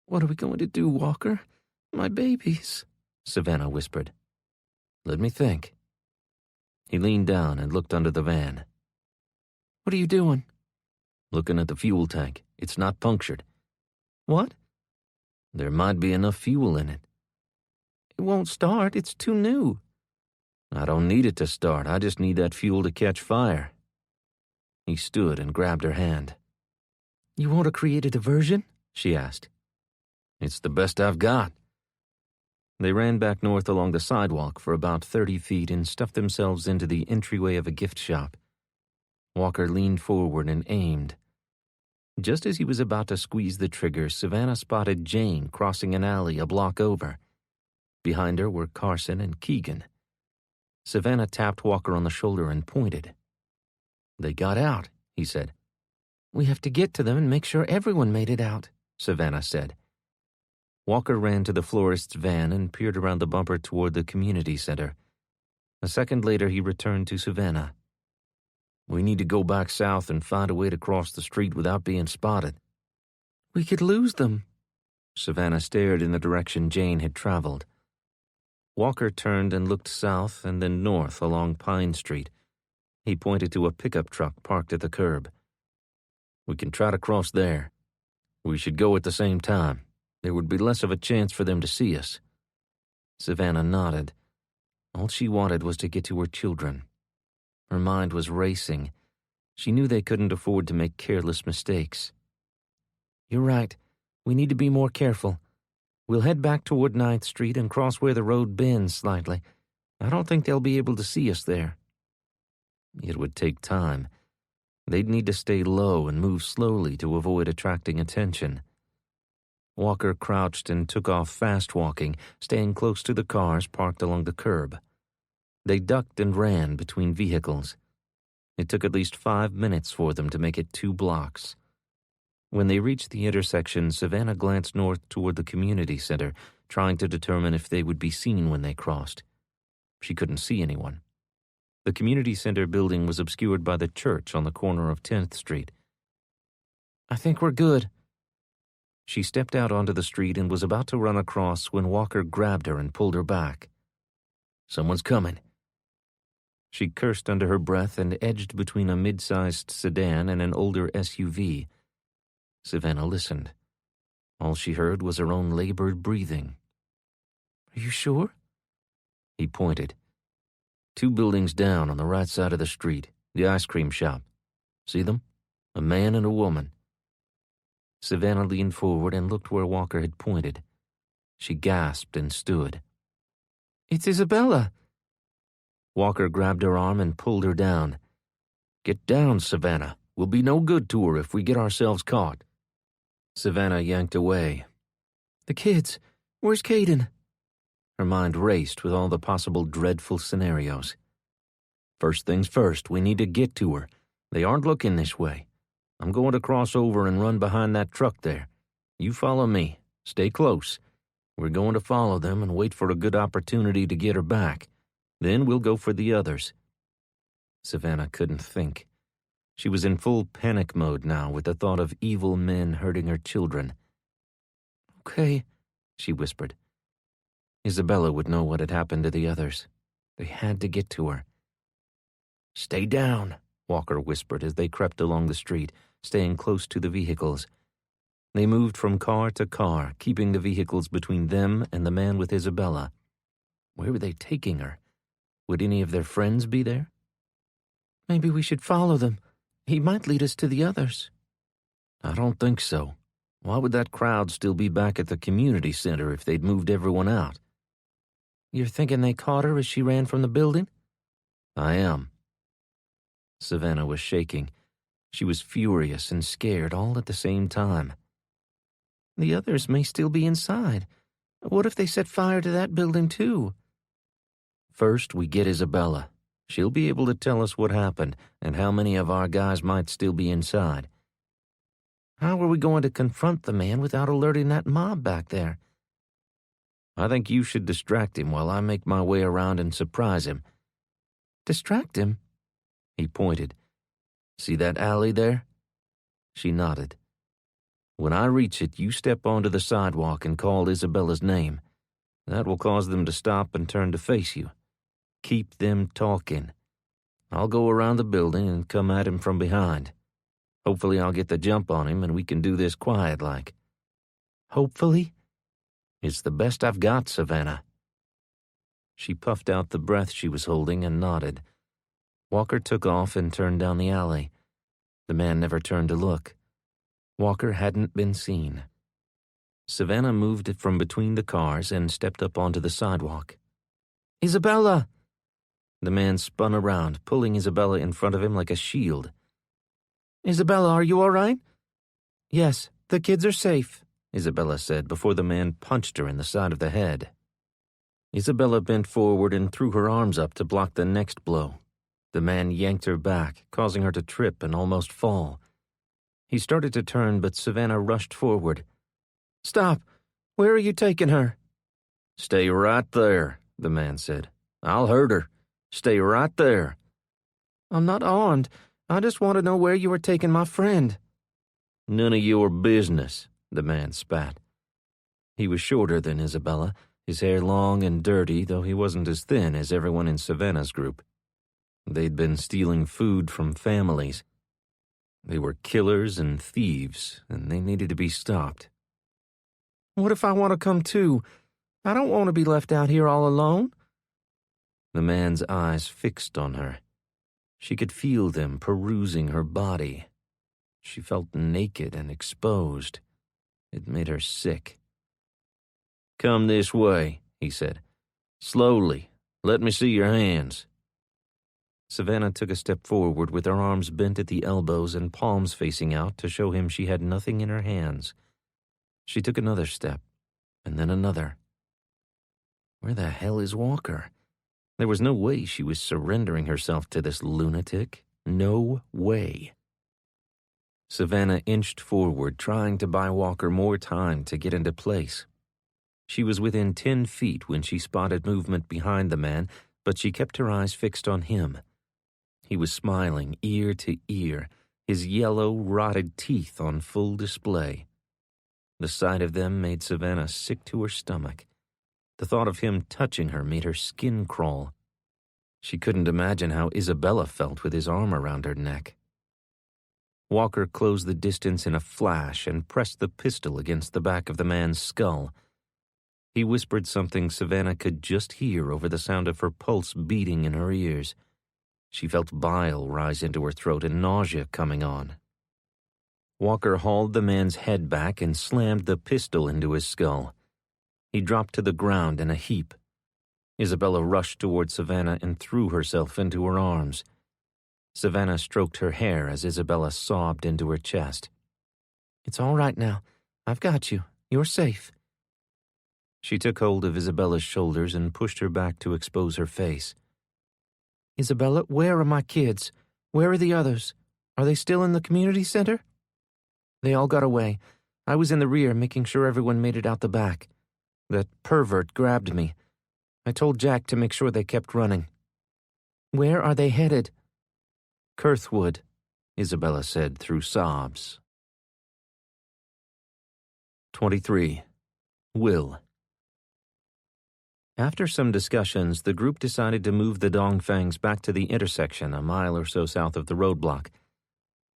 "What are we going to do, Walker? My babies," Savannah whispered. "Let me think." He leaned down and looked under the van. "What are you doing?" "Looking at the fuel tank. It's not punctured." "What?" "There might be enough fuel in it." "It won't start. It's too new." "I don't need it to start. I just need that fuel to catch fire." He stood and grabbed her hand. "You want to create a diversion?" she asked. "It's the best I've got." They ran back north along the sidewalk for about 30 feet and stuffed themselves into the entryway of a gift shop. Walker leaned forward and aimed. Just as he was about to squeeze the trigger, Savannah spotted Jane crossing an alley a block over. Behind her were Carson and Keegan. Savannah tapped Walker on the shoulder and pointed. "They got out," he said. "We have to get to them and make sure everyone made it out," Savannah said. Walker ran to the florist's van and peered around the bumper toward the community center. A second later, he returned to Savannah. "We need to go back south and find a way to cross the street without being spotted." "We could lose them." Savannah stared in the direction Jane had traveled. Walker turned and looked south and then north along Pine Street. He pointed to a pickup truck parked at the curb. "We can try to cross there. We should go at the same time. There would be less of a chance for them to see us." Savannah nodded. All she wanted was to get to her children. Her mind was racing. She knew they couldn't afford to make careless mistakes. "You're right. We need to be more careful. We'll head back toward 9th Street and cross where the road bends slightly. I don't think they'll be able to see us there." It would take time. They'd need to stay low and move slowly to avoid attracting attention. Walker crouched and took off fast walking, staying close to the cars parked along the curb. They ducked and ran between vehicles. It took at least 5 minutes for them to make it 2 blocks. When they reached the intersection, Savannah glanced north toward the community center, trying to determine if they would be seen when they crossed. She couldn't see anyone. The community center building was obscured by the church on the corner of 10th Street. I think we're good. She stepped out onto the street and was about to run across when Walker grabbed her and pulled her back. Someone's coming. She cursed under her breath and edged between a mid-sized sedan and an older SUV. Savannah listened. All she heard was her own labored breathing. Are you sure? He pointed. 2 buildings down on the right side of the street, the ice cream shop. See them? A man and a woman. Savannah leaned forward and looked where Walker had pointed. She gasped and stood. It's Isabella. Walker grabbed her arm and pulled her down. Get down, Savannah. We'll be no good to her if we get ourselves caught. Savannah yanked away. The kids. Where's Caden? Her mind raced with all the possible dreadful scenarios. First things first, we need to get to her. They aren't looking this way. I'm going to cross over and run behind that truck there. You follow me. Stay close. We're going to follow them and wait for a good opportunity to get her back. Then we'll go for the others. Savannah couldn't think. She was in full panic mode now with the thought of evil men hurting her children. Okay, she whispered. Isabella would know what had happened to the others. They had to get to her. Stay down, Walker whispered as they crept along the street, staying close to the vehicles. They moved from car to car, keeping the vehicles between them and the man with Isabella. Where were they taking her? Would any of their friends be there? Maybe we should follow them. He might lead us to the others. I don't think so. Why would that crowd still be back at the community center if they'd moved everyone out? You're thinking they caught her as she ran from the building? I am. Savannah was shaking. She was furious and scared all at the same time. The others may still be inside. What if they set fire to that building too? First, we get Isabella. She'll be able to tell us what happened and how many of our guys might still be inside. How are we going to confront the man without alerting that mob back there? I think you should distract him while I make my way around and surprise him. Distract him? He pointed. See that alley there? She nodded. When I reach it, you step onto the sidewalk and call Isabella's name. That will cause them to stop and turn to face you. Keep them talking. I'll go around the building and come at him from behind. Hopefully I'll get the jump on him and we can do this quiet-like. Hopefully? It's the best I've got, Savannah. She puffed out the breath she was holding and nodded. Walker took off and turned down the alley. The man never turned to look. Walker hadn't been seen. Savannah moved from between the cars and stepped up onto the sidewalk. Isabella! The man spun around, pulling Isabella in front of him like a shield. Isabella, are you all right? Yes, the kids are safe, Isabella said before the man punched her in the side of the head. Isabella bent forward and threw her arms up to block the next blow. The man yanked her back, causing her to trip and almost fall. He started to turn, but Savannah rushed forward. Stop! Where are you taking her? Stay right there, the man said. I'll hurt her. Stay right there. I'm not armed. I just want to know where you are taking my friend. None of your business, the man spat. He was shorter than Isabella, his hair long and dirty, though he wasn't as thin as everyone in Savannah's group. They'd been stealing food from families. They were killers and thieves, and they needed to be stopped. What if I want to come too? I don't want to be left out here all alone. The man's eyes fixed on her. She could feel them perusing her body. She felt naked and exposed. It made her sick. Come this way, he said. Slowly. Let me see your hands. Savannah took a step forward with her arms bent at the elbows and palms facing out to show him she had nothing in her hands. She took another step, and then another. Where the hell is Walker? There was no way she was surrendering herself to this lunatic. No way. Savannah inched forward, trying to buy Walker more time to get into place. She was within 10 feet when she spotted movement behind the man, but she kept her eyes fixed on him. He was smiling ear to ear, his yellow, rotted teeth on full display. The sight of them made Savannah sick to her stomach. The thought of him touching her made her skin crawl. She couldn't imagine how Isabella felt with his arm around her neck. Walker closed the distance in a flash and pressed the pistol against the back of the man's skull. He whispered something Savannah could just hear over the sound of her pulse beating in her ears. She felt bile rise into her throat and nausea coming on. Walker hauled the man's head back and slammed the pistol into his skull. He dropped to the ground in a heap. Isabella rushed toward Savannah and threw herself into her arms. Savannah stroked her hair as Isabella sobbed into her chest. "It's all right now. I've got you. You're safe." She took hold of Isabella's shoulders and pushed her back to expose her face. "Isabella, where are my kids? Where are the others? Are they still in the community center?" "They all got away. I was in the rear making sure everyone made it out the back. That pervert grabbed me. I told Jack to make sure they kept running." "Where are they headed?" "Kurthwood," Isabella said through sobs. 23. Will. After some discussions, the group decided to move the Dongfangs back to the intersection a mile or so south of the roadblock.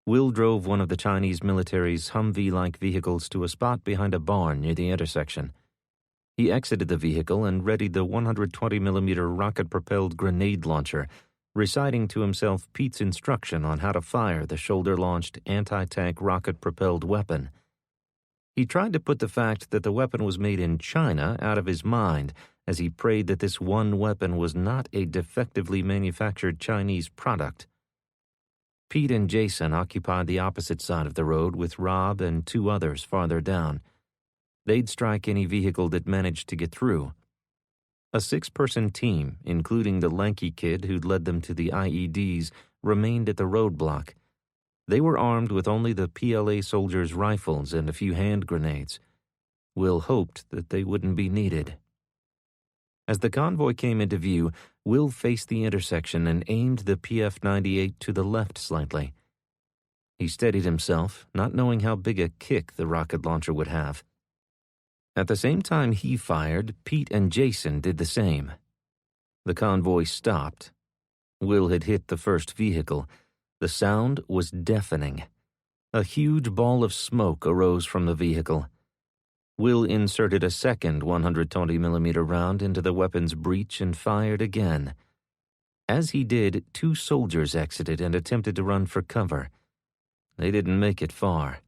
Will drove one of the Chinese military's Humvee-like vehicles to a spot behind a barn near the intersection. He exited the vehicle and readied the 120mm rocket-propelled grenade launcher, reciting to himself Pete's instruction on how to fire the shoulder-launched anti-tank rocket-propelled weapon. He tried to put the fact that the weapon was made in China out of his mind, as he prayed that this one weapon was not a defectively manufactured Chinese product. Pete and Jason occupied the opposite side of the road with Rob and 2 others farther down. They'd strike any vehicle that managed to get through. A 6-person team, including the lanky kid who'd led them to the IEDs, remained at the roadblock. They were armed with only the PLA soldiers' rifles and a few hand grenades. Will hoped that they wouldn't be needed. As the convoy came into view, Will faced the intersection and aimed the PF-98 to the left slightly. He steadied himself, not knowing how big a kick the rocket launcher would have. At the same time he fired, Pete and Jason did the same. The convoy stopped. Will had hit the first vehicle. The sound was deafening. A huge ball of smoke arose from the vehicle. Will inserted a second 120mm round into the weapon's breech and fired again. As he did, 2 soldiers exited and attempted to run for cover. They didn't make it far.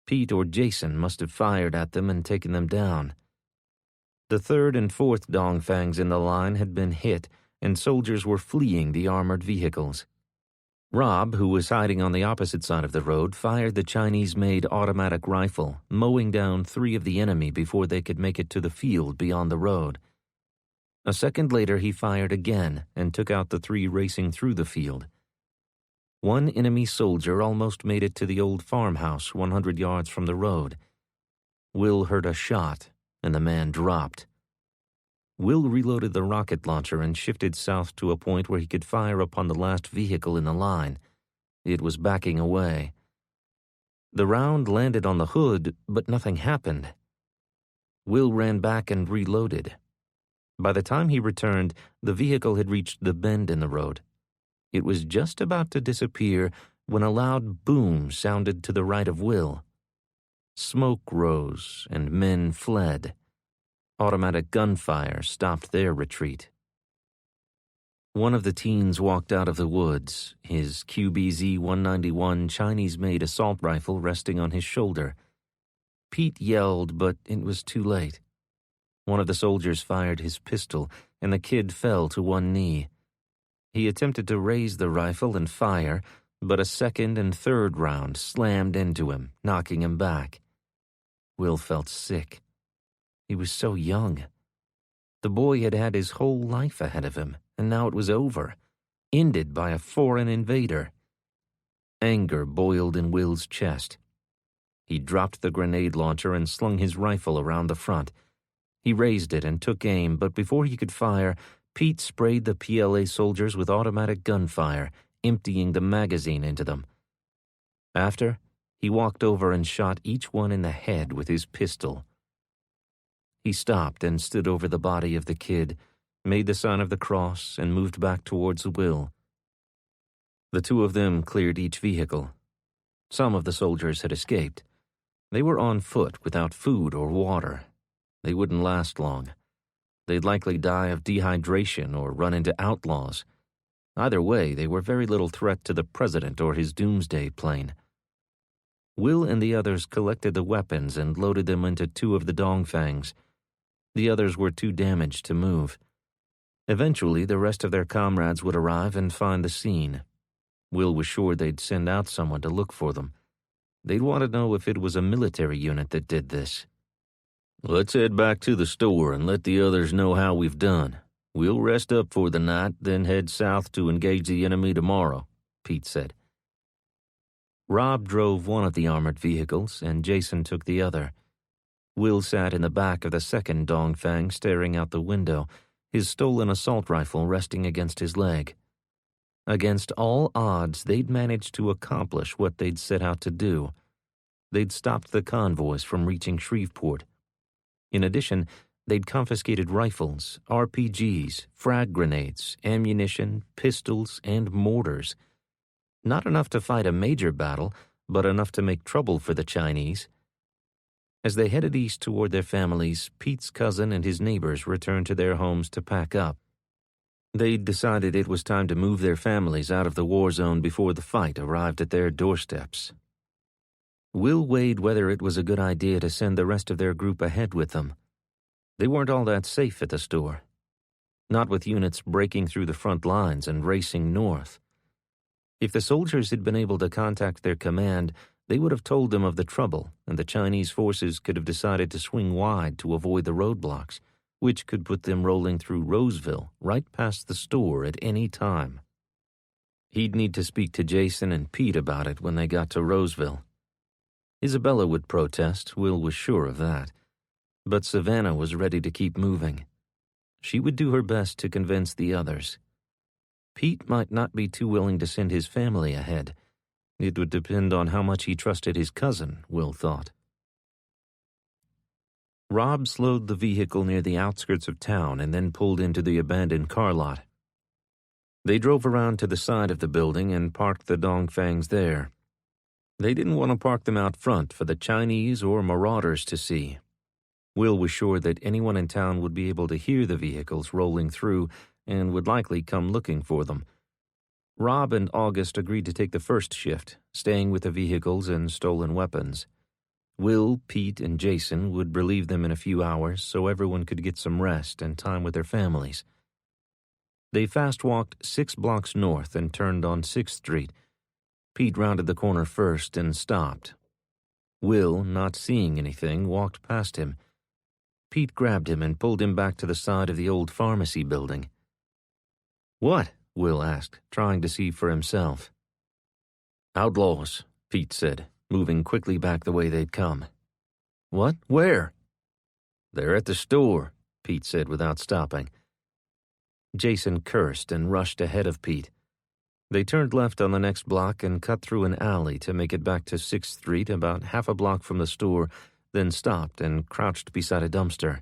Pete or Jason must have fired at them and taken them down. The 3rd and 4th Dongfangs in the line had been hit, and soldiers were fleeing the armored vehicles. Rob, who was hiding on the opposite side of the road, fired the Chinese-made automatic rifle, mowing down 3 of the enemy before they could make it to the field beyond the road. A second later he fired again and took out the 3 racing through the field. 1 enemy soldier almost made it to the old farmhouse 100 yards from the road. Will heard a shot, and the man dropped. Will reloaded the rocket launcher and shifted south to a point where he could fire upon the last vehicle in the line. It was backing away. The round landed on the hood, but nothing happened. Will ran back and reloaded. By the time he returned, the vehicle had reached the bend in the road. It was just about to disappear when a loud boom sounded to the right of Will. Smoke rose and men fled. Automatic gunfire stopped their retreat. One of the teens walked out of the woods, his QBZ-191 Chinese-made assault rifle resting on his shoulder. Pete yelled, but it was too late. One of the soldiers fired his pistol, and the kid fell to one knee. He attempted to raise the rifle and fire, but a second and third round slammed into him, knocking him back. Will felt sick. He was so young. The boy had had his whole life ahead of him, and now it was over, ended by a foreign invader. Anger boiled in Will's chest. He dropped the grenade launcher and slung his rifle around the front. He raised it and took aim, but before he could fire, Pete sprayed the PLA soldiers with automatic gunfire, emptying the magazine into them. After, he walked over and shot each one in the head with his pistol. He stopped and stood over the body of the kid, made the sign of the cross, and moved back towards Will. The two of them cleared each vehicle. Some of the soldiers had escaped. They were on foot without food or water. They wouldn't last long. They'd likely die of dehydration or run into outlaws. Either way, they were very little threat to the president or his doomsday plane. Will and the others collected the weapons and loaded them into two of the dongfangs. The others were too damaged to move. Eventually, the rest of their comrades would arrive and find the scene. Will was sure they'd send out someone to look for them. They'd want to know if it was a military unit that did this. Let's head back to the store and let the others know how we've done. We'll rest up for the night, then head south to engage the enemy tomorrow, Pete said. Rob drove one of the armored vehicles, and Jason took the other. Will sat in the back of the second dongfang, staring out the window, his stolen assault rifle resting against his leg. Against all odds, they'd managed to accomplish what they'd set out to do. They'd stopped the convoys from reaching Shreveport. In addition, they'd confiscated rifles, RPGs, frag grenades, ammunition, pistols, and mortars. Not enough to fight a major battle, but enough to make trouble for the Chinese. As they headed east toward their families, Pete's cousin and his neighbors returned to their homes to pack up. They'd decided it was time to move their families out of the war zone before the fight arrived at their doorsteps. Will weighed whether it was a good idea to send the rest of their group ahead with them. They weren't all that safe at the store. Not with units breaking through the front lines and racing north. If the soldiers had been able to contact their command, they would have told them of the trouble, and the Chinese forces could have decided to swing wide to avoid the roadblocks, which could put them rolling through Roseville, right past the store at any time. He'd need to speak to Jason and Pete about it when they got to Roseville. Isabella would protest, Will was sure of that. But Savannah was ready to keep moving. She would do her best to convince the others. Pete might not be too willing to send his family ahead. It would depend on how much he trusted his cousin, Will thought. Rob slowed the vehicle near the outskirts of town and then pulled into the abandoned car lot. They drove around to the side of the building and parked the dongfangs there. They didn't want to park them out front for the Chinese or marauders to see. Will was sure that anyone in town would be able to hear the vehicles rolling through and would likely come looking for them. Rob and August agreed to take the first shift, staying with the vehicles and stolen weapons. Will, Pete, and Jason would relieve them in a few hours so everyone could get some rest and time with their families. They fast-walked 6 blocks north and turned on 6th Street. Pete rounded the corner first and stopped. Will, not seeing anything, walked past him. Pete grabbed him and pulled him back to the side of the old pharmacy building. "What?" Will asked, trying to see for himself. "Outlaws," Pete said, moving quickly back the way they'd come. "What? Where?" "They're at the store," Pete said without stopping. Jason cursed and rushed ahead of Pete. They turned left on the next block and cut through an alley to make it back to 6th Street, about half a block from the store, then stopped and crouched beside a dumpster.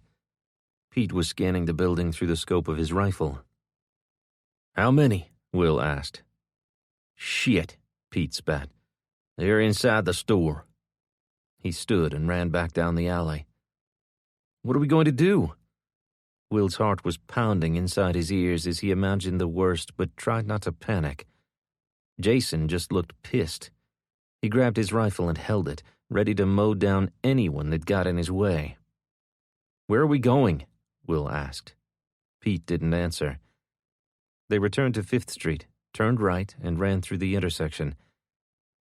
Pete was scanning the building through the scope of his rifle. "How many?" Will asked. "Shit," Pete spat. "They're inside the store." He stood and ran back down the alley. "What are we going to do?" Will's heart was pounding inside his ears as he imagined the worst but tried not to panic. Jason just looked pissed. He grabbed his rifle and held it, ready to mow down anyone that got in his way. "Where are we going?" Will asked. Pete didn't answer. They returned to 5th Street, turned right, and ran through the intersection.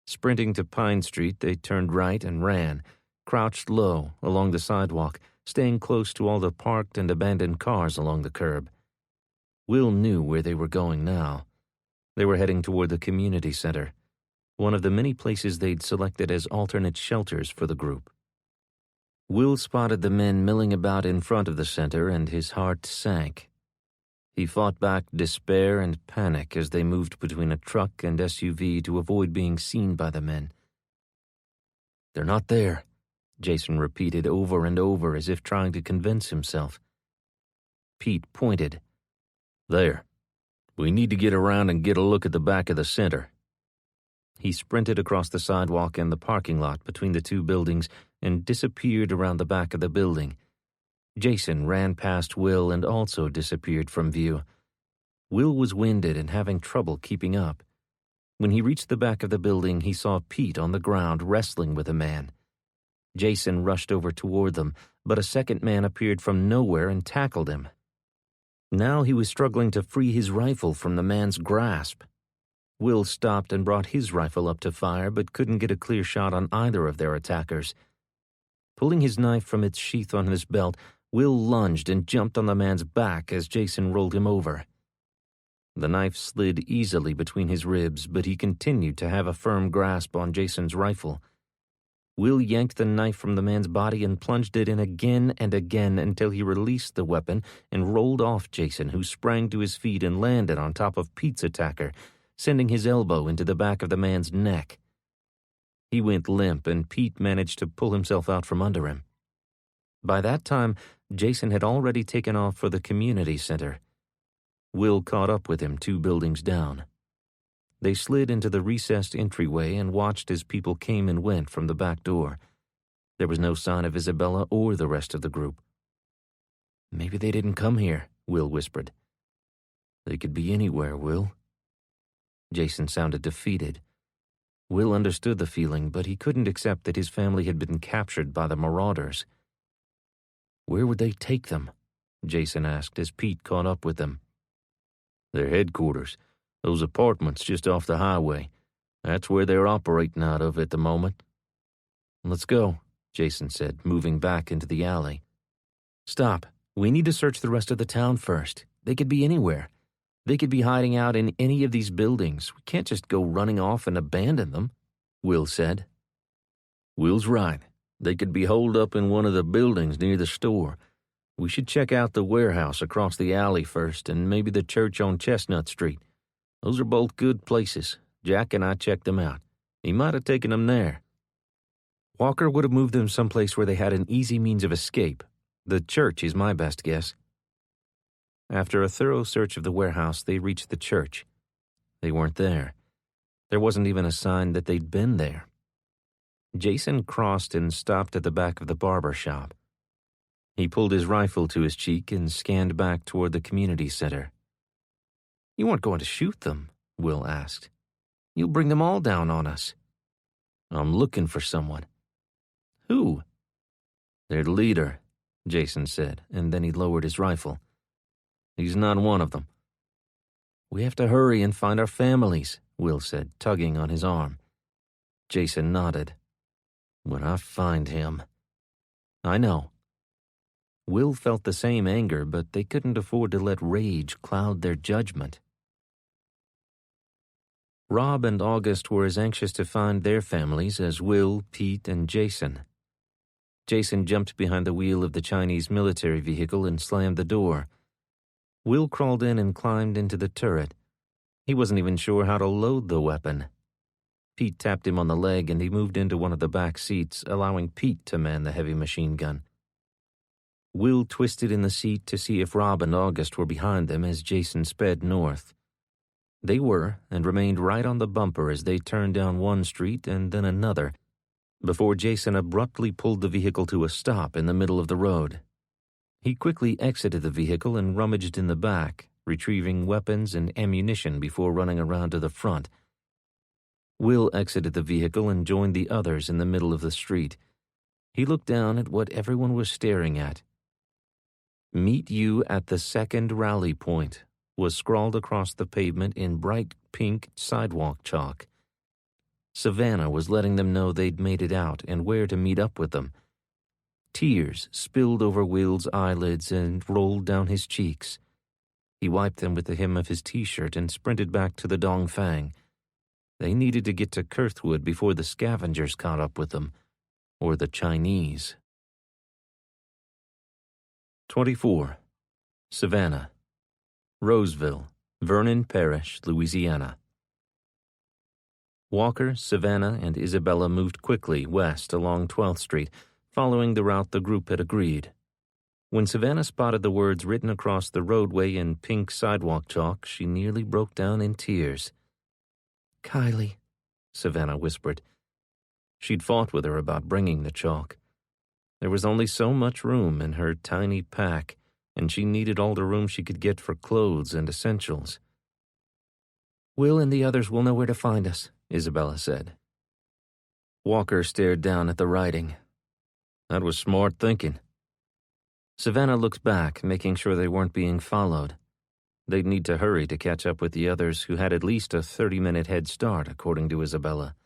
Sprinting to Pine Street, they turned right and ran, crouched low along the sidewalk, staying close to all the parked and abandoned cars along the curb. Will knew where they were going now. They were heading toward the community center, one of the many places they'd selected as alternate shelters for the group. Will spotted the men milling about in front of the center, and his heart sank. He fought back despair and panic as they moved between a truck and SUV to avoid being seen by the men. "They're not there," Jason repeated over and over as if trying to convince himself. Pete pointed. "There. We need to get around and get a look at the back of the center." He sprinted across the sidewalk and the parking lot between the two buildings and disappeared around the back of the building. Jason ran past Will and also disappeared from view. Will was winded and having trouble keeping up. When he reached the back of the building, he saw Pete on the ground wrestling with a man. Jason rushed over toward them, but a second man appeared from nowhere and tackled him. Now he was struggling to free his rifle from the man's grasp. Will stopped and brought his rifle up to fire, but couldn't get a clear shot on either of their attackers. Pulling his knife from its sheath on his belt, Will lunged and jumped on the man's back as Jason rolled him over. The knife slid easily between his ribs, but he continued to have a firm grasp on Jason's rifle. Will yanked the knife from the man's body and plunged it in again and again until he released the weapon and rolled off Jason, who sprang to his feet and landed on top of Pete's attacker, sending his elbow into the back of the man's neck. He went limp, and Pete managed to pull himself out from under him. By that time, Jason had already taken off for the community center. Will caught up with him 2 buildings down. They slid into the recessed entryway and watched as people came and went from the back door. There was no sign of Isabella or the rest of the group. "Maybe they didn't come here," Will whispered. "They could be anywhere, Will." Jason sounded defeated. Will understood the feeling, but he couldn't accept that his family had been captured by the marauders. "Where would they take them?" Jason asked as Pete caught up with them. "Their headquarters. Those apartments just off the highway. That's where they're operating out of at the moment." "Let's go," Jason said, moving back into the alley. "Stop. We need to search the rest of the town first. They could be anywhere. They could be hiding out in any of these buildings. We can't just go running off and abandon them," Will said. "Will's right. They could be holed up in one of the buildings near the store. We should check out the warehouse across the alley first, and maybe the church on Chestnut Street. Those are both good places. Jack and I checked them out. He might have taken them there." "Walker would have moved them someplace where they had an easy means of escape. The church is my best guess." After a thorough search of the warehouse, they reached the church. They weren't there. There wasn't even a sign that they'd been there. Jason crossed and stopped at the back of the barber shop. He pulled his rifle to his cheek and scanned back toward the community center. "You weren't going to shoot them?" Will asked. "You'll bring them all down on us." "I'm looking for someone." "Who?" "Their leader," Jason said, and then he lowered his rifle. "He's not one of them." "We have to hurry and find our families," Will said, tugging on his arm. Jason nodded. "When I find him..." "I know." Will felt the same anger, but they couldn't afford to let rage cloud their judgment. Rob and August were as anxious to find their families as Will, Pete, and Jason. Jason jumped behind the wheel of the Chinese military vehicle and slammed the door. Will crawled in and climbed into the turret. He wasn't even sure how to load the weapon. Pete tapped him on the leg and he moved into one of the back seats, allowing Pete to man the heavy machine gun. Will twisted in the seat to see if Rob and August were behind them as Jason sped north. They were, and remained right on the bumper as they turned down one street and then another, before Jason abruptly pulled the vehicle to a stop in the middle of the road. He quickly exited the vehicle and rummaged in the back, retrieving weapons and ammunition before running around to the front. Will exited the vehicle and joined the others in the middle of the street. He looked down at what everyone was staring at. "Meet you at the second rally point" was scrawled across the pavement in bright pink sidewalk chalk. Savannah was letting them know they'd made it out and where to meet up with them. Tears spilled over Will's eyelids and rolled down his cheeks. He wiped them with the hem of his t-shirt and sprinted back to the Dongfang. They needed to get to Kurthwood before the scavengers caught up with them, or the Chinese. 24. Savannah. Roseville, Vernon Parish, Louisiana. Walker, Savannah, and Isabella moved quickly west along 12th Street, following the route the group had agreed. When Savannah spotted the words written across the roadway in pink sidewalk chalk, she nearly broke down in tears. "Kylie," Savannah whispered. She'd fought with her about bringing the chalk. There was only so much room in her tiny pack, and she needed all the room she could get for clothes and essentials. "Will and the others will know where to find us," Isabella said. Walker stared down at the writing. That was smart thinking. Savannah looked back, making sure they weren't being followed. They'd need to hurry to catch up with the others, who had at least a 30-minute head start, according to Isabella.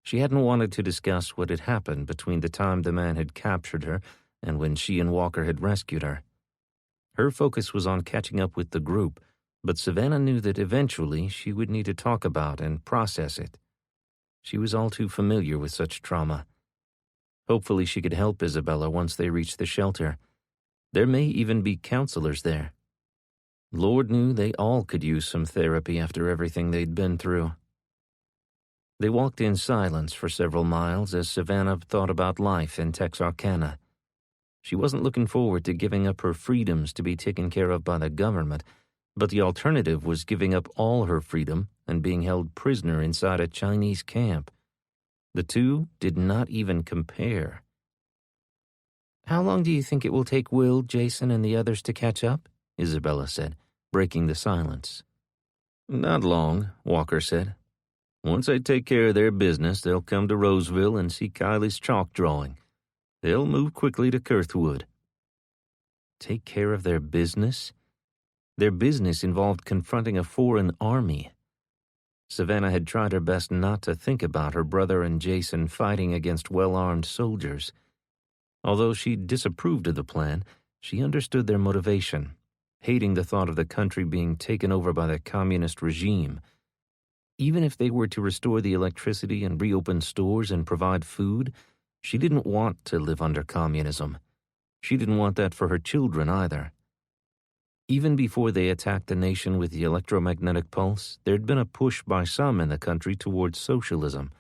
She hadn't wanted to discuss what had happened between the time the man had captured her and when she and Walker had rescued her. Her focus was on catching up with the group, but Savannah knew that eventually she would need to talk about and process it. She was all too familiar with such trauma. Hopefully she could help Isabella once they reached the shelter. There may even be counselors there. Lord knew they all could use some therapy after everything they'd been through. They walked in silence for several miles as Savannah thought about life in Texarkana. She wasn't looking forward to giving up her freedoms to be taken care of by the government, but the alternative was giving up all her freedom and being held prisoner inside a Chinese camp. The two did not even compare. "How long do you think it will take Will, Jason, and the others to catch up?" Isabella said, breaking the silence. Not long, Walker said. Once they take care of their business, they'll come to Roseville and see Kylie's chalk drawing. They'll move quickly to Kurthwood. Take care of their business? Their business involved confronting a foreign army. Savannah had tried her best not to think about her brother and Jason fighting against well-armed soldiers. Although she disapproved of the plan, she understood their motivation, hating the thought of the country being taken over by the communist regime. Even if they were to restore the electricity and reopen stores and provide food, she didn't want to live under communism. She didn't want that for her children either. Even before they attacked the nation with the electromagnetic pulse, there'd been a push by some in the country towards socialism.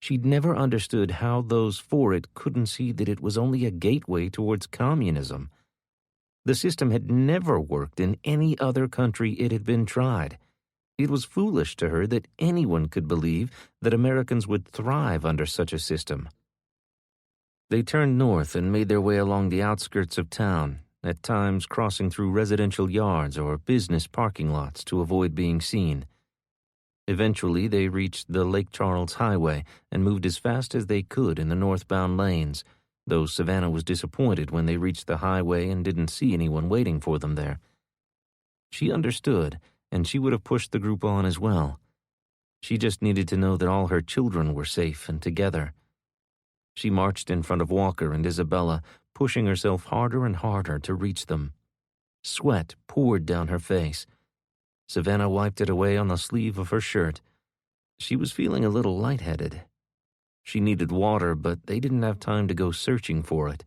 She'd never understood how those for it couldn't see that it was only a gateway towards communism. The system had never worked in any other country it had been tried. It was foolish to her that anyone could believe that Americans would thrive under such a system. They turned north and made their way along the outskirts of town, at times crossing through residential yards or business parking lots to avoid being seen. Eventually, they reached the Lake Charles Highway and moved as fast as they could in the northbound lanes, though Savannah was disappointed when they reached the highway and didn't see anyone waiting for them there. She understood, and she would have pushed the group on as well. She just needed to know that all her children were safe and together. She marched in front of Walker and Isabella, pushing herself harder and harder to reach them. Sweat poured down her face. Savannah wiped it away on the sleeve of her shirt. She was feeling a little lightheaded. She needed water, but they didn't have time to go searching for it.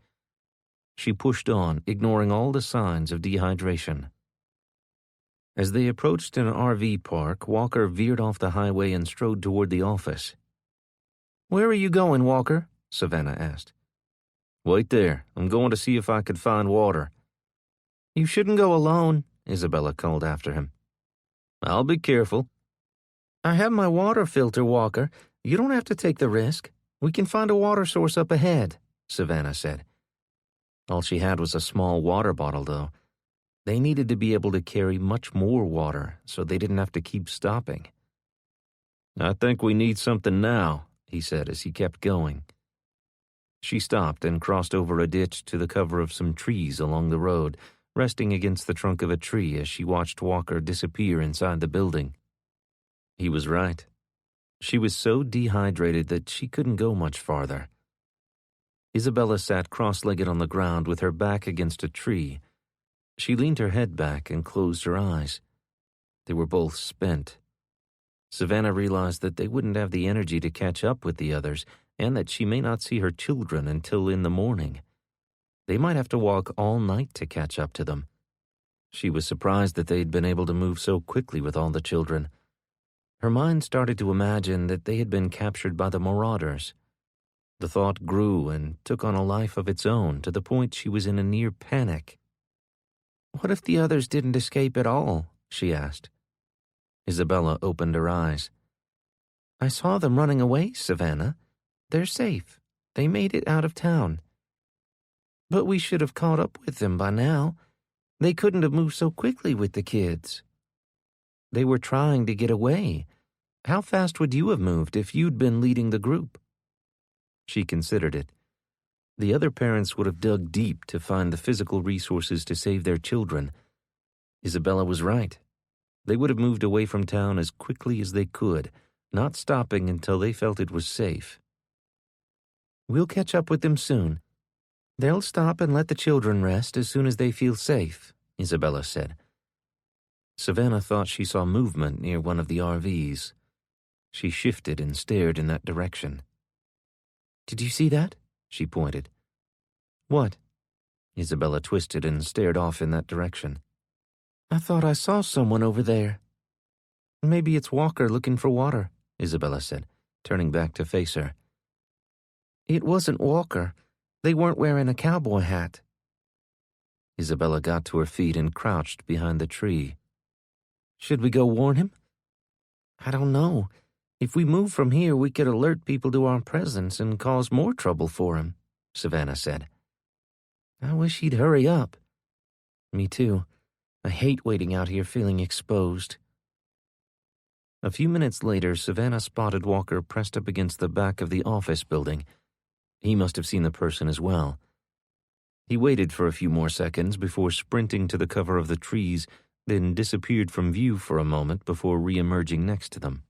She pushed on, ignoring all the signs of dehydration. As they approached an RV park, Walker veered off the highway and strode toward the office. "Where are you going, Walker?" Savannah asked. "Wait there. I'm going to see if I could find water." "You shouldn't go alone," Isabella called after him. "I'll be careful." "I have my water filter, Walker. You don't have to take the risk. We can find a water source up ahead," Savannah said. All she had was a small water bottle, though. They needed to be able to carry much more water, so they didn't have to keep stopping. "I think we need something now," he said as he kept going. She stopped and crossed over a ditch to the cover of some trees along the road, resting against the trunk of a tree as she watched Walker disappear inside the building. He was right. She was so dehydrated that she couldn't go much farther. Isabella sat cross-legged on the ground with her back against a tree. She leaned her head back and closed her eyes. They were both spent. Savannah realized that they wouldn't have the energy to catch up with the others, and that she may not see her children until in the morning. They might have to walk all night to catch up to them. She was surprised that they'd been able to move so quickly with all the children. Her mind started to imagine that they had been captured by the marauders. The thought grew and took on a life of its own to the point she was in a near panic. What if the others didn't escape at all? She asked. Isabella opened her eyes. I saw them running away, Savannah. They're safe. They made it out of town. But we should have caught up with them by now. They couldn't have moved so quickly with the kids. They were trying to get away. How fast would you have moved if you'd been leading the group? She considered it. The other parents would have dug deep to find the physical resources to save their children. Isabella was right. They would have moved away from town as quickly as they could, not stopping until they felt it was safe. We'll catch up with them soon. They'll stop and let the children rest as soon as they feel safe, Isabella said. Savannah thought she saw movement near one of the RVs. She shifted and stared in that direction. Did you see that? She pointed. What? Isabella twisted and stared off in that direction. I thought I saw someone over there. Maybe it's Walker looking for water, Isabella said, turning back to face her. It wasn't Walker. They weren't wearing a cowboy hat. Isabella got to her feet and crouched behind the tree. Should we go warn him? I don't know. If we move from here, we could alert people to our presence and cause more trouble for him, Savannah said. I wish he'd hurry up. Me too. I hate waiting out here feeling exposed. A few minutes later, Savannah spotted Walker pressed up against the back of the office building. He must have seen the person as well. He waited for a few more seconds before sprinting to the cover of the trees, then disappeared from view for a moment before re-emerging next to them.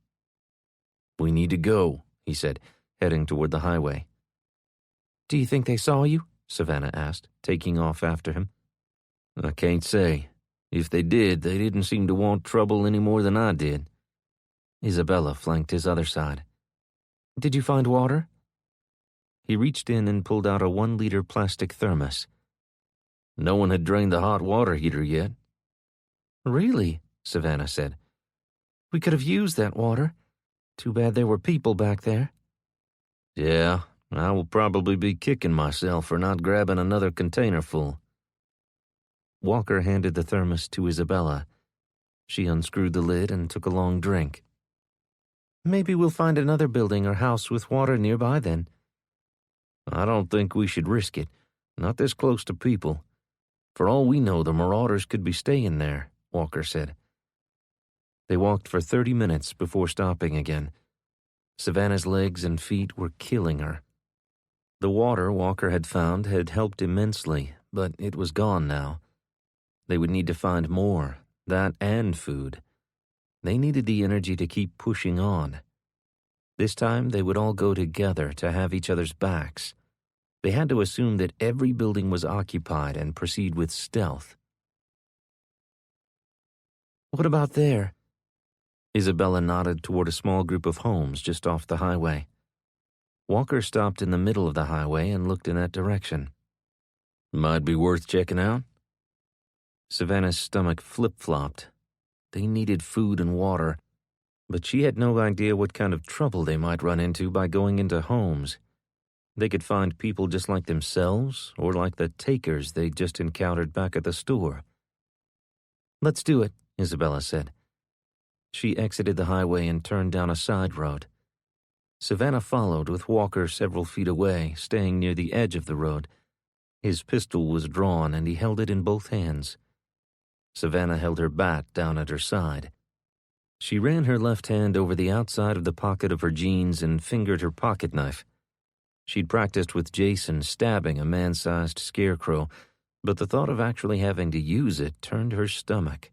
"We need to go," he said, heading toward the highway. Do you think they saw you? Savannah asked, taking off after him. I can't say. If they did, they didn't seem to want trouble any more than I did. Isabella flanked his other side. Did you find water? He reached in and pulled out a 1-liter plastic thermos. No one had drained the hot water heater yet. Really? Savannah said. We could have used that water. Too bad there were people back there. Yeah, I will probably be kicking myself for not grabbing another container full. Walker handed the thermos to Isabella. She unscrewed the lid and took a long drink. Maybe we'll find another building or house with water nearby then. I don't think we should risk it, not this close to people. For all we know, the marauders could be staying there, Walker said. They walked for 30 minutes before stopping again. Savannah's legs and feet were killing her. The water Walker had found had helped immensely, but it was gone now. They would need to find more, that and food. They needed the energy to keep pushing on. This time they would all go together to have each other's backs. They had to assume that every building was occupied and proceed with stealth. What about there? Isabella nodded toward a small group of homes just off the highway. Walker stopped in the middle of the highway and looked in that direction. Might be worth checking out. Savannah's stomach flip-flopped. They needed food and water, but she had no idea what kind of trouble they might run into by going into homes. They could find people just like themselves or like the takers they'd just encountered back at the store. Let's do it, Isabella said. She exited the highway and turned down a side road. Savannah followed with Walker several feet away, staying near the edge of the road. His pistol was drawn and he held it in both hands. Savannah held her bat down at her side. She ran her left hand over the outside of the pocket of her jeans and fingered her pocket knife. She'd practiced with Jason stabbing a man-sized scarecrow, but the thought of actually having to use it turned her stomach.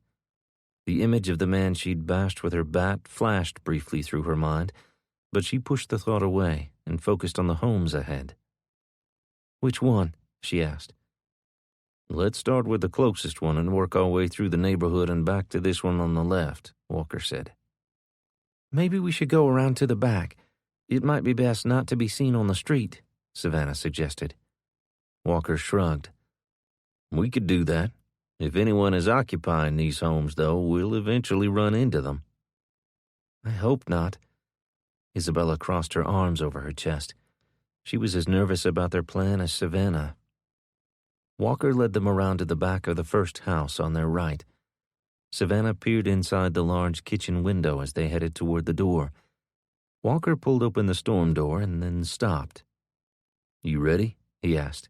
The image of the man she'd bashed with her bat flashed briefly through her mind, but she pushed the thought away and focused on the homes ahead. Which one? She asked. Let's start with the closest one and work our way through the neighborhood and back to this one on the left, Walker said. Maybe we should go around to the back. It might be best not to be seen on the street, Savannah suggested. Walker shrugged. We could do that. If anyone is occupying these homes, though, we'll eventually run into them. I hope not. Isabella crossed her arms over her chest. She was as nervous about their plan as Savannah. Walker led them around to the back of the first house on their right. Savannah peered inside the large kitchen window as they headed toward the door. Walker pulled open the storm door and then stopped. You ready? He asked.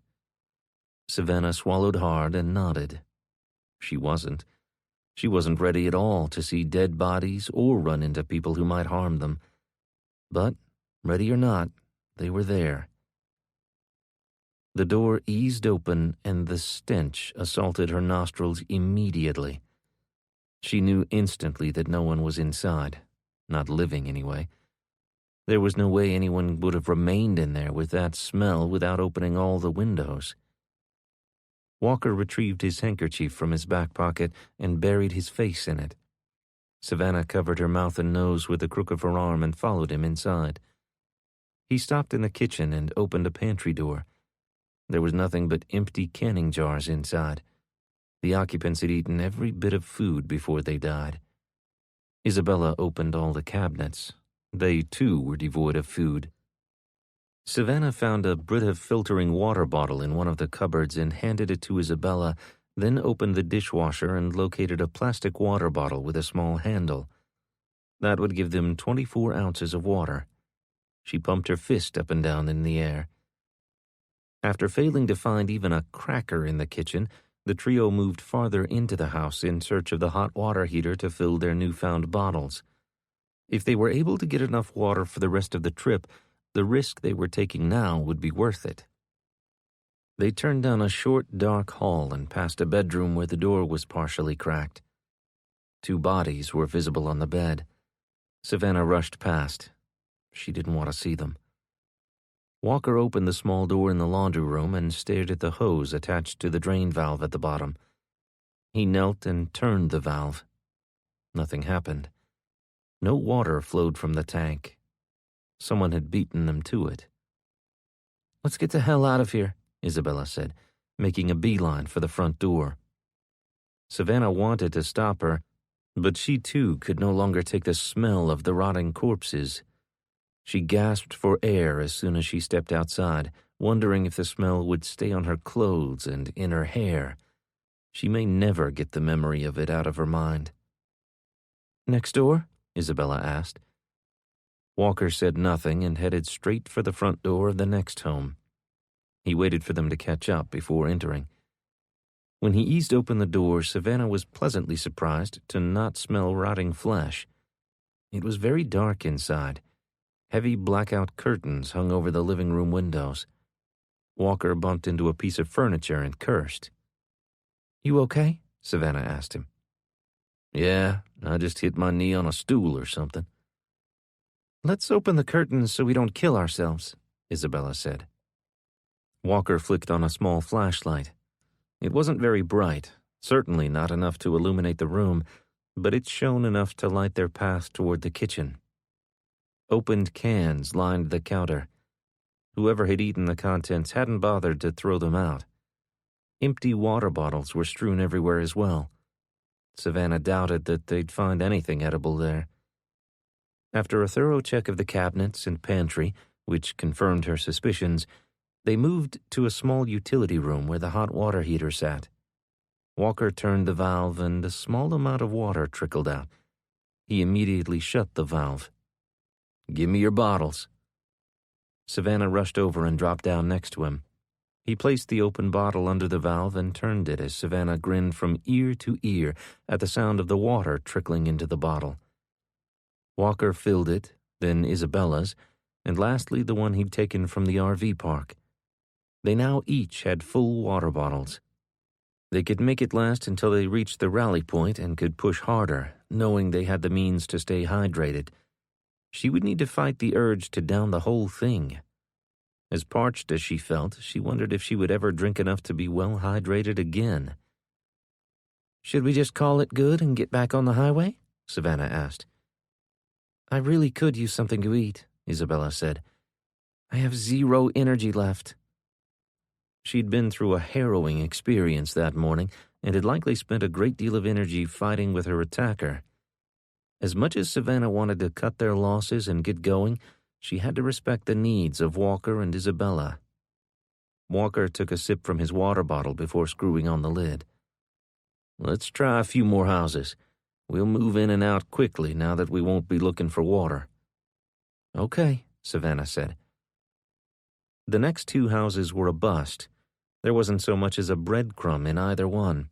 Savannah swallowed hard and nodded. She wasn't. She wasn't ready at all to see dead bodies or run into people who might harm them. But, ready or not, they were there. The door eased open and the stench assaulted her nostrils immediately. She knew instantly that no one was inside, not living anyway. There was no way anyone would have remained in there with that smell without opening all the windows. Walker retrieved his handkerchief from his back pocket and buried his face in it. Savannah covered her mouth and nose with the crook of her arm and followed him inside. He stopped in the kitchen and opened a pantry door. There was nothing but empty canning jars inside. The occupants had eaten every bit of food before they died. Isabella opened all the cabinets. They, too, were devoid of food. Savannah found a Brita filtering water bottle in one of the cupboards and handed it to Isabella, then opened the dishwasher and located a plastic water bottle with a small handle. That would give them 24 ounces of water. She pumped her fist up and down in the air. After failing to find even a cracker in the kitchen, the trio moved farther into the house in search of the hot water heater to fill their newfound bottles. If they were able to get enough water for the rest of the trip, the risk they were taking now would be worth it. They turned down a short, dark hall and passed a bedroom where the door was partially cracked. 2 bodies were visible on the bed. Savannah rushed past. She didn't want to see them. Walker opened the small door in the laundry room and stared at the hose attached to the drain valve at the bottom. He knelt and turned the valve. Nothing happened. No water flowed from the tank. Someone had beaten them to it. Let's get the hell out of here, Isabella said, making a beeline for the front door. Savannah wanted to stop her, but she too could no longer take the smell of the rotting corpses. She gasped for air as soon as she stepped outside, wondering if the smell would stay on her clothes and in her hair. She may never get the memory of it out of her mind. Next door? Isabella asked. Walker said nothing and headed straight for the front door of the next home. He waited for them to catch up before entering. When he eased open the door, Savannah was pleasantly surprised to not smell rotting flesh. It was very dark inside. Heavy blackout curtains hung over the living room windows. Walker bumped into a piece of furniture and cursed. You okay? Savannah asked him. Yeah, I just hit my knee on a stool or something. Let's open the curtains so we don't kill ourselves, Isabella said. Walker flicked on a small flashlight. It wasn't very bright, certainly not enough to illuminate the room, but it shone enough to light their path toward the kitchen. Opened cans lined the counter. Whoever had eaten the contents hadn't bothered to throw them out. Empty water bottles were strewn everywhere as well. Savannah doubted that they'd find anything edible there. After a thorough check of the cabinets and pantry, which confirmed her suspicions, they moved to a small utility room where the hot water heater sat. Walker turned the valve and a small amount of water trickled out. He immediately shut the valve. Give me your bottles. Savannah rushed over and dropped down next to him. He placed the open bottle under the valve and turned it as Savannah grinned from ear to ear at the sound of the water trickling into the bottle. Walker filled it, then Isabella's, and lastly the one he'd taken from the RV park. They now each had full water bottles. They could make it last until they reached the rally point and could push harder, knowing they had the means to stay hydrated. She would need to fight the urge to down the whole thing. As parched as she felt, she wondered if she would ever drink enough to be well hydrated again. Should we just call it good and get back on the highway? Savannah asked. I really could use something to eat, Isabella said. I have 0 energy left. She'd been through a harrowing experience that morning and had likely spent a great deal of energy fighting with her attacker. As much as Savannah wanted to cut their losses and get going, she had to respect the needs of Walker and Isabella. Walker took a sip from his water bottle before screwing on the lid. "Let's try a few more houses. We'll move in and out quickly now that we won't be looking for water." "Okay," Savannah said. The next 2 houses were a bust. There wasn't so much as a breadcrumb in either one.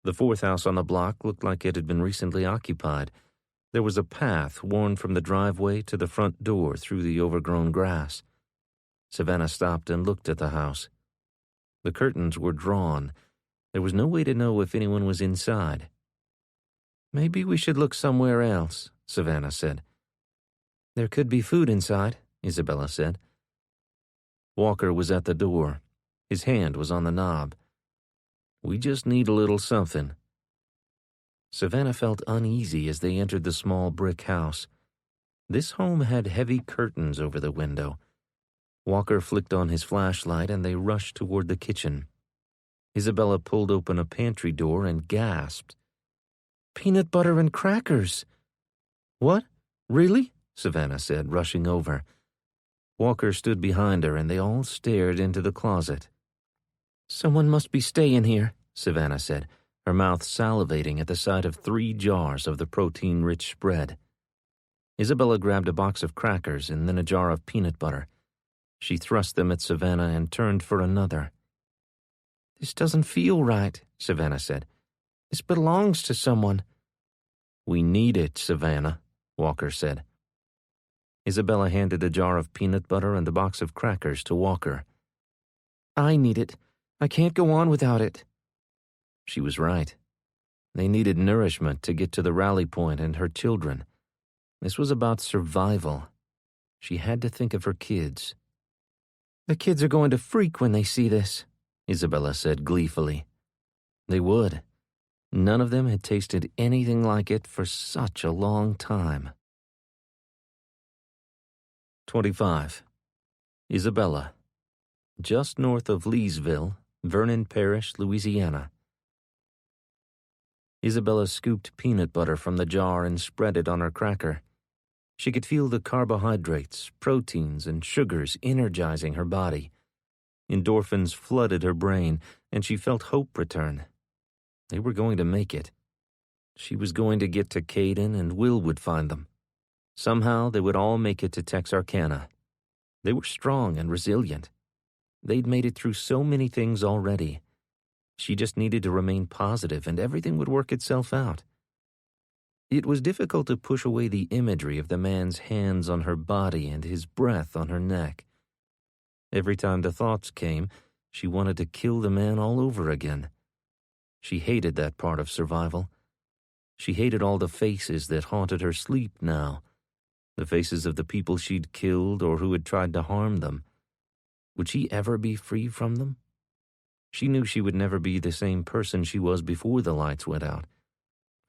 The 4th house on the block looked like it had been recently occupied. There was a path worn from the driveway to the front door through the overgrown grass. Savannah stopped and looked at the house. The curtains were drawn. There was no way to know if anyone was inside. "Maybe we should look somewhere else," Savannah said. "There could be food inside," Isabella said. Walker was at the door. His hand was on the knob. "We just need a little something." Savannah felt uneasy as they entered the small brick house. This home had heavy curtains over the window. Walker flicked on his flashlight and they rushed toward the kitchen. Isabella pulled open a pantry door and gasped. "Peanut butter and crackers." "What? Really?" Savannah said, rushing over. Walker stood behind her and they all stared into the closet. "Someone must be staying here," Savannah said, her mouth salivating at the sight of 3 jars of the protein-rich spread. Isabella grabbed a box of crackers and then a jar of peanut butter. She thrust them at Savannah and turned for another. "This doesn't feel right," Savannah said. "This belongs to someone." "We need it, Savannah," Walker said. Isabella handed a jar of peanut butter and a box of crackers to Walker. "I need it. I can't go on without it." She was right. They needed nourishment to get to the rally point and her children. This was about survival. She had to think of her kids. "The kids are going to freak when they see this," Isabella said gleefully. They would. None of them had tasted anything like it for such a long time. 25. Isabella. Just north of Leesville, Vernon Parish, Louisiana. Isabella scooped peanut butter from the jar and spread it on her cracker. She could feel the carbohydrates, proteins, and sugars energizing her body. Endorphins flooded her brain, and she felt hope return. They were going to make it. She was going to get to Caden, and Will would find them. Somehow they would all make it to Texarkana. They were strong and resilient. They'd made it through so many things already. She just needed to remain positive, and everything would work itself out. It was difficult to push away the imagery of the man's hands on her body and his breath on her neck. Every time the thoughts came, she wanted to kill the man all over again. She hated that part of survival. She hated all the faces that haunted her sleep now, the faces of the people she'd killed or who had tried to harm them. Would she ever be free from them? She knew she would never be the same person she was before the lights went out.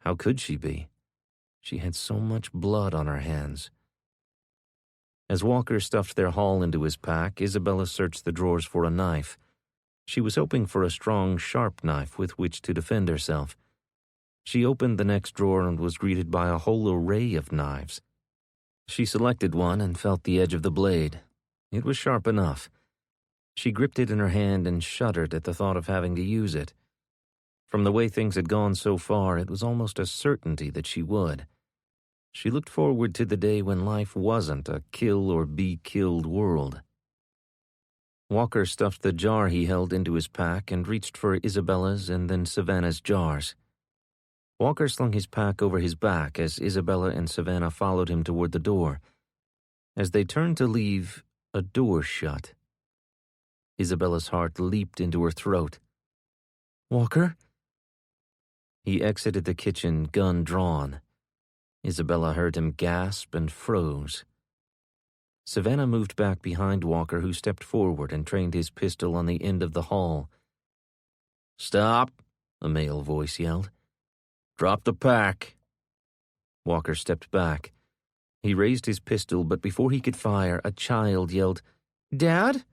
How could she be? She had so much blood on her hands. As Walker stuffed their haul into his pack, Isabella searched the drawers for a knife. She was hoping for a strong, sharp knife with which to defend herself. She opened the next drawer and was greeted by a whole array of knives. She selected one and felt the edge of the blade. It was sharp enough. She gripped it in her hand and shuddered at the thought of having to use it. From the way things had gone so far, it was almost a certainty that she would. She looked forward to the day when life wasn't a kill-or-be-killed world. Walker stuffed the jar he held into his pack and reached for Isabella's and then Savannah's jars. Walker slung his pack over his back as Isabella and Savannah followed him toward the door. As they turned to leave, a door shut. Isabella's heart leaped into her throat. "Walker?" He exited the kitchen, gun drawn. Isabella heard him gasp and froze. Savannah moved back behind Walker, who stepped forward and trained his pistol on the end of the haul. "Stop," a male voice yelled. "Drop the pack." Walker stepped back. He raised his pistol, but before he could fire, a child yelled, "Dad?"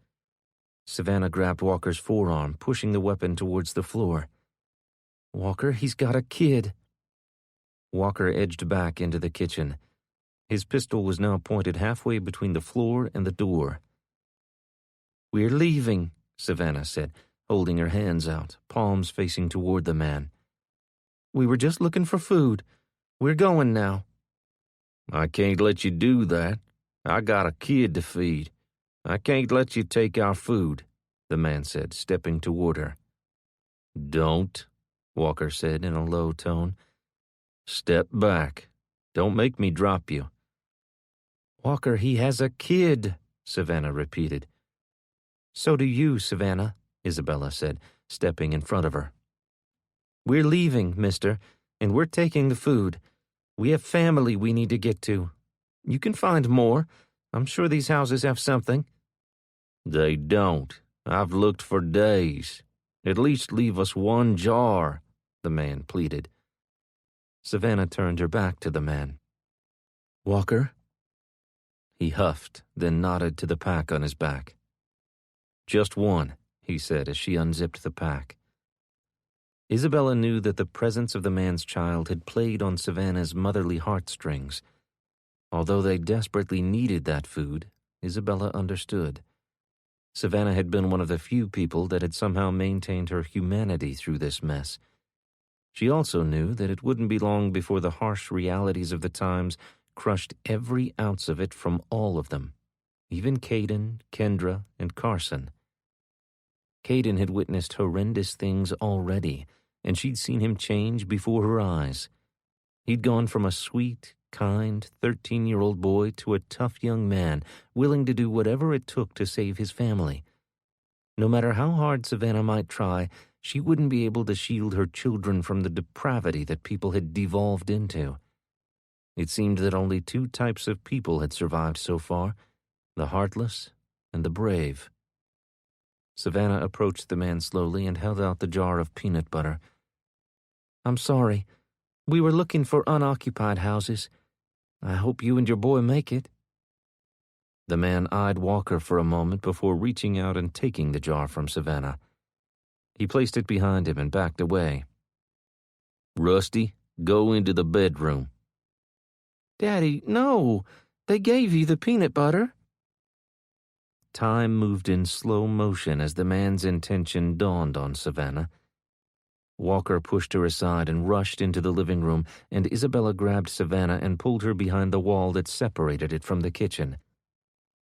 Savannah grabbed Walker's forearm, pushing the weapon towards the floor. Walker, he's got a kid. Walker edged back into the kitchen. His pistol was now pointed halfway between the floor and the door. "We're leaving," Savannah said, holding her hands out, palms facing toward the man. "We were just looking for food. We're going now." "I can't let you do that. I got a kid to feed. I can't let you take our food," the man said, stepping toward her. "Don't," Walker said in a low tone. "Step back. Don't make me drop you." "Walker, he has a kid," Savannah repeated. "So do you, Savannah," Isabella said, stepping in front of her. "We're leaving, mister, and we're taking the food. We have family we need to get to. You can find more. I'm sure these houses have something." "They don't. I've looked for days. At least leave us one jar," the man pleaded. Savannah turned her back to the man. "Walker?" He huffed, then nodded to the pack on his back. "Just one," he said as she unzipped the pack. Isabella knew that the presence of the man's child had played on Savannah's motherly heartstrings. Although they desperately needed that food, Isabella understood. Savannah had been one of the few people that had somehow maintained her humanity through this mess. She also knew that it wouldn't be long before the harsh realities of the times crushed every ounce of it from all of them, even Caden, Kendra, and Carson. Caden had witnessed horrendous things already, and she'd seen him change before her eyes. He'd gone from a sweet, kind, 13-year-old boy to a tough young man, willing to do whatever it took to save his family. No matter how hard Savannah might try, she wouldn't be able to shield her children from the depravity that people had devolved into. It seemed that only two types of people had survived so far, the heartless and the brave. Savannah approached the man slowly and held out the jar of peanut butter. "I'm sorry. We were looking for unoccupied houses. I hope you and your boy make it." The man eyed Walker for a moment before reaching out and taking the jar from Savannah. He placed it behind him and backed away. "Rusty, go into the bedroom." "Daddy, no! They gave you the peanut butter." Time moved in slow motion as the man's intention dawned on Savannah. Walker pushed her aside and rushed into the living room, and Isabella grabbed Savannah and pulled her behind the wall that separated it from the kitchen.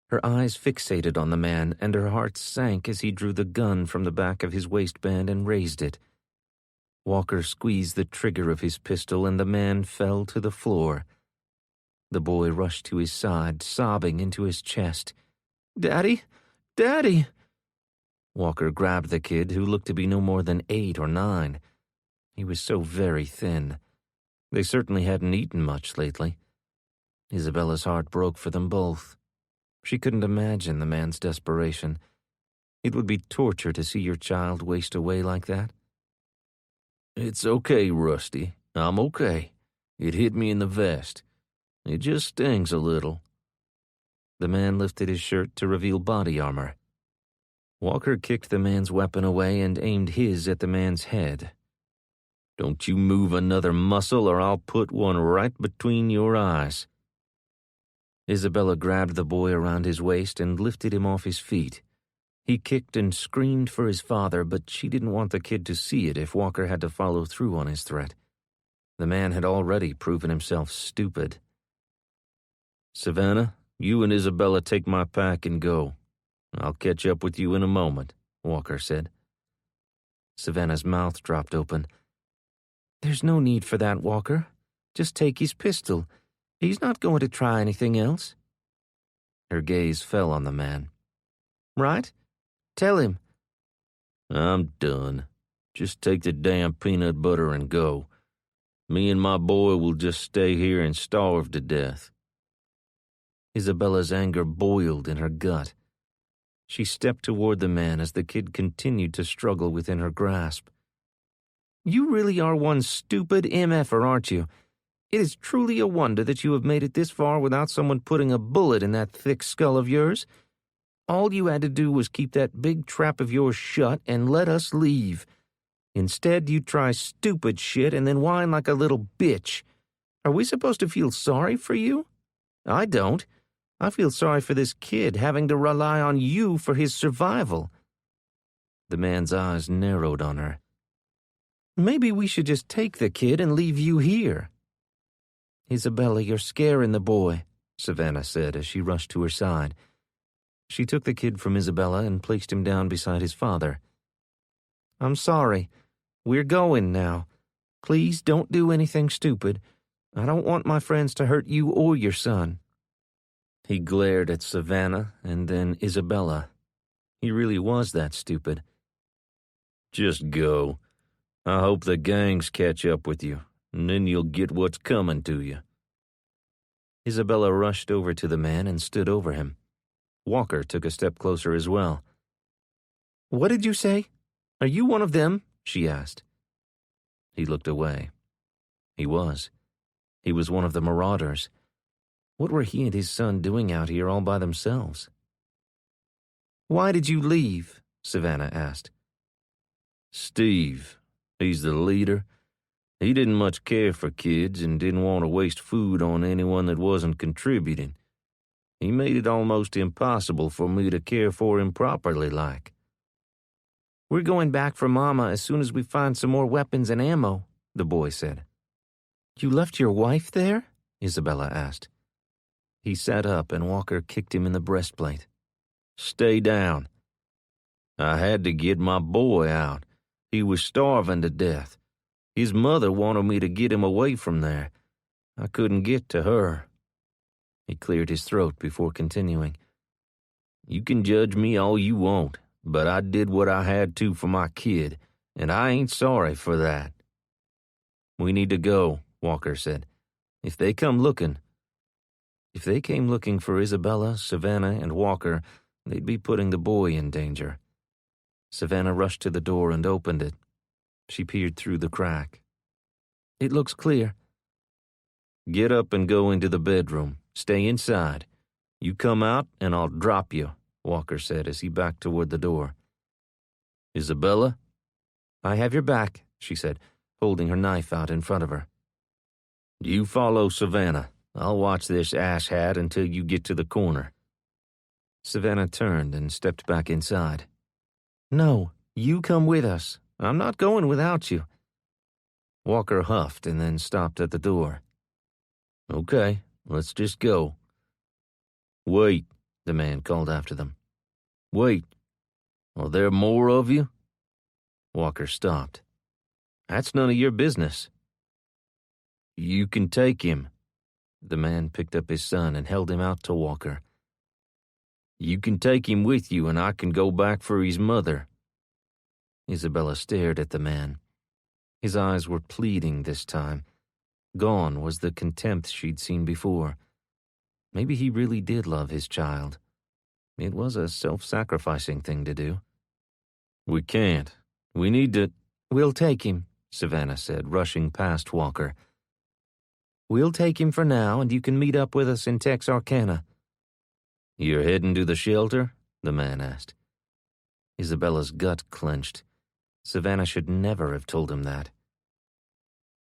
Her eyes fixated on the man, and her heart sank as he drew the gun from the back of his waistband and raised it. Walker squeezed the trigger of his pistol, and the man fell to the floor. The boy rushed to his side, sobbing into his chest. "Daddy! Daddy!" Walker grabbed the kid, who looked to be no more than 8 or 9. He was so very thin. They certainly hadn't eaten much lately. Isabella's heart broke for them both. She couldn't imagine the man's desperation. It would be torture to see your child waste away like that. "It's okay, Rusty. I'm okay. It hit me in the vest. It just stings a little." The man lifted his shirt to reveal body armor. Walker kicked the man's weapon away and aimed his at the man's head. "Don't you move another muscle or I'll put one right between your eyes." Isabella grabbed the boy around his waist and lifted him off his feet. He kicked and screamed for his father, but she didn't want the kid to see it if Walker had to follow through on his threat. The man had already proven himself stupid. "Savannah, you and Isabella take my pack and go. I'll catch up with you in a moment," Walker said. Savannah's mouth dropped open. "There's no need for that, Walker. Just take his pistol. He's not going to try anything else." Her gaze fell on the man. "Right? Tell him." "I'm done. Just take the damn peanut butter and go. Me and my boy will just stay here and starve to death." Isabella's anger boiled in her gut. She stepped toward the man as the kid continued to struggle within her grasp. "You really are one stupid MFer, aren't you? It is truly a wonder that you have made it this far without someone putting a bullet in that thick skull of yours. All you had to do was keep that big trap of yours shut and let us leave. Instead, you try stupid shit and then whine like a little bitch. Are we supposed to feel sorry for you? I don't. I feel sorry for this kid having to rely on you for his survival." The man's eyes narrowed on her. "Maybe we should just take the kid and leave you here." "Isabella, you're scaring the boy," Savannah said as she rushed to her side. She took the kid from Isabella and placed him down beside his father. "I'm sorry. We're going now. Please don't do anything stupid. I don't want my friends to hurt you or your son." He glared at Savannah and then Isabella. He really was that stupid. "Just go. I hope the gangs catch up with you, and then you'll get what's coming to you." Isabella rushed over to the man and stood over him. Walker took a step closer as well. "What did you say? Are you one of them?" she asked. He looked away. He was. He was one of the marauders. What were he and his son doing out here all by themselves? "Why did you leave?" Savannah asked. "Steve, he's the leader. He didn't much care for kids and didn't want to waste food on anyone that wasn't contributing. He made it almost impossible for me to care for him properly like." "We're going back for Mama as soon as we find some more weapons and ammo," the boy said. "You left your wife there?" Isabella asked. He sat up and Walker kicked him in the breastplate. "Stay down. I had to get my boy out. He was starving to death. His mother wanted me to get him away from there. I couldn't get to her." He cleared his throat before continuing. "You can judge me all you want, but I did what I had to for my kid, and I ain't sorry for that." "We need to go," Walker said. If they came looking for Isabella, Savannah, and Walker, they'd be putting the boy in danger." Savannah rushed to the door and opened it. She peered through the crack. "It looks clear." "Get up and go into the bedroom. Stay inside. You come out and I'll drop you," Walker said as he backed toward the door. "Isabella?" "I have your back," she said, holding her knife out in front of her. "You follow Savannah. I'll watch this asshat until you get to the corner." Savannah turned and stepped back inside. "No, you come with us. I'm not going without you." Walker huffed and then stopped at the door. "Okay, let's just go." "Wait," the man called after them. "Wait. Are there more of you?" Walker stopped. "That's none of your business." "You can take him." The man picked up his son and held him out to Walker. "You can take him with you and I can go back for his mother." Isabella stared at the man. His eyes were pleading this time. Gone was the contempt she'd seen before. Maybe he really did love his child. It was a self-sacrificing thing to do. "We can't. We need to—" "We'll take him," Savannah said, rushing past Walker. "We'll take him for now, and you can meet up with us in Texarkana." "You're heading to the shelter?" the man asked. Isabella's gut clenched. Savannah should never have told him that.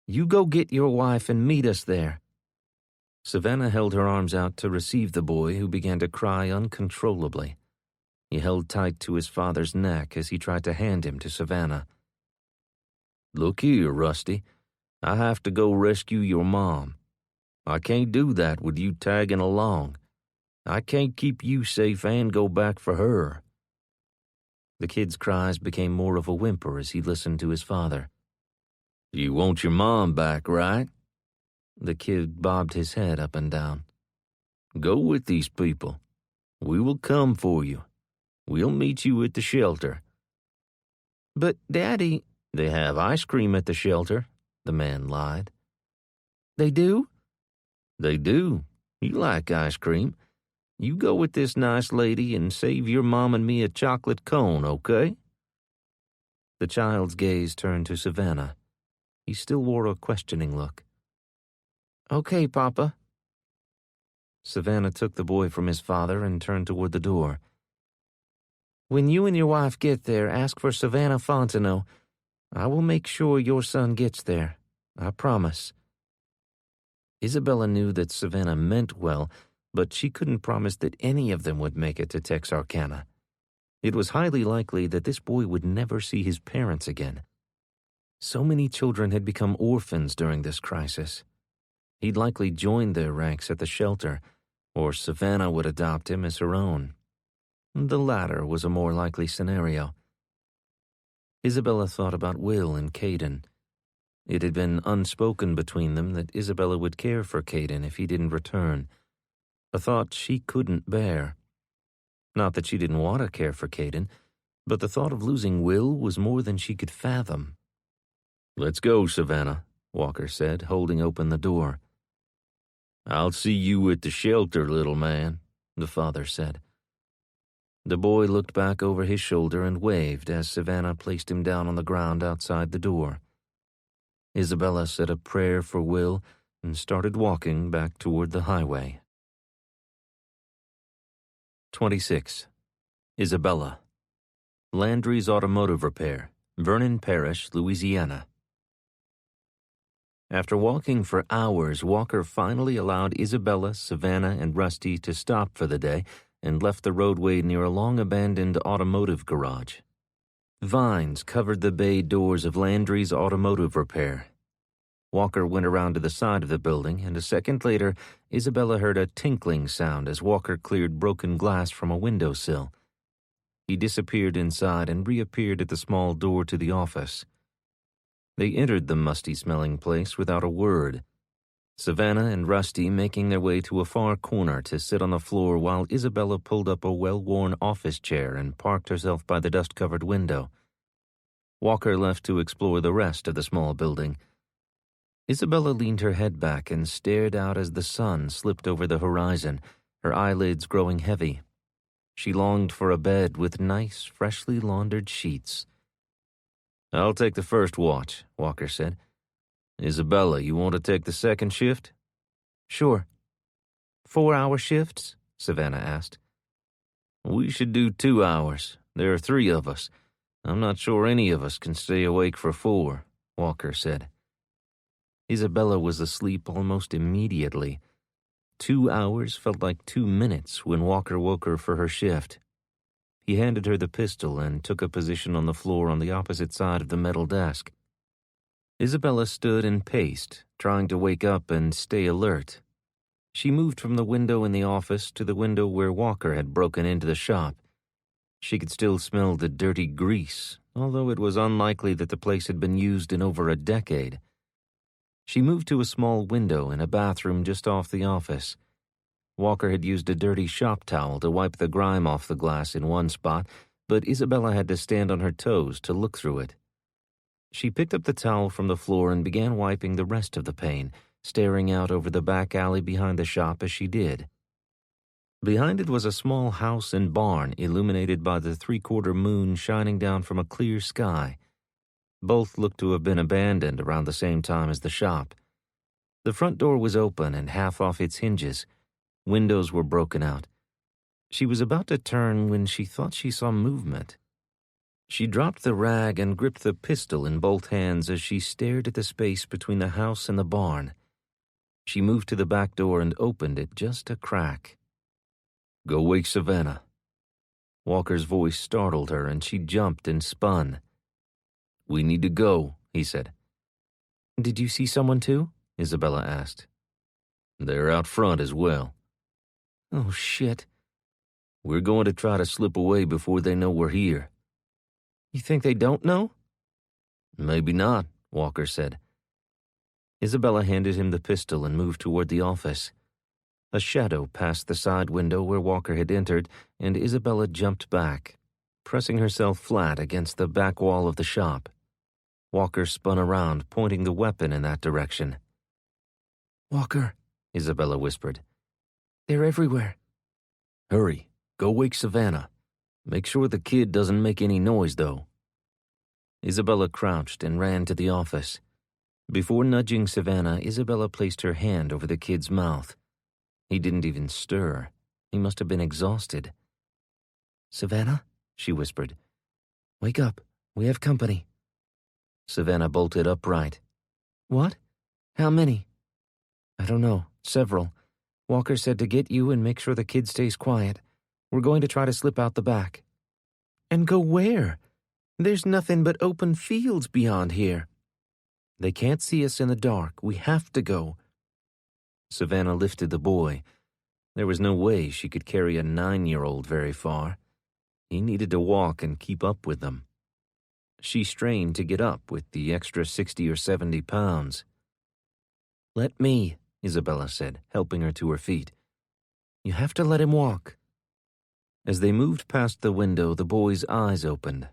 "You go get your wife and meet us there." Savannah held her arms out to receive the boy, who began to cry uncontrollably. He held tight to his father's neck as he tried to hand him to Savannah. "Look here, Rusty. I have to go rescue your mom. I can't do that with you tagging along. I can't keep you safe and go back for her." The kid's cries became more of a whimper as he listened to his father. "You want your mom back, right?" The kid bobbed his head up and down. "Go with these people. We will come for you. We'll meet you at the shelter." "But, Daddy—" "They have ice cream at the shelter," the man lied. "They do?" "They do. You like ice cream. You go with this nice lady and save your mom and me a chocolate cone, okay?" The child's gaze turned to Savannah. He still wore a questioning look. "Okay, Papa." Savannah took the boy from his father and turned toward the door. "When you and your wife get there, ask for Savannah Fontenot. I will make sure your son gets there. I promise. Isabella knew that Savannah meant well, but she couldn't promise that any of them would make it to Texarkana. It was highly likely that this boy would never see his parents again. So many children had become orphans during this crisis. He'd likely join their ranks at the shelter, or Savannah would adopt him as her own. The latter was a more likely scenario. Isabella thought about Will and Caden. It had been unspoken between them that Isabella would care for Caden if he didn't return, a thought she couldn't bear. Not that she didn't want to care for Caden, but the thought of losing Will was more than she could fathom. "Let's go, Savannah," Walker said, holding open the door. "I'll see you at the shelter, little man," the father said. The boy looked back over his shoulder and waved as Savannah placed him down on the ground outside the door. Isabella said a prayer for Will and started walking back toward the highway. 26. Isabella. Landry's Automotive Repair, Vernon Parish, Louisiana. After walking for hours, Walker finally allowed Isabella, Savannah, and Rusty to stop for the day and left the roadway near a long-abandoned automotive garage. Vines covered the bay doors of Landry's Automotive Repair. Walker went around to the side of the building, and a second later, Isabella heard a tinkling sound as Walker cleared broken glass from a windowsill. He disappeared inside and reappeared at the small door to the office. They entered the musty-smelling place without a word, Savannah and Rusty making their way to a far corner to sit on the floor while Isabella pulled up a well-worn office chair and parked herself by the dust-covered window. Walker left to explore the rest of the small building. Isabella leaned her head back and stared out as the sun slipped over the horizon, her eyelids growing heavy. She longed for a bed with nice, freshly laundered sheets. "I'll take the first watch," Walker said. "Isabella, you want to take the second shift?" Sure. 4-hour shifts? Savannah asked. "We should do 2 hours. There are 3 of us. I'm not sure any of us can stay awake for 4, Walker said. Isabella was asleep almost immediately. 2 hours felt like 2 minutes when Walker woke her for her shift. He handed her the pistol and took a position on the floor on the opposite side of the metal desk. Isabella stood and paced, trying to wake up and stay alert. She moved from the window in the office to the window where Walker had broken into the shop. She could still smell the dirty grease, although it was unlikely that the place had been used in over a decade. She moved to a small window in a bathroom just off the office. Walker had used a dirty shop towel to wipe the grime off the glass in one spot, but Isabella had to stand on her toes to look through it. She picked up the towel from the floor and began wiping the rest of the pane, staring out over the back alley behind the shop as she did. Behind it was a small house and barn illuminated by the 3/4 moon shining down from a clear sky. Both looked to have been abandoned around the same time as the shop. The front door was open and half off its hinges. Windows were broken out. She was about to turn when she thought she saw movement. She dropped the rag and gripped the pistol in both hands as she stared at the space between the house and the barn. She moved to the back door and opened it just a crack. "Go wake Savannah." Walker's voice startled her and she jumped and spun. "We need to go," he said. Did you see someone too? Isabella asked. "They're out front as well." Oh, shit. "We're going to try to slip away before they know we're here." You think they don't know? "Maybe not," Walker said. Isabella handed him the pistol and moved toward the office. A shadow passed the side window where Walker had entered, and Isabella jumped back, pressing herself flat against the back wall of the shop. Walker spun around, pointing the weapon in that direction. Walker, Isabella whispered. They're everywhere. "Hurry, go wake Savannah. Make sure the kid doesn't make any noise, though." Isabella crouched and ran to the office. Before nudging Savannah, Isabella placed her hand over the kid's mouth. He didn't even stir. He must have been exhausted. Savannah, she whispered. Wake up. We have company. Savannah bolted upright. What? How many? I don't know. Several. Walker said to get you and make sure the kid stays quiet. We're going to try to slip out the back. And go where? There's nothing but open fields beyond here. They can't see us in the dark. We have to go. Savannah lifted the boy. There was no way she could carry a 9-year-old very far. He needed to walk and keep up with them. She strained to get up with the extra 60 or 70 pounds. Let me, Isabella said, helping her to her feet. You have to let him walk. As they moved past the window, the boy's eyes opened.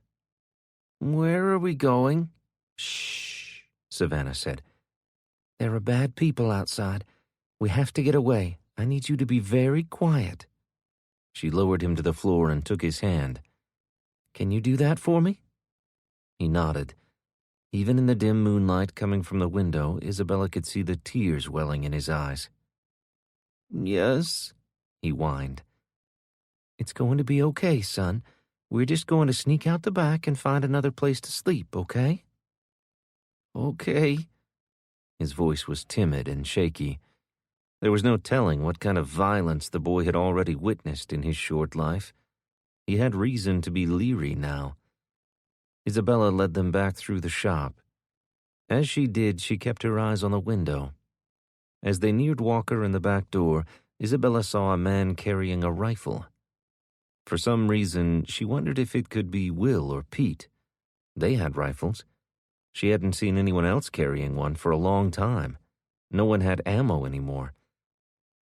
Where are we going? Shh, Savannah said. There are bad people outside. We have to get away. I need you to be very quiet. She lowered him to the floor and took his hand. Can you do that for me? He nodded. Even in the dim moonlight coming from the window, Isabella could see the tears welling in his eyes. Yes, he whined. It's going to be okay, son. We're just going to sneak out the back and find another place to sleep, okay? Okay. His voice was timid and shaky. There was no telling what kind of violence the boy had already witnessed in his short life. He had reason to be leery now. Isabella led them back through the shop. As she did, she kept her eyes on the window. As they neared Walker and the back door, Isabella saw a man carrying a rifle. For some reason, she wondered if it could be Will or Pete. They had rifles. She hadn't seen anyone else carrying one for a long time. No one had ammo anymore.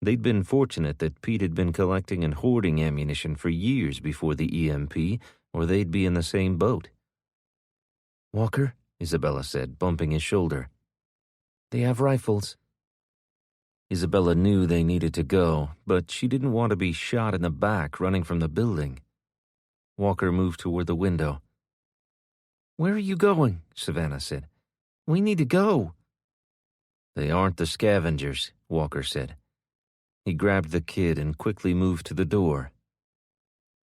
They'd been fortunate that Pete had been collecting and hoarding ammunition for years before the EMP, or they'd be in the same boat. Walker, Isabella said, bumping his shoulder. They have rifles. Isabella knew they needed to go, but she didn't want to be shot in the back running from the building. Walker moved toward the window. Where are you going? Savannah said. We need to go. They aren't the scavengers, Walker said. He grabbed the kid and quickly moved to the door.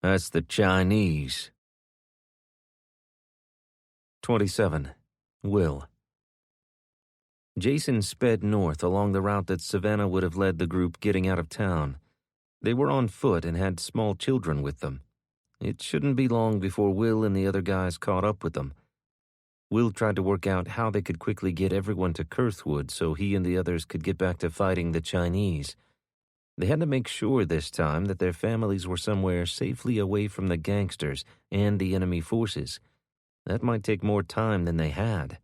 That's the Chinese. 27. Will. Jason sped north along the route that Savannah would have led the group getting out of town. They were on foot and had small children with them. It shouldn't be long before Will and the other guys caught up with them. Will tried to work out how they could quickly get everyone to Kurthwood so he and the others could get back to fighting the Chinese. They had to make sure this time that their families were somewhere safely away from the gangsters and the enemy forces. That might take more time than they had.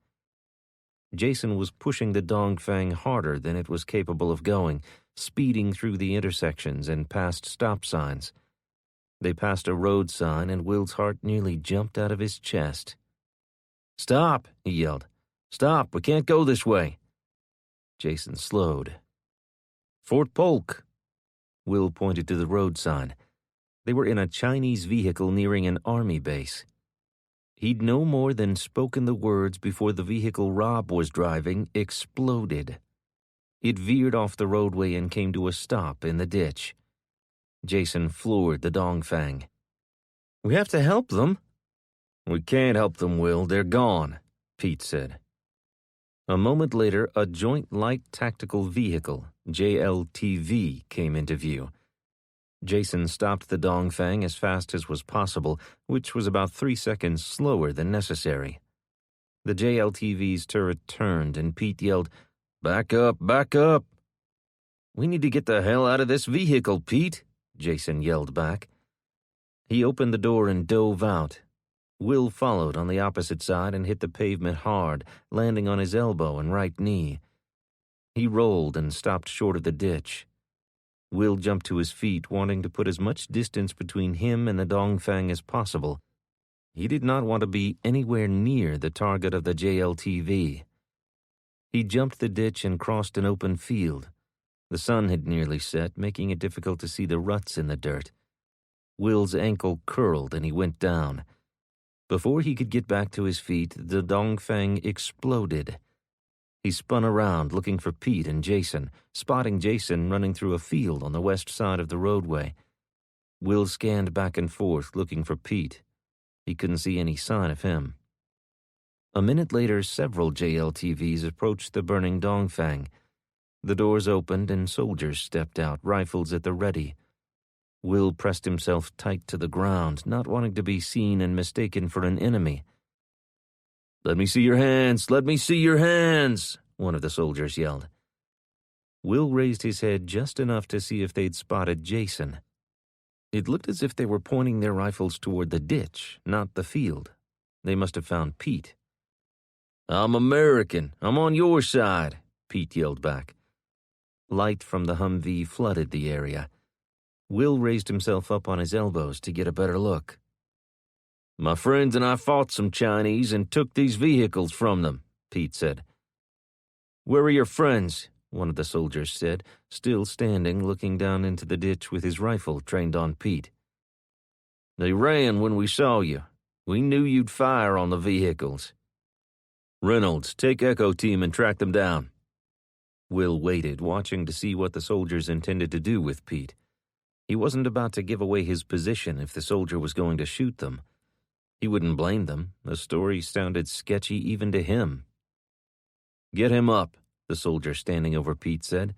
Jason was pushing the Dongfang harder than it was capable of going, speeding through the intersections and past stop signs. They passed a road sign and Will's heart nearly jumped out of his chest. "Stop!" he yelled. "Stop! We can't go this way!" Jason slowed. "Fort Polk!" Will pointed to the road sign. They were in a Chinese vehicle nearing an army base. He'd no more than spoken the words before the vehicle Rob was driving exploded. It veered off the roadway and came to a stop in the ditch. Jason floored the Dongfang. "We have to help them." "We can't help them, Will. They're gone," Pete said. A moment later, a Joint Light Tactical Vehicle, JLTV, came into view. Jason stopped the Dongfang as fast as was possible, which was about 3 seconds slower than necessary. The JLTV's turret turned and Pete yelled, "Back up, back up!" "We need to get the hell out of this vehicle, Pete," Jason yelled back. He opened the door and dove out. Will followed on the opposite side and hit the pavement hard, landing on his elbow and right knee. He rolled and stopped short of the ditch. Will jumped to his feet, wanting to put as much distance between him and the Dongfang as possible. He did not want to be anywhere near the target of the JLTV. He jumped the ditch and crossed an open field. The sun had nearly set, making it difficult to see the ruts in the dirt. Will's ankle curled and he went down. Before he could get back to his feet, the Dongfang exploded. He spun around, looking for Pete and Jason, spotting Jason running through a field on the west side of the roadway. Will scanned back and forth, looking for Pete. He couldn't see any sign of him. A minute later, several JLTVs approached the burning Dongfang. The doors opened and soldiers stepped out, rifles at the ready. Will pressed himself tight to the ground, not wanting to be seen and mistaken for an enemy. "Let me see your hands! Let me see your hands!" one of the soldiers yelled. Will raised his head just enough to see if they'd spotted Jason. It looked as if they were pointing their rifles toward the ditch, not the field. They must have found Pete. "I'm American. I'm on your side," Pete yelled back. Light from the Humvee flooded the area. Will raised himself up on his elbows to get a better look. "My friends and I fought some Chinese and took these vehicles from them," Pete said. "Where are your friends?" one of the soldiers said, still standing, looking down into the ditch with his rifle trained on Pete. "They ran when we saw you. We knew you'd fire on the vehicles. Reynolds, take Echo Team and track them down." Will waited, watching to see what the soldiers intended to do with Pete. He wasn't about to give away his position if the soldier was going to shoot them. He wouldn't blame them. The story sounded sketchy even to him. "Get him up," the soldier standing over Pete said.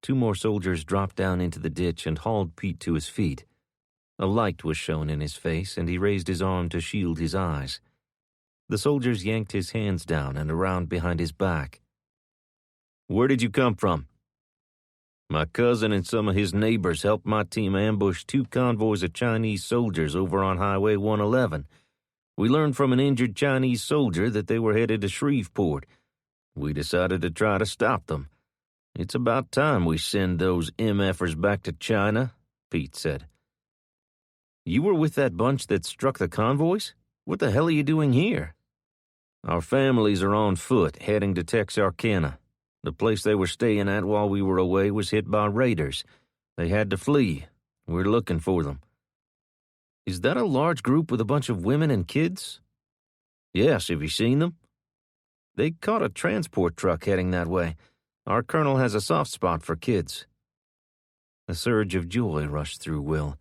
2 more soldiers dropped down into the ditch and hauled Pete to his feet. A light was shown in his face, and he raised his arm to shield his eyes. The soldiers yanked his hands down and around behind his back. "Where did you come from?" "My cousin and some of his neighbors helped my team ambush 2 convoys of Chinese soldiers over on Highway 111. We learned from an injured Chinese soldier that they were headed to Shreveport. We decided to try to stop them. It's about time we send those MFers back to China," Pete said. "You were with that bunch that struck the convoys? What the hell are you doing here?" "Our families are on foot, heading to Texarkana. The place they were staying at while we were away was hit by raiders. They had to flee. We're looking for them." "Is that a large group with a bunch of women and kids?" "Yes, have you seen them?" "They caught a transport truck heading that way. Our colonel has a soft spot for kids." A surge of joy rushed through Will.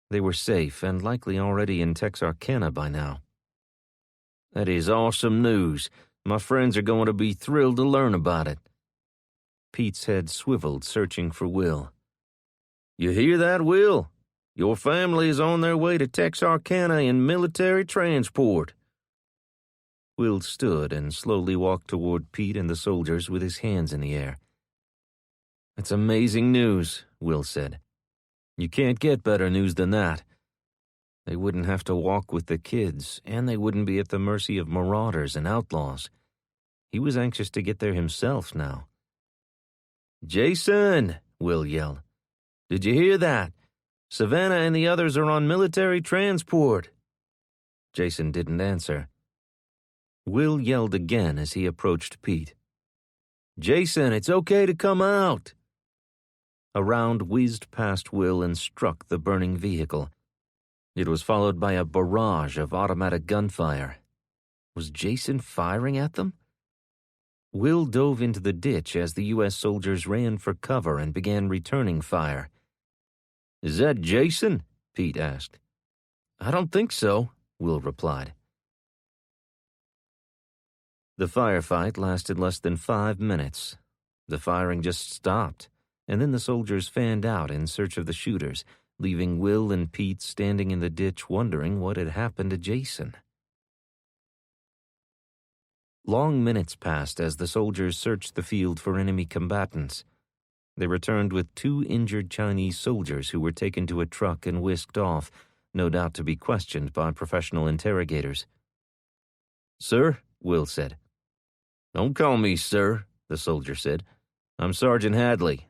They were safe and likely already in Texarkana by now. "That is awesome news. My friends are going to be thrilled to learn about it." Pete's head swiveled, searching for Will. "You hear that, Will? Your family is on their way to Texarkana in military transport." Will stood and slowly walked toward Pete and the soldiers with his hands in the air. "It's amazing news," Will said. "You can't get better news than that. They wouldn't have to walk with the kids, and they wouldn't be at the mercy of marauders and outlaws." He was anxious to get there himself now. "Jason!" Will yelled. "Did you hear that? Savannah and the others are on military transport." Jason didn't answer. Will yelled again as he approached Pete. "Jason, it's okay to come out." A round whizzed past Will and struck the burning vehicle. It was followed by a barrage of automatic gunfire. Was Jason firing at them? Will dove into the ditch as the U.S. soldiers ran for cover and began returning fire. "Is that Jason?" Pete asked. "I don't think so," Will replied. The firefight lasted less than 5 minutes. The firing just stopped, and then the soldiers fanned out in search of the shooters, leaving Will and Pete standing in the ditch wondering what had happened to Jason. Long minutes passed as the soldiers searched the field for enemy combatants. They returned with 2 injured Chinese soldiers who were taken to a truck and whisked off, no doubt to be questioned by professional interrogators. "Sir," Will said. "Don't call me sir," the soldier said. "I'm Sergeant Hadley."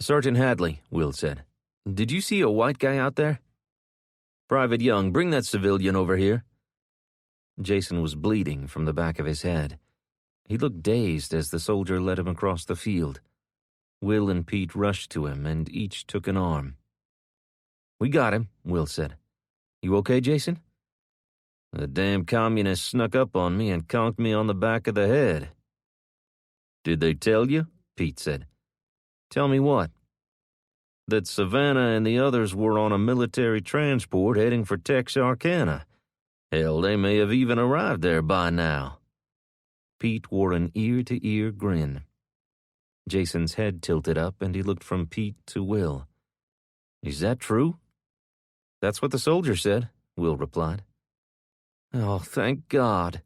"Sergeant Hadley," Will said. "Did you see a white guy out there?" "Private Young, bring that civilian over here." Jason was bleeding from the back of his head. He looked dazed as the soldier led him across the field. Will and Pete rushed to him, and each took an arm. "We got him," Will said. "You okay, Jason?" "The damn communists snuck up on me and conked me on the back of the head." "Did they tell you?" Pete said. "Tell me what?" "That Savannah and the others were on a military transport heading for Texarkana. Hell, they may have even arrived there by now. Pete wore an ear-to-ear grin. Jason's head tilted up, and he looked from Pete to Will. Is that true? That's what the soldier said, Will replied. Oh, thank God.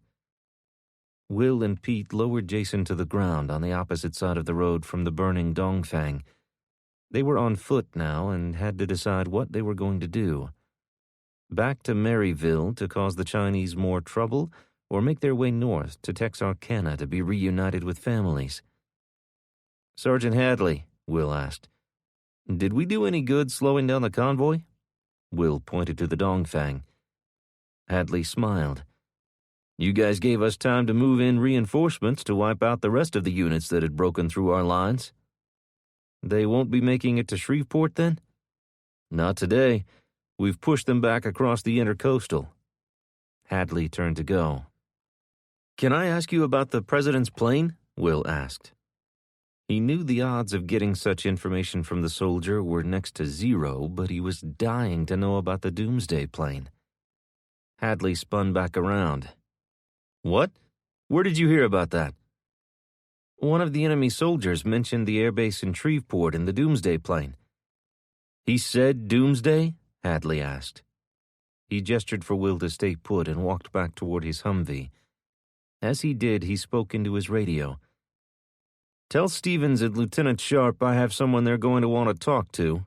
Will and Pete lowered Jason to the ground on the opposite side of the road from the burning Dongfang. They were on foot now and had to decide what they were going to do. Back to Maryville to cause the Chinese more trouble, or make their way north to Texarkana to be reunited with families. Sergeant Hadley, Will asked, did we do any good slowing down the convoy? Will pointed to the Dongfang. Hadley smiled. You guys gave us time to move in reinforcements to wipe out the rest of the units that had broken through our lines. They won't be making it to Shreveport then? Not today. We've pushed them back across the intercoastal. Hadley turned to go. Can I ask you about the president's plane? Will asked. He knew the odds of getting such information from the soldier were next to zero, but he was dying to know about the Doomsday plane. Hadley spun back around. What? Where did you hear about that? One of the enemy soldiers mentioned the airbase in Shreveport and the Doomsday plane. He said Doomsday? Hadley asked. He gestured for Will to stay put and walked back toward his Humvee. As he did, he spoke into his radio. Tell Stevens and Lieutenant Sharp I have someone they're going to want to talk to.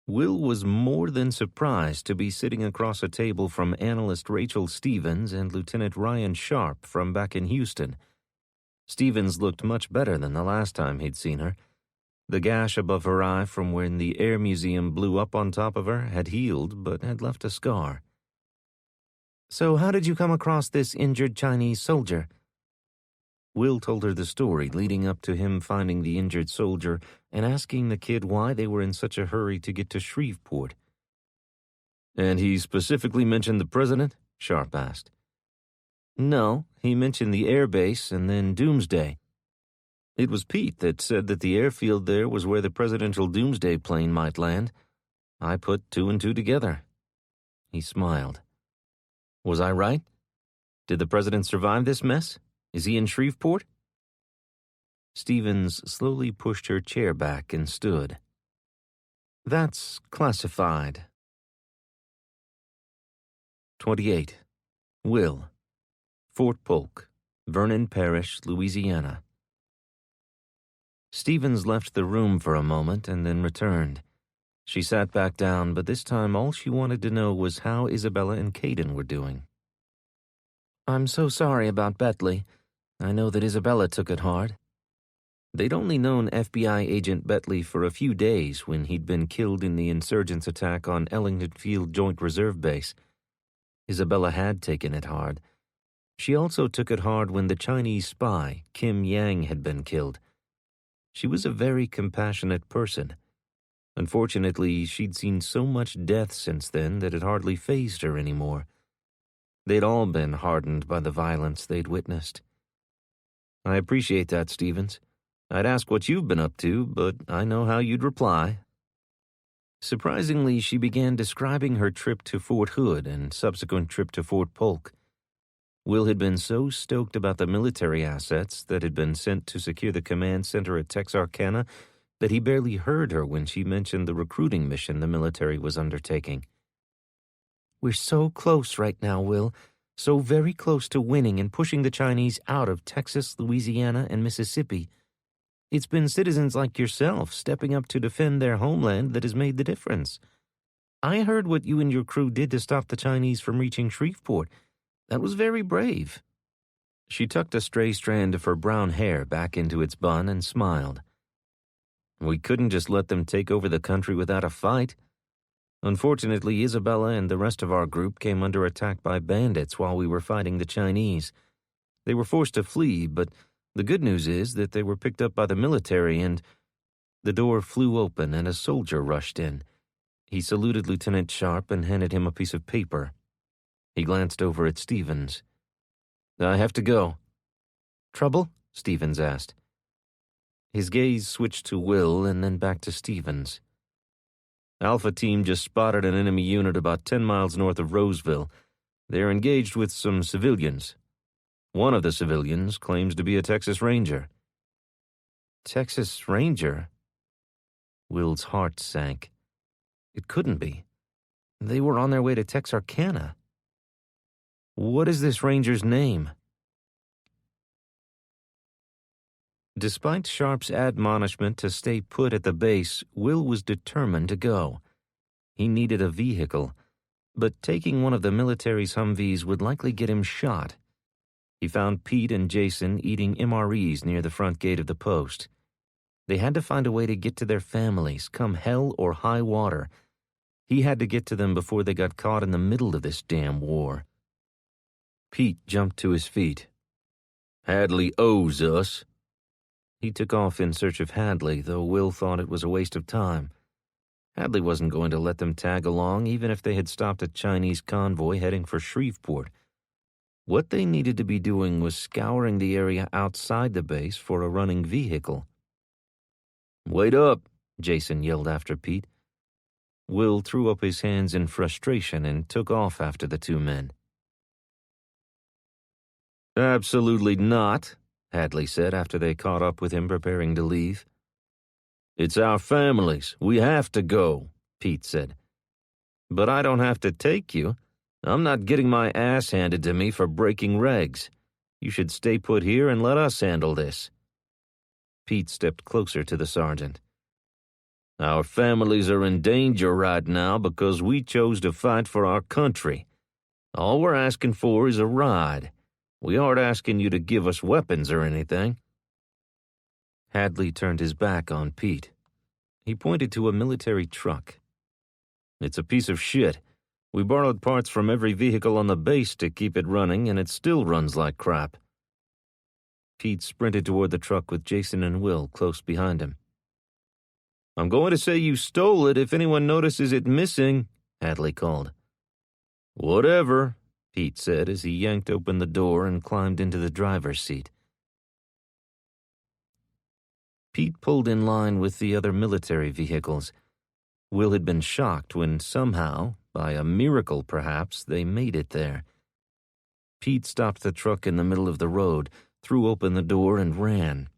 Will was more than surprised to be sitting across a table from analyst Rachel Stevens and Lieutenant Ryan Sharp from back in Houston. Stevens looked much better than the last time he'd seen her. The gash above her eye from when the Air Museum blew up on top of her had healed, but had left a scar. So how did you come across this injured Chinese soldier? Will told her the story leading up to him finding the injured soldier and asking the kid why they were in such a hurry to get to Shreveport. And he specifically mentioned the president? Sharp asked. No, he mentioned the air base and then Doomsday. It was Pete that said that the airfield there was where the presidential Doomsday plane might land. I put two and two together. He smiled. Was I right? Did the president survive this mess? Is he in Shreveport? Stevens slowly pushed her chair back and stood. That's classified. 28. Will. Fort Polk, Vernon Parish, Louisiana. Stevens left the room for a moment and then returned. She sat back down, but this time all she wanted to know was how Isabella and Caden were doing. I'm so sorry about Betley. I know that Isabella took it hard. They'd only known FBI agent Betley for a few days when he'd been killed in the insurgents' attack on Ellington Field Joint Reserve Base. Isabella had taken it hard. She also took it hard when the Chinese spy, Kim Yang, had been killed. She was a very compassionate person. Unfortunately, she'd seen so much death since then that it hardly fazed her anymore. They'd all been hardened by the violence they'd witnessed. I appreciate that, Stevens. I'd ask what you've been up to, but I know how you'd reply. Surprisingly, she began describing her trip to Fort Hood and subsequent trip to Fort Polk. Will had been so stoked about the military assets that had been sent to secure the command center at Texarkana that he barely heard her when she mentioned the recruiting mission the military was undertaking. We're so close right now, Will. So very close to winning and pushing the Chinese out of Texas, Louisiana, and Mississippi. It's been citizens like yourself stepping up to defend their homeland that has made the difference. I heard what you and your crew did to stop the Chinese from reaching Shreveport. That was very brave. She tucked a stray strand of her brown hair back into its bun and smiled. We couldn't just let them take over the country without a fight. Unfortunately, Isabella and the rest of our group came under attack by bandits while we were fighting the Chinese. They were forced to flee, but the good news is that they were picked up by the military and... The door flew open and a soldier rushed in. He saluted Lieutenant Sharp and handed him a piece of paper. He glanced over at Stevens. I have to go. Trouble? Stevens asked. His gaze switched to Will and then back to Stevens. Alpha Team just spotted an enemy unit about 10 miles north of Roseville. They're engaged with some civilians. One of the civilians claims to be a Texas Ranger. Texas Ranger? Will's heart sank. It couldn't be. They were on their way to Texarkana. What is this ranger's name? Despite Sharp's admonishment to stay put at the base, Will was determined to go. He needed a vehicle, but taking one of the military's Humvees would likely get him shot. He found Pete and Jason eating MREs near the front gate of the post. They had to find a way to get to their families, come hell or high water. He had to get to them before they got caught in the middle of this damn war. Pete jumped to his feet. Hadley owes us. He took off in search of Hadley, though Will thought it was a waste of time. Hadley wasn't going to let them tag along, even if they had stopped a Chinese convoy heading for Shreveport. What they needed to be doing was scouring the area outside the base for a running vehicle. "Wait up," Jason yelled after Pete. Will threw up his hands in frustration and took off after the two men. "Absolutely not," Hadley said after they caught up with him preparing to leave. "It's our families. We have to go," Pete said. "But I don't have to take you. I'm not getting my ass handed to me for breaking regs. You should stay put here and let us handle this." Pete stepped closer to the sergeant. "Our families are in danger right now because we chose to fight for our country. All we're asking for is a ride. We aren't asking you to give us weapons or anything." Hadley turned his back on Pete. He pointed to a military truck. "It's a piece of shit. We borrowed parts from every vehicle on the base to keep it running, and it still runs like crap." Pete sprinted toward the truck with Jason and Will close behind him. "I'm going to say you stole it if anyone notices it missing," Hadley called. "Whatever," Pete said as he yanked open the door and climbed into the driver's seat. Pete pulled in line with the other military vehicles. Will had been shocked when somehow, by a miracle perhaps, they made it there. Pete stopped the truck in the middle of the road, threw open the door, and ran.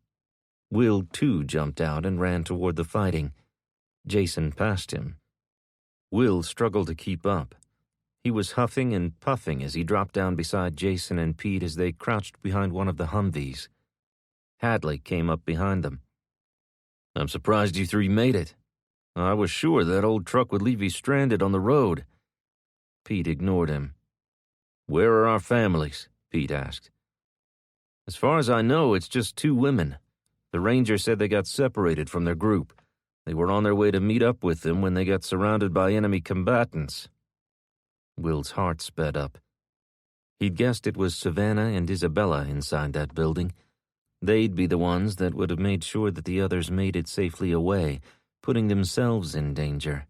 Will, too, jumped out and ran toward the fighting. Jason passed him. Will struggled to keep up. He was huffing and puffing as he dropped down beside Jason and Pete as they crouched behind one of the Humvees. Hadley came up behind them. "I'm surprised you three made it. I was sure that old truck would leave you stranded on the road." Pete ignored him. "Where are our families?" Pete asked. "As far as I know, it's just two women. The ranger said they got separated from their group. They were on their way to meet up with them when they got surrounded by enemy combatants." Will's heart sped up. He'd guessed it was Savannah and Isabella inside that building. They'd be the ones that would have made sure that the others made it safely away, putting themselves in danger.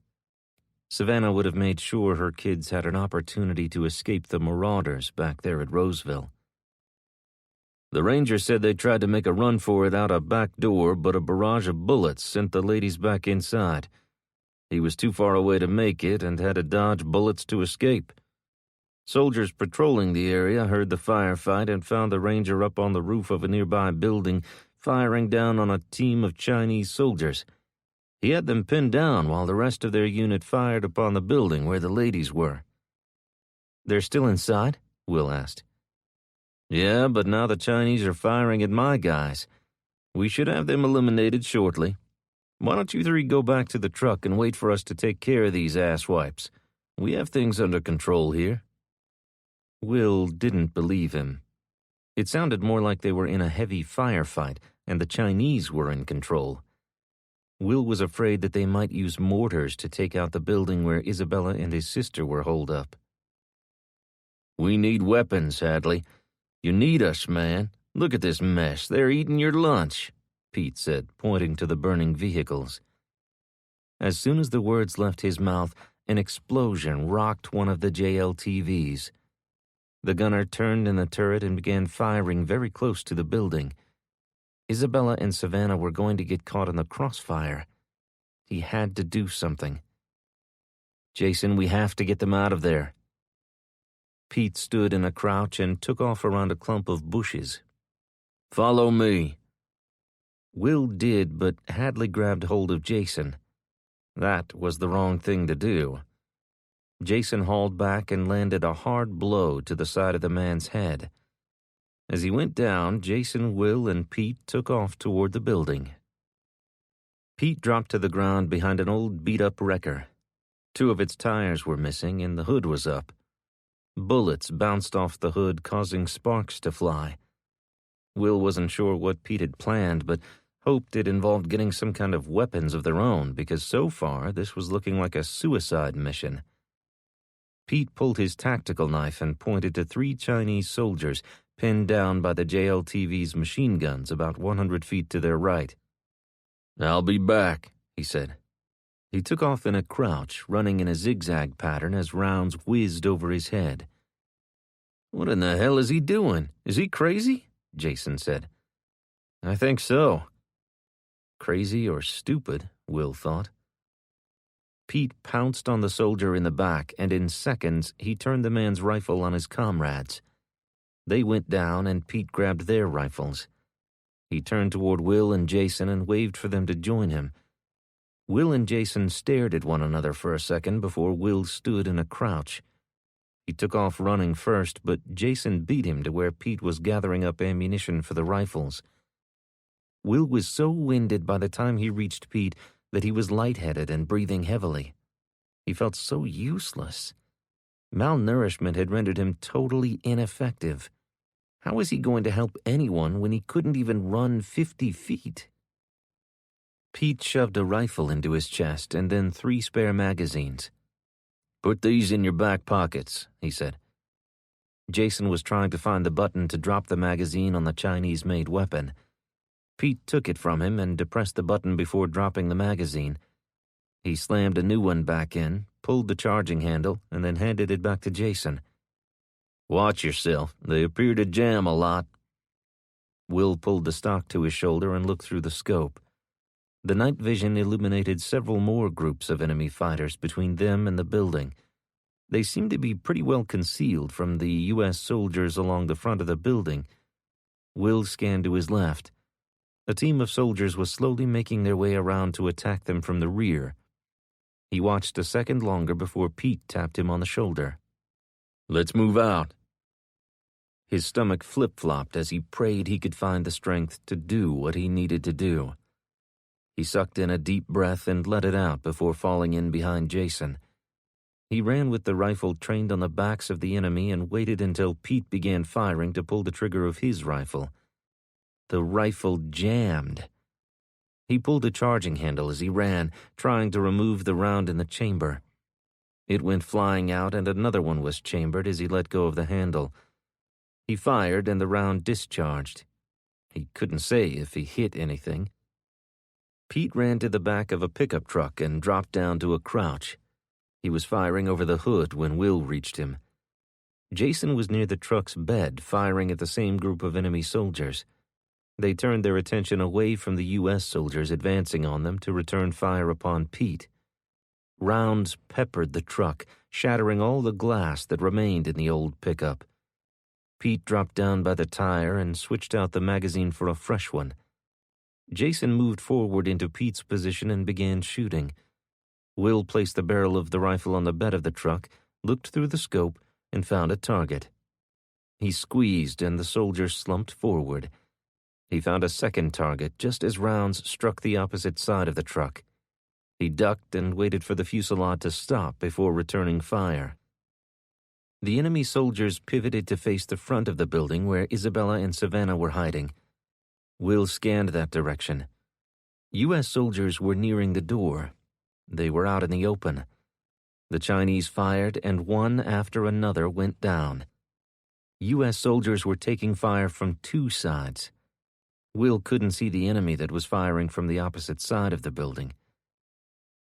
Savannah would have made sure her kids had an opportunity to escape the marauders back there at Roseville. "The ranger said they tried to make a run for it out a back door, but a barrage of bullets sent the ladies back inside. He was too far away to make it and had to dodge bullets to escape. Soldiers patrolling the area heard the firefight and found the ranger up on the roof of a nearby building, firing down on a team of Chinese soldiers. He had them pinned down while the rest of their unit fired upon the building where the ladies were." "They're still inside?" Will asked. "Yeah, but now the Chinese are firing at my guys. We should have them eliminated shortly. Why don't you three go back to the truck and wait for us to take care of these asswipes? We have things under control here." Will didn't believe him. It sounded more like they were in a heavy firefight and the Chinese were in control. Will was afraid that they might use mortars to take out the building where Isabella and his sister were holed up. "We need weapons, Hadley. You need us, man. Look at this mess. They're eating your lunch," Pete said, pointing to the burning vehicles. As soon as the words left his mouth, an explosion rocked one of the JLTVs. The gunner turned in the turret and began firing very close to the building. Isabella and Savannah were going to get caught in the crossfire. He had to do something. Jason, we have to get them out of there. Pete stood in a crouch and took off around a clump of bushes. Follow me. Will did, but Hadley grabbed hold of Jason. That was the wrong thing to do. Jason hauled back and landed a hard blow to the side of the man's head. As he went down, Jason, Will, and Pete took off toward the building. Pete dropped to the ground behind an old beat-up wrecker. 2 of its tires were missing and the hood was up. Bullets bounced off the hood, causing sparks to fly. Will wasn't sure what Pete had planned, but hoped it involved getting some kind of weapons of their own, because so far this was looking like a suicide mission. Pete pulled his tactical knife and pointed to 3 Chinese soldiers pinned down by the JLTV's machine guns about 100 feet to their right. I'll be back, he said. He took off in a crouch, running in a zigzag pattern as rounds whizzed over his head. What in the hell is he doing? Is he crazy? Jason said. I think so. Crazy or stupid, Will thought. Pete pounced on the soldier in the back, and in seconds he turned the man's rifle on his comrades. They went down, and Pete grabbed their rifles. He turned toward Will and Jason and waved for them to join him. Will and Jason stared at one another for a second before Will stood in a crouch. He took off running first, but Jason beat him to where Pete was gathering up ammunition for the rifles. Will was so winded by the time he reached Pete that he was lightheaded and breathing heavily. He felt so useless. Malnourishment had rendered him totally ineffective. How was he going to help anyone when he couldn't even run 50 feet? Pete shoved a rifle into his chest and then 3 spare magazines. Put these in your back pockets, he said. Jason was trying to find the button to drop the magazine on the Chinese-made weapon. Pete took it from him and depressed the button before dropping the magazine. He slammed a new one back in, pulled the charging handle, and then handed it back to Jason. Watch yourself. They appear to jam a lot. Will pulled the stock to his shoulder and looked through the scope. The night vision illuminated several more groups of enemy fighters between them and the building. They seemed to be pretty well concealed from the U.S. soldiers along the front of the building. Will scanned to his left. A team of soldiers was slowly making their way around to attack them from the rear. He watched a second longer before Pete tapped him on the shoulder. Let's move out. His stomach flip-flopped as he prayed he could find the strength to do what he needed to do. He sucked in a deep breath and let it out before falling in behind Jason. He ran with the rifle trained on the backs of the enemy and waited until Pete began firing to pull the trigger of his rifle. The rifle jammed. He pulled the charging handle as he ran, trying to remove the round in the chamber. It went flying out and another one was chambered as he let go of the handle. He fired and the round discharged. He couldn't say if he hit anything. Pete ran to the back of a pickup truck and dropped down to a crouch. He was firing over the hood when Will reached him. Jason was near the truck's bed, firing at the same group of enemy soldiers. They turned their attention away from the U.S. soldiers advancing on them to return fire upon Pete. Rounds peppered the truck, shattering all the glass that remained in the old pickup. Pete dropped down by the tire and switched out the magazine for a fresh one. Jason moved forward into Pete's position and began shooting. Will placed the barrel of the rifle on the bed of the truck, looked through the scope, and found a target. He squeezed and the soldier slumped forward. He found a second target just as rounds struck the opposite side of the truck. He ducked and waited for the fusillade to stop before returning fire. The enemy soldiers pivoted to face the front of the building where Isabella and Savannah were hiding. Will scanned that direction. U.S. soldiers were nearing the door. They were out in the open. The Chinese fired, and one after another went down. U.S. soldiers were taking fire from 2 sides. Will couldn't see the enemy that was firing from the opposite side of the building.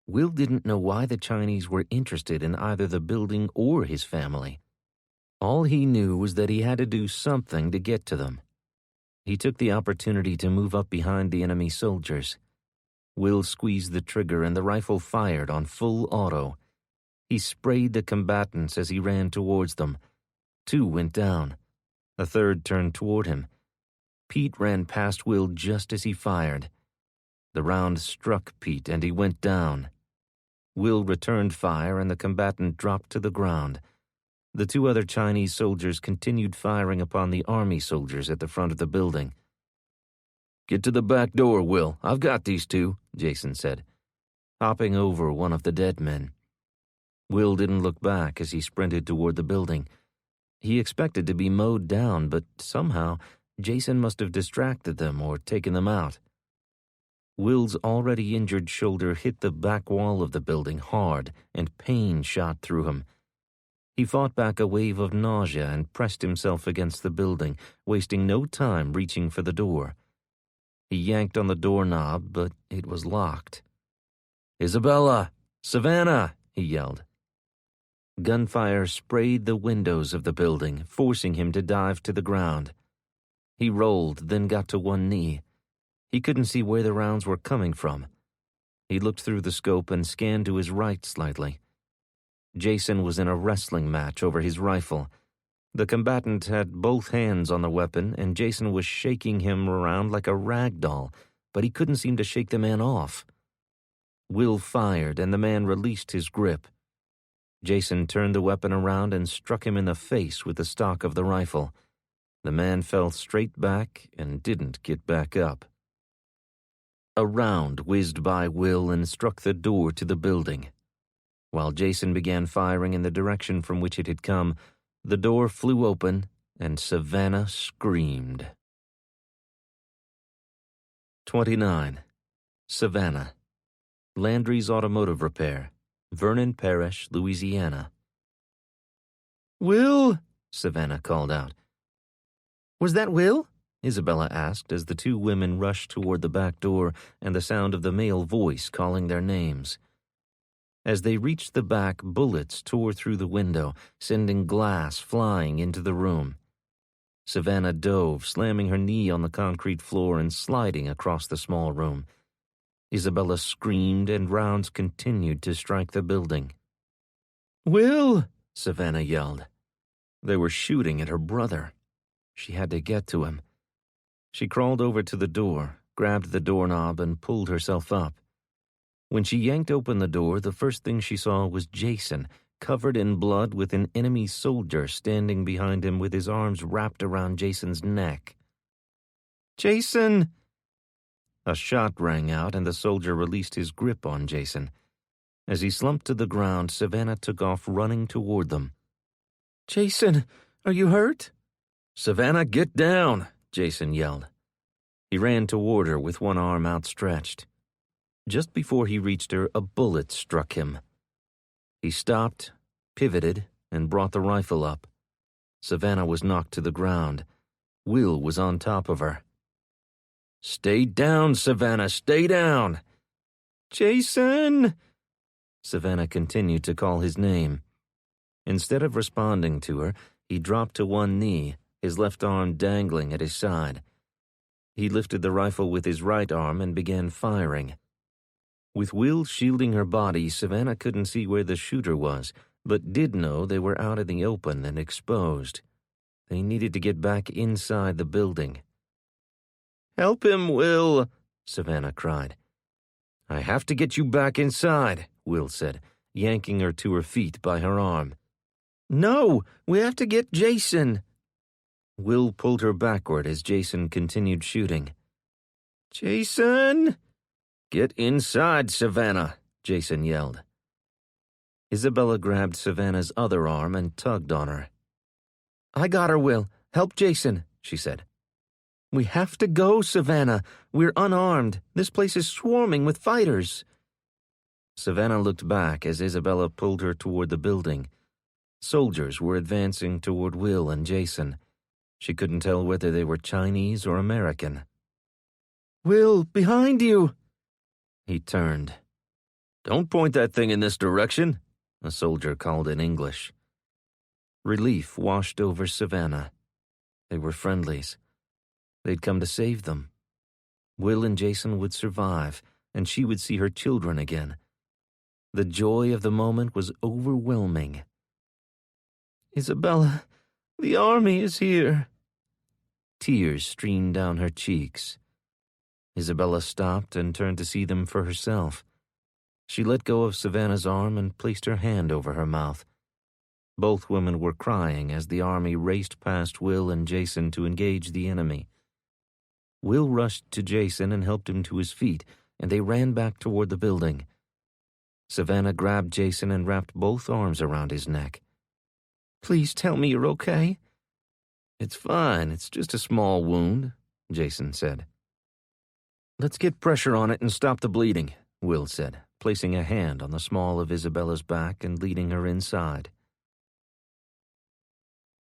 Will didn't know why the Chinese were interested in either the building or his family. All he knew was that he had to do something to get to them. He took the opportunity to move up behind the enemy soldiers. Will squeezed the trigger and the rifle fired on full auto. He sprayed the combatants as he ran towards them. 2 went down. A third turned toward him. Pete ran past Will just as he fired. The round struck Pete and he went down. Will returned fire and the combatant dropped to the ground. The 2 other Chinese soldiers continued firing upon the army soldiers at the front of the building. "Get to the back door, Will. I've got these 2, Jason said, hopping over one of the dead men. Will didn't look back as he sprinted toward the building. He expected to be mowed down, but somehow Jason must have distracted them or taken them out. Will's already injured shoulder hit the back wall of the building hard, and pain shot through him. He fought back a wave of nausea and pressed himself against the building, wasting no time reaching for the door. He yanked on the doorknob, but it was locked. "Isabella! Savannah!" he yelled. Gunfire sprayed the windows of the building, forcing him to dive to the ground. He rolled, then got to one knee. He couldn't see where the rounds were coming from. He looked through the scope and scanned to his right slightly. Jason was in a wrestling match over his rifle. The combatant had both hands on the weapon, and Jason was shaking him around like a rag doll, but he couldn't seem to shake the man off. Will fired, and the man released his grip. Jason turned the weapon around and struck him in the face with the stock of the rifle. The man fell straight back and didn't get back up. A round whizzed by Will and struck the door to the building. While Jason began firing in the direction from which it had come, the door flew open and Savannah screamed. 29. Savannah. Landry's Automotive Repair, Vernon Parish, Louisiana. "Will?" Savannah called out. "Was that Will?" Isabella asked as the 2 women rushed toward the back door and the sound of the male voice calling their names. As they reached the back, bullets tore through the window, sending glass flying into the room. Savannah dove, slamming her knee on the concrete floor and sliding across the small room. Isabella screamed and rounds continued to strike the building. "Will!" Savannah yelled. They were shooting at her brother. She had to get to him. She crawled over to the door, grabbed the doorknob, and pulled herself up. When she yanked open the door, the first thing she saw was Jason, covered in blood with an enemy soldier standing behind him with his arms wrapped around Jason's neck. "Jason!" A shot rang out and the soldier released his grip on Jason. As he slumped to the ground, Savannah took off running toward them. "Jason, are you hurt?" "Savannah, get down!" Jason yelled. He ran toward her with one arm outstretched. Just before he reached her, a bullet struck him. He stopped, pivoted, and brought the rifle up. Savannah was knocked to the ground. Will was on top of her. "Stay down, Savannah, stay down!" "Jason!" Savannah continued to call his name. Instead of responding to her, he dropped to one knee, his left arm dangling at his side. He lifted the rifle with his right arm and began firing. With Will shielding her body, Savannah couldn't see where the shooter was, but did know they were out in the open and exposed. They needed to get back inside the building. "Help him, Will!" Savannah cried. "I have to get you back inside," Will said, yanking her to her feet by her arm. "No, we have to get Jason." Will pulled her backward as Jason continued shooting. "Jason!" "Get inside, Savannah!" Jason yelled. Isabella grabbed Savannah's other arm and tugged on her. "I got her, Will. Help Jason," she said. "We have to go, Savannah. We're unarmed. This place is swarming with fighters." Savannah looked back as Isabella pulled her toward the building. Soldiers were advancing toward Will and Jason. She couldn't tell whether they were Chinese or American. "Will, behind you!" He turned. "Don't point that thing in this direction," a soldier called in English. Relief washed over Savannah. They were friendlies. They'd come to save them. Will and Jason would survive, and she would see her children again. The joy of the moment was overwhelming. "Isabella, the army is here." Tears streamed down her cheeks. Isabella stopped and turned to see them for herself. She let go of Savannah's arm and placed her hand over her mouth. Both women were crying as the army raced past Will and Jason to engage the enemy. Will rushed to Jason and helped him to his feet, and they ran back toward the building. Savannah grabbed Jason and wrapped both arms around his neck. "Please tell me you're okay." "It's fine, it's just a small wound," Jason said. "Let's get pressure on it and stop the bleeding," Will said, placing a hand on the small of Isabella's back and leading her inside.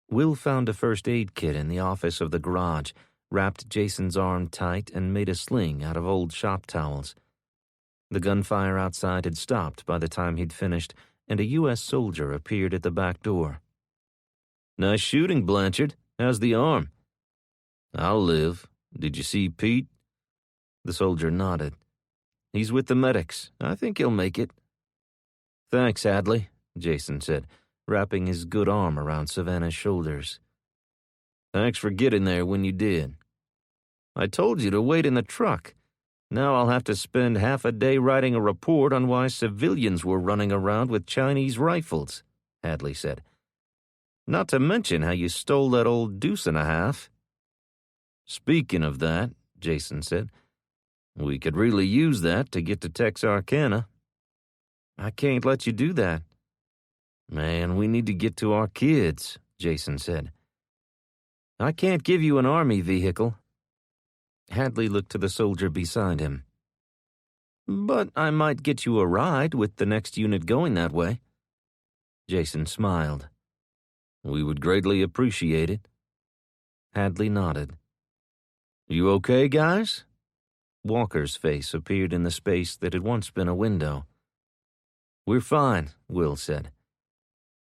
Will found a first aid kit in the office of the garage, wrapped Jason's arm tight, and made a sling out of old shop towels. The gunfire outside had stopped by the time he'd finished, and a U.S. soldier appeared at the back door. "Nice shooting, Blanchard. How's the arm?" "I'll live. Did you see Pete?" The soldier nodded. "He's with the medics. I think he'll make it." "Thanks, Hadley," Jason said, wrapping his good arm around Savannah's shoulders. "Thanks for getting there when you did. I told you to wait in the truck. Now I'll have to spend half a day writing a report on why civilians were running around with Chinese rifles," Hadley said. "Not to mention how you stole that old deuce-and-a-half." "Speaking of that," Jason said, "we could really use that to get to Texarkana." "I can't let you do that." "Man, we need to get to our kids," Jason said. "I can't give you an army vehicle." Hadley looked to the soldier beside him. "But I might get you a ride with the next unit going that way." Jason smiled. "We would greatly appreciate it." Hadley nodded. "You okay, guys?" Walker's face appeared in the space that had once been a window. "We're fine," Will said.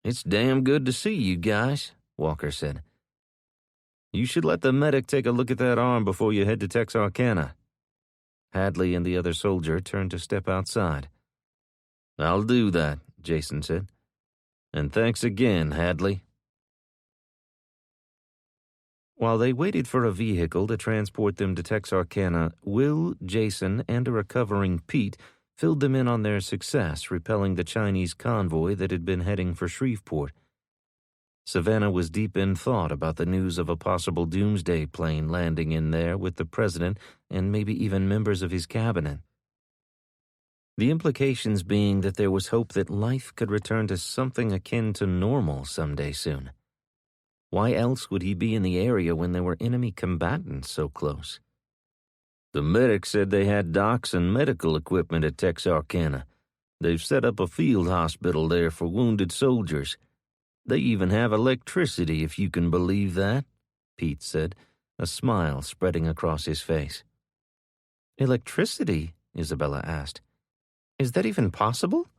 "It's damn good to see you guys," Walker said. "You should let the medic take a look at that arm before you head to Texarkana." Hadley and the other soldier turned to step outside. "I'll do that," Jason said. "And thanks again, Hadley." While they waited for a vehicle to transport them to Texarkana, Will, Jason, and a recovering Pete filled them in on their success repelling the Chinese convoy that had been heading for Shreveport. Savannah was deep in thought about the news of a possible doomsday plane landing in there with the president and maybe even members of his cabinet. The implications being that there was hope that life could return to something akin to normal someday soon. Why else would he be in the area when there were enemy combatants so close? "The medics said they had docs and medical equipment at Texarkana. They've set up a field hospital there for wounded soldiers. They even have electricity, if you can believe that," Pete said, a smile spreading across his face. "Electricity?" Isabella asked. "Is that even possible?"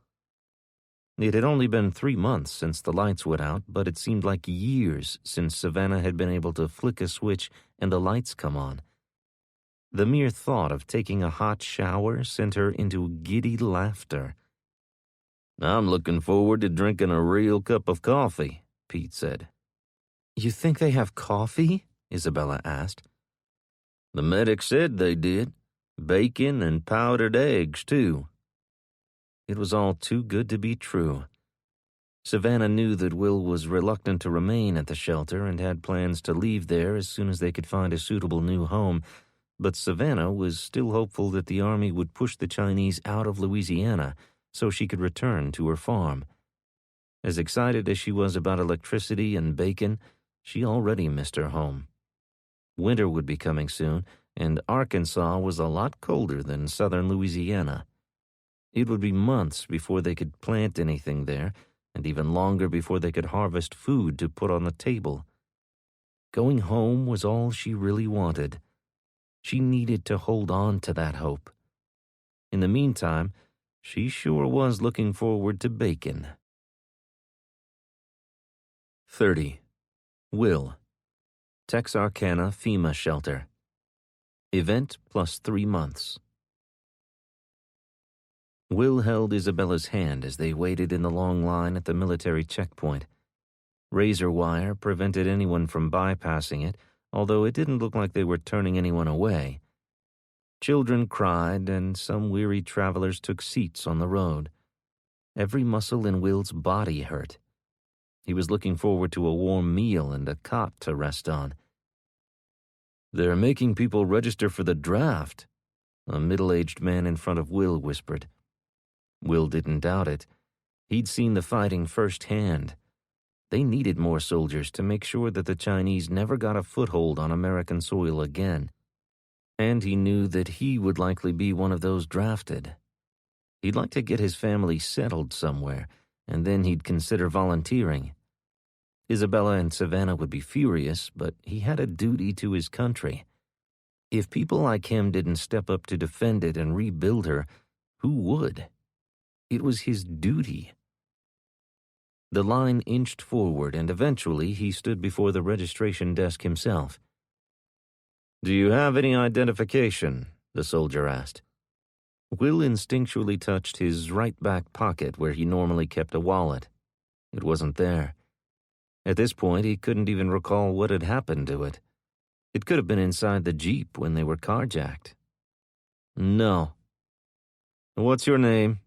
It had only been 3 months since the lights went out, but it seemed like years since Savannah had been able to flick a switch and the lights come on. The mere thought of taking a hot shower sent her into giddy laughter. "I'm looking forward to drinking a real cup of coffee," Pete said. "You think they have coffee?" Isabella asked. The medic said they did. Bacon and powdered eggs, too. It was all too good to be true. Savannah knew that Will was reluctant to remain at the shelter and had plans to leave there as soon as they could find a suitable new home, but Savannah was still hopeful that the Army would push the Chinese out of Louisiana so she could return to her farm. As excited as she was about electricity and bacon, she already missed her home. Winter would be coming soon, and Arkansas was a lot colder than southern Louisiana. It would be months before they could plant anything there, and even longer before they could harvest food to put on the table. Going home was all she really wanted. She needed to hold on to that hope. In the meantime, she sure was looking forward to bacon. 30. Will. Texarkana FEMA Shelter. Event plus 3 months. Will held Isabella's hand as they waited in the long line at the military checkpoint. Razor wire prevented anyone from bypassing it, although it didn't look like they were turning anyone away. Children cried, and some weary travelers took seats on the road. Every muscle in Will's body hurt. He was looking forward to a warm meal and a cot to rest on. "They're making people register for the draft," a middle-aged man in front of Will whispered. Will didn't doubt it. He'd seen the fighting firsthand. They needed more soldiers to make sure that the Chinese never got a foothold on American soil again. And he knew that he would likely be one of those drafted. He'd like to get his family settled somewhere, and then he'd consider volunteering. Isabella and Savannah would be furious, but he had a duty to his country. If people like him didn't step up to defend it and rebuild her, who would? It was his duty. The line inched forward, and eventually he stood before the registration desk himself. "Do you have any identification?" the soldier asked. Will instinctually touched his right back pocket where he normally kept a wallet. It wasn't there. At this point, he couldn't even recall what had happened to it. It could have been inside the Jeep when they were carjacked. "No." "What's your name?"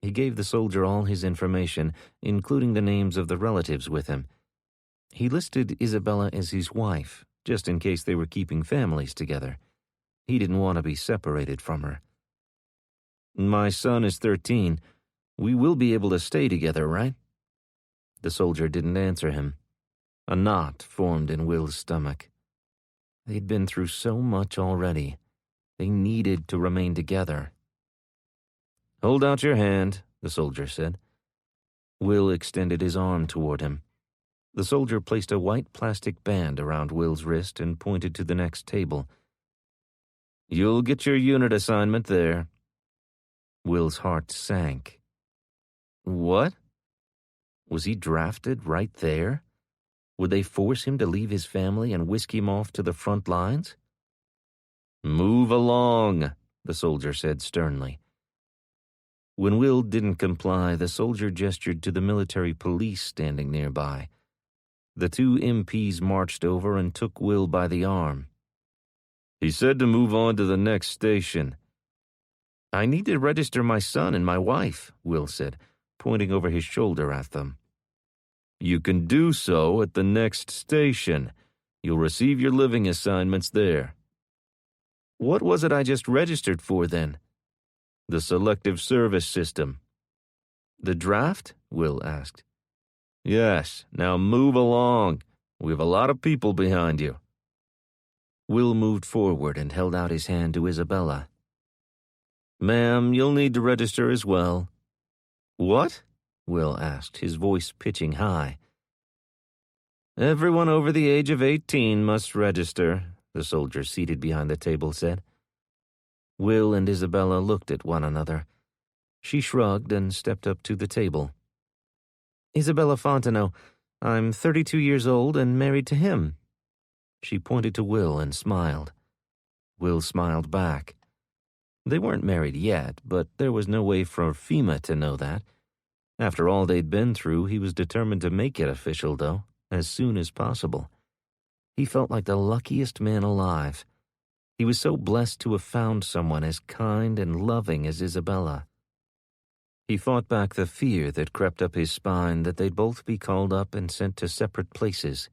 He gave the soldier all his information, including the names of the relatives with him. He listed Isabella as his wife, just in case they were keeping families together. He didn't want to be separated from her. "My son is 13. We will be able to stay together, right?" The soldier didn't answer him. A knot formed in Will's stomach. They'd been through so much already. They needed to remain together. "Hold out your hand," the soldier said. Will extended his arm toward him. The soldier placed a white plastic band around Will's wrist and pointed to the next table. "You'll get your unit assignment there." Will's heart sank. "What?" Was he drafted right there? Would they force him to leave his family and whisk him off to the front lines? "Move along," the soldier said sternly. When Will didn't comply, the soldier gestured to the military police standing nearby. The two MPs marched over and took Will by the arm. "He said to move on to the next station." "I need to register my son and my wife," Will said, pointing over his shoulder at them. "You can do so at the next station. You'll receive your living assignments there." "What was it I just registered for then?" "The selective service system." "The draft?" Will asked. "Yes. Now move along. We have a lot of people behind you." Will moved forward and held out his hand to Isabella. "Ma'am, you'll need to register as well." "What?" Will asked, his voice pitching high. "Everyone over the age of 18 must register," the soldier seated behind the table said. Will and Isabella looked at one another. She shrugged and stepped up to the table. "Isabella Fontenot. I'm 32 years old and married to him." She pointed to Will and smiled. Will smiled back. They weren't married yet, but there was no way for FEMA to know that. After all they'd been through, he was determined to make it official, though, as soon as possible. He felt like the luckiest man alive. He was so blessed to have found someone as kind and loving as Isabella. He fought back the fear that crept up his spine that they'd both be called up and sent to separate places.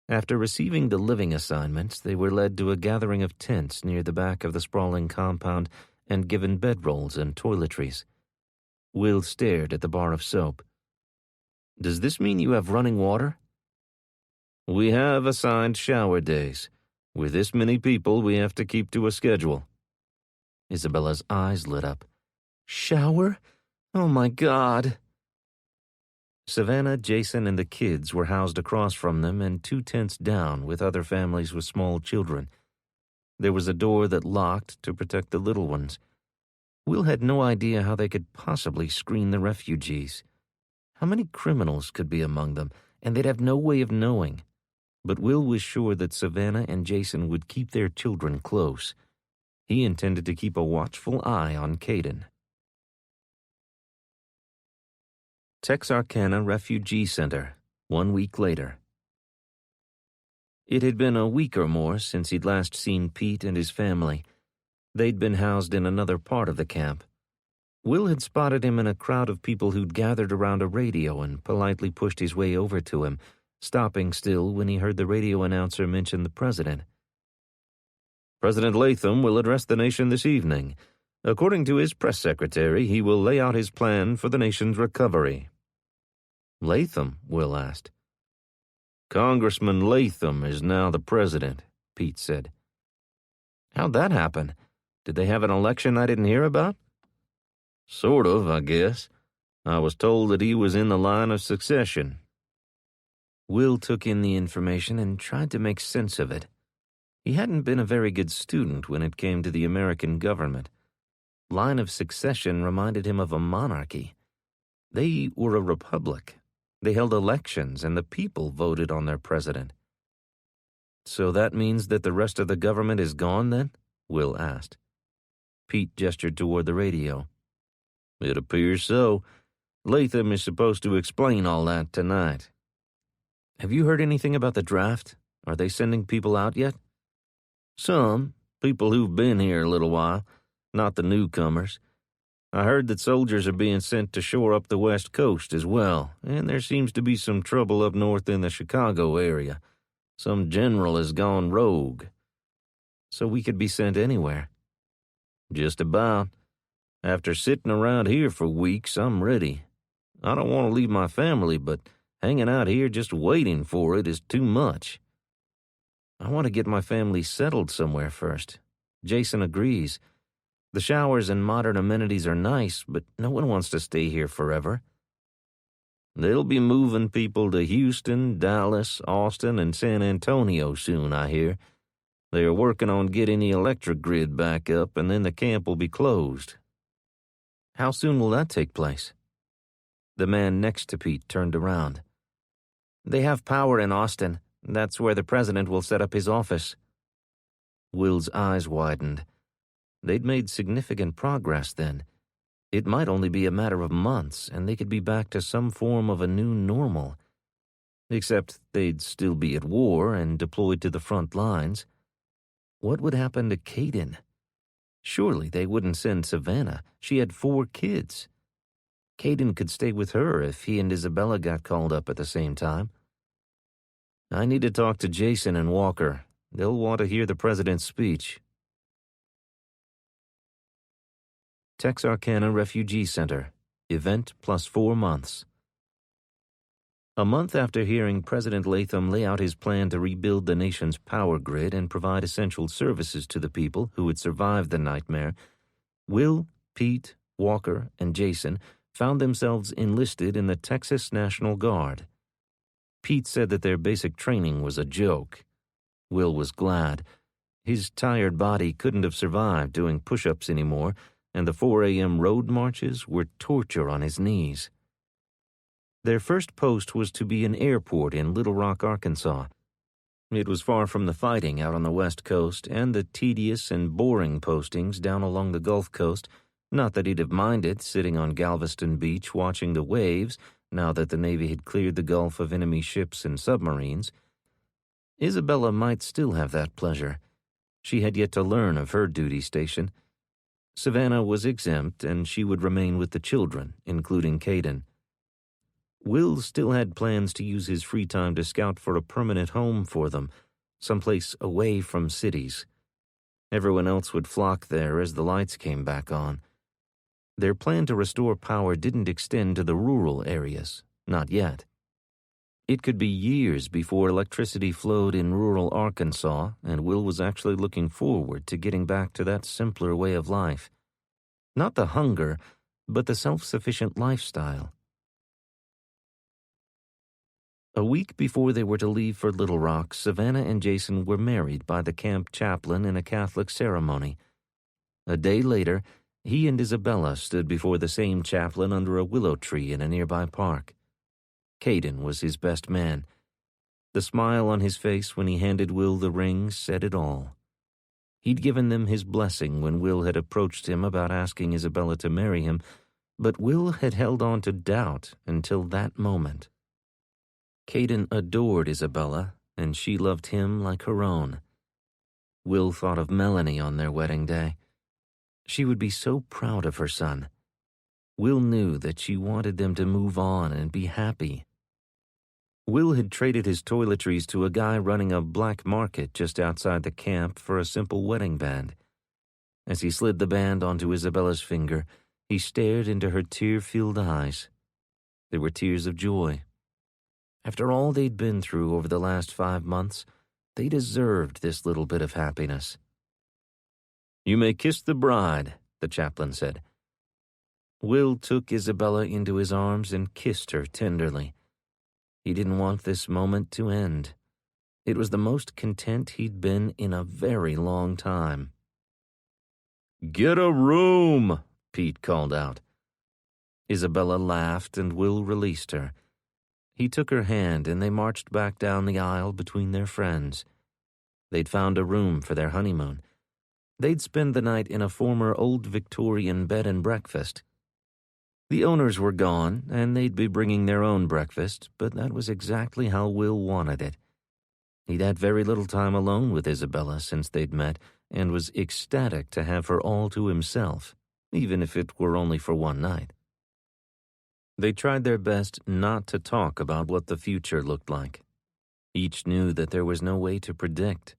After receiving the living assignments, they were led to a gathering of tents near the back of the sprawling compound and given bedrolls and toiletries. Will stared at the bar of soap. "Does this mean you have running water?" "We have assigned shower days. With this many people, we have to keep to a schedule." Isabella's eyes lit up. "Shower? Oh my God!" Savannah, Jason, and the kids were housed across from them and 2 tents down with other families with small children. There was a door that locked to protect the little ones. Will had no idea how they could possibly screen the refugees. How many criminals could be among them, and they'd have no way of knowing. But Will was sure that Savannah and Jason would keep their children close. He intended to keep a watchful eye on Caden. Texarkana Refugee Center, 1 week later. It had been a week or more since he'd last seen Pete and his family. They'd been housed in another part of the camp. Will had spotted him in a crowd of people who'd gathered around a radio and politely pushed his way over to him, stopping still when he heard the radio announcer mention the president. President Latham will address the nation this evening. According to his press secretary, he will lay out his plan for the nation's recovery. Latham? Will asked. Congressman Latham is now the president, Pete said. How'd that happen? Did they have an election I didn't hear about? Sort of, I guess. I was told that he was in the line of succession. Will took in the information and tried to make sense of it. He hadn't been a very good student when it came to the American government. Line of succession reminded him of a monarchy. They were a republic. They held elections and the people voted on their president. So that means that the rest of the government is gone then? Will asked. Pete gestured toward the radio. It appears so. Latham is supposed to explain all that tonight. Have you heard anything about the draft? Are they sending people out yet? Some. People who've been here a little while. Not the newcomers. I heard that soldiers are being sent to shore up the West Coast as well, and there seems to be some trouble up north in the Chicago area. Some general has gone rogue. So we could be sent anywhere? Just about. After sitting around here for weeks, I'm ready. I don't want to leave my family, but hanging out here just waiting for it is too much. I want to get my family settled somewhere first. Jason agrees. The showers and modern amenities are nice, but no one wants to stay here forever. They'll be moving people to Houston, Dallas, Austin, and San Antonio soon, I hear. They are working on getting the electric grid back up, and then the camp will be closed. How soon will that take place? The man next to Pete turned around. They have power in Austin. That's where the president will set up his office. Will's eyes widened. They'd made significant progress then. It might only be a matter of months, and they could be back to some form of a new normal. Except they'd still be at war and deployed to the front lines. What would happen to Caden? Surely they wouldn't send Savannah. She had 4 kids. Caden could stay with her if he and Isabella got called up at the same time. I need to talk to Jason and Walker. They'll want to hear the president's speech. Texarkana Refugee Center. Event plus 4 months. A month after hearing President Latham lay out his plan to rebuild the nation's power grid and provide essential services to the people who had survived the nightmare, Will, Pete, Walker, and Jason found themselves enlisted in the Texas National Guard. Pete said that their basic training was a joke. Will was glad. His tired body couldn't have survived doing push-ups anymore, and the 4 a.m. road marches were torture on his knees. Their first post was to be an airport in Little Rock, Arkansas. It was far from the fighting out on the West Coast and the tedious and boring postings down along the Gulf Coast, not that he'd have minded sitting on Galveston Beach watching the waves now that the Navy had cleared the Gulf of enemy ships and submarines. Isabella might still have that pleasure. She had yet to learn of her duty station. Savannah was exempt, and she would remain with the children, including Caden. Will still had plans to use his free time to scout for a permanent home for them, someplace away from cities. Everyone else would flock there as the lights came back on. Their plan to restore power didn't extend to the rural areas, not yet. It could be years before electricity flowed in rural Arkansas, and Will was actually looking forward to getting back to that simpler way of life. Not the hunger, but the self-sufficient lifestyle. A week before they were to leave for Little Rock, Savannah and Jason were married by the camp chaplain in a Catholic ceremony. A day later, he and Isabella stood before the same chaplain under a willow tree in a nearby park. Caden was his best man. The smile on his face when he handed Will the ring said it all. He'd given them his blessing when Will had approached him about asking Isabella to marry him, but Will had held on to doubt until that moment. Caden adored Isabella, and she loved him like her own. Will thought of Melanie on their wedding day. She would be so proud of her son. Will knew that she wanted them to move on and be happy. Will had traded his toiletries to a guy running a black market just outside the camp for a simple wedding band. As he slid the band onto Isabella's finger, he stared into her tear-filled eyes. They were tears of joy. After all they'd been through over the last 5 months, they deserved this little bit of happiness. "You may kiss the bride," the chaplain said. Will took Isabella into his arms and kissed her tenderly. He didn't want this moment to end. It was the most content he'd been in a very long time. "Get a room," Pete called out. Isabella laughed and Will released her. He took her hand and they marched back down the aisle between their friends. They'd found a room for their honeymoon. They'd spend the night in a former old Victorian bed and breakfast. The owners were gone, and they'd be bringing their own breakfast, but that was exactly how Will wanted it. He'd had very little time alone with Isabella since they'd met, and was ecstatic to have her all to himself, even if it were only for one night. They tried their best not to talk about what the future looked like. Each knew that there was no way to predict.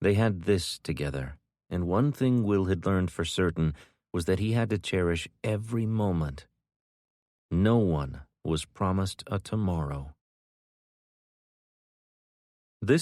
They had this together, and one thing Will had learned for certain was that he had to cherish every moment. No one was promised a tomorrow. This